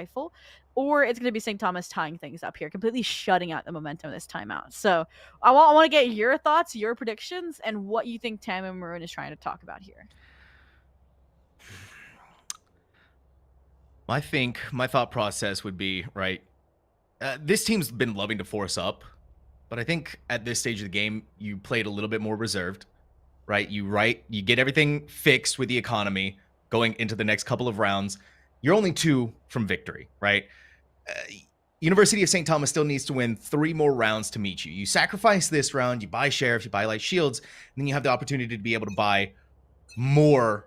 or it's gonna be St. Thomas tying things up here, completely shutting out the momentum of this timeout. So I want to get your thoughts, your predictions, and what you think Tamu Maroon is trying to talk about here. I think my thought process would be, right, this team's been loving to force up, but I think at this stage of the game, you played a little bit more reserved. Right, you get everything fixed with the economy going into the next couple of rounds. You're only 2 from victory, right? University of St. Thomas still needs to win 3 more rounds to meet you. You sacrifice this round, you buy sheriffs, you buy light shields, and then you have the opportunity to be able to buy more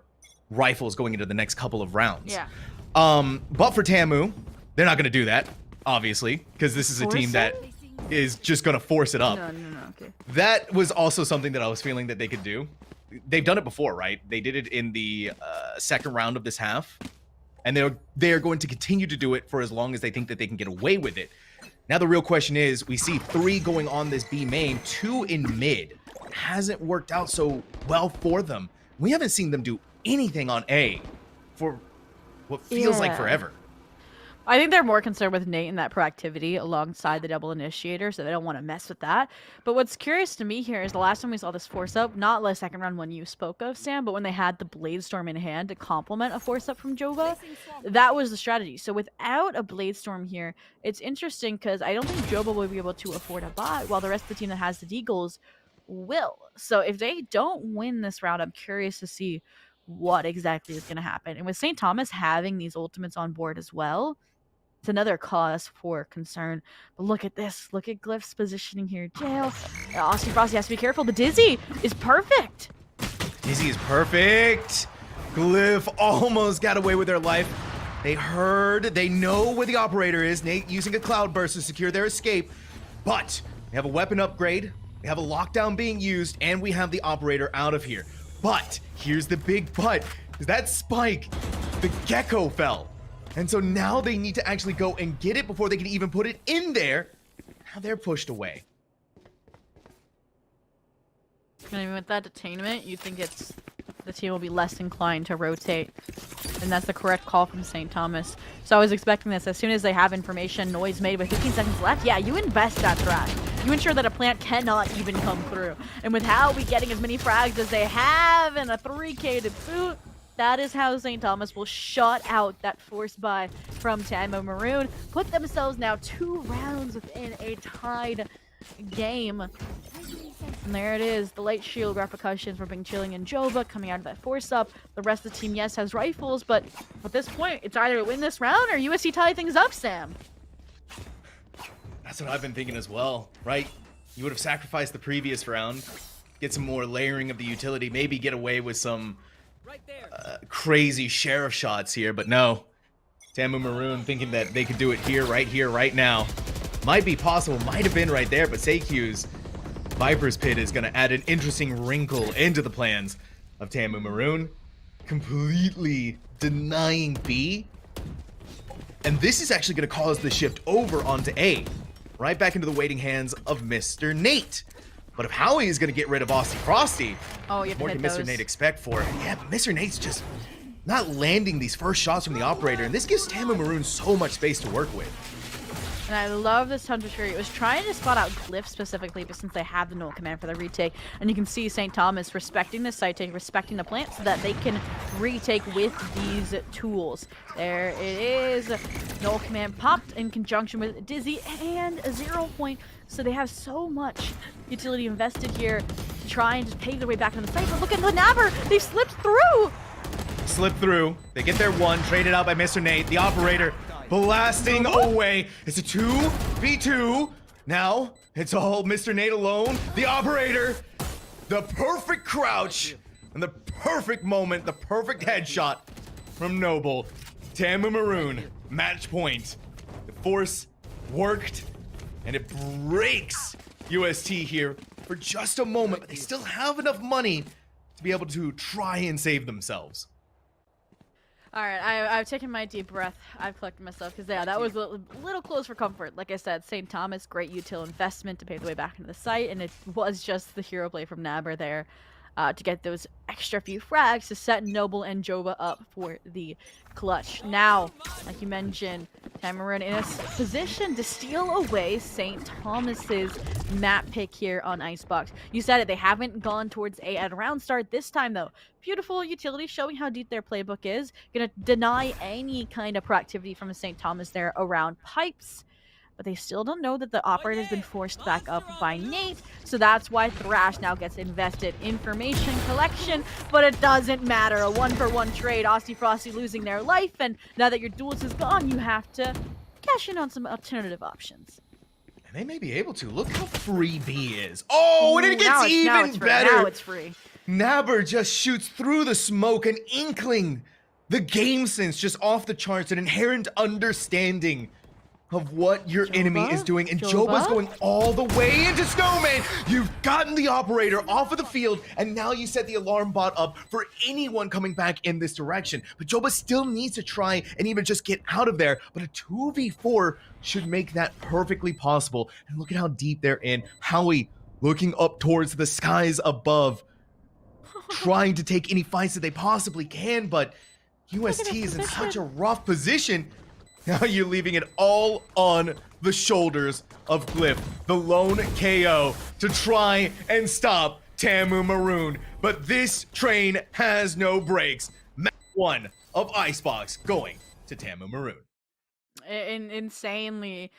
rifles going into the next couple of rounds. Yeah. But for Tamu, they're not going to do that, obviously, because this is a team that is just going to force it up. No, okay. That was also something that I was feeling that they could do. They've done it before, right? They did it in the second round of this half, and they're going to continue to do it for as long as they think that they can get away with it. Now the real question is, we see 3 going on this B main, 2 in mid. Hasn't worked out so well for them. We haven't seen them do anything on A for what feels like forever. I think they're more concerned with Nate and that proactivity alongside the double initiator, so they don't want to mess with that. But what's curious to me here is the last time we saw this force up, not the second round when you spoke of, Sam, but when they had the Blade Storm in hand to complement a force up from Joba, that was the strategy. So without a Blade Storm here, it's interesting because I don't think Joba will be able to afford a bot, while the rest of the team that has the Deagles will. So if they don't win this round, I'm curious to see what exactly is going to happen. And with St. Thomas having these ultimates on board as well, it's another cause for concern. But look at this. Look at Glyph's positioning here. Jail. Aussie Frosty has to be careful. The Dizzy is perfect. Dizzy is perfect. Glyph almost got away with their life. They know where the operator is. Nate using a cloud burst to secure their escape. But they have a weapon upgrade. They have a lockdown being used, and we have the operator out of here. But here's the big but, is that spike, the gecko fell. And so now they need to actually go and get it before they can even put it in there. Now they're pushed away. And even with that detainment, you think the team will be less inclined to rotate. And that's the correct call from St. Thomas. So I was expecting this. As soon as they have information, noise made with 15 seconds left, yeah, you invest that thrash. You ensure that a plant cannot even come through. And with Howie getting as many frags as they have and a 3K to boot, that is how St. Thomas will shut out that forced buy from Tamo Maroon. Put themselves now 2 rounds within a tied game. And there it is, the light shield repercussions for Bing Chilling and Jova coming out of that force up. The rest of the team, yes, has rifles, but at this point, it's either win this round or USC tie things up, Sam. That's what I've been thinking as well, right? You would have sacrificed the previous round, get some more layering of the utility, maybe get away with some crazy sheriff shots here, but no. Tamu Maroon thinking that they could do it here, right now. Might be possible, might have been right there, but CECC's Viper's Pit is going to add an interesting wrinkle into the plans of Tamu Maroon, completely denying B. And this is actually going to cause the shift over onto A, right back into the waiting hands of Mr. Nate. But if Howie is going to get rid of Aussie Frosty, oh, you have what to can hit Mr. those. Nate expect for it? Yeah, but Mr. Nate's just not landing these first shots from the operator, and this gives Tamu Maroon so much space to work with. And I love this Hunter Tree. It was trying to spot out Glyph specifically, but since they have the null command for the retake, and you can see St. Thomas respecting the site take, respecting the plant so that they can retake with these tools. There it is. Null command popped in conjunction with Dizzy and a 0 point. So they have so much utility invested here to try and just pave their way back on the site. But look at the Nabber. They've slipped through. Slip through. They get their one, traded out by Mr. Nate. The operator blasting away. It's a 2v2. Now, it's all Mr. Nate alone. The operator, the perfect crouch, and the perfect moment, the perfect headshot from Noble. Tamu Maroon, match point. The force worked, and it breaks UST here for just a moment, but they still have enough money to be able to try and save themselves. All right, I've taken my deep breath. I've collected myself because, yeah, that was a little close for comfort. Like I said, St. Thomas, great util investment to pave the way back into the site, and it was just the hero play from Nabber there to get those extra few frags to set Noble and Jova up for the clutch. Now, like you mentioned, Tamarin in a position to steal away St. Thomas's map pick here on Icebox. You said it, they haven't gone towards A at round start this time though. Beautiful utility showing how deep their playbook is. Gonna deny any kind of proactivity from St. Thomas there around pipes. But they still don't know that the operator has been forced back up by Nate, so that's why Thrash now gets invested. Information collection, but it doesn't matter. A 1-for-1 trade, Aussie Frosty losing their life, and now that your duels is gone, you have to cash in on some alternative options. And they may be able to. Look how free B is. Oh, and it now gets now even it's free. better. Now it's free. Nabber just shoots through the smoke, an inkling. The game sense just off the charts, an inherent understanding of what your enemy is doing, and Joba's going all the way into Snowman. You've gotten the operator off of the field, and now you set the alarm bot up for anyone coming back in this direction. But Joba still needs to try and even just get out of there, but a 2v4 should make that perfectly possible. And look at how deep they're in. Howie looking up towards the skies above, trying to take any fights that they possibly can, but UST is in such a rough position. Now you're leaving it all on the shoulders of Glyph, the lone KO, to try and stop Tamu Maroon. But this train has no brakes. Match 1 of Icebox going to Tamu Maroon. Insanely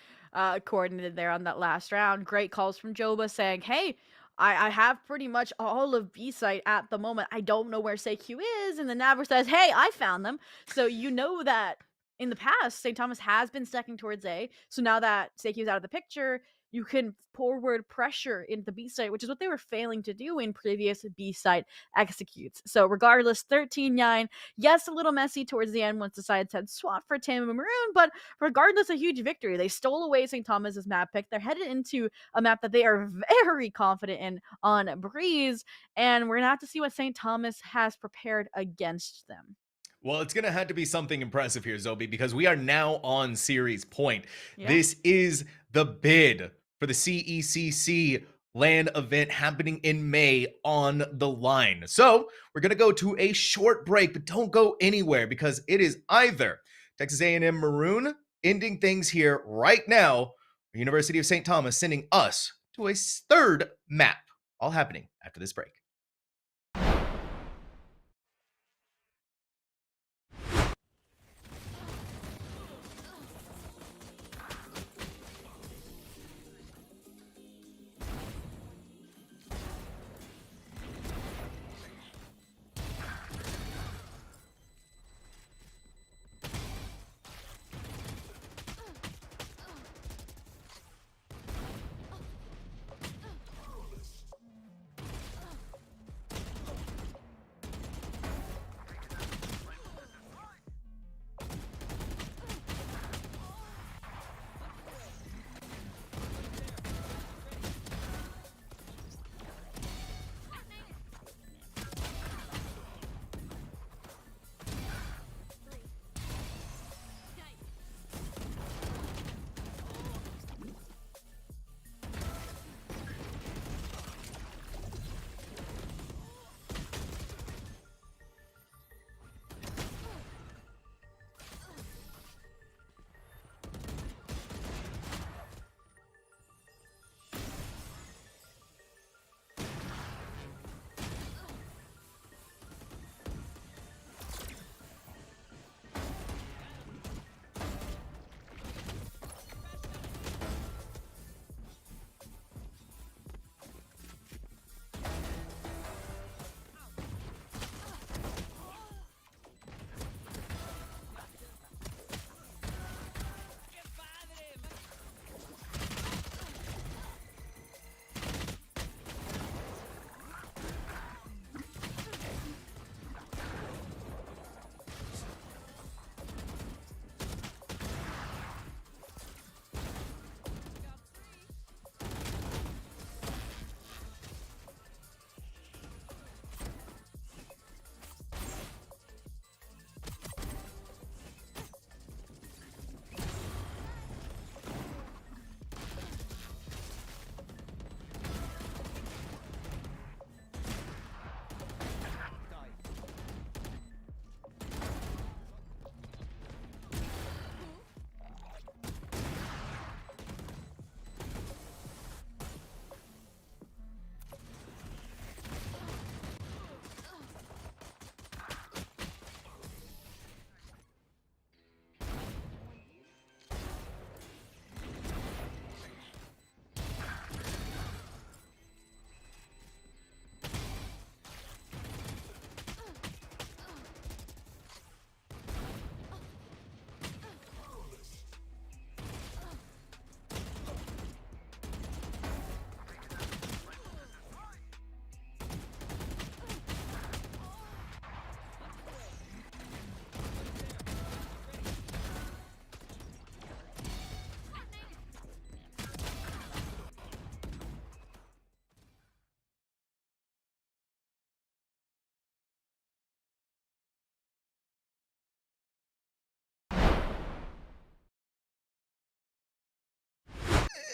coordinated there on that last round. Great calls from Joba saying, hey, I have pretty much all of B-site at the moment. I don't know where CQ is. And the Nabber says, hey, I found them. So you know that in the past, St. Thomas has been stacking towards A. So now that Seiki is out of the picture, you can forward pressure in the B site, which is what they were failing to do in previous B site executes. So regardless, 13-9, yes, a little messy towards the end once the sides had swapped for Tamu Maroon, but regardless, a huge victory. They stole away St. Thomas's map pick. They're headed into a map that they are very confident in on Breeze, and we're gonna have to see what St. Thomas has prepared against them. Well, it's going to have to be something impressive here, Zobi, because we are now on series point. Yeah. This is the bid for the CECC LAN event happening in May on the line. So we're going to go to a short break, but don't go anywhere because it is either Texas A&M Maroon ending things here right now, or University of St. Thomas sending us to a third map. All happening after this break.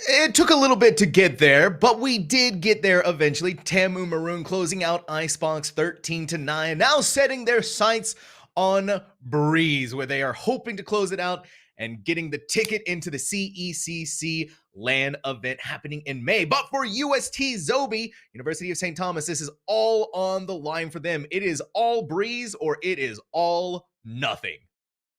It took a little bit to get there, but we did get there eventually. Tamu Maroon closing out Icebox 13-9, now setting their sights on Breeze, where they are hoping to close it out and getting the ticket into the CECC LAN event happening in May. But for UST Zobi, University of St. Thomas, this is all on the line for them. It is all Breeze or it is all nothing.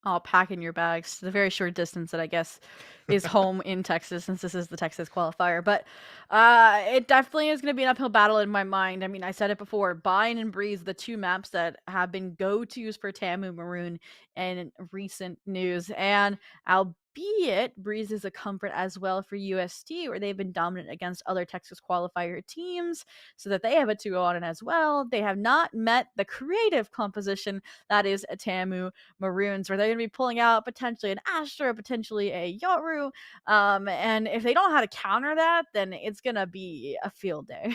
Oh, pack in your bags. The very short distance that I guess is home in Texas, since this is the Texas qualifier. But it definitely is going to be an uphill battle in my mind. I mean, I said it before, Bind and Breeze, the two maps that have been go-tos for Tamu Maroon in recent news. And I'll albeit Breeze is a comfort as well for UST, where they've been dominant against other Texas qualifier teams, so that they have a 2-0 as well. They have not met the creative composition that is a Tamu Maroons, where they're going to be pulling out potentially an Astra, potentially a Yoru, and if they don't know how to counter that, then it's going to be a field day.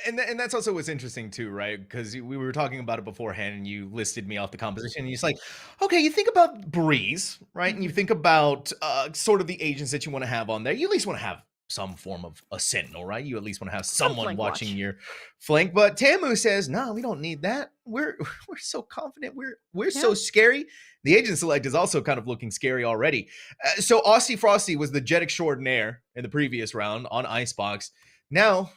And that's also what's interesting too, right? Because we were talking about it beforehand, and you listed me off the composition. And you're like, okay, you think about Breeze, right? And you think about sort of the agents that you want to have on there. You at least want to have some form of a sentinel, right? You at least want to have someone watching your flank. But Tamu says, no, we don't need that. We're so confident. We're so scary. The agent select is also kind of looking scary already. So Aussie Frosty was the jet extraordinaire in the previous round on Icebox. Now,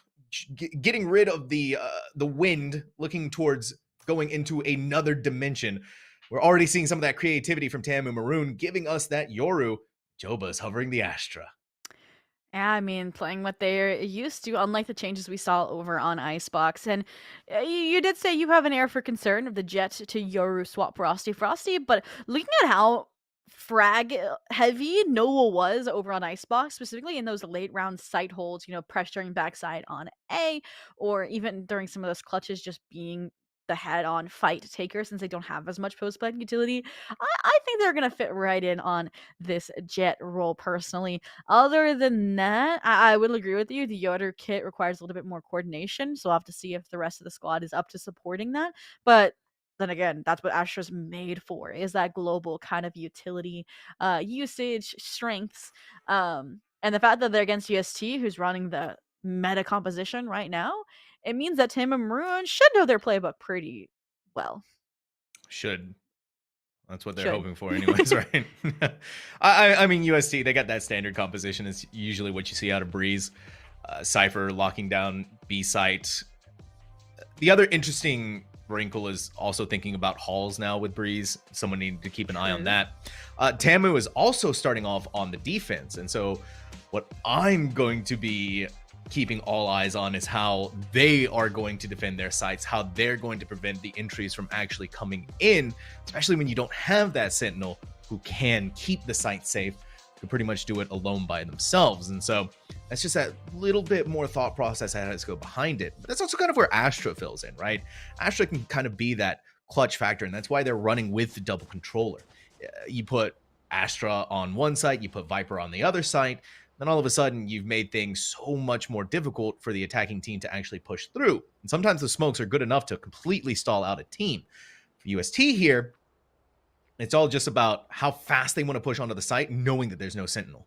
getting rid of the wind, looking towards going into another dimension. We're already seeing some of that creativity from Tamu Maroon, giving us that Yoru. Joba's hovering the Astra. Yeah, I mean, playing what they're used to, unlike the changes we saw over on Icebox. And you did say you have an air for concern of the Jet to Yoru swap for Frosty, but looking at how frag heavy Noah was over on Icebox, specifically in those late round sight holds, pressuring backside on A, or even during some of those clutches just being the head-on fight taker, since they don't have as much post-play utility. I think they're going to fit right in on this Jet role personally. Other than that, I would agree with you. The Yoder kit requires a little bit more coordination, so I'll have to see if the rest of the squad is up to supporting that. But then again, that's what Astra's made for, is that global kind of utility, usage, strengths, and the fact that they're against UST, who's running the meta composition right now, it means that Tim and Maroon should know their playbook pretty well. Should. That's what they're hoping for anyways, right? I mean, UST, they got that standard composition. Is usually what you see out of Breeze. Cypher locking down B site. The other interesting wrinkle is also thinking about halls now with Breeze. Someone needing to keep an eye on that. Tamu is also starting off on the defense. And so what I'm going to be keeping all eyes on is how they are going to defend their sites, how they're going to prevent the entries from actually coming in, especially when you don't have that sentinel who can keep the site safe, to pretty much do it alone by themselves. And so that's just that little bit more thought process that has to go behind it. But that's also kind of where Astra fills in, right? Astra can kind of be that clutch factor, and that's why they're running with the double controller. You put Astra on one site, you put Viper on the other site, then all of a sudden you've made things so much more difficult for the attacking team to actually push through. And sometimes the smokes are good enough to completely stall out a team. For UST here, it's all just about how fast they want to push onto the site, knowing that there's no sentinel.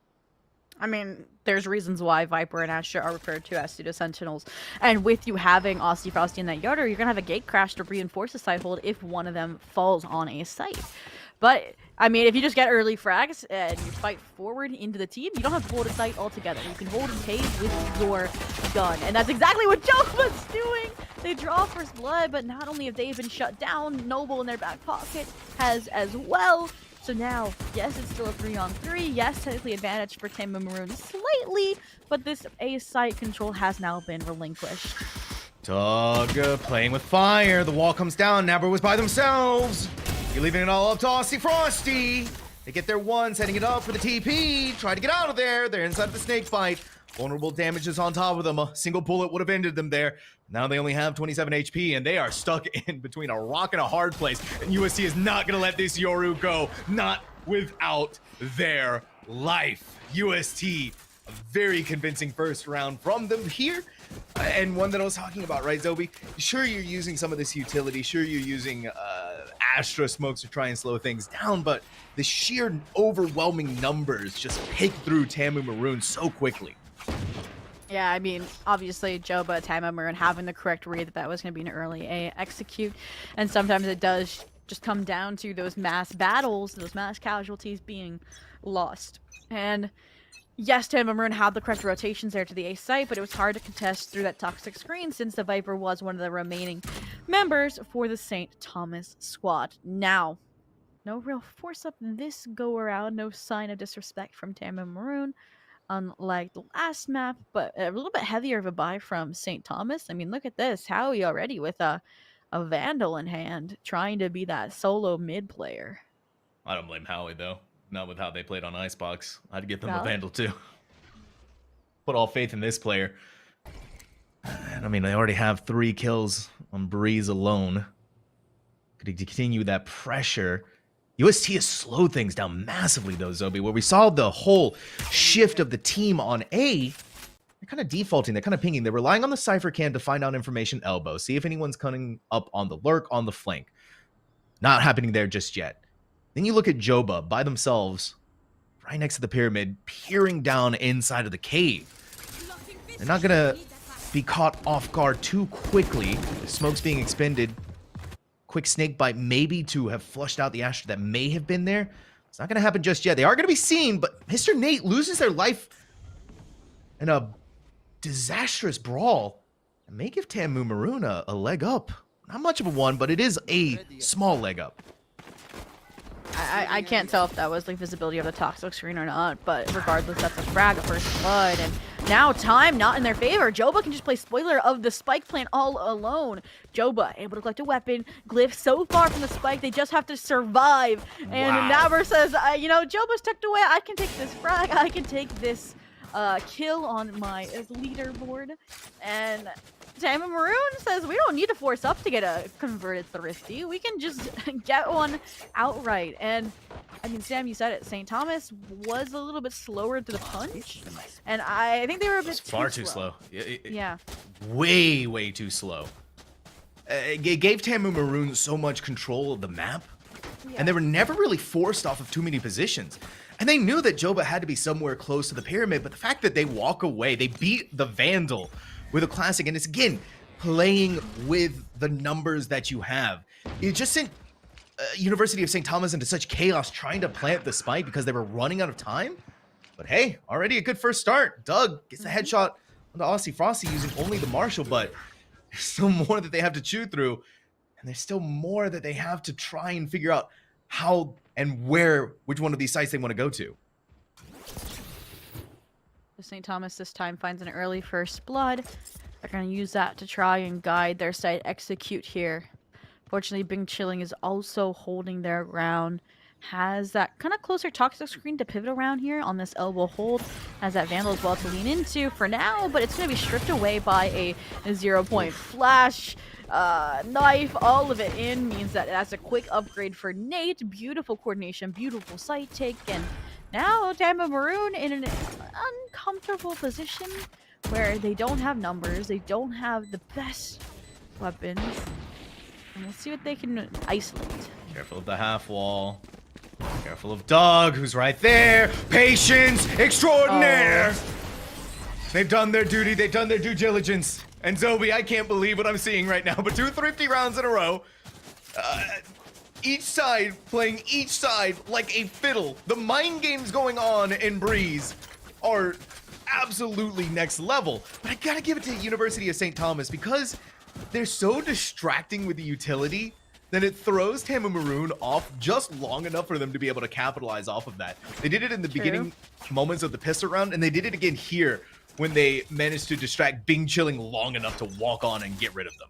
I mean, there's reasons why Viper and Astra are referred to as pseudo sentinels. And with you having Aussie Frosty and that Yoder, you're going to have a gate crash to reinforce the site hold if one of them falls on a site. But, I mean, if you just get early frags and you fight forward into the team, you don't have to hold a site altogether. You can hold and tase with your gun. And that's exactly what Joba's doing. They draw first blood, but not only have they been shut down, Noble in their back pocket has as well. So now, yes, it's still a 3-on-3. Yes, technically advantage for Tim and Maroon slightly, but this A site control has now been relinquished. Dog playing with fire. The wall comes down. Nabber was by themselves. You're leaving it all up to Aussie Frosty. They get their one, setting it up for the TP. Try to get out of there. They're inside of the snake bite. Vulnerable damages on top of them. A single bullet would have ended them there. Now they only have 27 HP, and they are stuck in between a rock and a hard place. And USC is not going to let this Yoru go. Not without their life. UST, a very convincing first round from them here. And one that I was talking about, right, Zobi? Sure, you're using some of this utility. Sure, you're using Astra smokes to try and slow things down. But the sheer overwhelming numbers just pick through Tamu Maroon so quickly. Yeah, I mean, obviously, Joba, Tamu Maroon having the correct read that was going to be an early A execute. And sometimes it does just come down to those mass battles, those mass casualties being lost. And yes, Tamu Maroon had the correct rotations there to the A site, but it was hard to contest through that toxic screen since the Viper was one of the remaining members for the St. Thomas squad. Now, no real force up this go around, no sign of disrespect from Tamu Maroon. Unlike the last map, but a little bit heavier of a buy from St. Thomas. I mean, look at this. Howie already with a Vandal in hand, trying to be that solo mid player. I don't blame Howie, though. not with how they played on Icebox. I'd give them a Valid. Vandal too. Put all faith in this player. And I mean, they already have 3 kills on Breeze alone. Could he continue that pressure? UST has slowed things down massively though, Zobi, where we saw the whole shift of the team on A. They're kind of defaulting, they're kind of pinging. They're relying on the Cypher Can to find out information elbow, see if anyone's coming up on the lurk, on the flank. Not happening there just yet. Then you look at Joba by themselves, right next to the pyramid, peering down inside of the cave. They're not gonna be caught off guard too quickly. The smoke's being expended. Quick snake bite maybe to have flushed out the Astra that may have been there. It's not going to happen just yet. They are going to be seen, but Mr. Nate loses their life in a disastrous brawl. It may give Tamu Maroon a leg up. Not much of a one, but it is a small leg up. I can't tell if that was like visibility of the toxic screen or not, but regardless, that's a frag, a first blood, and now time not in their favor. Joba can just play spoiler of the spike plant all alone. Joba able to collect a weapon. Glyph so far from the spike, they just have to survive. And Naber says, you know, Joba's tucked away. I can take this frag. I can take this kill on my leaderboard. And Tamu Maroon says we don't need to force up to get a converted Thrifty. We can just get one outright. And I mean, Sam, you said it. St. Thomas was a little bit slower to the punch, and I think they were a bit far too slow. Yeah. Way too slow. It gave Tamu Maroon so much control of the map, and they were never really forced off of too many positions. And they knew that Joba had to be somewhere close to the pyramid, but the fact that they walk away, they beat the Vandal with a classic, and it's again playing with the numbers that you have. It just sent University of St. Thomas into such chaos trying to plant the spike because they were running out of time. But hey, already a good first start. Doug gets the headshot on the Aussie Frosty using only the Marshall, but there's still more that they have to chew through, and there's still more that they have to try and figure out how and which one of these sites they want to go to. St. Thomas this time finds an early first blood. They're going to use that to try and guide their site execute here. Fortunately, Bing Chilling is also holding their ground. Has that kind of closer toxic screen to pivot around here on this elbow hold. Has that Vandal as well to lean into for now, but it's going to be stripped away by a 0-point flash. Knife, all of it in means that that's a quick upgrade for Nate. Beautiful coordination, beautiful sight take, and now Tamu Maroon in an uncomfortable position where they don't have numbers, they don't have the best weapons. And we'll see what they can isolate. Careful of the half wall. Careful of Doug, who's right there. Patience extraordinaire. They've done their duty. They've done their due diligence. And Zobi, I can't believe what I'm seeing right now, but 2 Thrifty rounds in a row. Each side playing each side like a fiddle. The mind games going on in Breeze are absolutely next level. But I gotta give it to University of St. Thomas because they're so distracting with the utility that it throws Tamu Maroon off just long enough for them to be able to capitalize off of that. They did it in the beginning moments of the pistol round, and they did it again here when they managed to distract Bing Chilling long enough to walk on and get rid of them.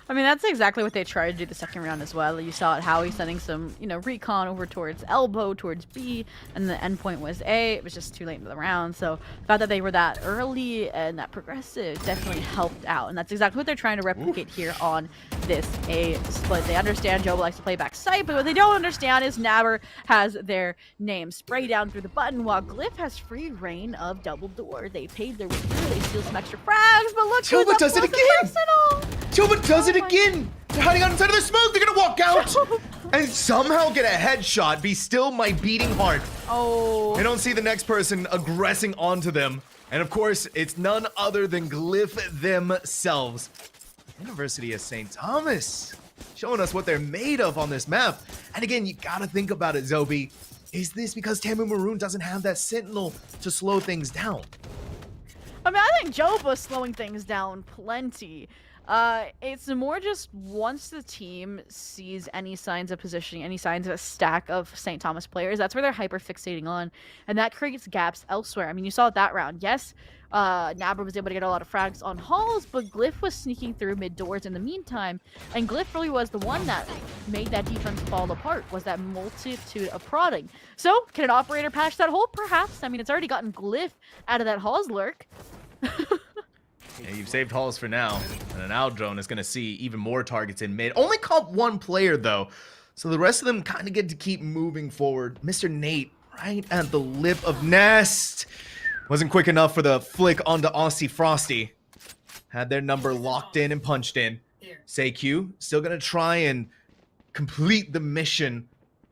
I mean, that's exactly what they tried to do the second round as well. You saw it, Howie sending some, recon over towards elbow, towards B, and the endpoint was A. It was just too late in the round. So the fact that they were that early and that progressive definitely helped out. And that's exactly what they're trying to replicate here on this A split. They understand Joba likes to play back sight, but what they don't understand is Naber has their name. Spray down through the button while Glyph has free reign of double door. They paid their way through. They steal some extra frags, but look who's Joba does it again! Joba does it again! They're hiding out inside of the smoke! They're gonna walk out! And somehow get a headshot, be still my beating heart. Oh. They don't see the next person aggressing onto them. And of course, it's none other than Glyph themselves. University of St. Thomas. Showing us what they're made of on this map. And again, you gotta think about it, Zobi. Is this because Tamu Maroon doesn't have that Sentinel to slow things down? I mean, I think Joba's slowing things down plenty. It's more just once the team sees any signs of positioning, any signs of a stack of St. Thomas players, that's where they're hyper fixating on, and that creates gaps elsewhere. I mean, you saw it that round. Yes, Nabra was able to get a lot of frags on halls, but Glyph was sneaking through mid doors in the meantime, and Glyph really was the one that made that defense fall apart, was that multitude of prodding. So, can an operator patch that hole? Perhaps. I mean, it's already gotten Glyph out of that halls lurk. Yeah, you've saved halls for now, and an out drone is going to see even more targets in mid. Only caught one player, though, so the rest of them kind of get to keep moving forward. Mr. Nate, right at the lip of Nest. Wasn't quick enough for the flick onto Aussie Frosty. Had their number locked in and punched in. CECC still going to try and complete the mission.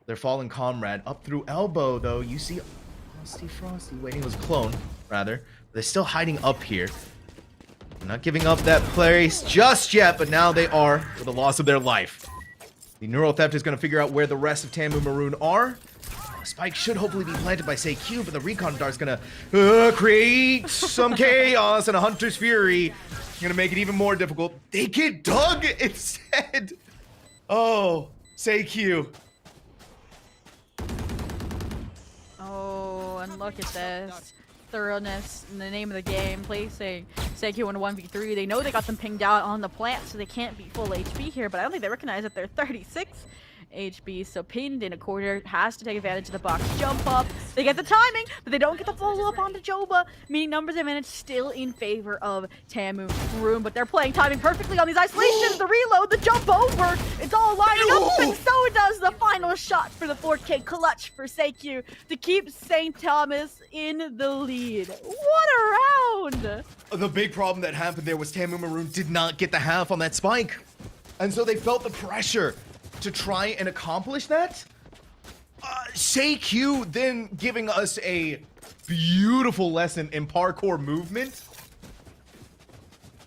Their fallen comrade up through elbow, though. You see Aussie Frosty waiting. It was a clone, rather. They're still hiding up here. Not giving up that place just yet, but now they are with the loss of their life. The Neural Theft is going to figure out where the rest of Tamu Maroon are. Spike should hopefully be planted by CECC, but the Recon Dart's going to create some chaos, and a Hunter's Fury going to make it even more difficult. They get dug instead. Oh, CECC. Oh, and look at this. Thoroughness in the name of the game, placing CECC in a 1v3. They know they got them pinged out on the plant, so they can't be full HP here, but I don't think they recognize that they're 36 HP, so pinned in a corner, has to take advantage of the box jump up. They get the timing, but they don't get the follow up onto Joba, meaning numbers advantage still in favor of Tamu Maroon, but they're playing timing perfectly on these isolations, the reload, the jump over, it's all lining up, and so does the final shot for the 4K clutch for CECC to keep St. Thomas in the lead. What a round! The big problem that happened there was Tamu Maroon did not get the half on that spike, and so they felt the pressure to try and accomplish that. CECC then giving us a beautiful lesson in parkour movement.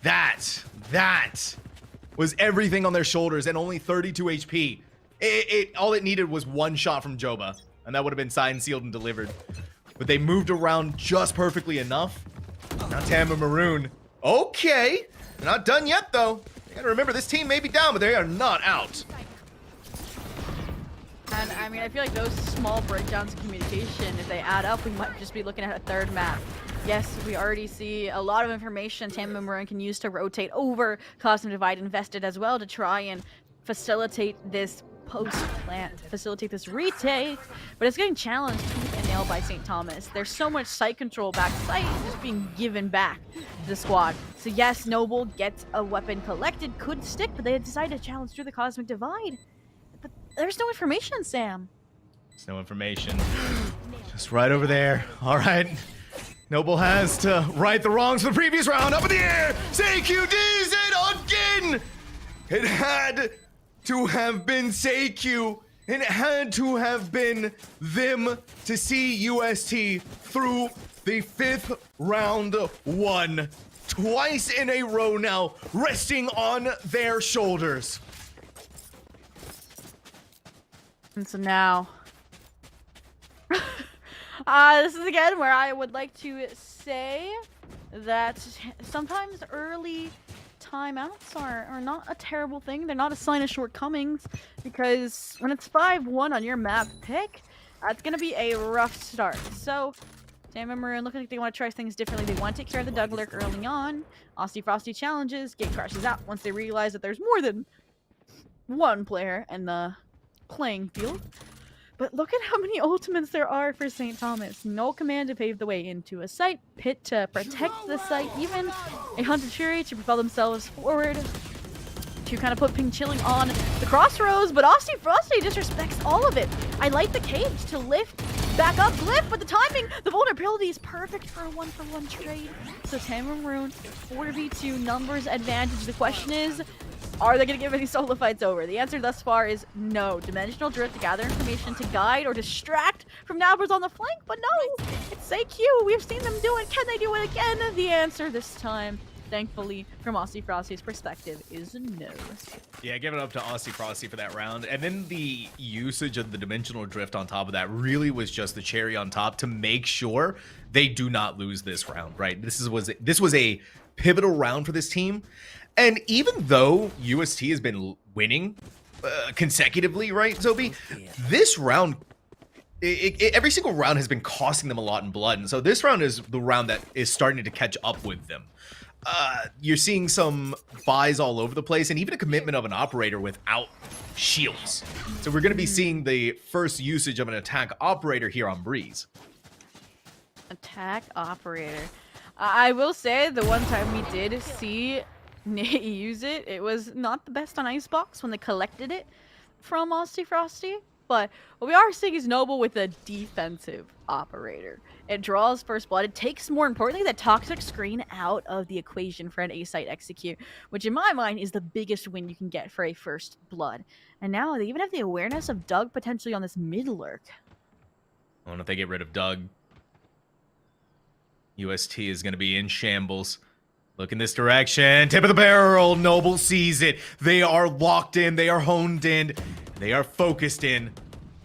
That was everything on their shoulders, and only 32 HP. All it needed was one shot from Joba, and that would have been signed, sealed, and delivered. But they moved around just perfectly enough. Now Tamu Maroon. Okay, they're not done yet, though. You gotta remember, this team may be down, but they are not out. And I mean, I feel like those small breakdowns in communication, if they add up, we might just be looking at a third map. Yes, we already see a lot of information Tamu Maroon can use to rotate over. Cosmic Divide invested as well to try and facilitate this post-plant, facilitate this retake, but it's getting challenged tooth and nail by St. Thomas. There's so much site control back site just being given back to the squad. So yes, Noble gets a weapon collected, could stick, but they decided to challenge through the Cosmic Divide. But there's no information, Sam. There's no information. Just right over there. All right. Noble has to right the wrongs of the previous round. Up in the air. CECC does it again. It had to have been CECC. It had to have been them to see UST through the 5th round one. Twice in a row now, resting on their shoulders. And so now, this is again where I would like to say that sometimes early timeouts are not a terrible thing. They're not a sign of shortcomings, because when it's 5-1 on your map pick, that's going to be a rough start. So, Tamu Maroon looking like they want to try things differently. They want to take care of the Doug Lurk early on. Aussie Frosty challenges, Gate crashes out once they realize that there's more than one player in the playing field. But look at how many ultimates there are for St. Thomas. No command to pave the way into a site, Pit to protect the site, even a Hunted Fury to propel themselves forward, to kind of put Ping Chilling on the crossroads, but Aussie Frosty disrespects all of it. I like the cage to lift back up Glyph, but the timing, the vulnerability is perfect for a 1-for-1 trade. So Tamu Maroon, 4v2 numbers advantage. The question is, are they going to give any solo fights over? The answer thus far is no. Dimensional Drift to gather information to guide or distract from Nabbers on the flank, but no, it's CECC. We've seen them do it. Can they do it again? The answer this time, thankfully, from Aussie Frosty's perspective, is no. Yeah, give it up to Aussie Frosty for that round. And then the usage of the Dimensional Drift on top of that really was just the cherry on top to make sure they do not lose this round, right? This was a pivotal round for this team. And even though UST has been winning consecutively, right, Zobi? This round, every single round has been costing them a lot in blood. And so this round is the round that is starting to catch up with them. You're seeing some buys all over the place and even a commitment of an operator without shields. So we're going to be seeing the first usage of an attack operator here on Breeze. Attack operator. I will say the one time we did see Nate use it, it was not the best on Icebox when they collected it from Aussie Frosty. But what we are seeing is Noble with a defensive operator. It draws first blood. It takes, more importantly, the toxic screen out of the equation for an A-site execute, which in my mind is the biggest win you can get for a first blood. And now they even have the awareness of Doug potentially on this mid lurk. I wonder if they get rid of Doug. UST is going to be in shambles. Look in this direction. Tip of the barrel. Noble sees it. They are locked in. They are honed in. They are focused in.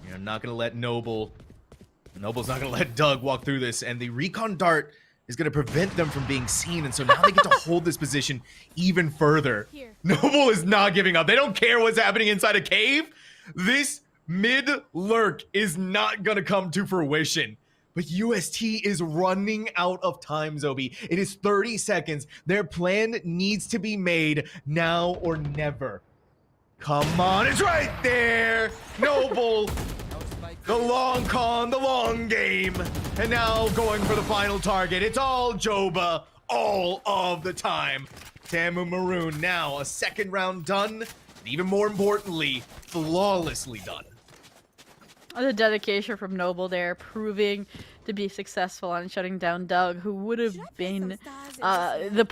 You're not going to let Noble's not going to let Doug walk through this. And the recon dart is going to prevent them from being seen. And so now they get to hold this position even further. Noble is not giving up. They don't care what's happening inside a cave. This mid lurk is not going to come to fruition. But UST is running out of time, Zobi. It is 30 seconds. Their plan needs to be made now or never. Come on, it's right there. Noble, the long con, the long game. And now going for the final target. It's all Joba, all of the time. Tamu Maroon now a second round done. And even more importantly, flawlessly done. The dedication from Noble there, proving to be successful on shutting down Doug, who would have been the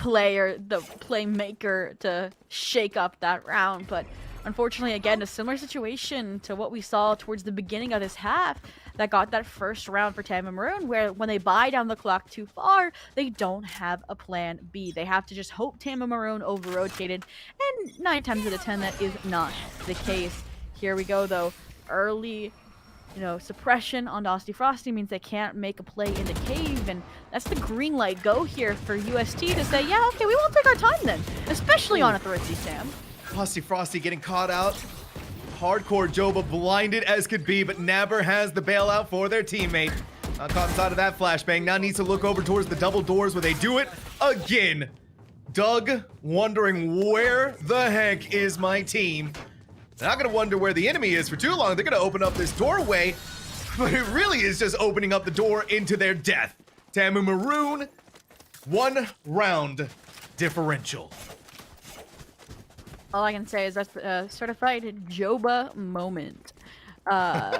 playmaker to shake up that round. But unfortunately, again, a similar situation to what we saw towards the beginning of this half that got that first round for Tamu Maroon, where when they buy down the clock too far, they don't have a plan B. They have to just hope Tamu Maroon over-rotated, and 9 times out of 10, that is not the case. Here we go, though. Early, suppression on Aussie Frosty means they can't make a play in the cave, and that's the green light go here for UST to say, yeah, okay, we won't take our time then, especially on a Thritzy Sam. Aussie Frosty getting caught out. Hardcore Joba blinded as could be, but Nabber has the bailout for their teammate. Not caught inside of that flashbang. Now needs to look over towards the double doors where they do it again. Doug wondering, where the heck is my team? They're not going to wonder where the enemy is for too long. They're going to open up this doorway, but it really is just opening up the door into their death. Tamu Maroon, 1 round differential. All I can say is that's a certified Joba moment.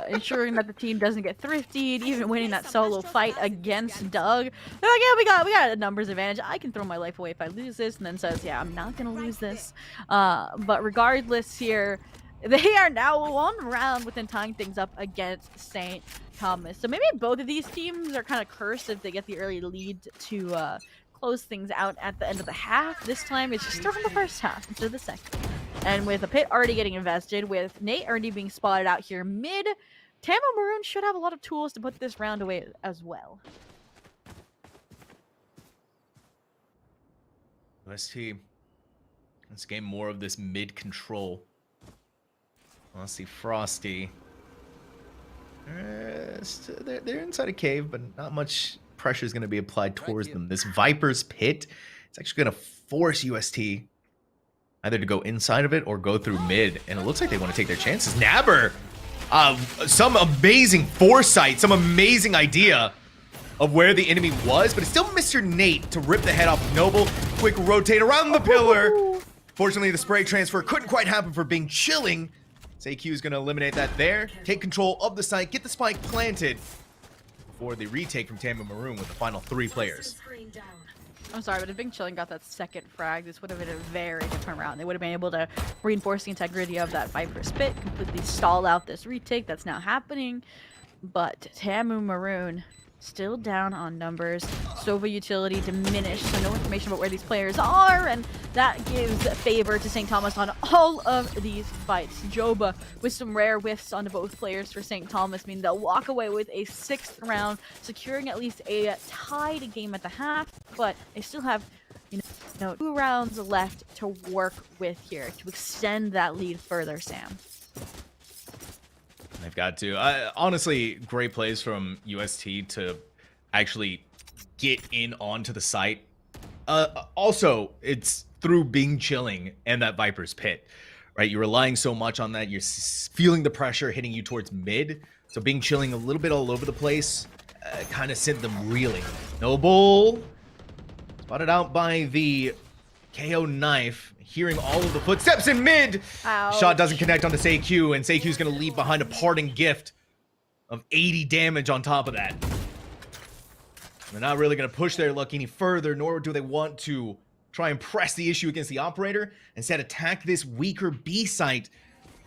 Ensuring that the team doesn't get thriftied, even winning that solo fight against Doug. They're like, yeah, we got a numbers advantage. I can throw my life away if I lose this, and then says, yeah, I'm not gonna lose this. But regardless here, they are now 1 round within tying things up against St. Thomas. So maybe both of these teams are kind of cursed if they get the early lead to close things out at the end of the half. This time it's just start from the first half instead of the second. And with a pit already getting invested, with Nate already being spotted out here mid, Tamu Maroon should have a lot of tools to put this round away as well. UST, let's gain more of this mid control. Let's see, Frosty. They're inside a cave, but not much pressure is going to be applied towards them. This Viper's Pit, it's actually going to force UST either to go inside of it or go through mid, and it looks like they want to take their chances. Nabber, some amazing foresight, some amazing idea of where the enemy was, but it's still Mr. Nate to rip the head off of Noble. Quick rotate around the pillar. Fortunately, the spray transfer couldn't quite happen for being chilling. CECC is going to eliminate that there, take control of the site, get the spike planted for the retake from Tamu Maroon with the final 3 players. I'm sorry, but if Big Chilling got that second frag, this would have been a very different round. They would have been able to reinforce the integrity of that Viper's Pit, completely stall out this retake that's now happening. But Tamu Maroon still down on numbers. Sova utility diminished, so no information about where these players are, and that gives favor to St. Thomas on all of these fights. Joba with some rare whiffs onto both players for St. Thomas, meaning they'll walk away with a 6th round, securing at least a tied game at the half, but they still have No, 2 rounds left to work with here to extend that lead further, Sam. They've got to. Honestly, great plays from UST to actually get in onto the site. Also, it's through Bing chilling and that Viper's Pit, right? You're relying so much on that. You're feeling the pressure hitting you towards mid. So Bing chilling a little bit all over the place kind of sent them reeling. Noble spotted out by the KO knife. Hearing all of the footsteps in mid. Ouch. Shot doesn't connect onto CECC, and CECC's going to leave behind a parting gift of 80 damage on top of that. They're not really going to push their luck any further, nor do they want to try and press the issue against the operator. Instead, attack this weaker B site,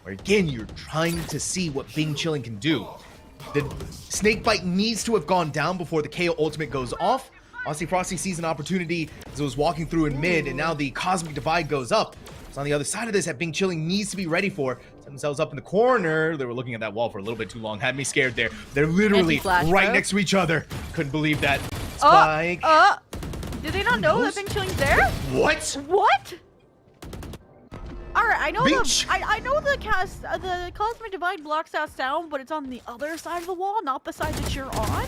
where again, you're trying to see what Bing Chilling can do. The Snakebite needs to have gone down before the KO ultimate goes off. Aussie Frosty sees an opportunity as it was walking through in mid, and now the Cosmic Divide goes up. So on the other side of this that Bing Chilling needs to be ready for. Set themselves up in the corner. They were looking at that wall for a little bit too long. Had me scared there. They're literally right next to each other. Couldn't believe that. Spike. Did they not know that Bing Chilling's there? What? What? Alright, I know I know the Cosmic Divide blocks that sound, but it's on the other side of the wall, not the side that you're on,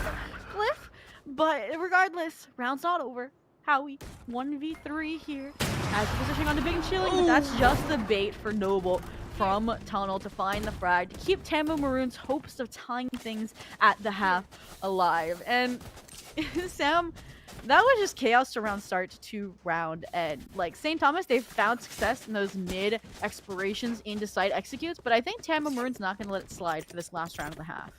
Cliff. But regardless, round's not over. Howie, 1v3 here. As positioning on the Bing Chilling, but that's just the bait for Noble from Tunnel to find the frag, to keep Tamu Maroon's hopes of tying things at the half alive. And Sam, that was just chaos around start to round end. Like, St. Thomas, they've found success in those mid explorations into site executes, but I think Tamu Maroon's not going to let it slide for this last round of the half.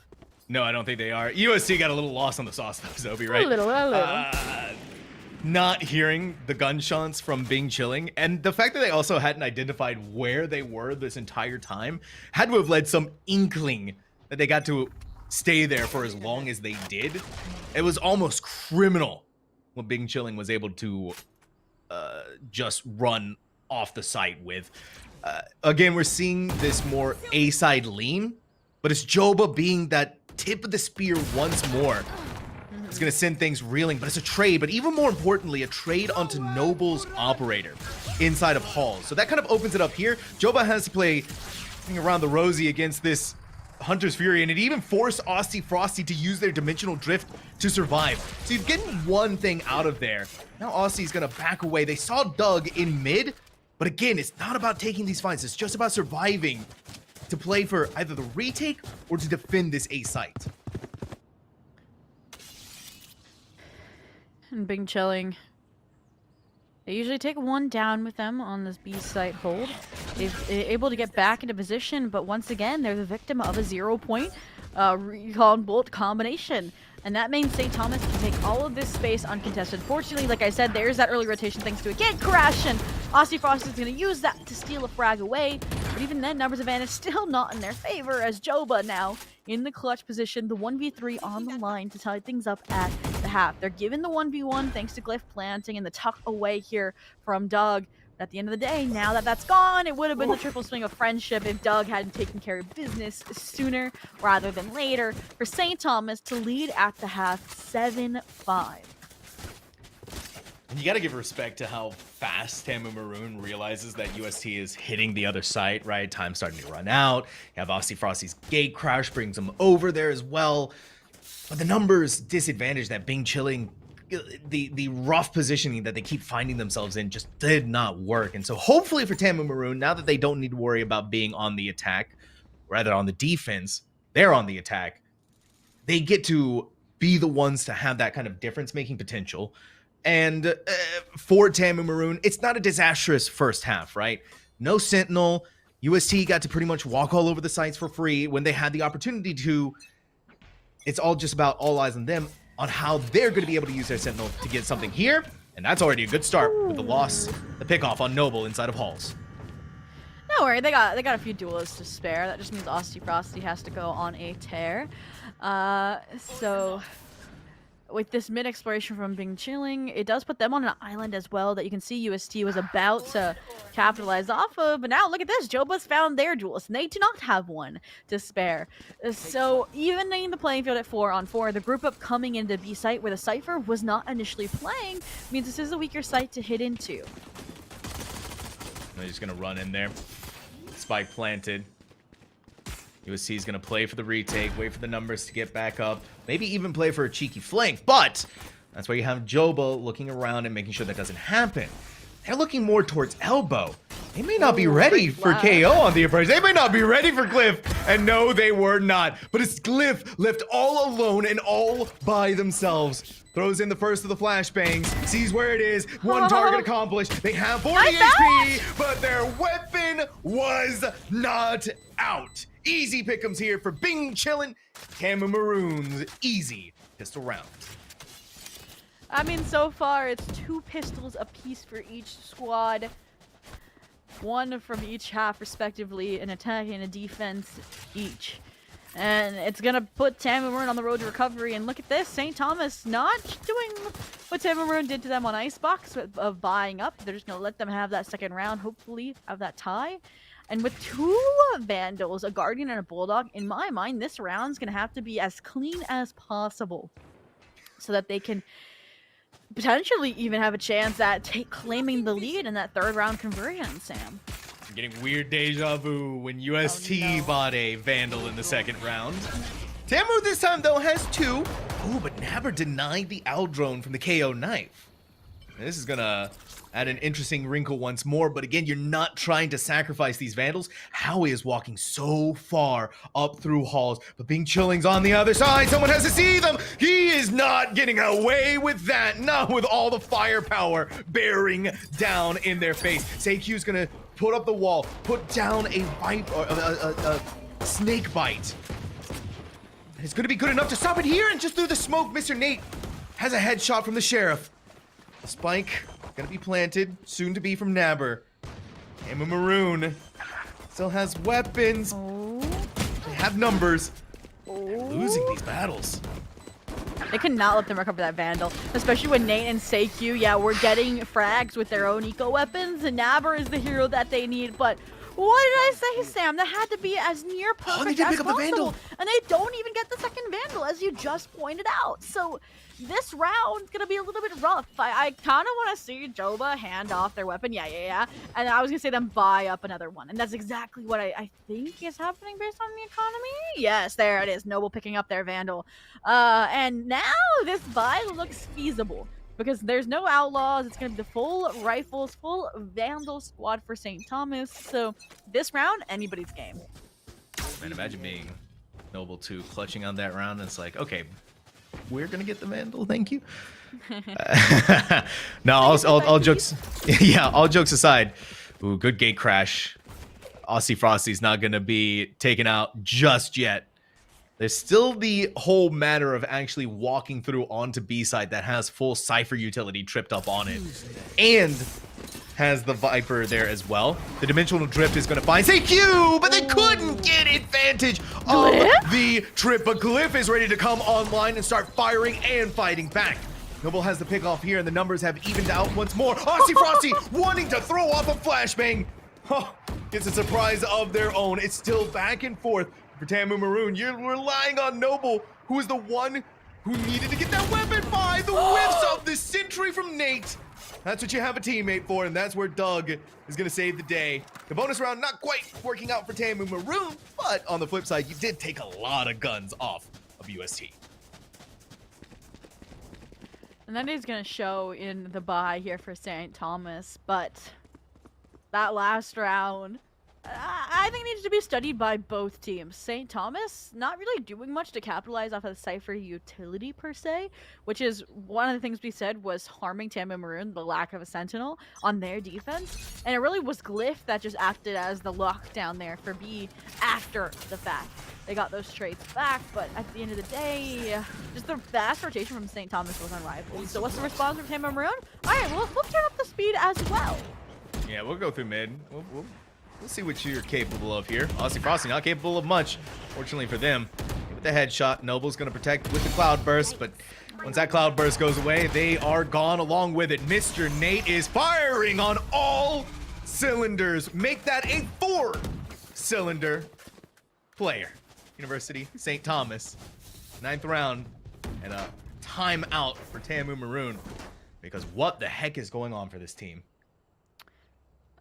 No, I don't think they are. USC got a little lost on the sauce, though, Zobi, right? A little. Not hearing the gunshots from Bing Chilling, and the fact that they also hadn't identified where they were this entire time had to have led some inkling that they got to stay there for as long as they did. It was almost criminal what Bing Chilling was able to just run off the site with. Again, we're seeing this more A-side lean, but it's Joba being that tip of the spear once more. It's going to send things reeling, but it's a trade. But even more importantly, a trade onto Noble's operator inside of Halls. So that kind of opens it up here. Joba has to play around the rosy against this Hunter's Fury, and it even forced Aussie Frosty to use their dimensional drift to survive. So you're getting one thing out of there. Now Aussie's going to back away. They saw Doug in mid, but again, it's not about taking these fights. It's just about surviving to play for either the retake or to defend this A site. And Bing Chilling, they usually take one down with them on this B site hold. They're able to get back into position, but once again, they're the victim of a 0-point recall and bolt combination. And that means St. Thomas can take all of this space uncontested. Fortunately, like I said, there's that early rotation thanks to a gate crash, and Aussie Frost is going to use that to steal a frag away. But even then, numbers advantage still not in their favor, as Joba now in the clutch position, the 1v3 on the line to tie things up at the half. They're given the 1v1 thanks to Glyph planting and the tuck away here from Doug. But at the end of the day, now that that's gone, it would have been the triple swing of friendship if Doug hadn't taken care of business sooner rather than later for St. Thomas to lead at the half 7-5. You got to give respect to how fast Tamu Maroon realizes that UST is hitting the other site, right? Time's starting to run out. You have Aussie Frosty's gate crash brings him over there as well. But the numbers disadvantage that Bing Chilling, the rough positioning that they keep finding themselves in just did not work. And so hopefully for Tamu Maroon, now that they don't need to worry about being on the attack, rather on the defense, they're on the attack, they get to be the ones to have that kind of difference-making potential. And for Tamu Maroon, it's not a disastrous first half, right? No Sentinel. UST got to pretty much walk all over the sites for free when they had the opportunity to. It's all just about all eyes on them on how they're going to be able to use their Sentinel to get something here. And that's already a good start with the loss, the pickoff on Noble inside of Halls. No worry, they got a few duelists to spare. That just means Aussie Frosty has to go on a tear. So with this mid exploration from Bing Chilling, it does put them on an island as well that you can see UST was about to capitalize off of. But now look at this, Joba's found their duelist, and they do not have one to spare. So evening the playing field at 4-on-4, the group up coming into B site where the Cypher was not initially playing means this is a weaker site to hit into. They're just gonna run in there. Spike planted. USC is going to play for the retake, wait for the numbers to get back up, maybe even play for a cheeky flank, but that's why you have Joba looking around and making sure that doesn't happen. They're looking more towards elbow. They may not be ready for KO on the approach. They may not be ready for Glyph, and no, they were not. But it's Glyph left all alone and all by themselves. Throws in the first of the flashbangs, sees where it is, one target accomplished. They have 40 HP, but their weapon was not out. Easy pick'ems here for Bing Chillin'. Tamu Maroon's easy pistol round. I mean, so far it's 2 pistols apiece for each squad. 1 from each half, respectively, an attack and a defense each. And it's gonna put Tamu Maroon on the road to recovery. And look at this, St. Thomas not doing what Tamu Maroon did to them on Icebox of buying up. They're just gonna let them have that second round, hopefully have that tie. And with 2 Vandals, a Guardian and a Bulldog, in my mind, this round's gonna have to be as clean as possible so that they can potentially even have a chance at claiming the lead in that 3rd round conversion, Sam. I'm getting weird deja vu when UST bought a Vandal in the 2nd round. Tamu this time, though, has 2. Oh, but Nabber denied the Owl Drone from the KO knife. This is gonna add an interesting wrinkle once more, but again, you're not trying to sacrifice these Vandals. Howie is walking so far up through halls, but Bing Chilling's on the other side. Someone has to see them. He is not getting away with that, not with all the firepower bearing down in their face. CECC's gonna put up the wall, put down a snake bite. And it's gonna be good enough to stop it here, and just through the smoke, Mr. Nate has a headshot from the Sheriff. The spike gonna be planted, soon to be from Nabber. Tamu Maroon still has weapons. They have numbers. They're losing these battles. They cannot let them recover that Vandal, especially when Nate and CECC, yeah, we're getting frags with their own eco weapons, and Nabber is the hero that they need, but what did I say, Sam? That had to be as near perfect as possible, and they don't even get the second Vandal, as you just pointed out. So this round's gonna be a little bit rough. I kind of want to see Joba hand off their weapon, yeah, and I was gonna say them buy up another one, and that's exactly what I think is happening based on the economy. Yes, there it is. Noble picking up their Vandal, and now this buy looks feasible because there's no outlaws. It's gonna be the full rifles, full Vandal squad for St. Thomas. So this round, anybody's game. Man, imagine being Noble 2 clutching on that round, and it's like, okay, we're gonna get the Vandal, thank you. No, all jokes, yeah, all jokes aside. Ooh, good gate crash. Aussie Frosty's not gonna be taken out just yet. There's still the whole matter of actually walking through onto B side that has full Cypher utility tripped up on it, and has the Viper there as well. The Dimensional Drift is going to find CECC, but they couldn't get advantage of the trip. But Glyph is ready to come online and start firing and fighting back. Noble has the pick off here, and the numbers have evened out once more. Aussie Frosty wanting to throw off a flashbang. Oh, gets a surprise of their own. It's still back and forth for Tamu Maroon. You're relying on Noble, who is the one who needed to get that weapon by the whiffs of the Sentry from Nate. That's what you have a teammate for, and that's where Doug is going to save the day. The bonus round not quite working out for Tamu Maroon, but on the flip side, you did take a lot of guns off of UST. And that is going to show in the bye here for St. Thomas, but that last round, I think needs to be studied by both teams. St. Thomas not really doing much to capitalize off of the Cypher utility per se, which is one of the things we said was harming Tamu Maroon, the lack of a sentinel on their defense. And it really was Glyph that just acted as the lockdown there for B after the fact. They got those traits back, but at the end of the day, just the fast rotation from St. Thomas was unrivaled. So what's the response from Tamu Maroon? Alright, we'll turn up the speed as well. Yeah, we'll go through mid. We'll see what you're capable of here. Aussie Frosty not capable of much, fortunately for them. with the headshot. Noble's going to protect with the cloud burst, but once that cloud burst goes away, they are gone along with it. Mr. Nate is firing on all cylinders. Make that a 4-cylinder player. University St. Thomas, 9th round, and a timeout for Tamu Maroon. Because what the heck is going on for this team?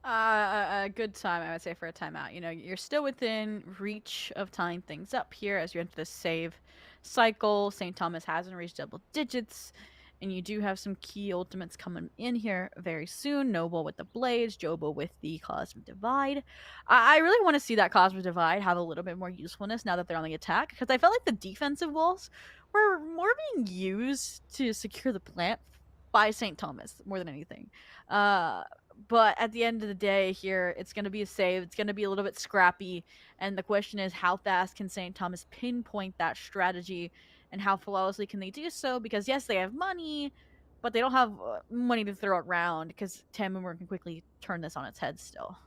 A good time, I would say, for a timeout. You know, you're still within reach of tying things up here as you enter the save cycle. St. Thomas hasn't reached double digits, and you do have some key ultimates coming in here very soon. Noble with the Blades, Jobo with the Cosmic Divide. I really want to see that Cosmic Divide have a little bit more usefulness now that they're on the attack, because I felt like the defensive walls were more being used to secure the plant by St. Thomas more than anything. But at the end of the day here, it's going to be a save. It's going to be a little bit scrappy. And the question is, how fast can St. Thomas pinpoint that strategy, and how flawlessly can they do so? Because yes, they have money, but they don't have money to throw around, because Tamu can quickly turn this on its head still.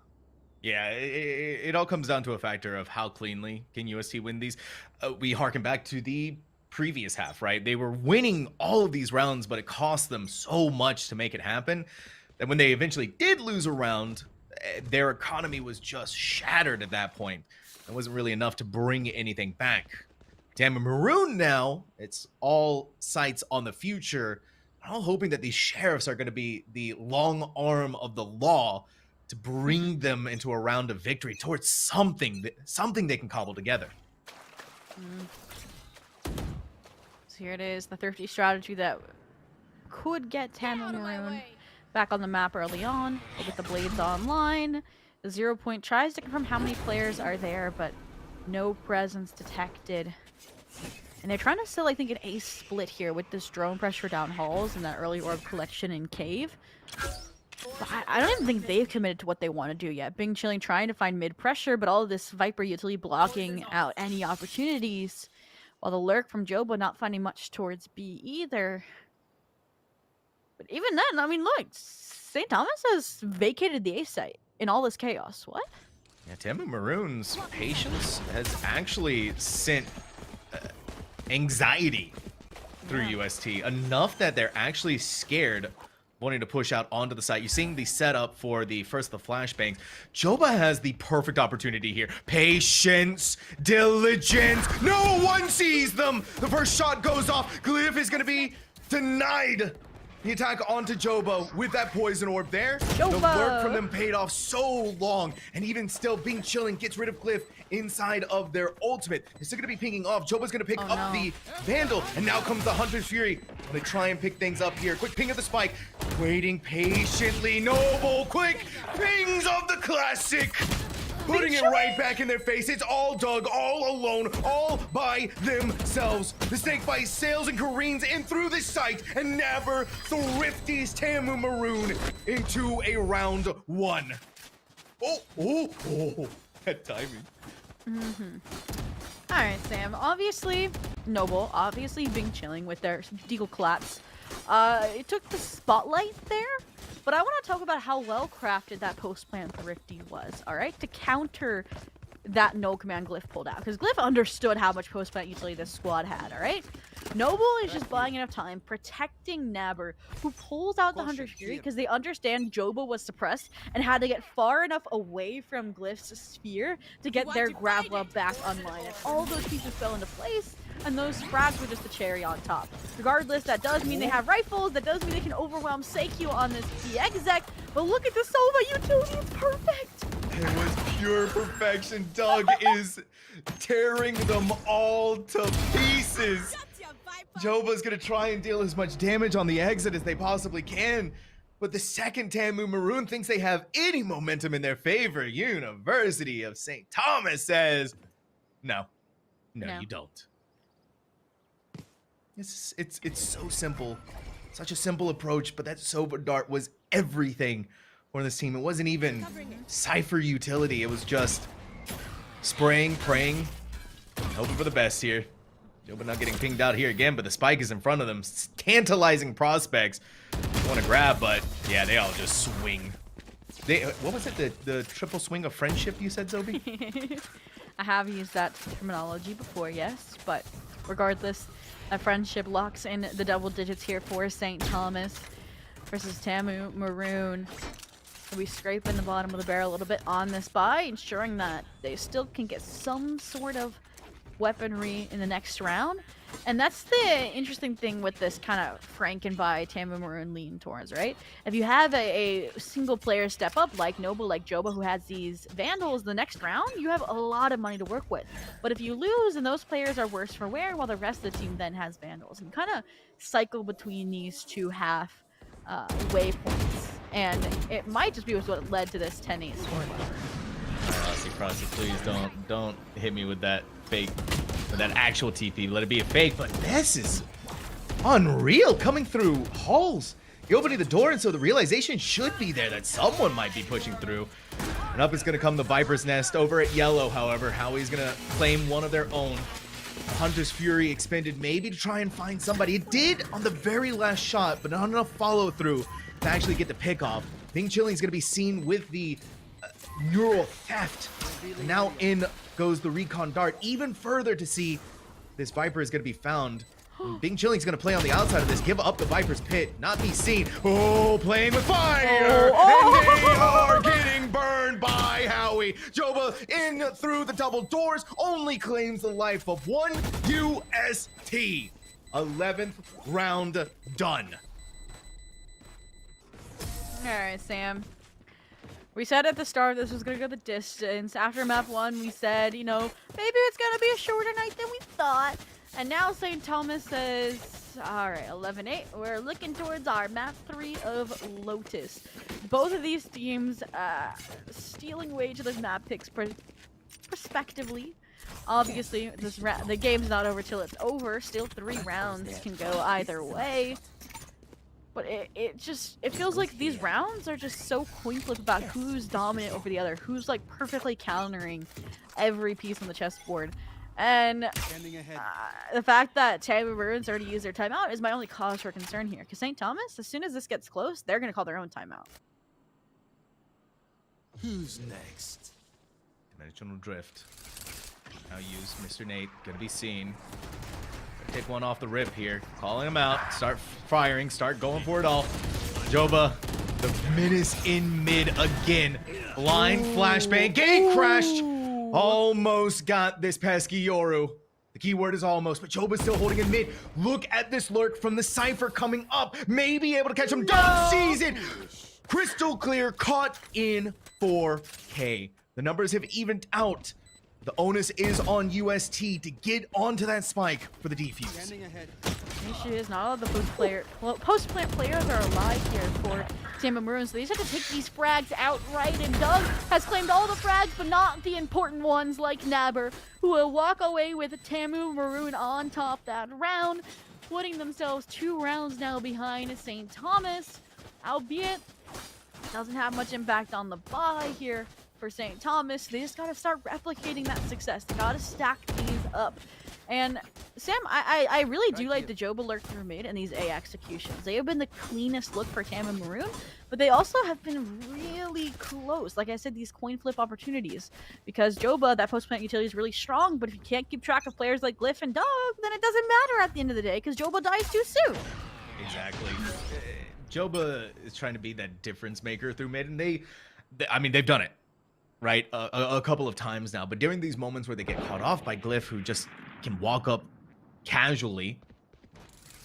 Yeah, it all comes down to a factor of how cleanly can UST win these. We harken back to the previous half, right? They were winning all of these rounds, but it cost them so much to make it happen. And when they eventually did lose a round, their economy was just shattered at that point. It wasn't really enough to bring anything back. Tamu Maroon now, it's all sights on the future. I'm all hoping that these sheriffs are going to be the long arm of the law to bring them into a round of victory towards something they can cobble together. So here it is, the thrifty strategy that could get Tamu Maroon back on the map early on. We'll get the Blades online. The 0 point tries to confirm how many players are there, but no presence detected. And they're trying to still, I think, an ace split here with this drone pressure down halls and that early orb collection in cave. But I don't even think they've committed to what they want to do yet. Bing Chilling trying to find mid pressure, but all of this Viper utility blocking out any opportunities. While the lurk from Jobo not finding much towards B either. But even then, I mean, look, St. Thomas has vacated the A site in all this chaos. What? Yeah, Tamu Maroon's patience has actually sent anxiety through UST. Enough that they're actually scared, wanting to push out onto the site. You're seeing the setup for the first of the flashbangs. Joba has the perfect opportunity here. Patience, diligence. No one sees them. The first shot goes off. Glyph is going to be denied the attack onto Jobo with that poison orb there. The work from them paid off so long, and even still, Bing Chilling gets rid of Glyph inside of their ultimate. They're still going to be pinging off. Jobo's going to pick up the Vandal, and now comes the Hunter's Fury. They try and pick things up here. Quick ping of the spike, waiting patiently. Noble, quick pings of the classic. Putting it right back in their face. It's all Doug, all alone, all by themselves. The Snakebite sails and careens in through the site and never thrifties Tamu Maroon into a round one. Oh, that timing. All right, Sam. Obviously, Noble, obviously Bing Chilling with their Deagle Collapse. It took the spotlight there. But I want to talk about how well crafted that post-plan thrifty was, all right? To counter that no command Glyph pulled out. Because Glyph understood how much post-plant utility this squad had, all right? Noble is just buying enough time, protecting Naber, who pulls out the Hunter's Fury because they understand Jobo was suppressed and had to get far enough away from Glyph's sphere to get their Grappler back online. And all those pieces fell into place, and those frags were just the cherry on top. Regardless, that does mean they have rifles, that does mean they can overwhelm CECC on this exec, but look at the Sova utility, it's perfect! It was pure perfection. Doug is tearing them all to pieces. Joba's gonna try and deal as much damage on the exit as they possibly can, but the second Tamu Maroon thinks they have any momentum in their favor, University of St. Thomas says, no, you don't. It's so simple, such a simple approach, but that Sova dart was everything for this team. It wasn't even Cypher utility, it was just spraying, praying, hoping for the best here. Joba not getting pinged out here again, but the spike is in front of them. Tantalizing prospects. Want to grab, but yeah, they all just swing. What was it? The triple swing of friendship you said, Zobi? I have used that terminology before, yes, but regardless, a friendship locks in the double digits here for St. Thomas versus Tamu Maroon. We scraping the bottom of the barrel a little bit on this buy, ensuring that they still can get some sort of weaponry in the next round. And that's the interesting thing with this kind of Franken buy Tamu Maroon lean towards, right? If you have a single player step up like Noble, like Joba, who has these Vandals the next round, you have a lot of money to work with. But if you lose and those players are worse for wear, while the rest of the team then has Vandals, and kind of cycle between these two half waypoints. And it might just be what led to this 10-8 scoreline. Frosty, please don't hit me with that fake, with that actual TP. Let it be a fake, but this is unreal coming through halls. You're opening the door, and so the realization should be there that someone might be pushing through. And up is going to come the Viper's Nest over at yellow, however. Howie's going to claim one of their own. Hunter's Fury expended maybe to try and find somebody. It did on the very last shot, but not enough follow through to actually get the pick off. Bing Chilling's going to be seen with the neural theft. And now in goes the recon dart even further to see this Viper is going to be found. And Bing Chilling's going to play on the outside of this, give up the Viper's pit, not be seen. Oh, playing with fire! And they are getting burned by Howie. Joba in through the double doors, only claims the life of one UST. 11th round done. All right, Sam. We said at the start this was going to go the distance. After map 1, we said, you know, maybe it's going to be a shorter night than we thought. And now St. Thomas says, all right, 11-8. We're looking towards our map 3 of Lotus. Both of these teams stealing away to the map picks respectively. Obviously, the game's not over till it's over. Still 3 rounds can go either way. But it feels like these rounds are just so coin flip about who's dominant over the other, who's like perfectly countering every piece on the chessboard. And the fact that Tamu Maroon's already used their timeout is my only cause for concern here. Because St. Thomas, as soon as this gets close, they're going to call their own timeout. Who's next? Dimensional Drift. Now use Mr. Nate. Gonna be seen. Take one off the rip here. Calling him out. Start firing. Start going for it all. Joba, the menace in mid again. Blind flashbang. Gate crashed. Almost got this pesky Yoru. The keyword is almost, but Joba's still holding in mid. Look at this lurk from the Cypher coming up. May be able to catch him. Dog sees it. Crystal clear. Caught in 4K. The numbers have evened out. The onus is on UST to get onto that spike for the defuse. The issue is not all the post-plant players are alive here for Tamu Maroon, so they just have to take these frags outright, and Doug has claimed all the frags, but not the important ones like Nabber, who will walk away with Tamu Maroon on top that round, putting themselves 2 rounds now behind St. Thomas, albeit doesn't have much impact on the buy here for St. Thomas. They just gotta start replicating that success. They gotta stack these up. And Sam, I really do like the Joba lurk through mid and these A executions. They have been the cleanest look for Tamu Maroon, but they also have been really close. Like I said, these coin flip opportunities. Because Joba, that post-plant utility is really strong, but if you can't keep track of players like Glyph and Dog, then it doesn't matter at the end of the day, because Joba dies too soon. Exactly. Joba is trying to be that difference maker through mid, and they've done it. Right, a couple of times now, but during these moments where they get caught off by Glyph, who just can walk up casually,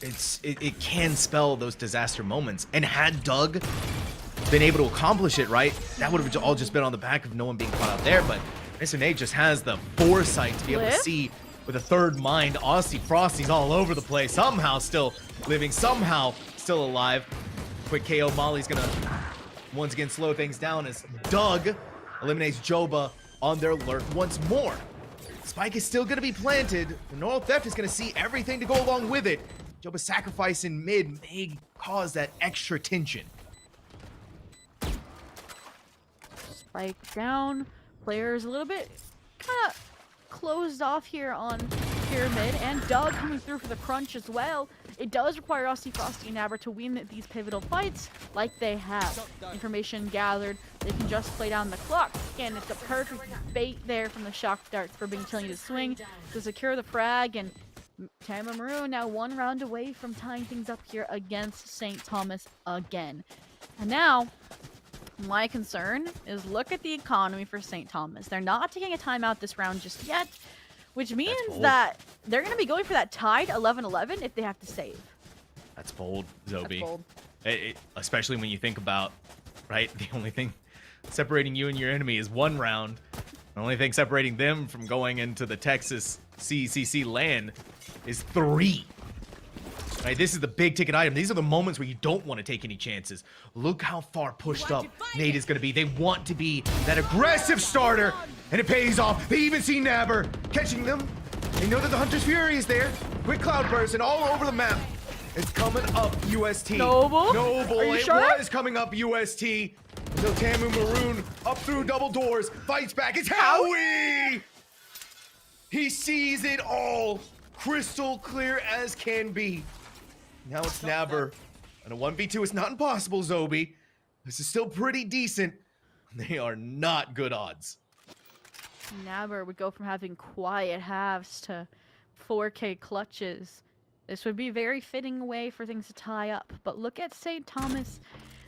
it can spell those disaster moments. And had Doug been able to accomplish it, right, that would have all just been on the back of no one being caught out there. But Mr. Nate just has the foresight to be able to see with a third mind. Aussie Frosty's all over the place, somehow still living, somehow still alive. Quick KO. Molly's gonna once again slow things down as Doug eliminates Joba on their lurk once more. Spike is still going to be planted. The Neural Theft is going to see everything to go along with it. Joba's sacrifice in mid may cause that extra tension. Spike down. Players a little bit kind of closed off here on pyramid, and Doug coming through for the crunch as well. It does require Aussie, Frosty, and Nabber to win these pivotal fights like they have. Information gathered, they can just play down the clock. Again, it's a perfect bait there from the shock darts for being telling you to swing to secure the frag, and Tama Maroon now 1 round away from tying things up here against St. Thomas again. And now, my concern is look at the economy for St. Thomas. They're not taking a timeout this round just yet, which means that they're going to be going for that tied 11-11 if they have to save. That's bold, Zobi. That's bold. Especially when you think about, right, the only thing separating you and your enemy is 1 round. The only thing separating them from going into the Texas CECC land is 3. Right, this is the big ticket item. These are the moments where you don't want to take any chances. Look how far pushed up Nate is going to be. They want to be that aggressive starter, and it pays off. They even see Nabber catching them. They know that the Hunter's Fury is there. Quick cloud burst and all over the map. It's coming up UST. Noble? Noble. Are you it sure? was coming up UST. Until Tamu Maroon up through double doors, fights back. It's Howie! He sees it all. Crystal clear as can be. Now it's Nabber. And a 1v2 is not impossible, Zobi. This is still pretty decent. They are not good odds. Nabber would go from having quiet halves to 4K clutches. This would be a very fitting way for things to tie up. But look at St. Thomas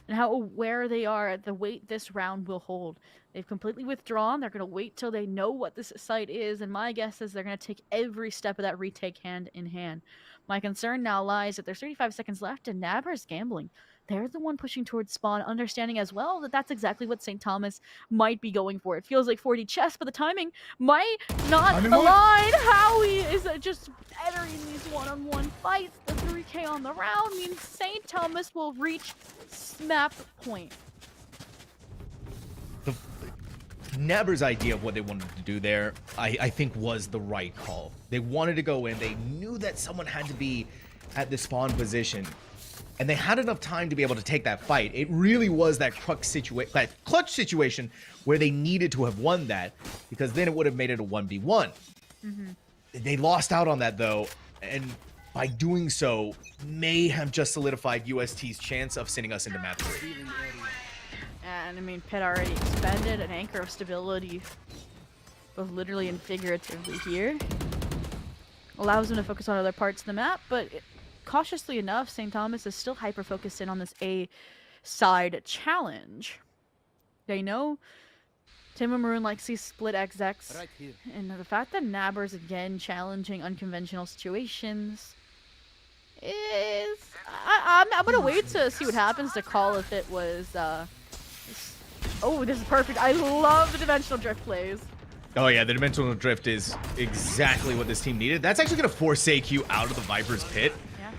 and how aware they are at the weight this round will hold. They've completely withdrawn. They're going to wait till they know what this site is. And my guess is they're going to take every step of that retake hand in hand. My concern now lies that there's 35 seconds left and Nabber is gambling. They're the one pushing towards spawn, understanding as well that that's exactly what St. Thomas might be going for. It feels like 4D chess, but the timing might not align. Howie is just better in these one-on-one fights. The 3K on the round means St. Thomas will reach snap point. Nabber's idea of what they wanted to do there, I think, was the right call. They wanted to go in. They knew that someone had to be at the spawn position, and they had enough time to be able to take that fight. It really was that clutch situation where they needed to have won that, because then it would have made it a 1v1. They lost out on that, though, and by doing so, may have just solidified UST's chance of sending us into map 3. And I mean, Pitt already expended an anchor of stability, both literally and figuratively here. Allows them to focus on other parts of the map, but cautiously enough, St. Thomas is still hyper-focused in on this A-side challenge. They know Tim and Maroon likes these split XX, and the fact that Nabber's again challenging unconventional situations is... I'm gonna wait to see what happens to call if it was... Oh, this is perfect. I love the dimensional drift plays. Oh yeah, the dimensional drift is exactly what this team needed. That's actually going to force CECC out of the Viper's pit. Yeah.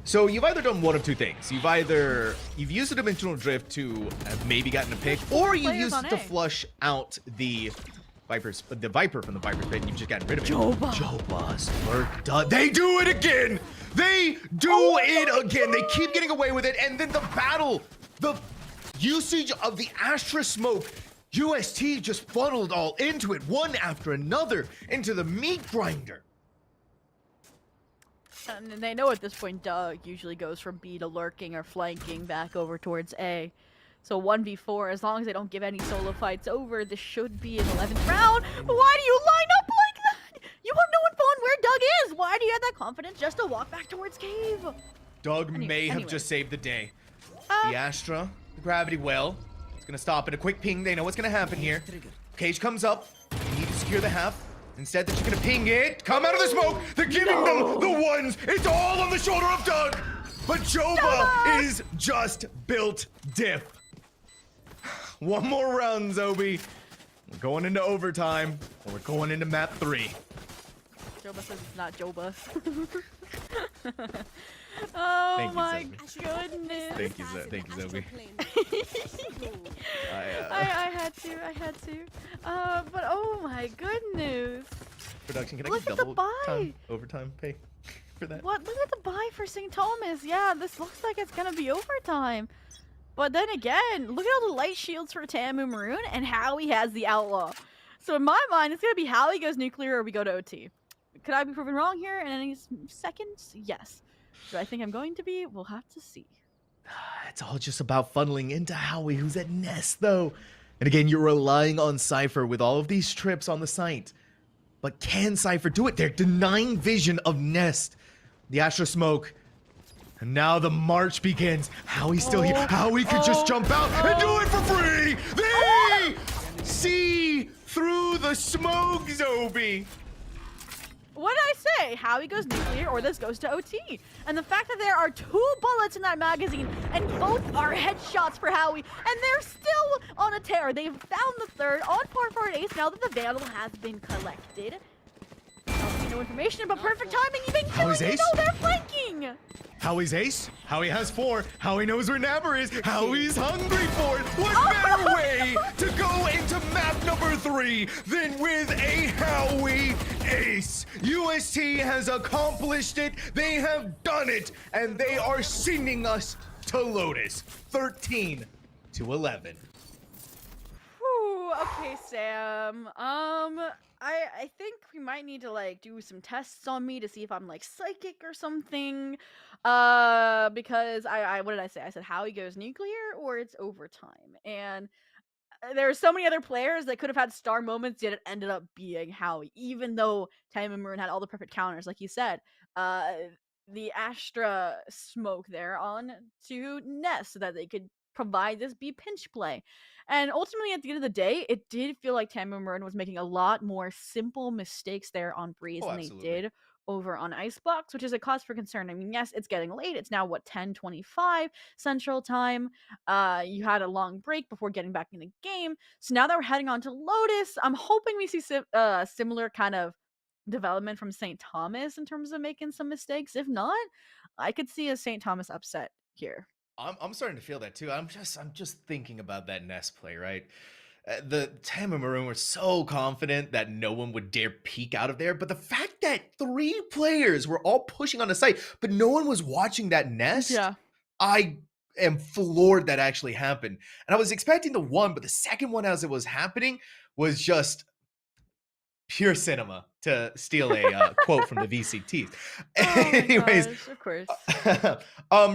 So you've either done one of two things. You've used the dimensional drift to have maybe gotten a pick, or you used it to flush out the Viper from the Viper's pit, and you've just gotten rid of it. Joba's work. They do it again! They do it again! They keep getting away with it, and then the battle, the usage of the Astra smoke, UST just funneled all into it, one after another, into the meat grinder. And they know at this point Doug usually goes from B to lurking or flanking back over towards A. So 1v4, as long as they don't give any solo fights over, this should be an 11th round. Why do you line up like that? You have no info on where Doug is. Why do you have that confidence just to walk back towards cave? Doug may have just saved the day. The Astra, the gravity well, it's gonna stop in a quick ping. They know what's gonna happen here. Cage comes up. They need to secure the half. Instead, they're just gonna ping it. Come out of the smoke. They're giving them the ones. It's all on the shoulder of Doug. But Joba is just built diff. One more round, Zobi. We're going into overtime, or we're going into map 3. Joba says it's not Joba. Oh my goodness. Thank you, Zobi. I had to. But oh my goodness. Production, can I Look get at the double buy. overtime pay for that? What? Look at the buy for St. Thomas. Yeah, this looks like it's gonna be overtime. But then again, look at all the light shields for Tamu Maroon and Howie has the Outlaw. So in my mind, it's gonna be Howie goes nuclear or we go to OT. Could I be proven wrong here in any seconds? Yes. Do I think I'm going to be? We'll have to see. It's all just about funneling into Howie, who's at Nest, though. And again, you're relying on Cypher with all of these trips on the site. But can Cypher do it? They're denying vision of Nest. The Astra smoke. And now the march begins. Howie's still here. Howie could just jump out and do it for free. They see through the smoke, Zobi. What did I say? Howie goes nuclear or this goes to OT. And the fact that there are 2 bullets in that magazine and both are headshots for Howie and they're still on a tear. They've found the third on par for an ace now that the Vandal has been collected. No information, but perfect timing. You've been killing, you know they're flanking. Howie's ace. Howie has 4. Howie knows where Napper is. Howie's hungry for it. What better way to go into map number 3 than with a Howie ace? UST has accomplished it. They have done it. And they are sending us to Lotus. 13-11. Whew, okay, Sam. I think we might need to like do some tests on me to see if I'm like psychic or something. Because I what did I say? I said Howie goes nuclear or it's overtime. And there are so many other players that could have had star moments, yet it ended up being Howie, even though Time and Maroon had all the perfect counters, like you said. The Astra smoke there on to Nest so that they could provide this B pinch play. And ultimately, at the end of the day, it did feel like Tam and Maroon was making a lot more simple mistakes there on Breeze than they did over on Icebox, which is a cause for concern. I mean, yes, it's getting late. It's now, what, 10:25 Central Time. You had a long break before getting back in the game. So now that we're heading on to Lotus, I'm hoping we see similar kind of development from St. Thomas in terms of making some mistakes. If not, I could see a St. Thomas upset here. I'm starting to feel that too. I'm just thinking about that Nest play, right? The Tam and Maroon were so confident that no one would dare peek out of there, but the fact that 3 players were all pushing on the site, but no one was watching that Nest, Yeah. I am floored that actually happened. And I was expecting the one, but the second one as it was happening was just pure cinema, to steal a quote from the VCTs. Anyways, Gosh, of course.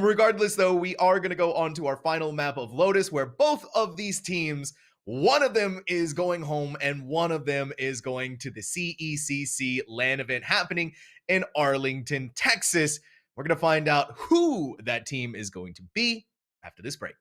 Regardless, though, we are going to go on to our final map of Lotus, where both of these teams, one of them is going home and one of them is going to the CECC LAN event happening in Arlington, Texas. We're going to find out who that team is going to be after this break.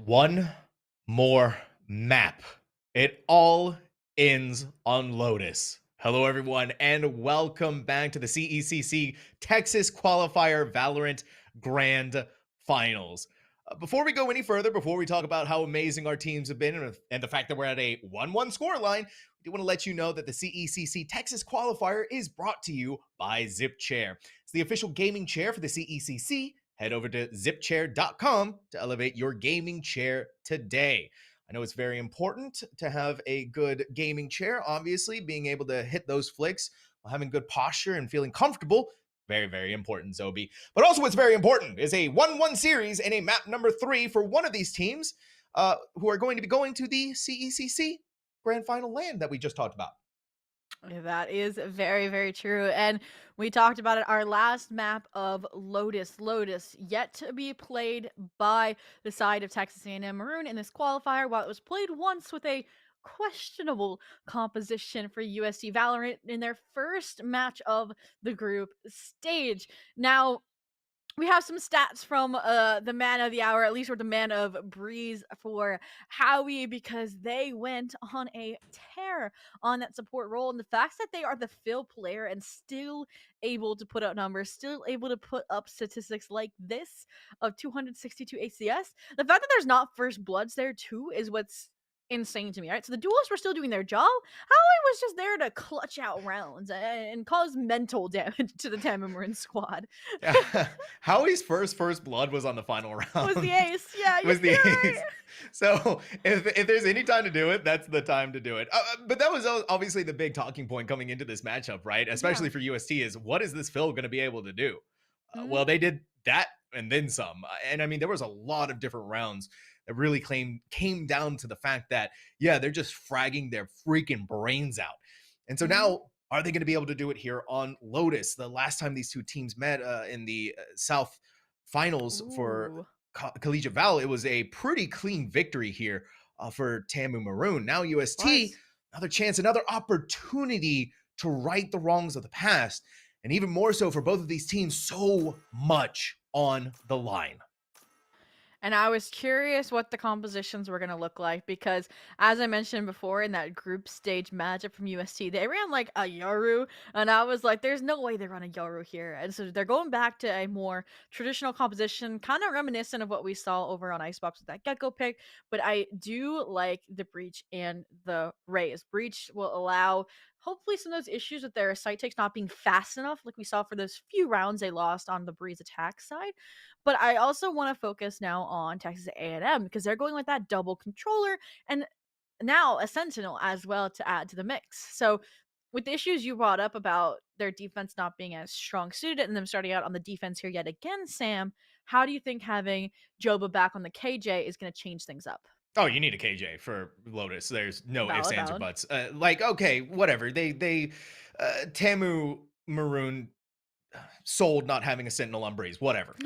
One more map. It all ends on Lotus. Hello, everyone, and welcome back to the CECC Texas Qualifier Valorant Grand Finals. Before we go any further, before we talk about how amazing our teams have been and the fact that we're at a 1-1 scoreline, we do want to let you know that the CECC Texas Qualifier is brought to you by ZipChair. It's the official gaming chair for the CECC. Head over to zipchair.com to elevate your gaming chair today. I know it's very important to have a good gaming chair, obviously, being able to hit those flicks while having good posture and feeling comfortable. Very, very important, Zobi. But also what's very important is a 1-1 series and a map number 3 for one of these teams who are going to be going to the CECC Grand Final land that we just talked about. That is very, very true. And we talked about it, our last map of Lotus. Lotus, yet to be played by the side of Texas A&M Maroon in this qualifier, while it was played once with a questionable composition for UST Valorant in their first match of the group stage. Now, we have some stats from the man of the hour, at least, or the man of Breeze for Howie, because they went on a tear on that support role. And the fact that they are the fill player and still able to put up numbers, still able to put up statistics like this of 262 ACS, the fact that there's not first bloods there too is what's insane to me, right? So the duelists were still doing their job. Howie was just there to clutch out rounds and cause mental damage to the Maroon squad. Yeah. Howie's first blood was on the final round. Was the ace. Yeah, was the ace. Right. So if there's any time to do it, that's the time to do it. But that was obviously the big talking point coming into this matchup, right? Especially for UST is what is this Phil going to be able to do? Well, they did that and then some. And I mean, there was a lot of different rounds that really came down to the fact that, yeah, they're just fragging their freaking brains out. And so now, are they going to be able to do it here on Lotus? The last time these two teams met in the South Finals for Collegiate Val, it was a pretty clean victory here for Tamu Maroon. Now UST, another chance, another opportunity to right the wrongs of the past. And even more so for both of these teams, so much on the line. And I was curious what the compositions were going to look like because, as I mentioned before, in that group stage matchup from UST, they ran like a Yoru, and I was like, there's no way they run a Yoru here. And so they're going back to a more traditional composition, kind of reminiscent of what we saw over on Icebox with that Gecko pick, but I do like the Breach and the Raze. Breach will allow hopefully some of those issues with their site takes not being fast enough, like we saw for those few rounds they lost on the Breeze attack side. But I also want to focus now on Texas A&M because they're going with that double controller and now a Sentinel as well to add to the mix. So with the issues you brought up about their defense not being as strong suited and them starting out on the defense here yet again, Sam, how do you think having Joba back on the KJ is going to change things up? Oh, you need a KJ for Lotus. There's no ifs, ands, or buts. Okay, whatever. They Tamu Maroon sold not having a Sentinel on Breeze. Whatever.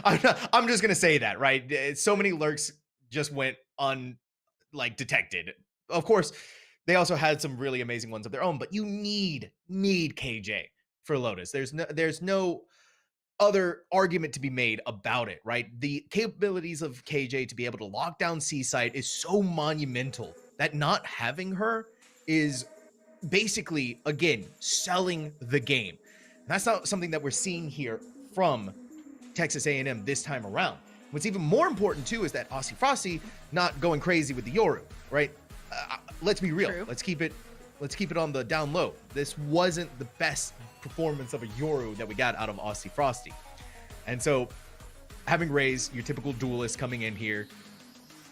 I'm just gonna say that, right? So many lurks just went detected. Of course, they also had some really amazing ones of their own, but you need KJ for Lotus. There's no other argument to be made about it, right? The capabilities of KJ to be able to lock down C site is so monumental that not having her is basically, again, selling the game. And that's not something that we're seeing here from Texas A&M this time around. What's even more important too is that Aussie Frosty not going crazy with the Yoru, right? Let's be real. True. Let's keep it on the down low. This wasn't the best performance of a Yoru that we got out of Aussie Frosty. And so having Raze, your typical duelist coming in here,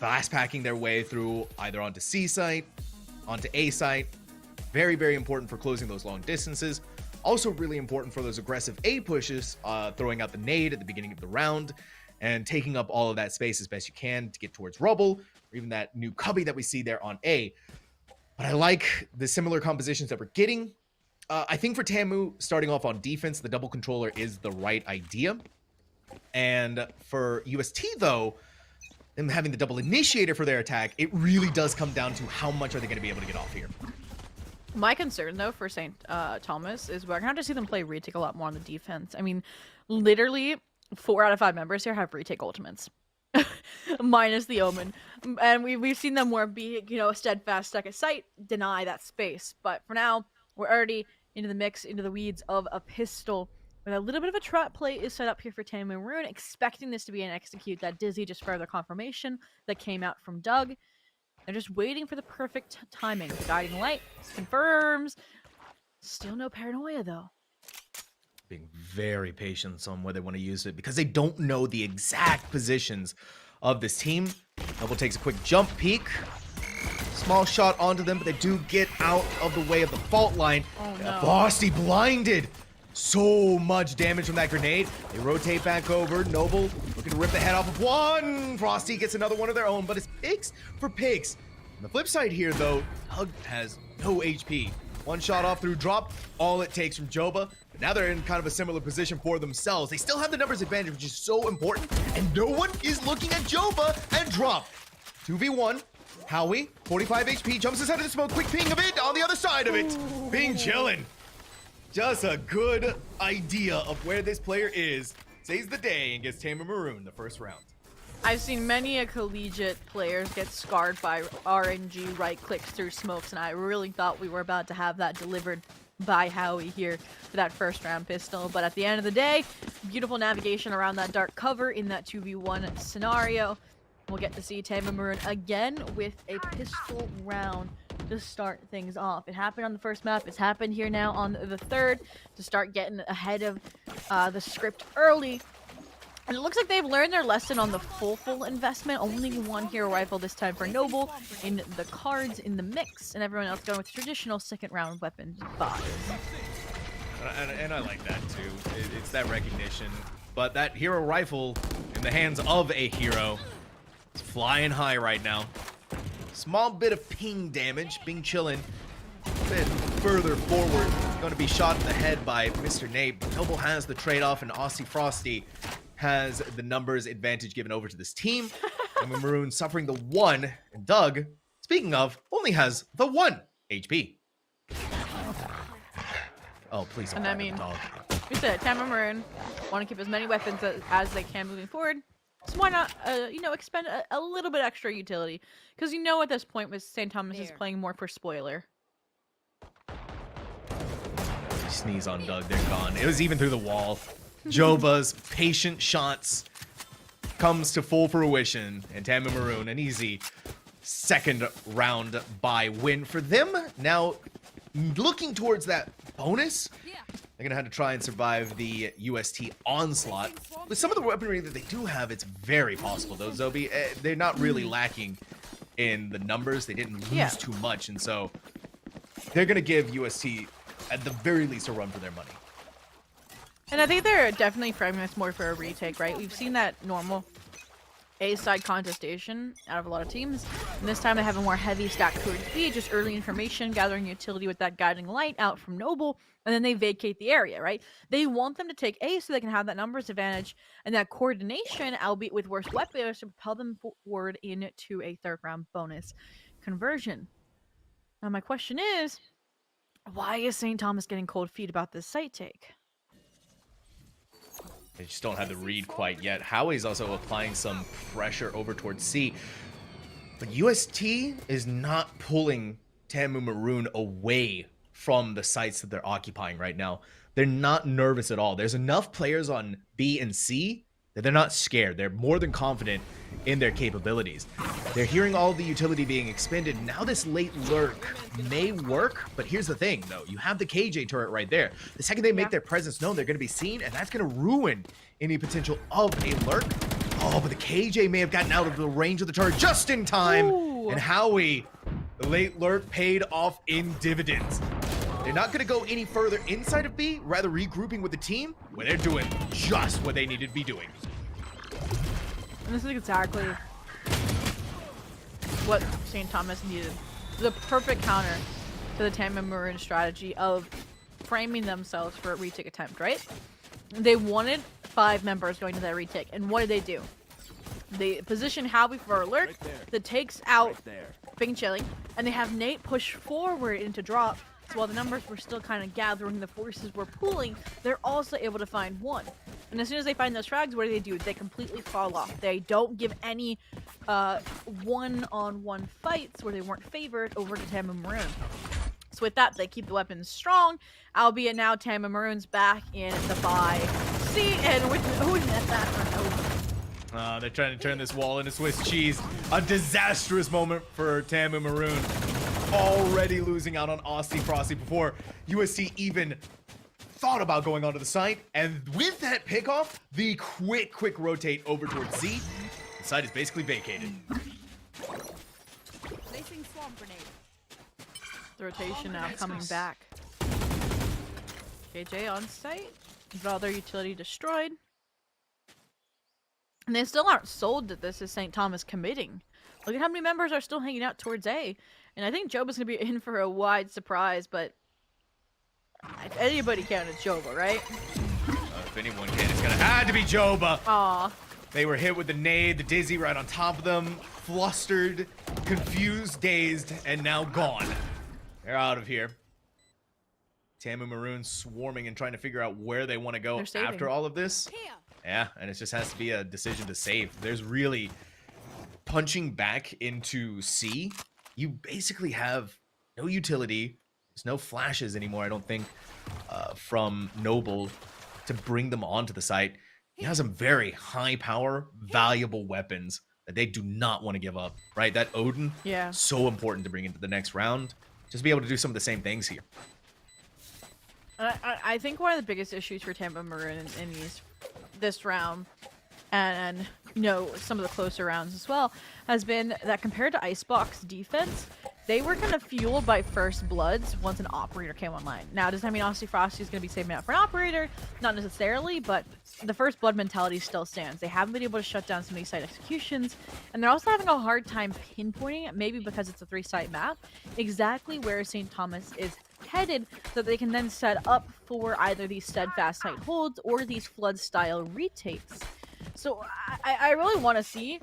fast packing their way through either onto C site, onto A site, very, very important for closing those long distances. Also really important for those aggressive A pushes, throwing out the nade at the beginning of the round and taking up all of that space as best you can to get towards rubble or even that new cubby that we see there on A. But I like the similar compositions that we're getting. I think for Tamu, starting off on defense, the double controller is the right idea. And for UST, though, them having the double initiator for their attack, it really does come down to how much are they going to be able to get off here. My concern, though, for St. Thomas is we're going to have to see them play retake a lot more on the defense. I mean, literally 4 out of 5 members here have retake ultimates. minus the Omen. And we've seen them more be, steadfast, stuck at sight, deny that space. But for now, we're already into the mix, into the weeds of a pistol. With a little bit of a trap play is set up here for Tan Maroon, expecting this to be an execute that Dizzy, just further confirmation that came out from Doug. They're just waiting for the perfect timing. Guiding light confirms. Still no paranoia, though. Being very patient on where they want to use it because they don't know the exact positions of this team. Noble takes a quick jump peek. Small shot onto them, but they do get out of the way of the fault line. Oh, no. Frosty blinded. So much damage from that grenade. They rotate back over. Noble looking to rip the head off of one. Frosty gets another one of their own, but it's pigs for pigs. On the flip side here, though, Hug has no HP. One shot off through drop, all it takes from Joba. But now they're in kind of a similar position for themselves. They still have the numbers advantage, which is so important, and no one is looking at Joba and drop. 2v1. Howie, 45 HP, jumps inside of the smoke. Quick ping of it on the other side of it. Being chillin'. Just a good idea of where this player is. Saves the day and gets Tamer Maroon the first round. I've seen many a collegiate players get scarred by RNG right clicks through smokes, and I really thought we were about to have that delivered by Howie here for that first round pistol. But at the end of the day, beautiful navigation around that dark cover in that 2v1 scenario. We'll get to see Tamer Maroon again with a pistol round to start things off. It happened on the first map. It's happened here now on the third to start getting ahead of the script early. And it looks like they've learned their lesson on the full investment. Only one hero rifle this time for Noble in the cards in the mix, and everyone else going with traditional second round weapons buys. And I like that too. It's that recognition. But that hero rifle in the hands of a hero is flying high right now. Small bit of ping damage, being chillin'. A bit further forward, going to be shot in the head by Mr. Nate. Noble has the trade-off, and Aussie Frosty has the numbers advantage given over to this team. And Maroon suffering the 1, and Doug, speaking of, only has the 1 HP. Oh, please don't. And I mean, we said Tamer Maroon want to keep as many weapons as they can moving forward. So why not, expend a little bit extra utility? Because at this point with St. Thomas is playing more for spoiler. Sneeze on Doug, they're gone. It was even through the wall. Joba's patient shots comes to full fruition, and Tamer Maroon, an easy second round bye win for them. Now, looking towards that bonus, they're going to have to try and survive the UST onslaught. With some of the weaponry that they do have, it's very possible, though, Zobi. They're not really lacking in the numbers. They didn't lose too much, and so they're going to give UST, at the very least, a run for their money. And I think they're definitely framing this more for a retake, right? We've seen that normal A-side contestation out of a lot of teams. And this time they have a more heavy stack towards B, just early information, gathering utility with that guiding light out from Noble, and then they vacate the area, right? They want them to take A so they can have that numbers advantage and that coordination, albeit with worse weapons, to propel them forward into a third round bonus conversion. Now my question is, why is St. Thomas getting cold feet about this site take? They just don't have the read quite yet. Howie's also applying some pressure over towards C. But UST is not pulling Tamu Maroon away from the sites that they're occupying right now. They're not nervous at all. There's enough players on B and C that they're not scared. They're more than confident in their capabilities. They're hearing all the utility being expended. Now this late lurk may work, but here's the thing, though. You have the KJ turret right there. The second they make their presence known, they're going to be seen, and that's going to ruin any potential of a lurk. Oh, but the KJ may have gotten out of the range of the turret just in time. Ooh. And Howie, the late lurk paid off in dividends. They're not going to go any further inside of B, rather regrouping with the team, where they're doing just what they needed to be doing. And this is exactly what St. Thomas needed. The perfect counter to the Tamer Maroon strategy of framing themselves for a retake attempt, right? They wanted 5 members going to that retake, and what did they do? They position Howie for a lurk that takes out Bing Chilling, and they have Nate push forward into drop. So while the numbers were still kind of gathering, the forces were pooling, they're also able to find one. And as soon as they find those frags, what do? They completely fall off. They don't give any one-on-one fights where they weren't favored over to Tam and Maroon. So with that, they keep the weapons strong, albeit now Tam and Maroon's back in the 5C, and with Odin at that for Odin. They're trying to turn this wall into Swiss cheese. A disastrous moment for Tamu Maroon. Already losing out on Aussie Frosty before UST even thought about going onto the site. And with that pickoff, the quick rotate over towards Z. The site is basically vacated. Placing swamp grenade. The rotation now coming back. KJ on site. All their utility destroyed. And they still aren't sold that this is St. Thomas committing. Look at how many members are still hanging out towards A. And I think Joba's going to be in for a wide surprise, but if anybody can, it's Joba, right? If anyone can, it's going to have to be Joba. Aw. They were hit with the nade, the dizzy right on top of them, flustered, confused, dazed, and now gone. They're out of here. Tamu Maroon swarming and trying to figure out where they want to go after all of this. Yeah, and it just has to be a decision to save. There's really punching back into C. You basically have no utility. There's no flashes anymore, I don't think, from Noble to bring them onto the site. He has some very high power, valuable weapons that they do not want to give up, right? That Odin, so important to bring into the next round. Just be able to do some of the same things here. I think one of the biggest issues for Tampa Maroon in this round, and you know, some of the closer rounds as well, has been that compared to Icebox defense, they were kind of fueled by first bloods once an operator came online. Now, does that mean Aussie Frosty is going to be saving out for an operator? Not necessarily, but the first blood mentality still stands. They haven't been able to shut down some of these site executions, and they're also having a hard time pinpointing, maybe because it's a 3-site map, exactly where St. Thomas is headed, so they can then set up for either these steadfast site holds or these flood style retakes. So I really want to see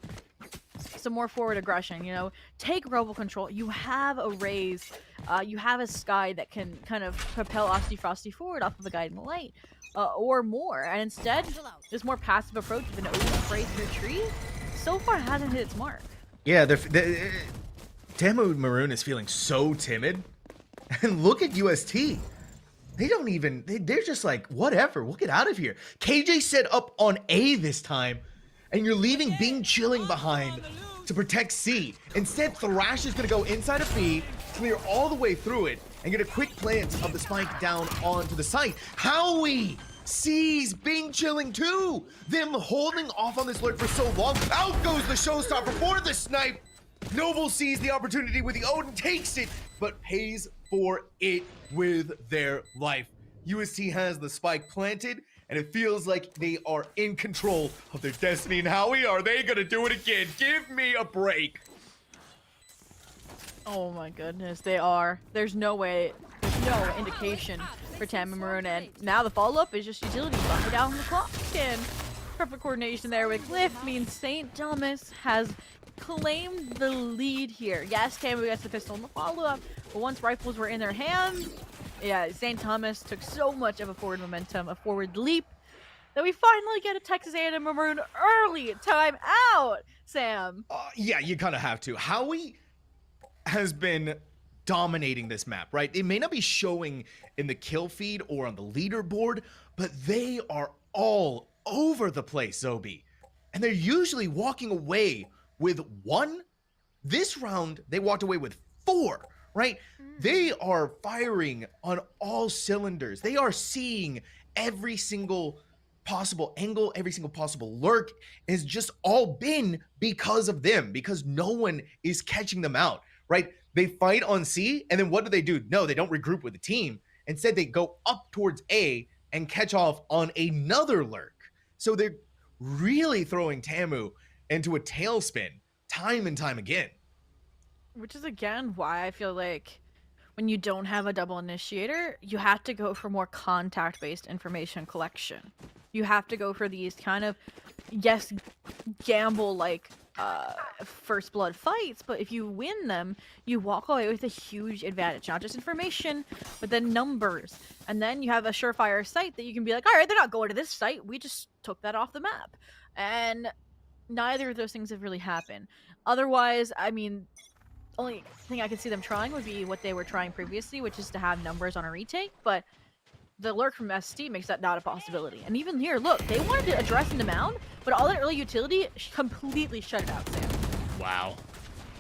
some more forward aggression, you know, take Robo control. You have a Raze, you have a Sky that can kind of propel Aussie Frosty forward off of a Guiding Light, or more, and instead this more passive approach of an Odin spray through tree so far hasn't hit its mark. Yeah, Tamu Maroon is feeling so timid. And look at UST. They don't even, they're just like, whatever, we'll get out of here. KJ set up on A this time, and you're leaving Bing chilling behind to protect C. Instead, Thrash is going to go inside of B, clear all the way through it, and get a quick plant of the spike down onto the site. Howie sees Bing chilling too. Them holding off on this lurk for so long. Out goes the showstopper for the snipe. Noble sees the opportunity with the Odin, takes it, but pays for it with their life. UST has the spike planted, and it feels like they are in control of their destiny. And Howie, are they gonna do it again? Give me a break. Oh my goodness, they are. There's no way, there's no indication for Tampa Maroon, and now the follow-up is just utility bucket down the clock, and perfect coordination there with Glyph means St. Thomas has claimed the lead here. Yes, Tamu gets the pistol in the follow-up, but once rifles were in their hands, yeah, St. Thomas took so much of a forward momentum, a forward leap, that we finally get a Texas A&M Maroon early time out, Sam. Yeah, you kind of have to. Howie has been dominating this map, right? It may not be showing in the kill feed or on the leaderboard, but they are all over the place, Zobi. And they're usually walking away with 1. This round, they walked away with 4, right? They are firing on all cylinders. They are seeing every single possible angle, every single possible lurk. It's just all been because of them, because no one is catching them out, right? They fight on C, and then what do? No, they don't regroup with the team. Instead, they go up towards A and catch off on another lurk. So they're really throwing Tamu into a tailspin time and time again. Which is again why I feel like when you don't have a double initiator, you have to go for more contact-based information collection. You have to go for these kind of, yes, gamble like first blood fights, but if you win them, you walk away with a huge advantage. Not just information, but then numbers. And then you have a surefire site that you can be like, all right, they're not going to this site. We just took that off the map. And neither of those things have really happened. Otherwise, I mean, only thing I could see them trying would be what they were trying previously, which is to have numbers on a retake, but the lurk from ST makes that not a possibility. And even here, look, they wanted to address in the mound, but all that early utility completely shut it out, Sam. Wow.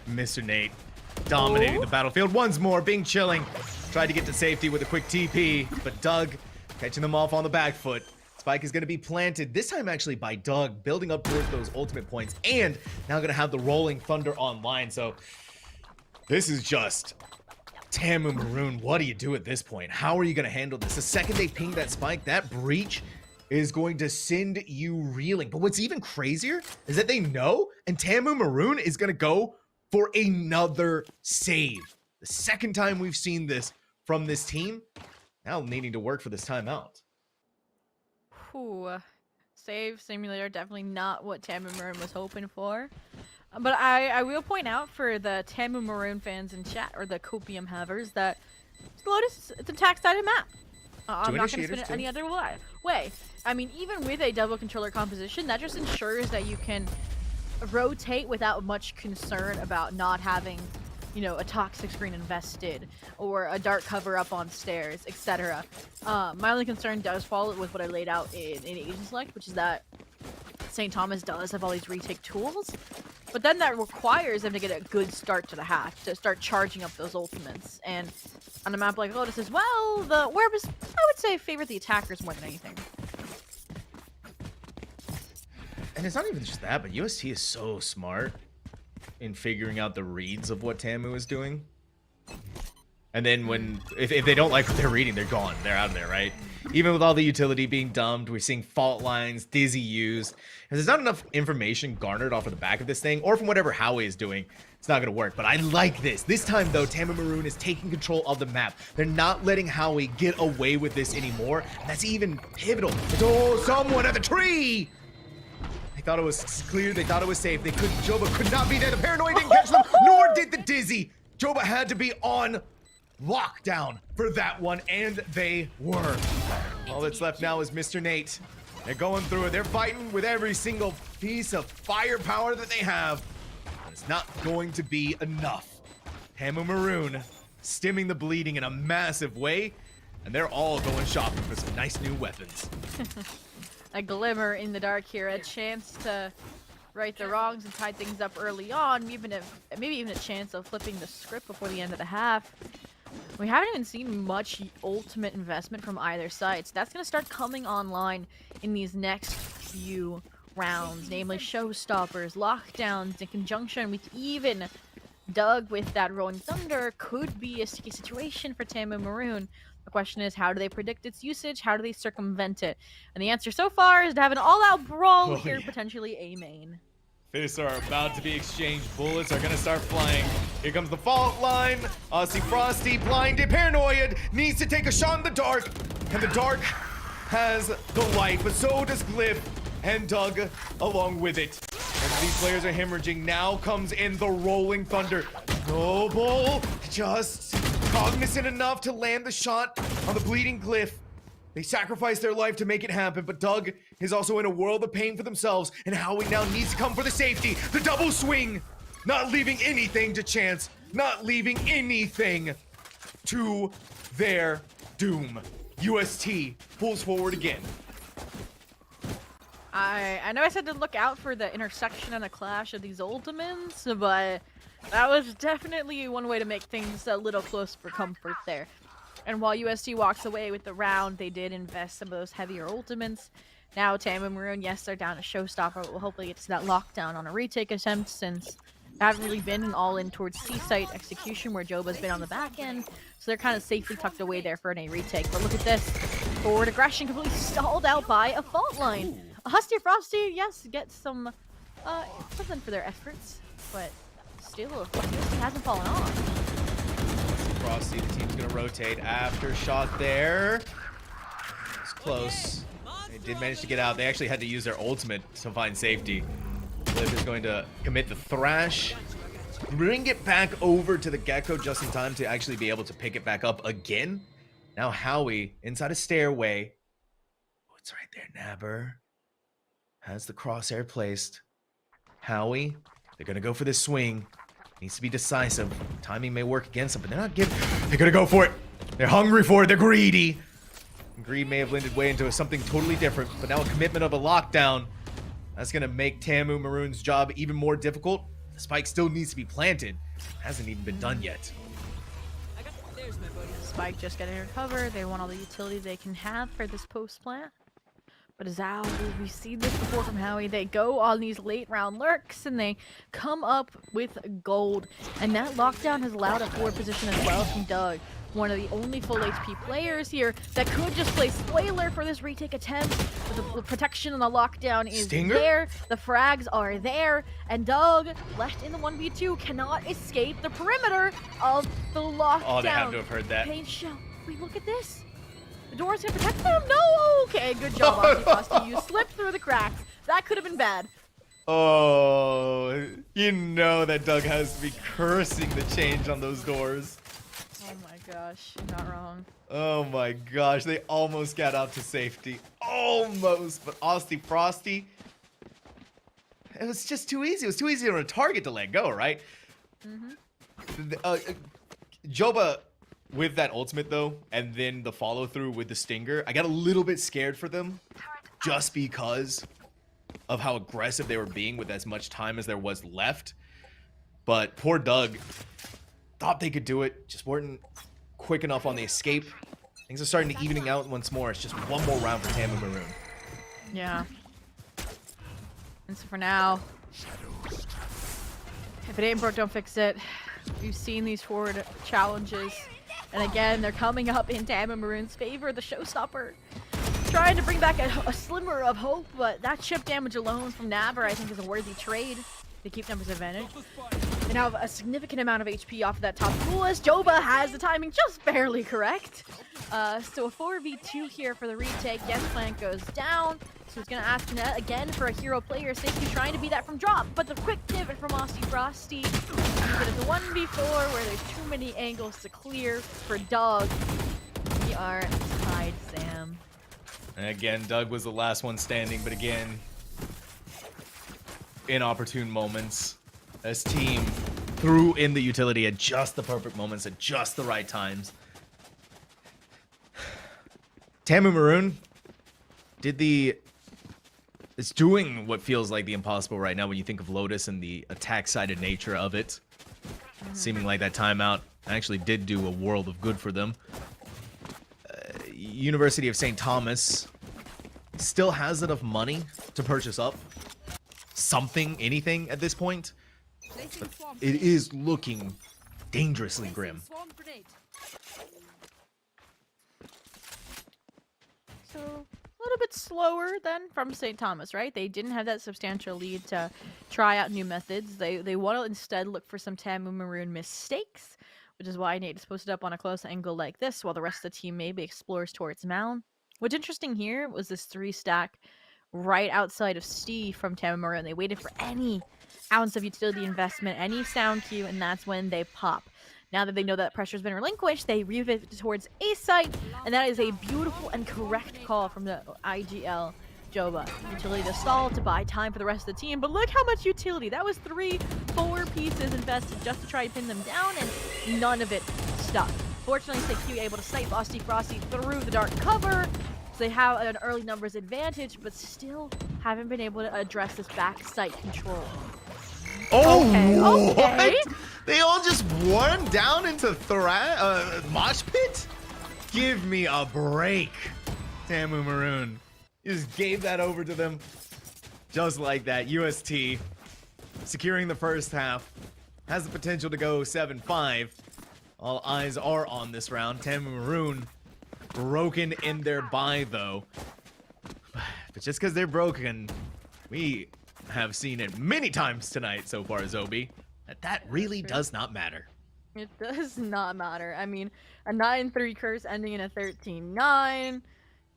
Mr. Nate dominating the battlefield once more, being chilling. Tried to get to safety with a quick TP, but Doug catching them off on the back foot. Spike is going to be planted, this time actually by Doug, building up towards those ultimate points, and now going to have the Rolling Thunder online. So this is just Tamu Maroon. What do you do at this point? How are you going to handle this? The second they ping that Spike, that breach is going to send you reeling. But what's even crazier is that they know, and Tamu Maroon is going to go for another save. The second time we've seen this from this team, now needing to work for this timeout. Ooh, save simulator, definitely not what Tamu Maroon was hoping for. But I will point out for the Tamu Maroon fans in chat, or the Copium havers, that Lotus, it's a tax-sided map. I'm not going to spin it any other way. I mean, even with a double controller composition, that just ensures that you can rotate without much concern about not having, you know, a toxic screen invested or a dark cover up on stairs, etc. My only concern does fall with what I laid out in Agent Select, which is that St. Thomas does have all these retake tools, but then that requires them to get a good start to the half, to start charging up those ultimates. And on a map like Lotus as well, the Werebus, I would say, favor the attackers more than anything. And it's not even just that, but UST is so smart in figuring out the reads of what Tamu is doing. And then when, if they don't like what they're reading, they're gone. They're out of there, right? Even with all the utility being dumped, we're seeing fault lines, Dizzy used. And there's not enough information garnered off of the back of this thing, or from whatever Howie is doing. It's not going to work. But I like this. This time, though, Tamu Maroon is taking control of the map. They're not letting Howie get away with this anymore. And that's even pivotal. Oh, someone at the tree! They thought it was clear. They thought it was safe. They couldn't. Joba could not be there. The Paranoid didn't catch them, nor did the Dizzy. Joba had to be on lockdown for that one, and they were. All that's left now is Mr. Nate. They're going through it. They're fighting with every single piece of firepower that they have. But it's not going to be enough. Tamu Maroon stemming the bleeding in a massive way, and they're all going shopping for some nice new weapons. A glimmer in the dark here, a chance to right the wrongs and tie things up early on, maybe even a chance of flipping the script before the end of the half. We haven't even seen much ultimate investment from either side, so that's going to start coming online in these next few rounds, namely showstoppers, lockdowns, in conjunction with even Doug with that Rolling Thunder could be a sticky situation for Tamu Maroon. The question is, how do they predict its usage? How do they circumvent it? And the answer so far is to have an all-out brawl here, potentially a main. Fists are about to be exchanged. Bullets are going to start flying. Here comes the fault line. See Frosty, blinded, paranoid, needs to take a shot in the dark. And the dark has the light, but so does Glyph and Doug along with it. As these players are hemorrhaging, now comes in the Rolling Thunder. Noble just cognizant enough to land the shot on the bleeding Glyph. They sacrificed their life to make it happen, but Doug is also in a world of pain for themselves, and Howie now needs to come for the safety. The double swing, not leaving anything to chance, not leaving anything to their doom. UST pulls forward again. I know I said to look out for the intersection and the clash of these ultimates, but that was definitely one way to make things a little close for comfort there. And while UST walks away with the round, they did invest some of those heavier ultimates. Now Tamu Maroon, yes, they're down a showstopper. We'll hopefully get to that lockdown on a retake attempt, since they haven't really been an all-in towards C-site execution where Joba's been on the back end. So they're kind of safely tucked away there for an A retake. But look at this. Forward aggression completely stalled out by a fault line. Husty Frosty, yes, get some something for their efforts, but still, UST hasn't fallen off. Frosty, the team's gonna rotate after shot there. It's close. They did manage to get out. They actually had to use their ultimate to find safety. Cliff is going to commit the Thrash, bring it back over to the Gecko just in time to actually be able to pick it back up again. Now Howie inside a stairway. Oh, it's right there. Nabber has the crosshair placed. Howie, they're going to go for this swing. Needs to be decisive. Timing may work against them, but they're not giving. They're going to go for it. They're hungry for it. They're greedy. Greed may have blended way into something totally different, but now a commitment of a lockdown. That's going to make Tamu Maroon's job even more difficult. The spike still needs to be planted. Hasn't even been done yet. Spike just getting recovered. They want all the utility they can have for this post plant. But Zhao, we've seen this before from Howie. They go on these late round lurks and they come up with gold. And that lockdown has allowed a forward position as well from Doug. One of the only full HP players here that could just play spoiler for this retake attempt. But the protection and the lockdown is there. The frags are there. And Doug, left in the 1v2, cannot escape the perimeter of the lockdown. Oh, they have to have heard that. Pain shell. Wait, look at this. The door's gonna protect them? No! Okay, good job, Frosty. You slipped through the cracks. That could have been bad. Oh, you know that Doug has to be cursing the change on those doors. Oh my gosh, you're not wrong. Oh my gosh, they almost got out to safety. Almost, but Austin Frosty, it was just too easy. It was too easy on a target to let go, right? Joba, with that ultimate though, and then the follow through with the stinger, I got a little bit scared for them just because of how aggressive they were being with as much time as there was left. But poor Doug thought they could do it, just weren't quick enough on the escape. Things are starting to evening out once more. It's just one more round for Tamu Maroon. Yeah. And so for now, if it ain't broke, don't fix it. We've seen these forward challenges. And again, they're coming up in Tamu Maroon's favor, the showstopper. Trying to bring back a slimmer of hope, but that chip damage alone from Nabber, I think, is a worthy trade to keep numbers advantage. They now have a significant amount of HP off of that top pool as Joba has the timing just barely correct. So a 4v2 here for the retake. Yes, Plant goes down. So he's going to ask Net again for a hero player safety, trying to beat that from drop. But the quick pivot from Aussie Frosty. But it's a 1v4 where there's too many angles to clear for Doug. We are tied, Sam. And again, Doug was the last one standing, but again, inopportune moments. This team threw in the utility at just the perfect moments, at just the right times. Tamu Maroon it's doing what feels like the impossible right now when you think of Lotus and the attack-sided nature of it. Seeming like that timeout actually did do a world of good for them. University of St. Thomas still has enough money to purchase up something, anything at this point. But it is looking dangerously grim. So a little bit slower than from St. Thomas, right? They didn't have that substantial lead to try out new methods. They want to instead look for some Tamu Maroon mistakes, which is why Nate is posted up on a close angle like this, while the rest of the team maybe explores towards Mound. What's interesting here was this 3-stack right outside of Steve from Tamu Maroon. They waited for any ounce of utility investment, any sound cue, and that's when they pop. Now that they know that pressure's been relinquished, they revisit towards A site, and that is a beautiful and correct call from the IGL Joba. Utility to stall to buy time for the rest of the team, but look how much utility. That was 3-4 pieces invested just to try and pin them down, and none of it stuck. Fortunately, CECC able to snipe Austin Frosty through the dark cover, so they have an early numbers advantage, but still haven't been able to address this back site control. Oh, Okay. What? They all just run down into mosh pit? Give me a break, Tamu Maroon. You just gave that over to them just like that. UST securing the first half, has the potential to go 7-5. All eyes are on this round. Tamu Maroon broken in their bye though. But just because they're broken, we have seen it many times tonight so far, Zobi, that really does not matter. It does not matter. I mean, a 9-3 curse ending in a 13-9.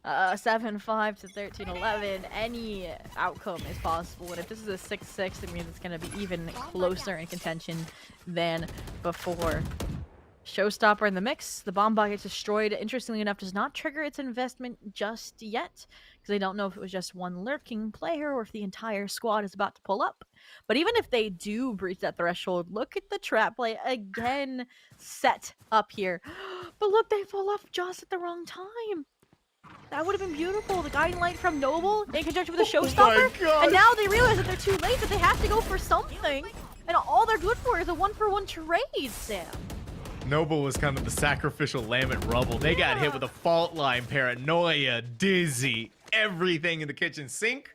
7-5 to 13-11. Any outcome is possible, and if this is a 6-6, it means it's going to be even closer in contention than before. Showstopper in the mix. The bomb bot gets destroyed. Interestingly enough, does not trigger its investment just yet, because they don't know if it was just one lurking player or if the entire squad is about to pull up. But even if they do breach that threshold, look at the trap play again set up here. But look, they fall off just at the wrong time. That would have been beautiful. The guiding light from Noble in conjunction with the Showstopper. And now they realize that they're too late, that they have to go for something. And all they're good for is a 1-for-1 trade, Sam. Noble was kind of the sacrificial lamb at rubble. They got hit with a fault line, paranoia, dizzy, everything in the kitchen sink.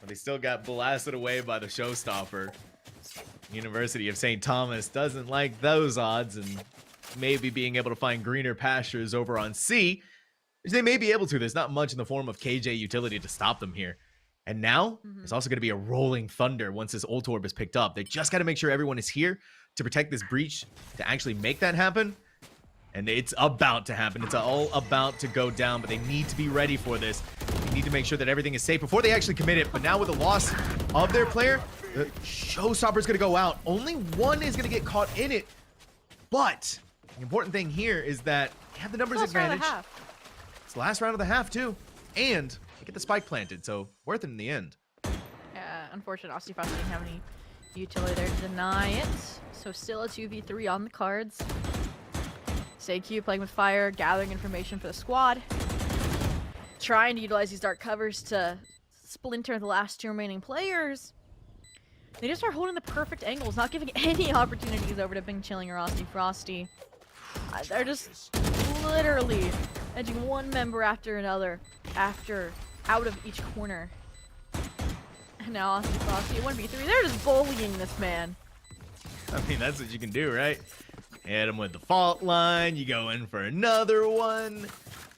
But they still got blasted away by the Showstopper. University of St. Thomas doesn't like those odds, and maybe being able to find greener pastures over on C. They may be able to. There's not much in the form of KJ utility to stop them here. And now, there's also going to be a rolling thunder once this ult orb is picked up. They just got to make sure everyone is here to protect this breach to actually make that happen. And it's about to happen. It's all about to go down, but they need to be ready for this. They need to make sure that everything is safe before they actually commit it. But now with the loss of their player, the Showstopper is going to go out. Only one is going to get caught in it. But the important thing here is that they have the numbers advantage. It's the last round of the half, too. And they get the spike planted, so worth it in the end. Yeah, unfortunate. Osteopath didn't have any utility there to deny it. So still a 2v3 on the cards. CECC playing with fire, gathering information for the squad. Trying to utilize these dark covers to splinter the last two remaining players. They just are holding the perfect angles, not giving any opportunities over to Bing Chilling or Aussie Frosty. They're just literally edging one member after another, out of each corner. And now Aussie Frosty, 1v3, they're just bullying this man. I mean, that's what you can do, right? Hit him with the fault line, you go in for another one.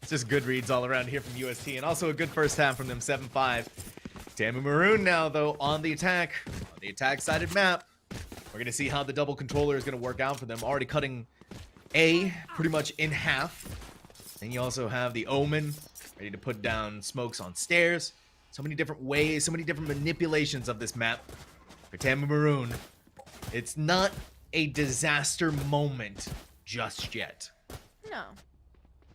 It's just good reads all around here from UST, and also a good first half from them, 7-5. Tamu Maroon now, though, on the attack-sided map. We're going to see how the double controller is going to work out for them. Already cutting A pretty much in half. And you also have the Omen ready to put down smokes on stairs. So many different ways, so many different manipulations of this map. For Tamu Maroon, it's not a disaster moment just yet. No.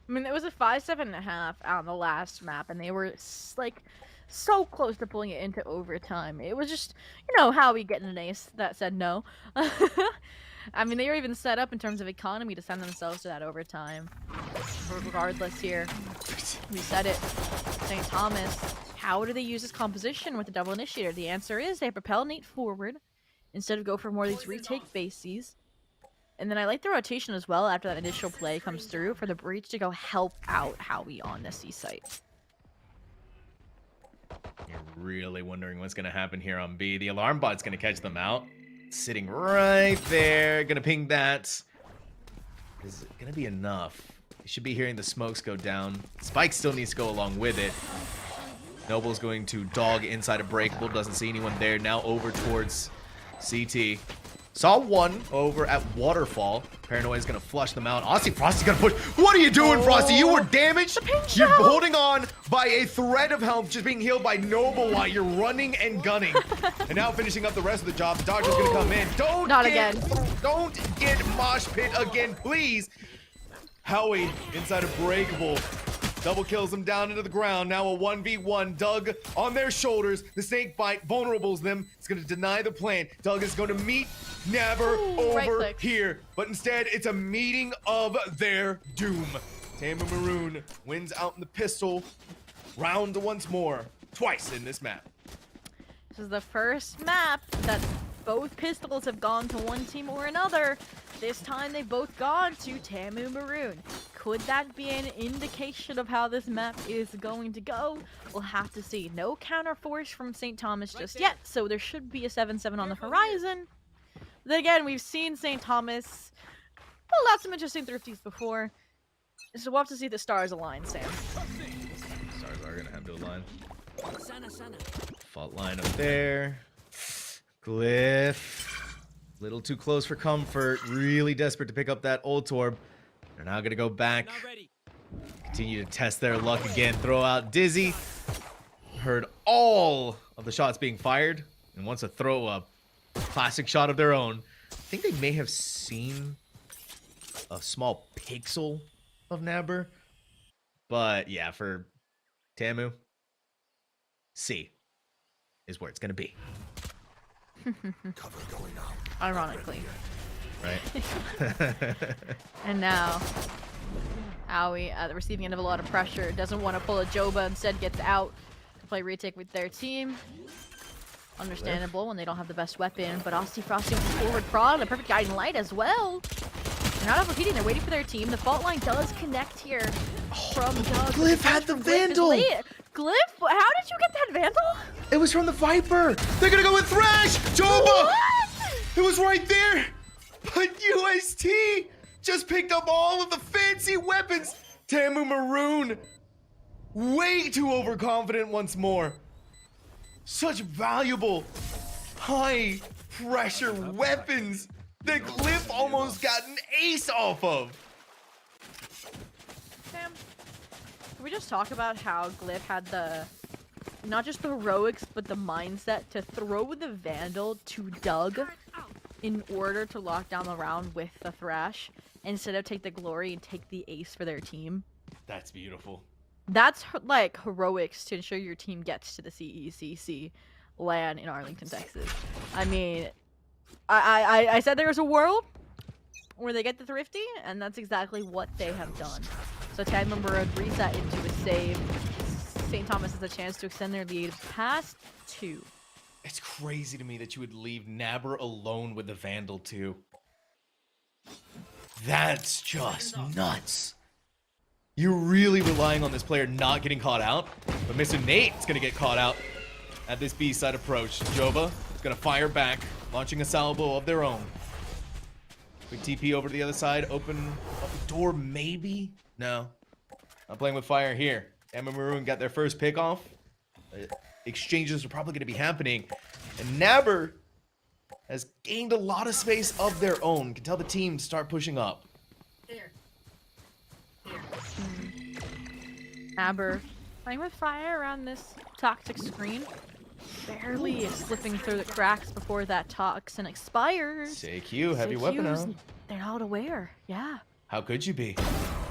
I mean, it was a 5-7.5 on the last map, and they were, like, so close to pulling it into overtime. It was just, you know, how we get an ace that said no. I mean, they were even set up in terms of economy to send themselves to that overtime. Regardless here, we said it. St. Thomas, how do they use this composition with the double initiator? The answer is they propel Nate forward instead of go for more of these retake bases. And then I like the rotation as well after that initial play comes through for the breach to go help out Howie on the C site. You're really wondering what's going to happen here on B. The alarm bot's going to catch them out. Sitting right there. Going to ping that. Is it going to be enough? You should be hearing the smokes go down. Spike still needs to go along with it. Noble's going to dog inside a breakable. Doesn't see anyone there. Now over towards CT. Saw one over at Waterfall. Paranoia is going to flush them out. Aussie Frosty's going to push. What are you doing, Frosty? You were damaged. You're holding on by a thread of health, just being healed by Noble while you're running and gunning. And now finishing up the rest of the job. The doctor's going to come in. Don't get mosh pit again, please. Howie inside a breakable. Double kills them down into the ground. Now a 1v1. Doug on their shoulders. The snake bite vulnerables them. It's going to deny the plan. Doug is going to meet Never over here. But instead, it's a meeting of their doom. Tamu Maroon wins out in the pistol. Round once more. Twice in this map. This is the first map that both pistols have gone to one team or another. This time they've both gone to Tamu Maroon. Could that be an indication of how this map is going to go? We'll have to see. No counter force from St. Thomas just yet, so there should be a 7-7 on the horizon. Then again, we've seen St. Thomas pull out some interesting thrifties before. So we'll have to see if the stars align, Sam. Stars are going to have to align. Fault line up there. Glyph. Little too close for comfort. Really desperate to pick up that ult orb. They're now going to go back. Continue to test their luck again. Throw out Dizzy. Heard all of the shots being fired and wants to throw a classic shot of their own. I think they may have seen a small pixel of Nabber. But yeah, for Tamu, C is where it's going to be. Cover going out. Ironically. Right? And now, Aoi at the receiving end of a lot of pressure. Doesn't want to pull a Joba, instead gets out to play retake with their team. Understandable when they don't have the best weapon, but Aussie Frosty with the forward prod and a perfect guiding light as well. They're not overheating, they're waiting for their team. The fault line does connect here from Doug. Glyph had the Vandal! Glyph? How did you get that Vandal? It was from the Viper! They're gonna go with Thrash! Joba! What? It was right there! But UST just picked up all of the fancy weapons! Tamu Maroon! Way too overconfident once more. Such valuable, high-pressure weapons that Glyph almost got an ace off of. Sam, can we just talk about how Glyph had the, not just the heroics, but the mindset to throw the Vandal to Doug in order to lock down the round with the Thrash, instead of take the glory and take the ace for their team? That's beautiful. That's like heroics to ensure your team gets to the CECC LAN in Arlington, Texas. I mean, I said there was a world where they get the Thrifty, and that's exactly what they have done. So Tamu Maroon reset into a save. St. Thomas has a chance to extend their lead past 2. It's crazy to me that you would leave Nabber alone with the Vandal too. That's just nuts. You're really relying on this player not getting caught out, but Mr. Nate's gonna get caught out at this B-side approach. Joba is gonna fire back, launching a salvo of their own. Quick TP over to the other side, open up the door, maybe? No. Not playing with fire here. Tamu Maroon got their first pick off. Exchanges are probably gonna be happening. And Nabber has gained a lot of space of their own. You can tell the team start pushing up. Aber playing with fire around this toxic screen. Barely slipping through the cracks before that toxin expires. CECC, heavy weapon out. They're not aware. Yeah. How could you be?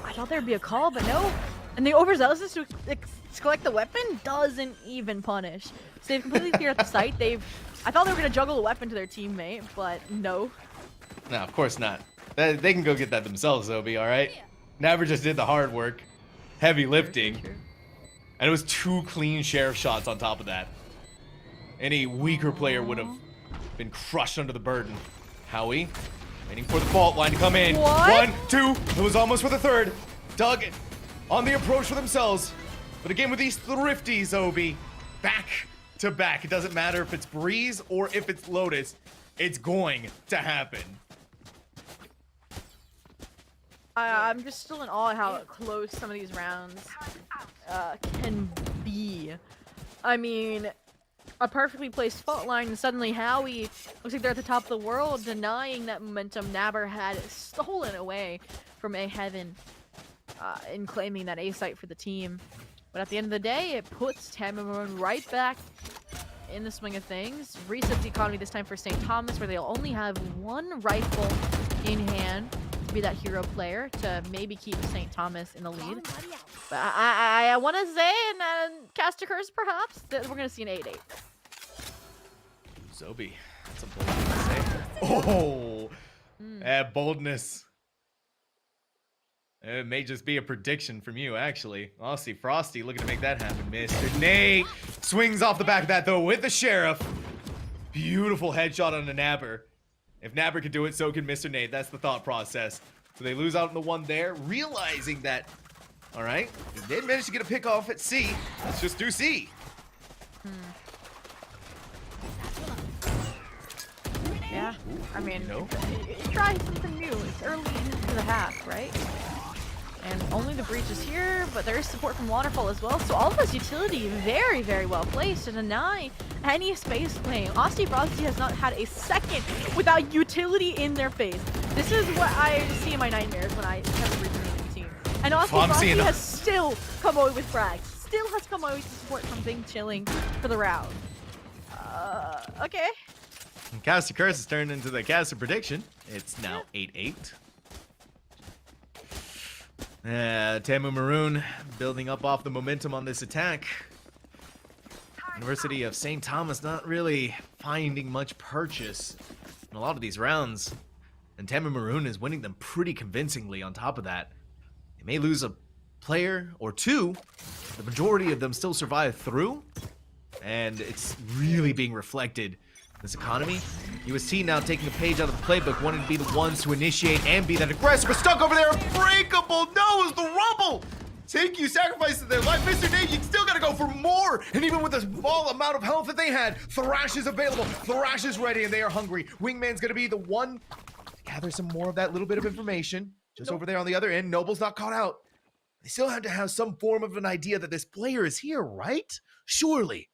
I thought there'd be a call, but no. And the overzealousness to collect the weapon doesn't even punish. So they've completely cleared the site. I thought they were gonna juggle a weapon to their teammate, but no. No, of course not. They can go get that themselves, Obi, alright? Nabber just did the hard work. Heavy lifting. And it was 2 clean sheriff shots on top of that. Any weaker player would have been crushed under the burden. Howie, waiting for the fault line to come in. What? 1, 2, it was almost for the third. Doug on the approach for themselves. But again with these thrifties, Obi, back to back. It doesn't matter if it's Breeze or if it's Lotus. It's going to happen. I'm just still in awe at how close some of these rounds can be. I mean, a perfectly placed fault line, and suddenly Howie looks like they're at the top of the world, denying that momentum Nabber had stolen away from A Heaven in claiming that A site for the team. But at the end of the day, it puts Tamu Maroon right back in the swing of things. Resets the economy this time for St. Thomas, where they'll only have 1 rifle in hand. Be that hero player to maybe keep St. Thomas in the lead. But I want to say, and cast a curse perhaps, that we're going to see an 8-8. Zobi, that's a bold thing to say. Oh, boldness. It may just be a prediction from you, actually. Aussie Frosty looking to make that happen. Mr. Nate swings off the back of that, though, with the Sheriff. Beautiful headshot on the Nabber. If Nabber could do it, so can Mr. Nate. That's the thought process. So they lose out on the 1 there, realizing that, all right, they did manage to get a pick off at C. Let's just do C. Yeah, I mean, No. try something new. It's early into the half, right? And only the breach is here, but there is support from Waterfall as well. So all of this utility very, very well placed to deny any space claim. Aussie Frosty has not had a second without utility in their face. This is what I see in my nightmares when I have a breach in the team. And Aussie Frosty has still come away with frags. Still has come away with support from Bing chilling for the round. Okay. And Caster Curse has turned into the Caster Prediction. It's now 8-8. Tamu Maroon building up off the momentum on this attack. University of St. Thomas not really finding much purchase in a lot of these rounds. And Tamu Maroon is winning them pretty convincingly on top of that. They may lose a player or two. The majority of them still survive through. And it's really being reflected in this economy. UST now taking a page out of the playbook, wanting to be the ones to initiate and be that aggressive, but stuck over there, unbreakable. No, it's the rubble. CECC sacrifices their life. Mr. Nate, you still gotta go for more. And even with the small amount of health that they had, Thrash is available. Thrash is ready, and they are hungry. Wingman's gonna be the one to gather some more of that little bit of information. Just over there on the other end, Noble's not caught out. They still have to have some form of an idea that this player is here, right? Surely.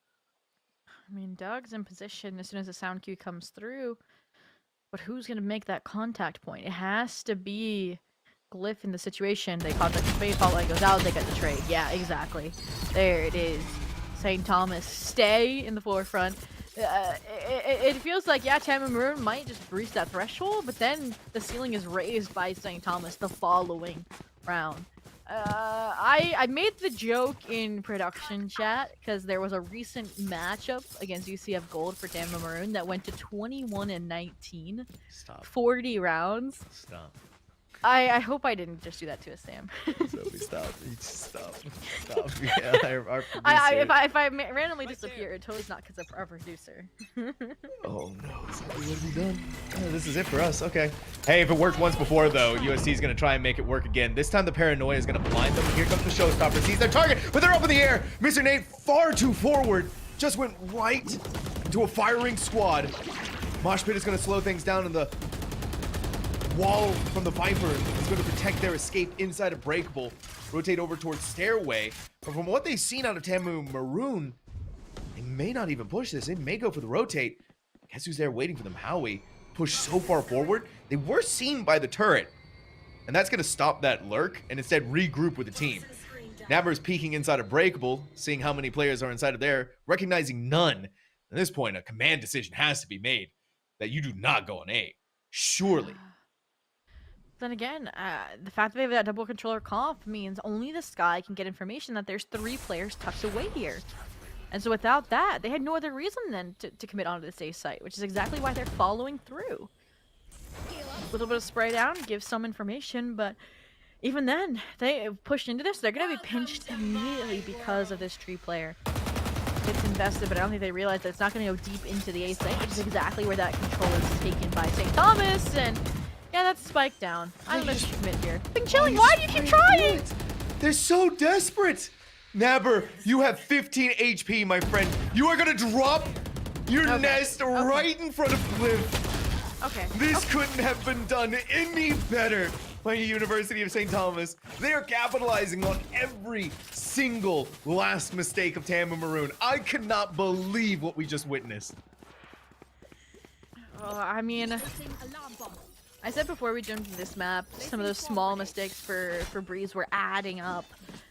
I mean, Doug's in position as soon as the sound cue comes through. But who's going to make that contact point? It has to be Glyph in the situation. They contact the trade, Fault goes out, they get the trade. Yeah, exactly. There it is. St. Thomas stay in the forefront. It feels like, yeah, Tamu Maroon might just breach that threshold, but then the ceiling is raised by St. Thomas the following round. I made the joke in production chat because there was a recent matchup against UCF Gold for Tamu Maroon that went to 21-19. Stop. 40 rounds. Stop. I hope I didn't just do that to a Sam. Stop. You just stop. Stop. Yeah, our producer. If I randomly disappear, it's totally not because of our producer. Oh no, what have we done? Oh, this is it for us. Okay. Hey, if it worked once before though, UST is gonna try and make it work again. This time the paranoia is gonna blind them. Here comes the showstopper. Sees their target, but they're up in the air. Mr. Nate far too forward. Just went right into a firing squad. Mosh Pit is gonna slow things down, and the wall from the Viper is going to protect their escape inside of Breakable. Rotate over towards Stairway. But from what they've seen out of Tamu Maroon, they may not even push this. They may go for the rotate. Guess who's there waiting for them? Howie. Pushed so far forward. They were seen by the turret. And that's going to stop that lurk and instead regroup with the team. Nabber is peeking inside of Breakable, seeing how many players are inside of there, recognizing none. At this point, a command decision has to be made that you do not go on A. Surely. Then again, the fact that they have that double controller comp means only the Sky can get information that there's 3 players tucked away here. And so without that, they had no other reason then to commit onto this A site, which is exactly why they're following through. A little bit of spray down, gives some information, but even then, they pushed into this, they're going to be pinched immediately because of this tree player. It's invested, but I don't think they realize that it's not going to go deep into the A site, which is exactly where that control is taken by St. Thomas, and yeah, that's spiked down. I'm gonna commit here. Been chilling. Why do you keep trying? They're so desperate. Nabber, you have 15 HP, my friend. You are gonna drop your nest right in front of Glyph. Okay. This couldn't have been done any better by University of St. Thomas. They are capitalizing on every single last mistake of Tamu Maroon. I cannot believe what we just witnessed. Oh, I mean, I said before we jumped into this map, some of those small mistakes for Breeze were adding up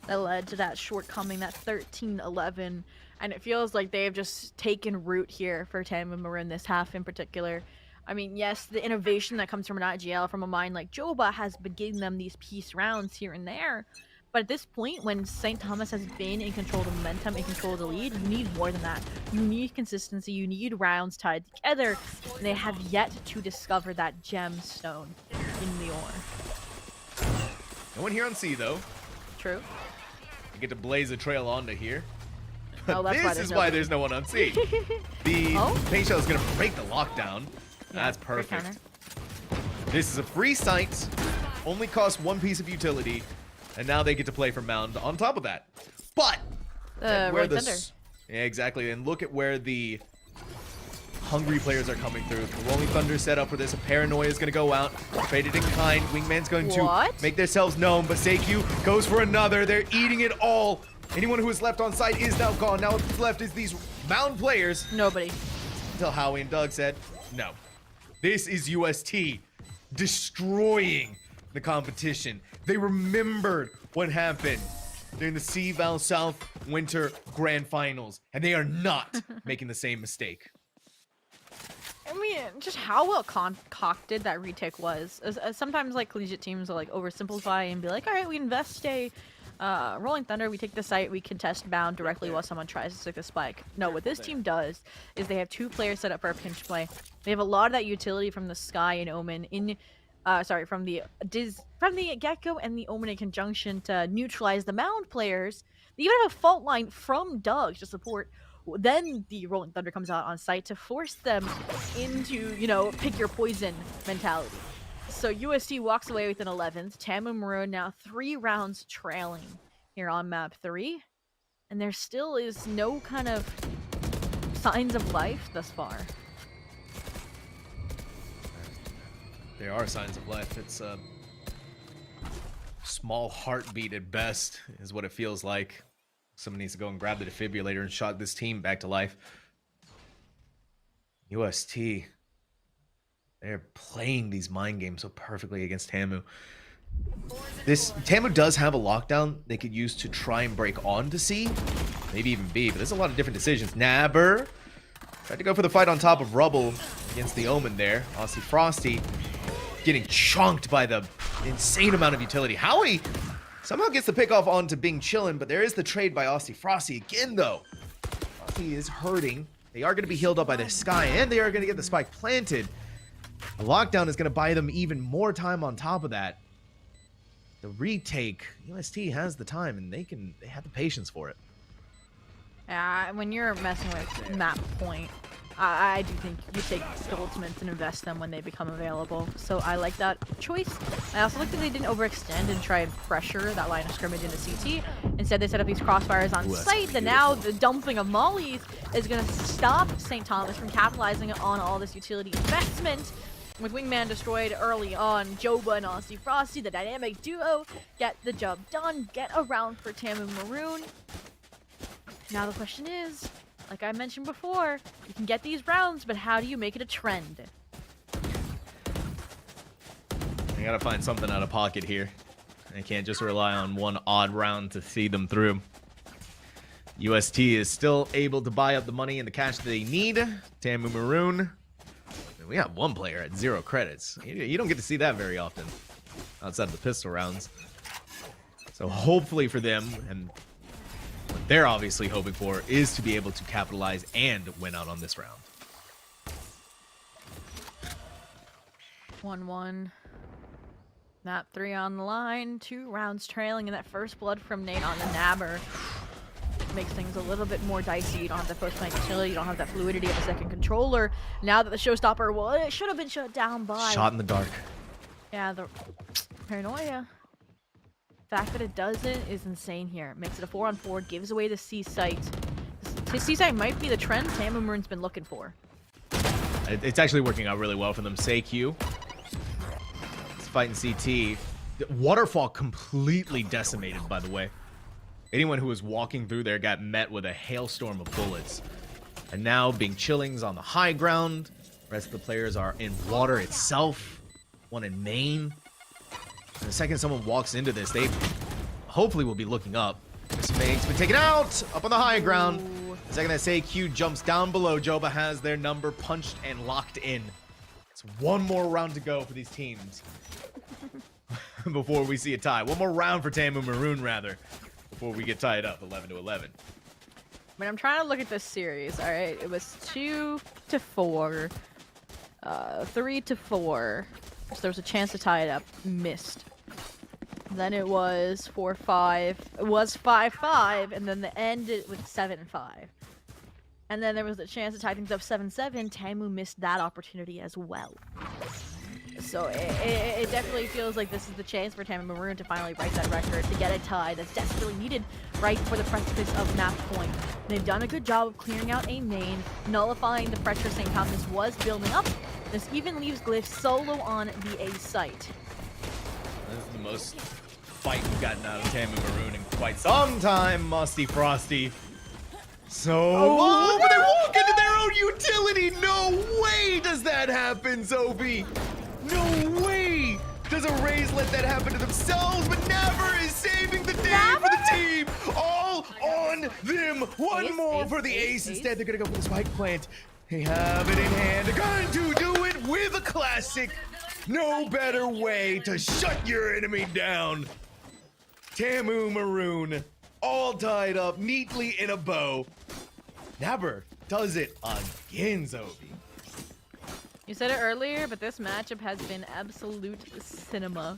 that led to that shortcoming, that 13-11. And it feels like they've just taken root here for Tamu Maroon this half in particular. I mean, yes, the innovation that comes from an IGL, from a mind like Joba, has been giving them these piece rounds here and there. But at this point, when St. Thomas has been in control of the momentum, in control of the lead, you need more than that. You need consistency, you need rounds tied together, and they have yet to discover that gemstone in the ore. No one here on C, though. True. You get to blaze a trail onto here. Oh, that's this is why there's no one on C. The paint shell is going to break the lockdown. Yeah, that's perfect. This is a free site. Only costs 1 piece of utility. And now they get to play for Mound on top of that. But Rolling Thunder. Yeah, exactly. And look at where the hungry players are coming through. The Rolling Thunder set up for this. A Paranoia is going to go out. Traded in kind. Wingman's going to make themselves known. But CECC goes for another. They're eating it all. Anyone who is left on site is now gone. Now what's left is these Mound players. Nobody. Until Howie and Doug said, no. This is UST destroying the competition. They remembered what happened They're in the CVal South Winter Grand Finals, and they are not making the same mistake. I mean, just how well concocted that retake was. Sometimes, like, collegiate teams will, like, oversimplify and be like, all right, we invest a Rolling Thunder, we take the site, we contest bound directly while someone tries to stick the spike. No, what this team does is they have 2 players set up for a pinch play. They have a lot of that utility from the Sky and Omen in, from the Gecko and the Omen in conjunction to neutralize the mound players. They even have a fault line from Doug to support. Then the Rolling Thunder comes out on site to force them into, you know, pick your poison mentality. So UST walks away with an 11th. Tamu Maroon now 3 rounds trailing here on map 3. And there still is no kind of signs of life thus far. There are signs of life. It's a small heartbeat at best is what it feels like. Someone needs to go and grab the defibrillator and shock this team back to life. UST, they're playing these mind games so perfectly against Tamu. Tamu does have a lockdown they could use to try and break on to C, maybe even B, but there's a lot of different decisions. Nabber tried to go for the fight on top of Rubble against the Omen there. Aussie Frosty getting chunked by the insane amount of utility. Howie somehow gets the pick off onto Bing Chillin, but there is the trade by Aussie Frosty again, though. Frosty is hurting. They are going to be healed up by the Sky, and they are going to get the spike planted. The lockdown is going to buy them even more time on top of that. The retake, UST has the time, and they have the patience for it. Yeah, when you're messing with map point, I do think you take the ultimates and invest them when they become available. So I like that choice. I also like that they didn't overextend and try and pressure that line of scrimmage into CT. Instead, they set up these crossfires on site. And now the dumping of mollies is going to stop St. Thomas from capitalizing on all this utility investment. With Wingman destroyed early on, Joba and Aussie Frosty, the dynamic duo, get the job done, get around for Tamu Maroon. Now the question is, like I mentioned before, you can get these rounds, but how do you make it a trend? I gotta find something out of pocket here. I can't just rely on one odd round to see them through. UST is still able to buy up the money and the cash that they need. Tamu Maroon. We have one player at 0 credits. You don't get to see that very often outside of the pistol rounds. So hopefully for them, and what they're obviously hoping for, is to be able to capitalize and win out on this round. 1-1. Map 3 on the line. 2 rounds trailing, and that first blood from Nate on the Nabber makes things a little bit more dicey. You don't have the post-plant utility, you don't have that fluidity of a second controller. Now that the showstopper, well, it should have been shut down by... Shot in the dark. Yeah, the paranoia. The fact that it doesn't is insane here. It makes it a 4-on-4, gives away the C site. The C site might be the trend Tamu Maroon's been looking for. It's actually working out really well for them. CECC is fighting CT. Waterfall completely decimated, by the way. Anyone who was walking through there got met with a hailstorm of bullets. And now Bing Chilling's on the high ground. The rest of the players are in water itself. One in main. And the second someone walks into this, they hopefully will be looking up. Spade's been taken out! Up on the high ground. The second that CECC jumps down below, Joba has their number punched and locked in. It's one more round to go for these teams. Before we see a tie. One more round for Tamu Maroon, rather. Before we get tied up 11-11. I mean, I'm trying to look at this series, alright? It was 2-4, 3-4. So there was a chance to tie it up. Missed. Then it was 4-5. It was 5-5, and then the end with 7-5. And then there was a chance to tie things up 7-7. Tamu missed that opportunity as well. So it definitely feels like this is the chance for Tamu Maroon to finally break that record, to get a tie that's desperately needed right before the precipice of map point. They've done a good job of clearing out a main, nullifying the pressure St. Thomas was building up. This even leaves Glyph solo on the A site. This is the most fight we've gotten out of Tamu Maroon in quite some time, Musty Frosty. So, but they walk into their own utility. No way does that happen, Sophie. No way does a Raze let that happen to themselves, but Never is saving the day for the team. them one Ace, more ace, for the ace, ace. ace. Instead, they're going to go for the spike plant. They have it in hand. They're going to do it with a classic. No better way to shut your enemy down. Tamu Maroon, all tied up neatly in a bow. Naber does it again, Zobi. You said it earlier, but this matchup has been absolute cinema.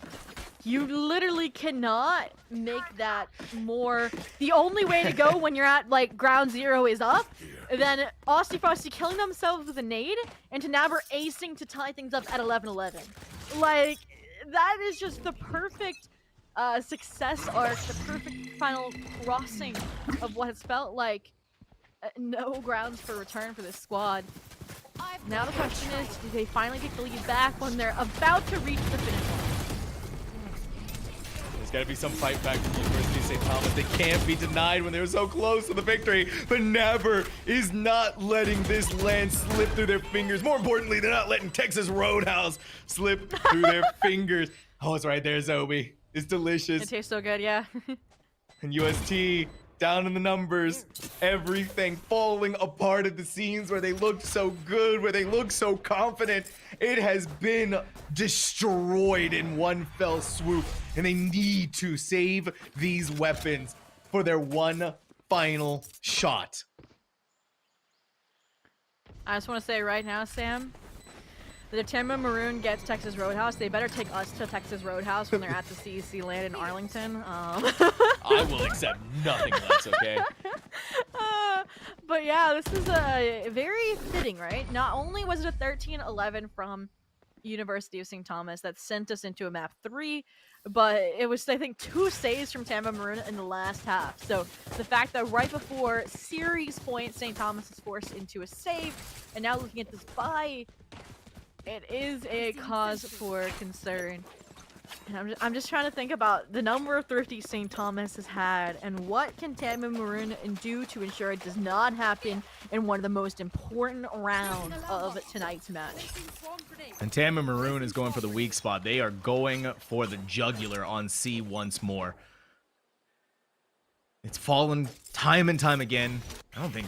You literally cannot make that more. The only way to go when you're at like ground zero is up, then Aussie Frosty killing themselves with a nade, and to Naber acing to tie things up at 11-11. Like, that is just the perfect success arc, the perfect final crossing of what has felt like no grounds for return for this squad. Now the question is, do they finally take the lead back when they're about to reach the finish line? There's got to be some fight back from the University of St. Thomas. They can't be denied when they were so close to the victory. But Naber is not letting this land slip through their fingers. More importantly, they're not letting Texas Roadhouse slip through their fingers. Oh, it's right there, Zobi. It's delicious. It tastes so good, yeah. And UST down in the numbers, everything falling apart at the scenes where they looked so good, where they looked so confident. It has been destroyed in one fell swoop, and they need to save these weapons for their one final shot. I just want to say right now, Sam, that if Tamu Maroon gets Texas Roadhouse, they better take us to Texas Roadhouse when they're at the CEC land in Arlington. I will accept nothing less, okay? But yeah, this is very fitting, right? Not only was it a 13-11 from University of St. Thomas that sent us into a map 3, but it was, I think, 2 saves from Tamu Maroon in the last half. So the fact that right before series point, St. Thomas is forced into a save, and now looking at this bye, it is a cause for concern. And I'm just trying to think about the number of thrifties St. Thomas has had, and what can Tamu Maroon do to ensure it does not happen in one of the most important rounds of tonight's match. And Tamu Maroon is going for the weak spot. They are going for the jugular on C once more. It's fallen time and time again. I don't think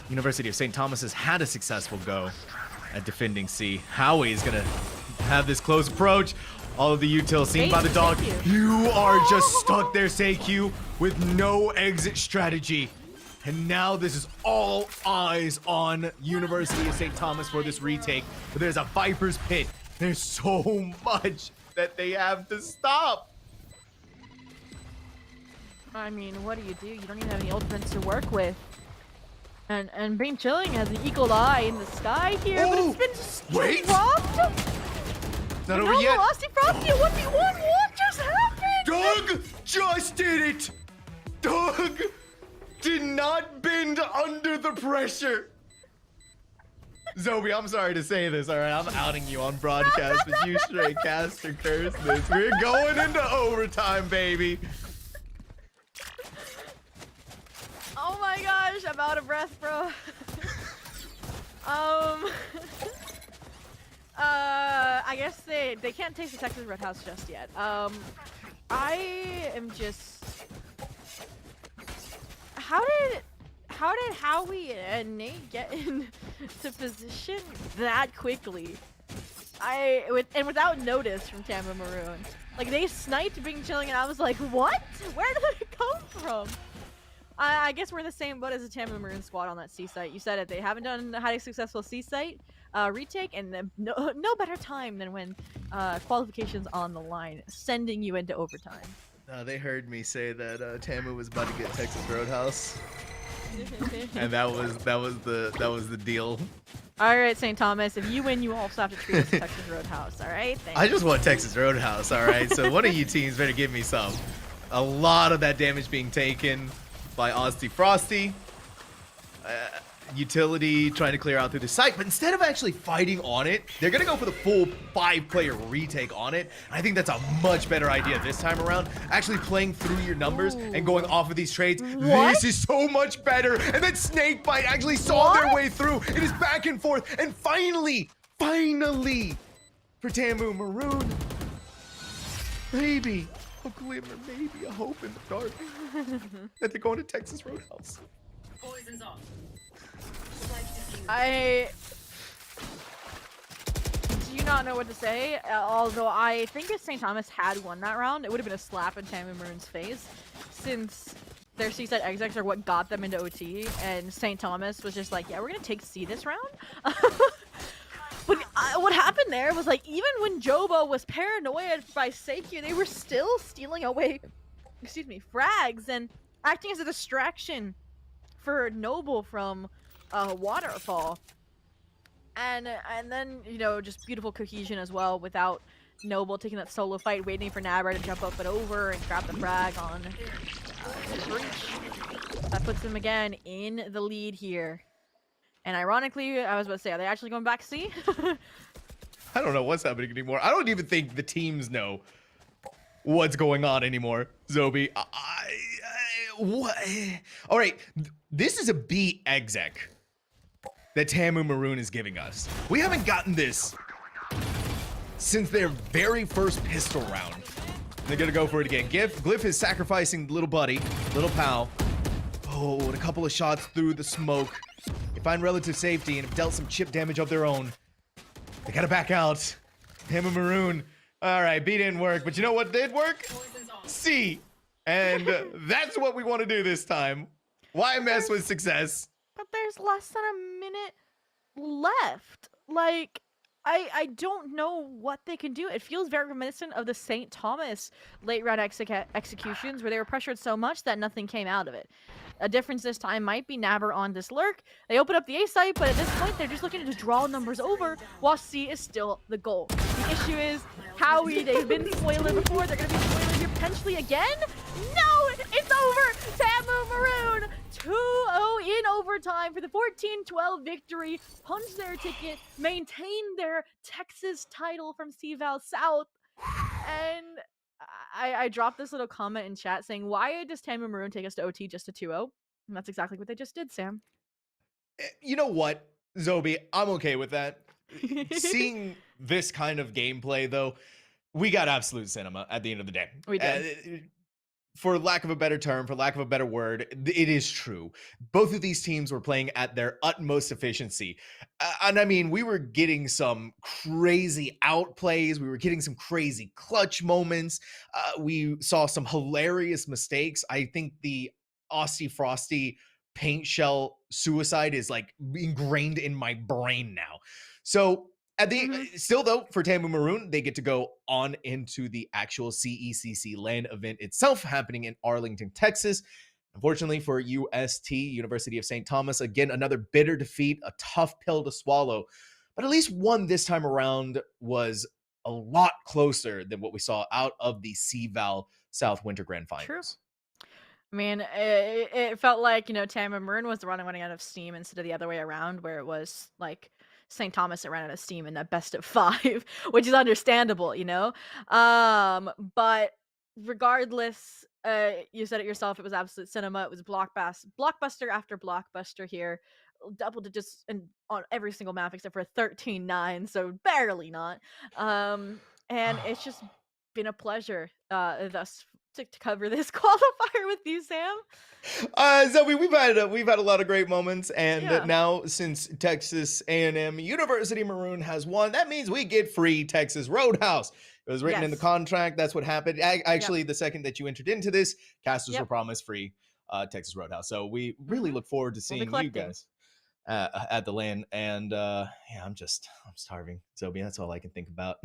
University of St. Thomas has had a successful go at defending C. Howie is gonna have this close approach. All of the util seen by the dog. You are just stuck there, CECC, with no exit strategy. And now this is all eyes on University of St. Thomas for this retake. But there's a Viper's Pit. There's so much that they have to stop. I mean, what do? You don't even have any ultimates to work with. And Bing Chilling has an equal eye in the sky here, but it's been dropped. It's not over yet. Aussie Frosty, 1v1. What just happened? Doug just did it. Doug did not bend under the pressure. Zobi, I'm sorry to say this, all right? I'm outing you on broadcast, but you straight cast or curse this. We're going into overtime, baby. Oh my gosh, I'm out of breath, bro. I guess they can't taste the Texas Roadhouse just yet. I am just. How did Howie and Nate get into position that quickly? Without notice from Tamu Maroon. Like, they sniped Bing Chilling, and I was like, what? Where did it come from? I guess we're in the same boat as the Tamu Maroon squad on that C site. You said it. They haven't had a successful C site retake, and no better time than when qualifications on the line, sending you into overtime. They heard me say that Tamu was about to get Texas Roadhouse, and that was the deal. All right, St. Thomas. If you win, you also have to treat us to Texas Roadhouse. All right. Thanks. I just want Texas Roadhouse. All right. So one of you teams better give me some. A lot of that damage being taken by Aussie Frosty. Utility trying to clear out through the site, but instead of actually fighting on it, they're gonna go for the full 5-player retake on it. I think that's a much better idea this time around. Actually playing through your numbers and going off of these trades. What? This is so much better. And then Snakebite actually saw their way through. It is back and forth, and finally, for Tamu Maroon, baby, a glimmer, maybe a hope in the dark that they're going to Texas Roadhouse. Poison's off. I do not know what to say, although I think if St. Thomas had won that round, it would have been a slap in Tammy Maroon's face, since their C-side execs are what got them into OT, and St. Thomas was just like, yeah, we're going to take C this round. But what happened there was, like, even when Jobo was paranoid by CECC, they were still stealing away, frags and acting as a distraction for Noble from Waterfall. And then, you know, just beautiful cohesion as well, without Noble taking that solo fight, waiting for Nabra to jump up and over and grab the frag on Breach. That puts them again in the lead here. And ironically, I was about to say, are they actually going back C? I don't know what's happening anymore. I don't even think the teams know what's going on anymore, Zobi. What? All right, this is a B exec that Tamu Maroon is giving us. We haven't gotten this since their very first pistol round. They're gonna go for it again. Glyph is sacrificing little buddy, little pal. Oh, and a couple of shots through the smoke. They find relative safety and have dealt some chip damage of their own. They gotta back out. Tamu Maroon. All right, B didn't work, but you know what did work? C. And that's what we want to do this time. Why mess with success? But there's less than a minute left. Like, I don't know what they can do. It feels very reminiscent of the St. Thomas late round executions, where they were pressured so much that nothing came out of it. A difference this time might be Naber on this lurk. They open up the A site, but at this point they're just looking to draw numbers over, while C is still the goal. The issue is Howie. They've been spoiler before. They're going to be spoiler here potentially again. No, it's over. Tamu Maroon 2-0 in overtime for the 14-12 victory. Punch their ticket, maintain their Texas title from CVal South, and I dropped this little comment in chat saying, why does Tamu Maroon take us to OT just to 2-0? And that's exactly what they just did, Sam. You know what, Zobi? I'm okay with that. Seeing this kind of gameplay, though, we got absolute cinema at the end of the day. We did. For lack of a better term, for lack of a better word, it is true. Both of these teams were playing at their utmost efficiency. And I mean, we were getting some crazy outplays. We were getting some crazy clutch moments. We saw some hilarious mistakes. I think the Aussie Frosty paint shell suicide is like ingrained in my brain now. So at the still though, for Tamu Maroon, they get to go on into the actual CECC LAN event itself, happening in Arlington, Texas. Unfortunately for UST, University of St. Thomas, again, another bitter defeat, a tough pill to swallow. But at least one this time around was a lot closer than what we saw out of the CVal South Winter Grand Finals. True. I mean, it felt like, you know, Tamu Maroon was the one running out of steam instead of the other way around, where it was like St. Thomas that ran out of steam in that best of 5, which is understandable, you know? But regardless, you said it yourself, it was absolute cinema. It was blockbuster after blockbuster here. Double digits on every single map except for 13-9, so barely not. And it's just been a pleasure thus to cover this qualifier with you, Sam. Zoe, we've had a lot of great moments, and now since Texas A&M University Maroon has won, that means we get free Texas Roadhouse. It was written in the contract. That's what happened. Actually, the second that you entered into this, casters were promised free Texas Roadhouse. So we really look forward to seeing you guys at the LAN. And yeah, I'm starving, Zoe. That's all I can think about.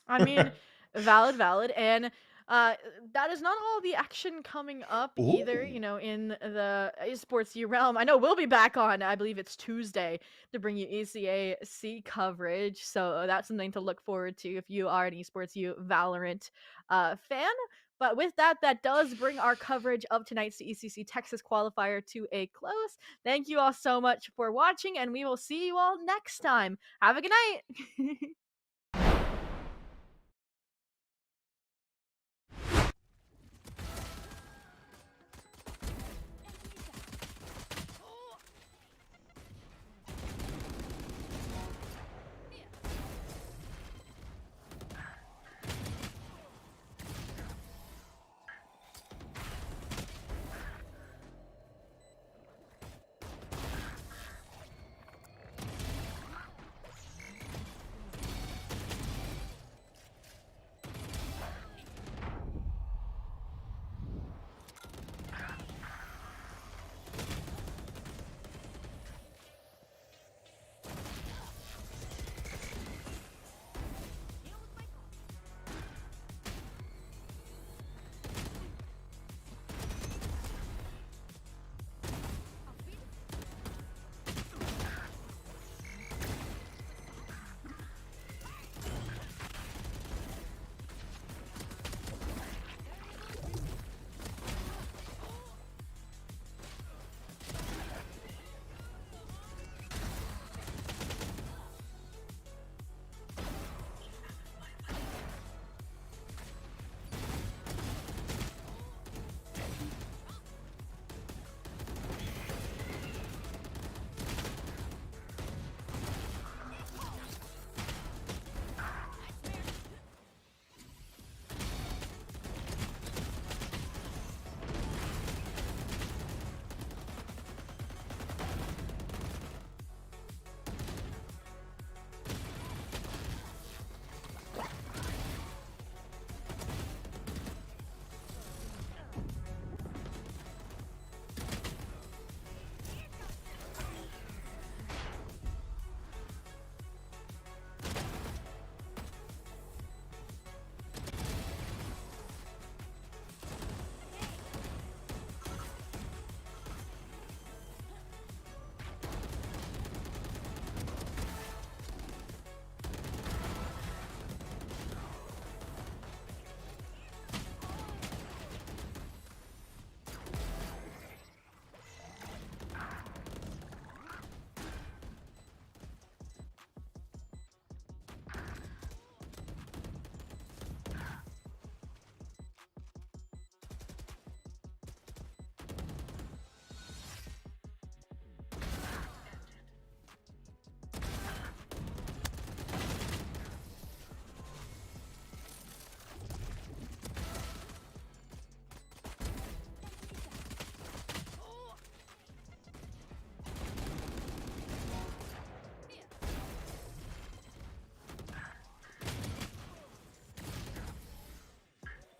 I mean, valid, and that is not all the action coming up either, you know, in the esports U realm. I know we'll be back on, I believe it's Tuesday, to bring you ECAC coverage, so that's something to look forward to if you are an esports U Valorant fan. But with that, that does bring our coverage of tonight's CECC Texas qualifier to a close. Thank you all so much for watching, and we will see you all next time. Have a good night.